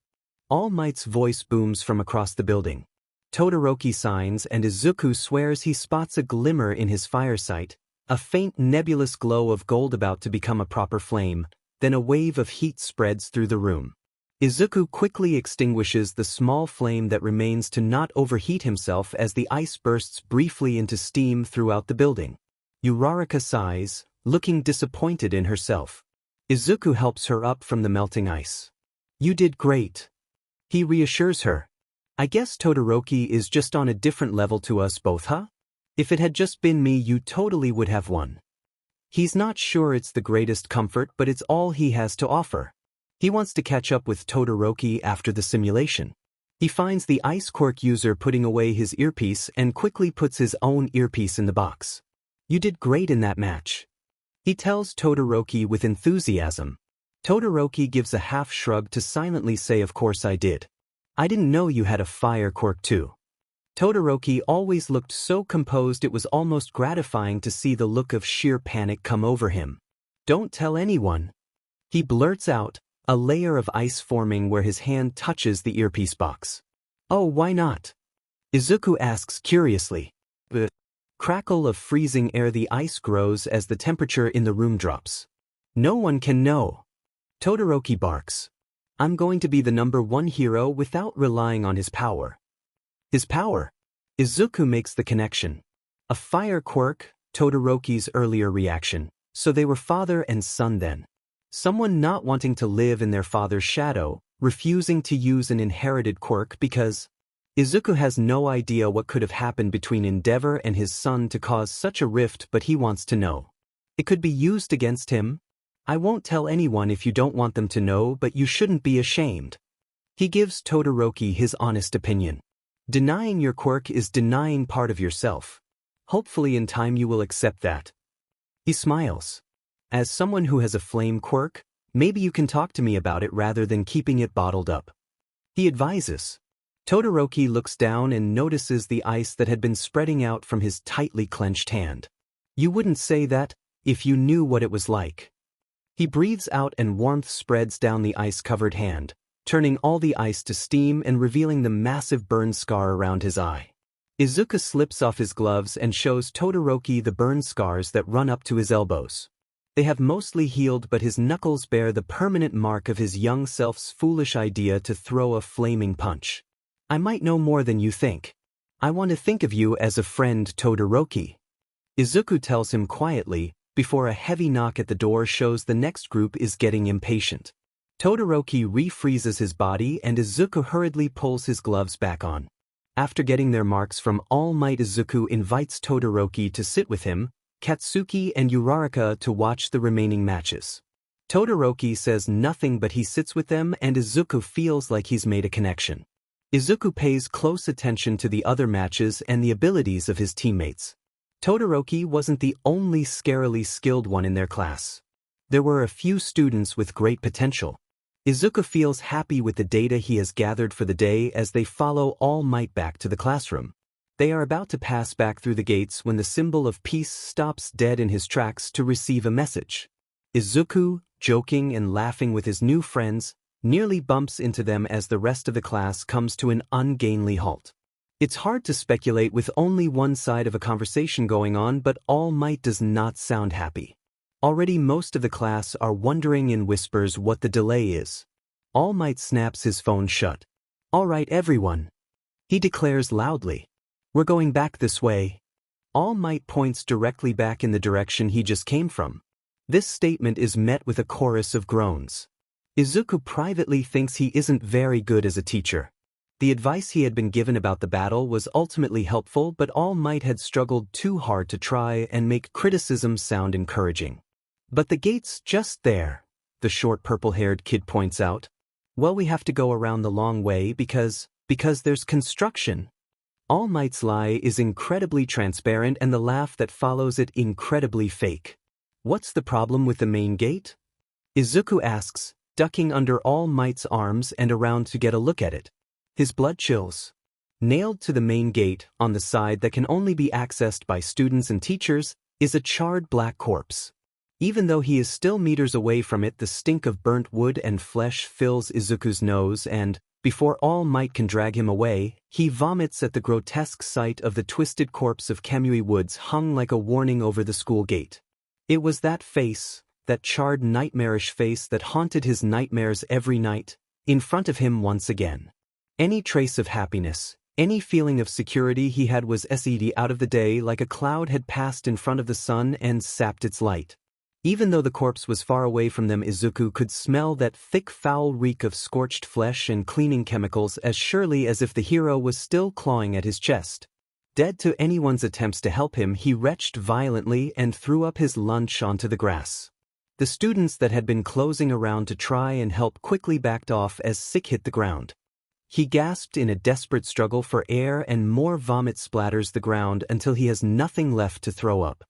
All Might's voice booms from across the building. Todoroki signs and Izuku swears he spots a glimmer in his fire sight, a faint nebulous glow of gold about to become a proper flame, then a wave of heat spreads through the room. Izuku quickly extinguishes the small flame that remains to not overheat himself as the ice bursts briefly into steam throughout the building. Uraraka sighs, looking disappointed in herself. Izuku helps her up from the melting ice. "You did great," he reassures her. "I guess Todoroki is just on a different level to us both, huh? If it had just been me, you totally would have won." He's not sure it's the greatest comfort, but it's all he has to offer. He wants to catch up with Todoroki after the simulation. He finds the ice quirk user putting away his earpiece and quickly puts his own earpiece in the box. "You did great in that match," he tells Todoroki with enthusiasm. Todoroki gives a half shrug to silently say, "Of course I did. I didn't know you had a fire quirk too." Todoroki always looked so composed it was almost gratifying to see the look of sheer panic come over him. "Don't tell anyone," he blurts out, a layer of ice forming where his hand touches the earpiece box. "Oh, why not?" Izuku asks curiously. "The crackle of freezing air, the ice grows as the temperature in the room drops. No one can know." Todoroki barks. "I'm going to be the #1 hero without relying on his power." His power? Izuku makes the connection. A fire quirk, Todoroki's earlier reaction. So they were father and son then. Someone not wanting to live in their father's shadow, refusing to use an inherited quirk because Izuku has no idea what could have happened between Endeavor and his son to cause such a rift, but he wants to know. It could be used against him. "I won't tell anyone if you don't want them to know, but you shouldn't be ashamed." He gives Todoroki his honest opinion. Denying your quirk is denying part of yourself. Hopefully in time you will accept that. He smiles. "As someone who has a flame quirk, maybe you can talk to me about it rather than keeping it bottled up," he advises. Todoroki looks down and notices the ice that had been spreading out from his tightly clenched hand. "You wouldn't say that if you knew what it was like." He breathes out and warmth spreads down the ice-covered hand, turning all the ice to steam and revealing the massive burn scar around his eye. Izuku slips off his gloves and shows Todoroki the burn scars that run up to his elbows. They have mostly healed, but his knuckles bear the permanent mark of his young self's foolish idea to throw a flaming punch. "I might know more than you think. I want to think of you as a friend, Todoroki," Izuku tells him quietly, before a heavy knock at the door shows the next group is getting impatient. Todoroki refreezes his body and Izuku hurriedly pulls his gloves back on. After getting their marks from All Might, Izuku invites Todoroki to sit with him, Katsuki and Uraraka to watch the remaining matches. Todoroki says nothing, but he sits with them and Izuku feels like he's made a connection. Izuku pays close attention to the other matches and the abilities of his teammates. Todoroki wasn't the only scarily skilled one in their class. There were a few students with great potential. Izuku feels happy with the data he has gathered for the day as they follow All Might back to the classroom. They are about to pass back through the gates when the symbol of peace stops dead in his tracks to receive a message. Izuku, joking and laughing with his new friends, nearly bumps into them as the rest of the class comes to an ungainly halt. It's hard to speculate with only one side of a conversation going on, but All Might does not sound happy. Already most of the class are wondering in whispers what the delay is. All Might snaps his phone shut. "All right, everyone," he declares loudly. "We're going back this way." All Might points directly back in the direction he just came from. This statement is met with a chorus of groans. Izuku privately thinks he isn't very good as a teacher. The advice he had been given about the battle was ultimately helpful, but All Might had struggled too hard to try and make criticism sound encouraging. "But the gate's just there," the short purple-haired kid points out. "Well, we have to go around the long way because there's construction." All Might's lie is incredibly transparent and the laugh that follows it incredibly fake. "What's the problem with the main gate?" Izuku asks, ducking under All Might's arms and around to get a look at it. His blood chills. Nailed to the main gate, on the side that can only be accessed by students and teachers, is a charred black corpse. Even though he is still meters away from it, the stink of burnt wood and flesh fills Izuku's nose and, before All Might can drag him away, he vomits at the grotesque sight of the twisted corpse of Kamui Woods hung like a warning over the school gate. It was that face, that charred nightmarish face that haunted his nightmares every night, in front of him once again. Any trace of happiness, any feeling of security he had was SED out of the day, like a cloud had passed in front of the sun and sapped its light. Even though the corpse was far away from them, Izuku could smell that thick foul reek of scorched flesh and cleaning chemicals as surely as if the hero was still clawing at his chest. Dead to anyone's attempts to help him, he retched violently and threw up his lunch onto the grass. The students that had been closing around to try and help quickly backed off as sick hit the ground. He gasped in a desperate struggle for air and more vomit splatters the ground until he has nothing left to throw up.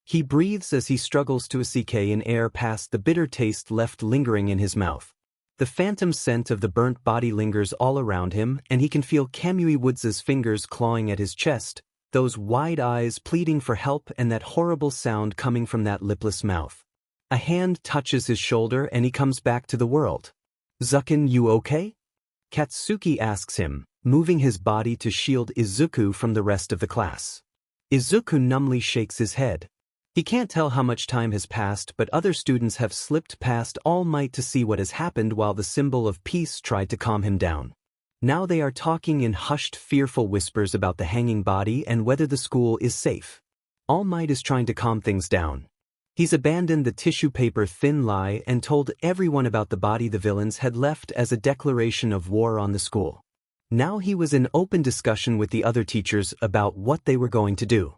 He breathes as he struggles to escape in air past the bitter taste left lingering in his mouth. The phantom scent of the burnt body lingers all around him, and he can feel Kamui Woods' fingers clawing at his chest, those wide eyes pleading for help, and that horrible sound coming from that lipless mouth. A hand touches his shoulder and he comes back to the world. "Zukin, you okay?" Katsuki asks him, moving his body to shield Izuku from the rest of the class. Izuku numbly shakes his head. He can't tell how much time has passed, but other students have slipped past All Might to see what has happened while the symbol of peace tried to calm him down. Now they are talking in hushed, fearful whispers about the hanging body and whether the school is safe. All Might is trying to calm things down. He's abandoned the tissue paper thin lie and told everyone about the body the villains had left as a declaration of war on the school. Now he was in open discussion with the other teachers about what they were going to do.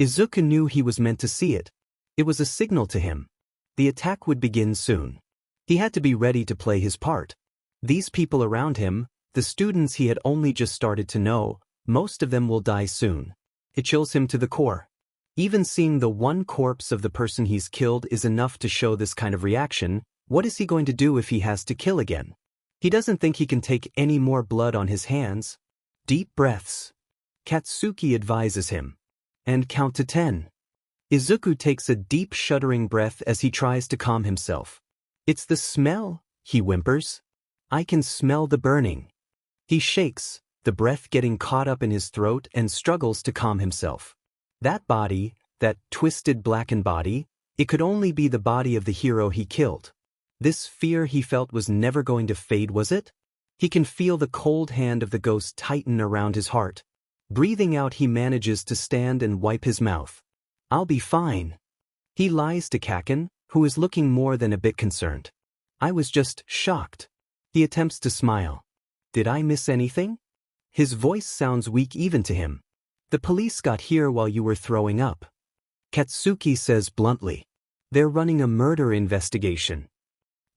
Izuku knew he was meant to see it. It was a signal to him. The attack would begin soon. He had to be ready to play his part. These people around him, the students he had only just started to know, most of them will die soon. It chills him to the core. Even seeing the one corpse of the person he's killed is enough to show this kind of reaction. What is he going to do if he has to kill again? He doesn't think he can take any more blood on his hands. Deep breaths. Katsuki advises him. And count to 10. Izuku takes a deep shuddering breath as he tries to calm himself. "It's the smell," he whimpers. "I can smell the burning." He shakes, the breath getting caught up in his throat, and struggles to calm himself. That body, that twisted blackened body, it could only be the body of the hero he killed. This fear he felt was never going to fade, was it? He can feel the cold hand of the ghost tighten around his heart. Breathing out, he manages to stand and wipe his mouth. "I'll be fine." He lies to Kaken, who is looking more than a bit concerned. "I was just shocked." He attempts to smile. "Did I miss anything?" His voice sounds weak even to him. "The police got here while you were throwing up." Katsuki says bluntly. "They're running a murder investigation.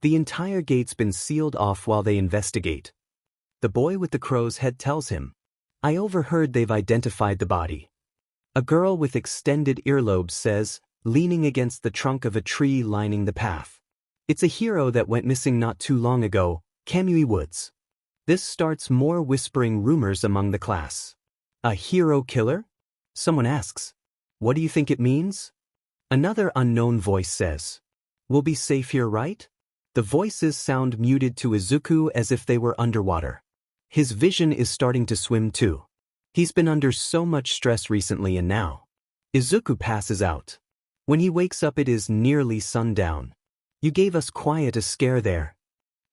The entire gate's been sealed off while they investigate." The boy with the crow's head tells him. "I overheard they've identified the body." A girl with extended earlobes says, leaning against the trunk of a tree lining the path. "It's a hero that went missing not too long ago, Kamui Woods." This starts more whispering rumors among the class. "A hero killer?" Someone asks. "What do you think it means?" Another unknown voice says. "We'll be safe here, right?" The voices sound muted to Izuku as if they were underwater. His vision is starting to swim too. He's been under so much stress recently, and now Izuku passes out. When he wakes up, it is nearly sundown. "You gave us quite a scare there."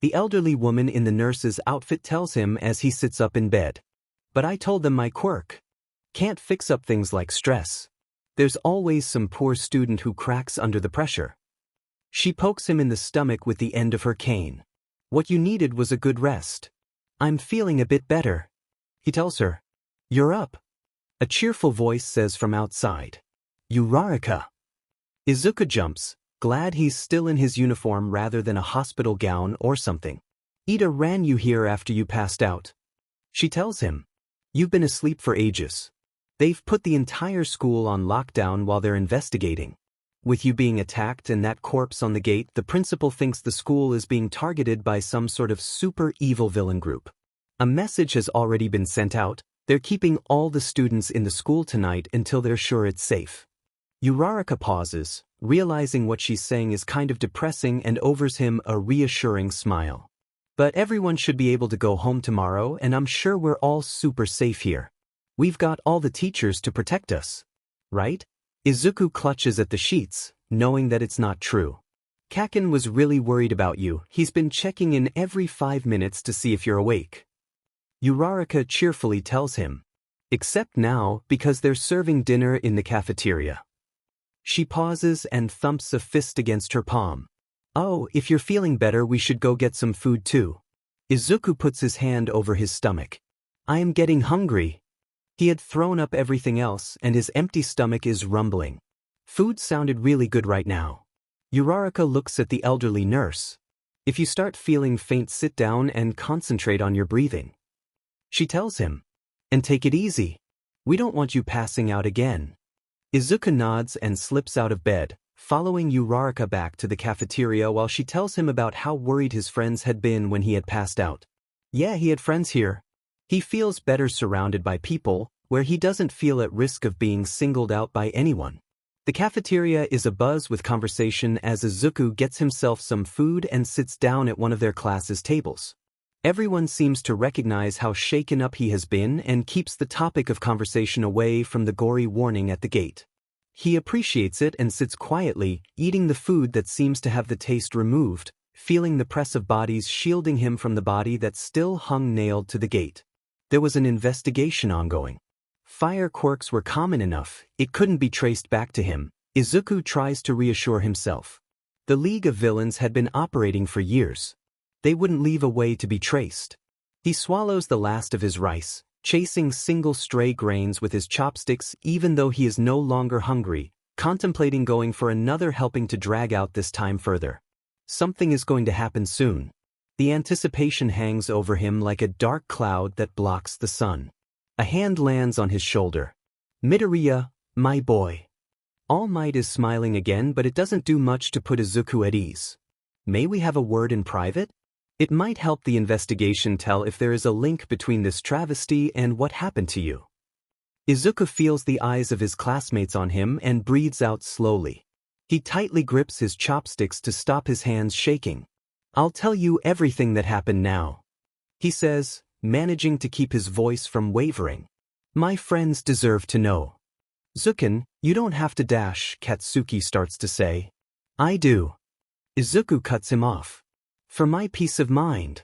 The elderly woman in the nurse's outfit tells him as he sits up in bed. But I told them my quirk can't fix up things like stress. There's always some poor student who cracks under the pressure. She pokes him in the stomach with the end of her cane. What you needed was a good rest. I'm feeling a bit better. He tells her. You're up. A cheerful voice says from outside. Uraraka. Izuku jumps, glad he's still in his uniform rather than a hospital gown or something. Ida ran you here after you passed out. She tells him. You've been asleep for ages. They've put the entire school on lockdown while they're investigating. With you being attacked and that corpse on the gate, the principal thinks the school is being targeted by some sort of super evil villain group. A message has already been sent out. They're keeping all the students in the school tonight until they're sure it's safe. Uraraka pauses, realizing what she's saying is kind of depressing, and offers him a reassuring smile. But everyone should be able to go home tomorrow, and I'm sure we're all super safe here. We've got all the teachers to protect us. Right? Izuku clutches at the sheets, knowing that it's not true. Kaken was really worried about you. He's been checking in every 5 minutes to see if you're awake. Uraraka cheerfully tells him. Except now, because they're serving dinner in the cafeteria. She pauses and thumps a fist against her palm. Oh, if you're feeling better, we should go get some food too. Izuku puts his hand over his stomach. I am getting hungry. He had thrown up everything else, and his empty stomach is rumbling. Food sounded really good right now. Uraraka looks at the elderly nurse. If you start feeling faint, sit down and concentrate on your breathing. She tells him. And take it easy. We don't want you passing out again. Izuku nods and slips out of bed, following Uraraka back to the cafeteria while she tells him about how worried his friends had been when he had passed out. Yeah, he had friends here. He feels better surrounded by people, where he doesn't feel at risk of being singled out by anyone. The cafeteria is abuzz with conversation as Izuku gets himself some food and sits down at one of their class's tables. Everyone seems to recognize how shaken up he has been and keeps the topic of conversation away from the gory warning at the gate. He appreciates it and sits quietly, eating the food that seems to have the taste removed, feeling the press of bodies shielding him from the body that still hung nailed to the gate. There was an investigation ongoing. Fire quirks were common enough, it couldn't be traced back to him. Izuku tries to reassure himself. The League of Villains had been operating for years. They wouldn't leave a way to be traced. He swallows the last of his rice, chasing single stray grains with his chopsticks even though he is no longer hungry, contemplating going for another helping to drag out this time further. Something is going to happen soon. The anticipation hangs over him like a dark cloud that blocks the sun. A hand lands on his shoulder. Midoriya, my boy. All Might is smiling again, but it doesn't do much to put Izuku at ease. May we have a word in private? It might help the investigation tell if there is a link between this travesty and what happened to you. Izuku feels the eyes of his classmates on him and breathes out slowly. He tightly grips his chopsticks to stop his hands shaking. I'll tell you everything that happened now, he says, managing to keep his voice from wavering. My friends deserve to know. Zuken, you don't have to dash, Katsuki starts to say. I do. Izuku cuts him off. For my peace of mind.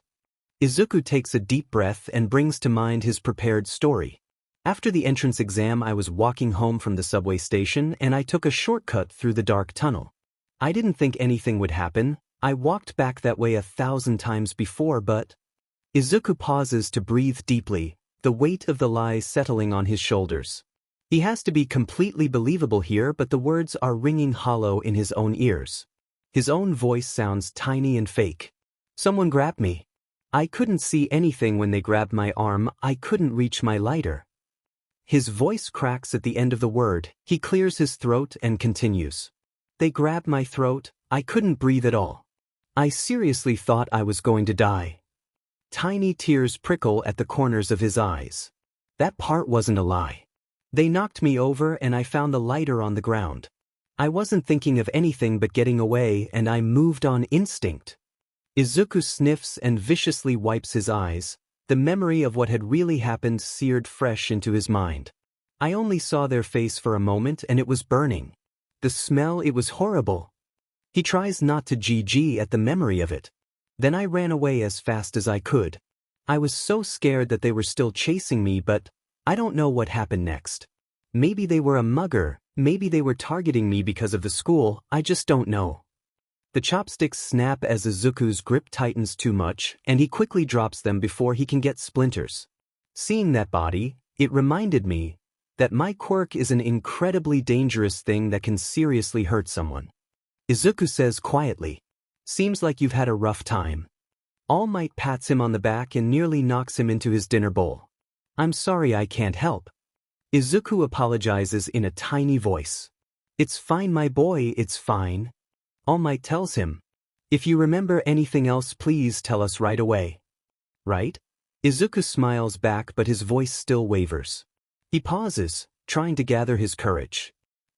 Izuku takes a deep breath and brings to mind his prepared story. After the entrance exam, I was walking home from the subway station and I took a shortcut through the dark tunnel. I didn't think anything would happen. I walked back that way 1,000 times before, but... Izuku pauses to breathe deeply, the weight of the lies settling on his shoulders. He has to be completely believable here, but the words are ringing hollow in his own ears. His own voice sounds tiny and fake. Someone grabbed me. I couldn't see anything when they grabbed my arm. I couldn't reach my lighter. His voice cracks at the end of the word. He clears his throat and continues. They grabbed my throat. I couldn't breathe at all. I seriously thought I was going to die. Tiny tears prickle at the corners of his eyes. That part wasn't a lie. They knocked me over and I found the lighter on the ground. I wasn't thinking of anything but getting away, and I moved on instinct. Izuku sniffs and viciously wipes his eyes, the memory of what had really happened seared fresh into his mind. I only saw their face for a moment and it was burning. The smell, it was horrible. He tries not to GG at the memory of it. Then I ran away as fast as I could. I was so scared that they were still chasing me, but I don't know what happened next. Maybe they were a mugger, maybe they were targeting me because of the school, I just don't know. The chopsticks snap as Izuku's grip tightens too much, and he quickly drops them before he can get splinters. Seeing that body, it reminded me that my quirk is an incredibly dangerous thing that can seriously hurt someone. Izuku says quietly, "Seems like you've had a rough time." All Might pats him on the back and nearly knocks him into his dinner bowl. "I'm sorry, I can't help." Izuku apologizes in a tiny voice. "It's fine, my boy, it's fine." All Might tells him, "If you remember anything else, please tell us right away." "Right?" Izuku smiles back, but his voice still wavers. He pauses, trying to gather his courage.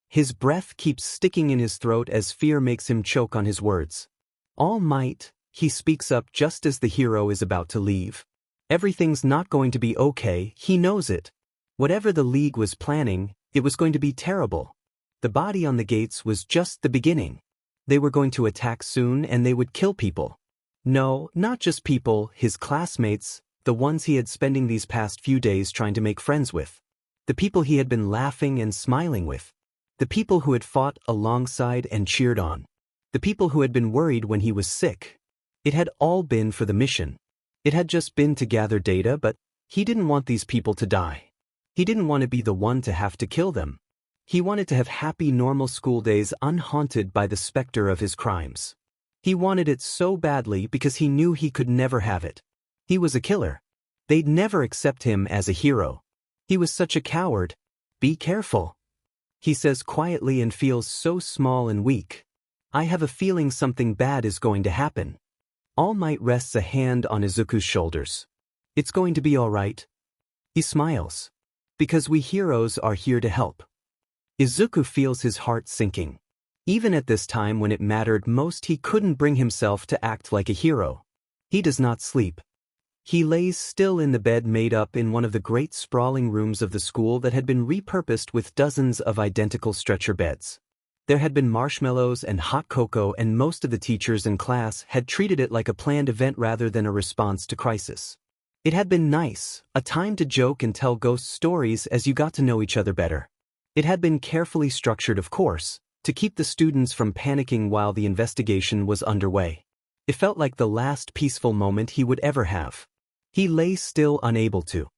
His breath keeps sticking in his throat as fear makes him choke on his words. "All Might," he speaks up just as the hero is about to leave. "Everything's not going to be okay, he knows it. Whatever the League was planning, it was going to be terrible. The body on the gates was just the beginning. They were going to attack soon and they would kill people. No, not just people, his classmates, the ones he had spending these past few days trying to make friends with. The people he had been laughing and smiling with. The people who had fought alongside and cheered on. The people who had been worried when he was sick. It had all been for the mission. It had just been to gather data, but he didn't want these people to die. He didn't want to be the one to have to kill them. He wanted to have happy normal school days unhaunted by the specter of his crimes. He wanted it so badly because he knew he could never have it. He was a killer. They'd never accept him as a hero. He was such a coward. Be careful. He says quietly and feels so small and weak. I have a feeling something bad is going to happen. All Might rests a hand on Izuku's shoulders. It's going to be all right. He smiles. Because we heroes are here to help. Izuku feels his heart sinking. Even at this time when it mattered most, he couldn't bring himself to act like a hero. He does not sleep. He lays still in the bed made up in one of the great sprawling rooms of the school that had been repurposed with dozens of identical stretcher beds. There had been marshmallows and hot cocoa, and most of the teachers in class had treated it like a planned event rather than a response to crisis. It had been nice, a time to joke and tell ghost stories as you got to know each other better. It had been carefully structured, of course, to keep the students from panicking while the investigation was underway. It felt like the last peaceful moment he would ever have. He lay still, unable to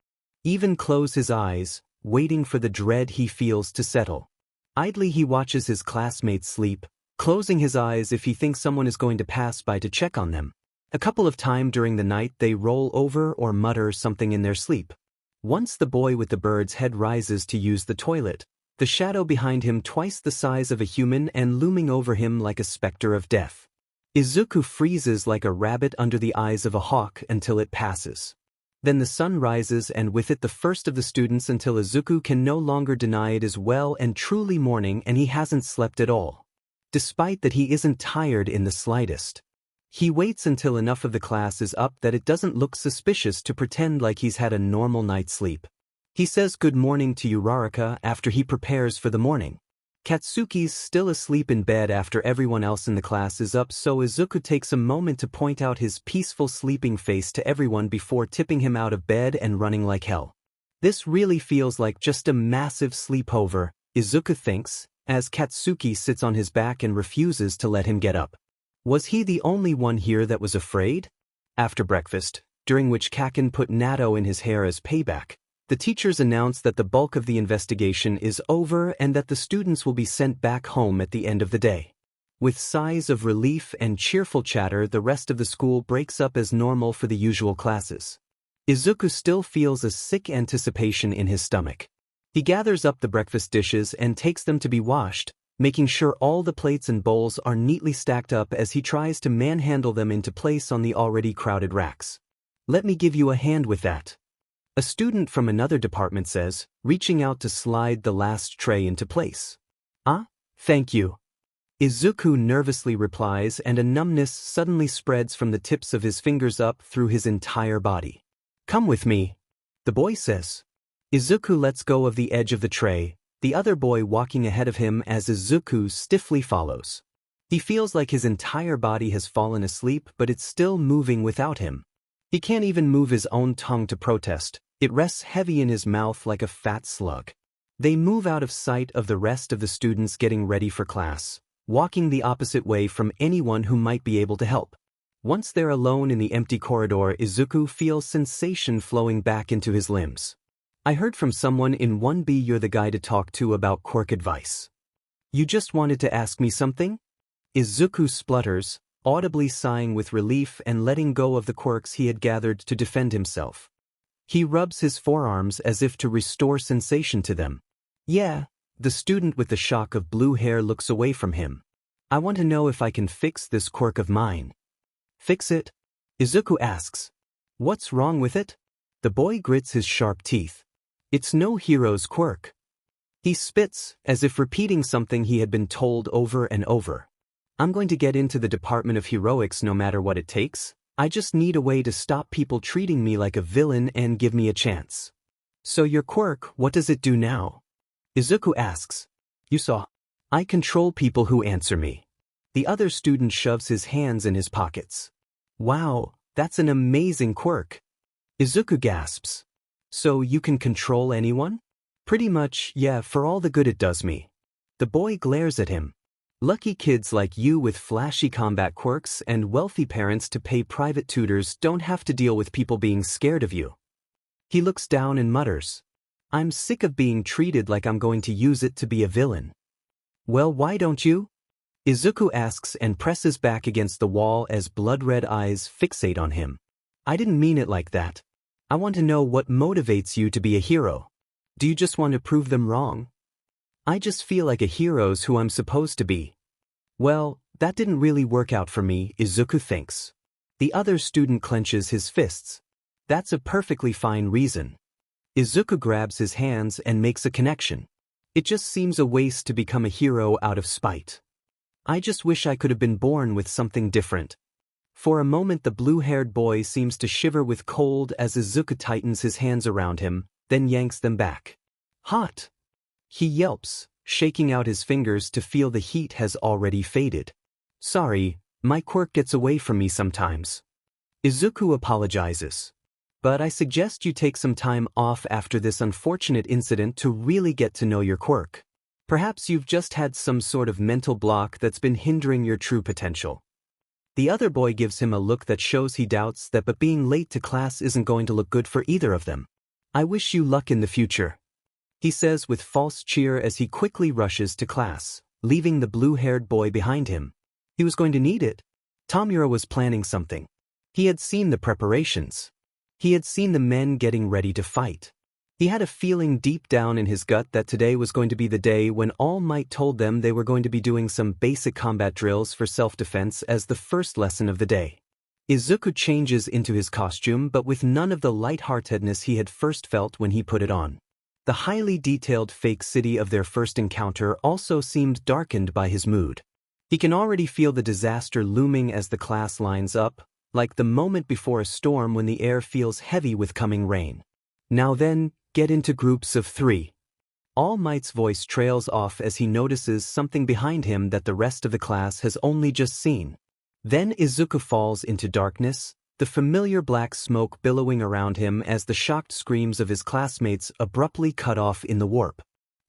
even close his eyes, waiting for the dread he feels to settle. Idly he watches his classmates sleep, closing his eyes if he thinks someone is going to pass by to check on them. A couple of times during the night they roll over or mutter something in their sleep. Once the boy with the bird's head rises to use the toilet, the shadow behind him twice the size of a human and looming over him like a specter of death. Izuku freezes like a rabbit under the eyes of a hawk until it passes. Then the sun rises and with it the first of the students until Izuku can no longer deny it is well and truly morning and he hasn't slept at all. Despite that he isn't tired in the slightest. He waits until enough of the class is up that it doesn't look suspicious to pretend like he's had a normal night's sleep. He says good morning to Uraraka after he prepares for the morning. Katsuki's still asleep in bed after everyone else in the class is up, so Izuku takes a moment to point out his peaceful sleeping face to everyone before tipping him out of bed and running like hell. This really feels like just a massive sleepover, Izuku thinks, as Katsuki sits on his back and refuses to let him get up. Was he the only one here that was afraid? After breakfast, during which Kaken put natto in his hair as payback, the teachers announce that the bulk of the investigation is over and that the students will be sent back home at the end of the day. With sighs of relief and cheerful chatter, the rest of the school breaks up as normal for the usual classes. Izuku still feels a sick anticipation in his stomach. He gathers up the breakfast dishes and takes them to be washed, making sure all the plates and bowls are neatly stacked up as he tries to manhandle them into place on the already crowded racks. "Let me give you a hand with that," a student from another department says, reaching out to slide the last tray into place. "Ah, thank you," Izuku nervously replies, and a numbness suddenly spreads from the tips of his fingers up through his entire body. "Come with me," the boy says. Izuku lets go of the edge of the tray, the other boy walking ahead of him as Izuku stiffly follows. He feels like his entire body has fallen asleep, but it's still moving without him. He can't even move his own tongue to protest. It rests heavy in his mouth like a fat slug. They move out of sight of the rest of the students getting ready for class, walking the opposite way from anyone who might be able to help. Once they're alone in the empty corridor, Izuku feels sensation flowing back into his limbs. I heard from someone in 1B you're the guy to talk to about quirk advice. You just wanted to ask me something? Izuku splutters, audibly sighing with relief and letting go of the quirks he had gathered to defend himself. He rubs his forearms as if to restore sensation to them. Yeah, the student with the shock of blue hair looks away from him. I want to know if I can fix this quirk of mine. Fix it? Izuku asks. What's wrong with it? The boy grits his sharp teeth. It's no hero's quirk. He spits, as if repeating something he had been told over and over. I'm going to get into the Department of Heroics no matter what it takes. I just need a way to stop people treating me like a villain and give me a chance. So your quirk, what does it do now? Izuku asks. You saw. I control people who answer me. The other student shoves his hands in his pockets. Wow, that's an amazing quirk. Izuku gasps. So you can control anyone? Pretty much, yeah, for all the good it does me. The boy glares at him. Lucky kids like you with flashy combat quirks and wealthy parents to pay private tutors don't have to deal with people being scared of you. He looks down and mutters. I'm sick of being treated like I'm going to use it to be a villain. Well, why don't you? Izuku asks and presses back against the wall as blood-red eyes fixate on him. I didn't mean it like that. I want to know what motivates you to be a hero. Do you just want to prove them wrong? I just feel like a hero's who I'm supposed to be. Well, that didn't really work out for me, Izuku thinks. The other student clenches his fists. That's a perfectly fine reason. Izuku grabs his hands and makes a connection. It just seems a waste to become a hero out of spite. I just wish I could have been born with something different. For a moment the blue-haired boy seems to shiver with cold as Izuku tightens his hands around him, then yanks them back. Hot! He yelps, shaking out his fingers to feel the heat has already faded. Sorry, my quirk gets away from me sometimes. Izuku apologizes. But I suggest you take some time off after this unfortunate incident to really get to know your quirk. Perhaps you've just had some sort of mental block that's been hindering your true potential. The other boy gives him a look that shows he doubts that, but being late to class isn't going to look good for either of them. I wish you luck in the future, he says with false cheer as he quickly rushes to class, leaving the blue-haired boy behind him. He was going to need it. Tomura was planning something. He had seen the preparations. He had seen the men getting ready to fight. He had a feeling deep down in his gut that today was going to be the day when All Might told them they were going to be doing some basic combat drills for self-defense as the first lesson of the day. Izuku changes into his costume, but with none of the lightheartedness he had first felt when he put it on. The highly detailed fake city of their first encounter also seemed darkened by his mood. He can already feel the disaster looming as the class lines up, like the moment before a storm when the air feels heavy with coming rain. Now then, get into groups of 3. All Might's voice trails off as he notices something behind him that the rest of the class has only just seen. Then Izuku falls into darkness, the familiar black smoke billowing around him as the shocked screams of his classmates abruptly cut off in the warp.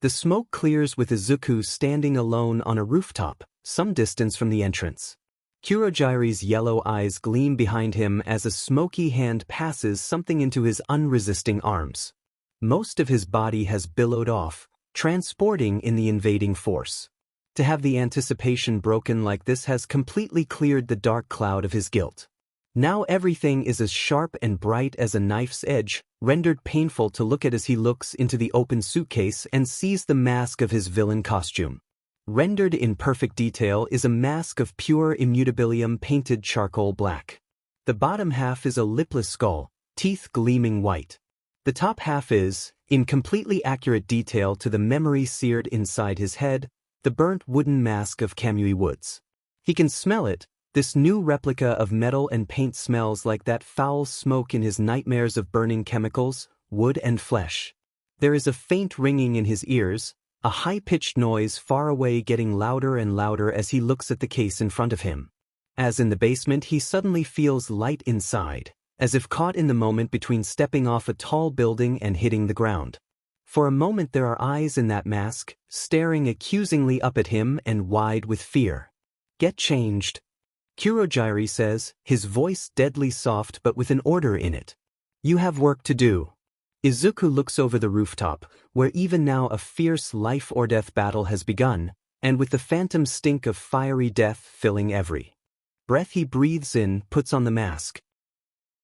The smoke clears with Izuku standing alone on a rooftop, some distance from the entrance. Kurogiri's yellow eyes gleam behind him as a smoky hand passes something into his unresisting arms. Most of his body has billowed off, transporting in the invading force. To have the anticipation broken like this has completely cleared the dark cloud of his guilt. Now everything is as sharp and bright as a knife's edge, rendered painful to look at as he looks into the open suitcase and sees the mask of his villain costume. Rendered in perfect detail is a mask of pure immutabilium painted charcoal black. The bottom half is a lipless skull, teeth gleaming white. The top half is, in completely accurate detail to the memory seared inside his head, the burnt wooden mask of Kamui Woods. He can smell it. This new replica of metal and paint smells like that foul smoke in his nightmares of burning chemicals, wood and flesh. There is a faint ringing in his ears, a high-pitched noise far away getting louder and louder as he looks at the case in front of him. As in the basement, he suddenly feels light inside, as if caught in the moment between stepping off a tall building and hitting the ground. For a moment there are eyes in that mask, staring accusingly up at him and wide with fear. "Get changed," Kurogiri says, his voice deadly soft but with an order in it. "You have work to do." Izuku looks over the rooftop, where even now a fierce life-or-death battle has begun, and with the phantom stink of fiery death filling every breath he breathes in, puts on the mask,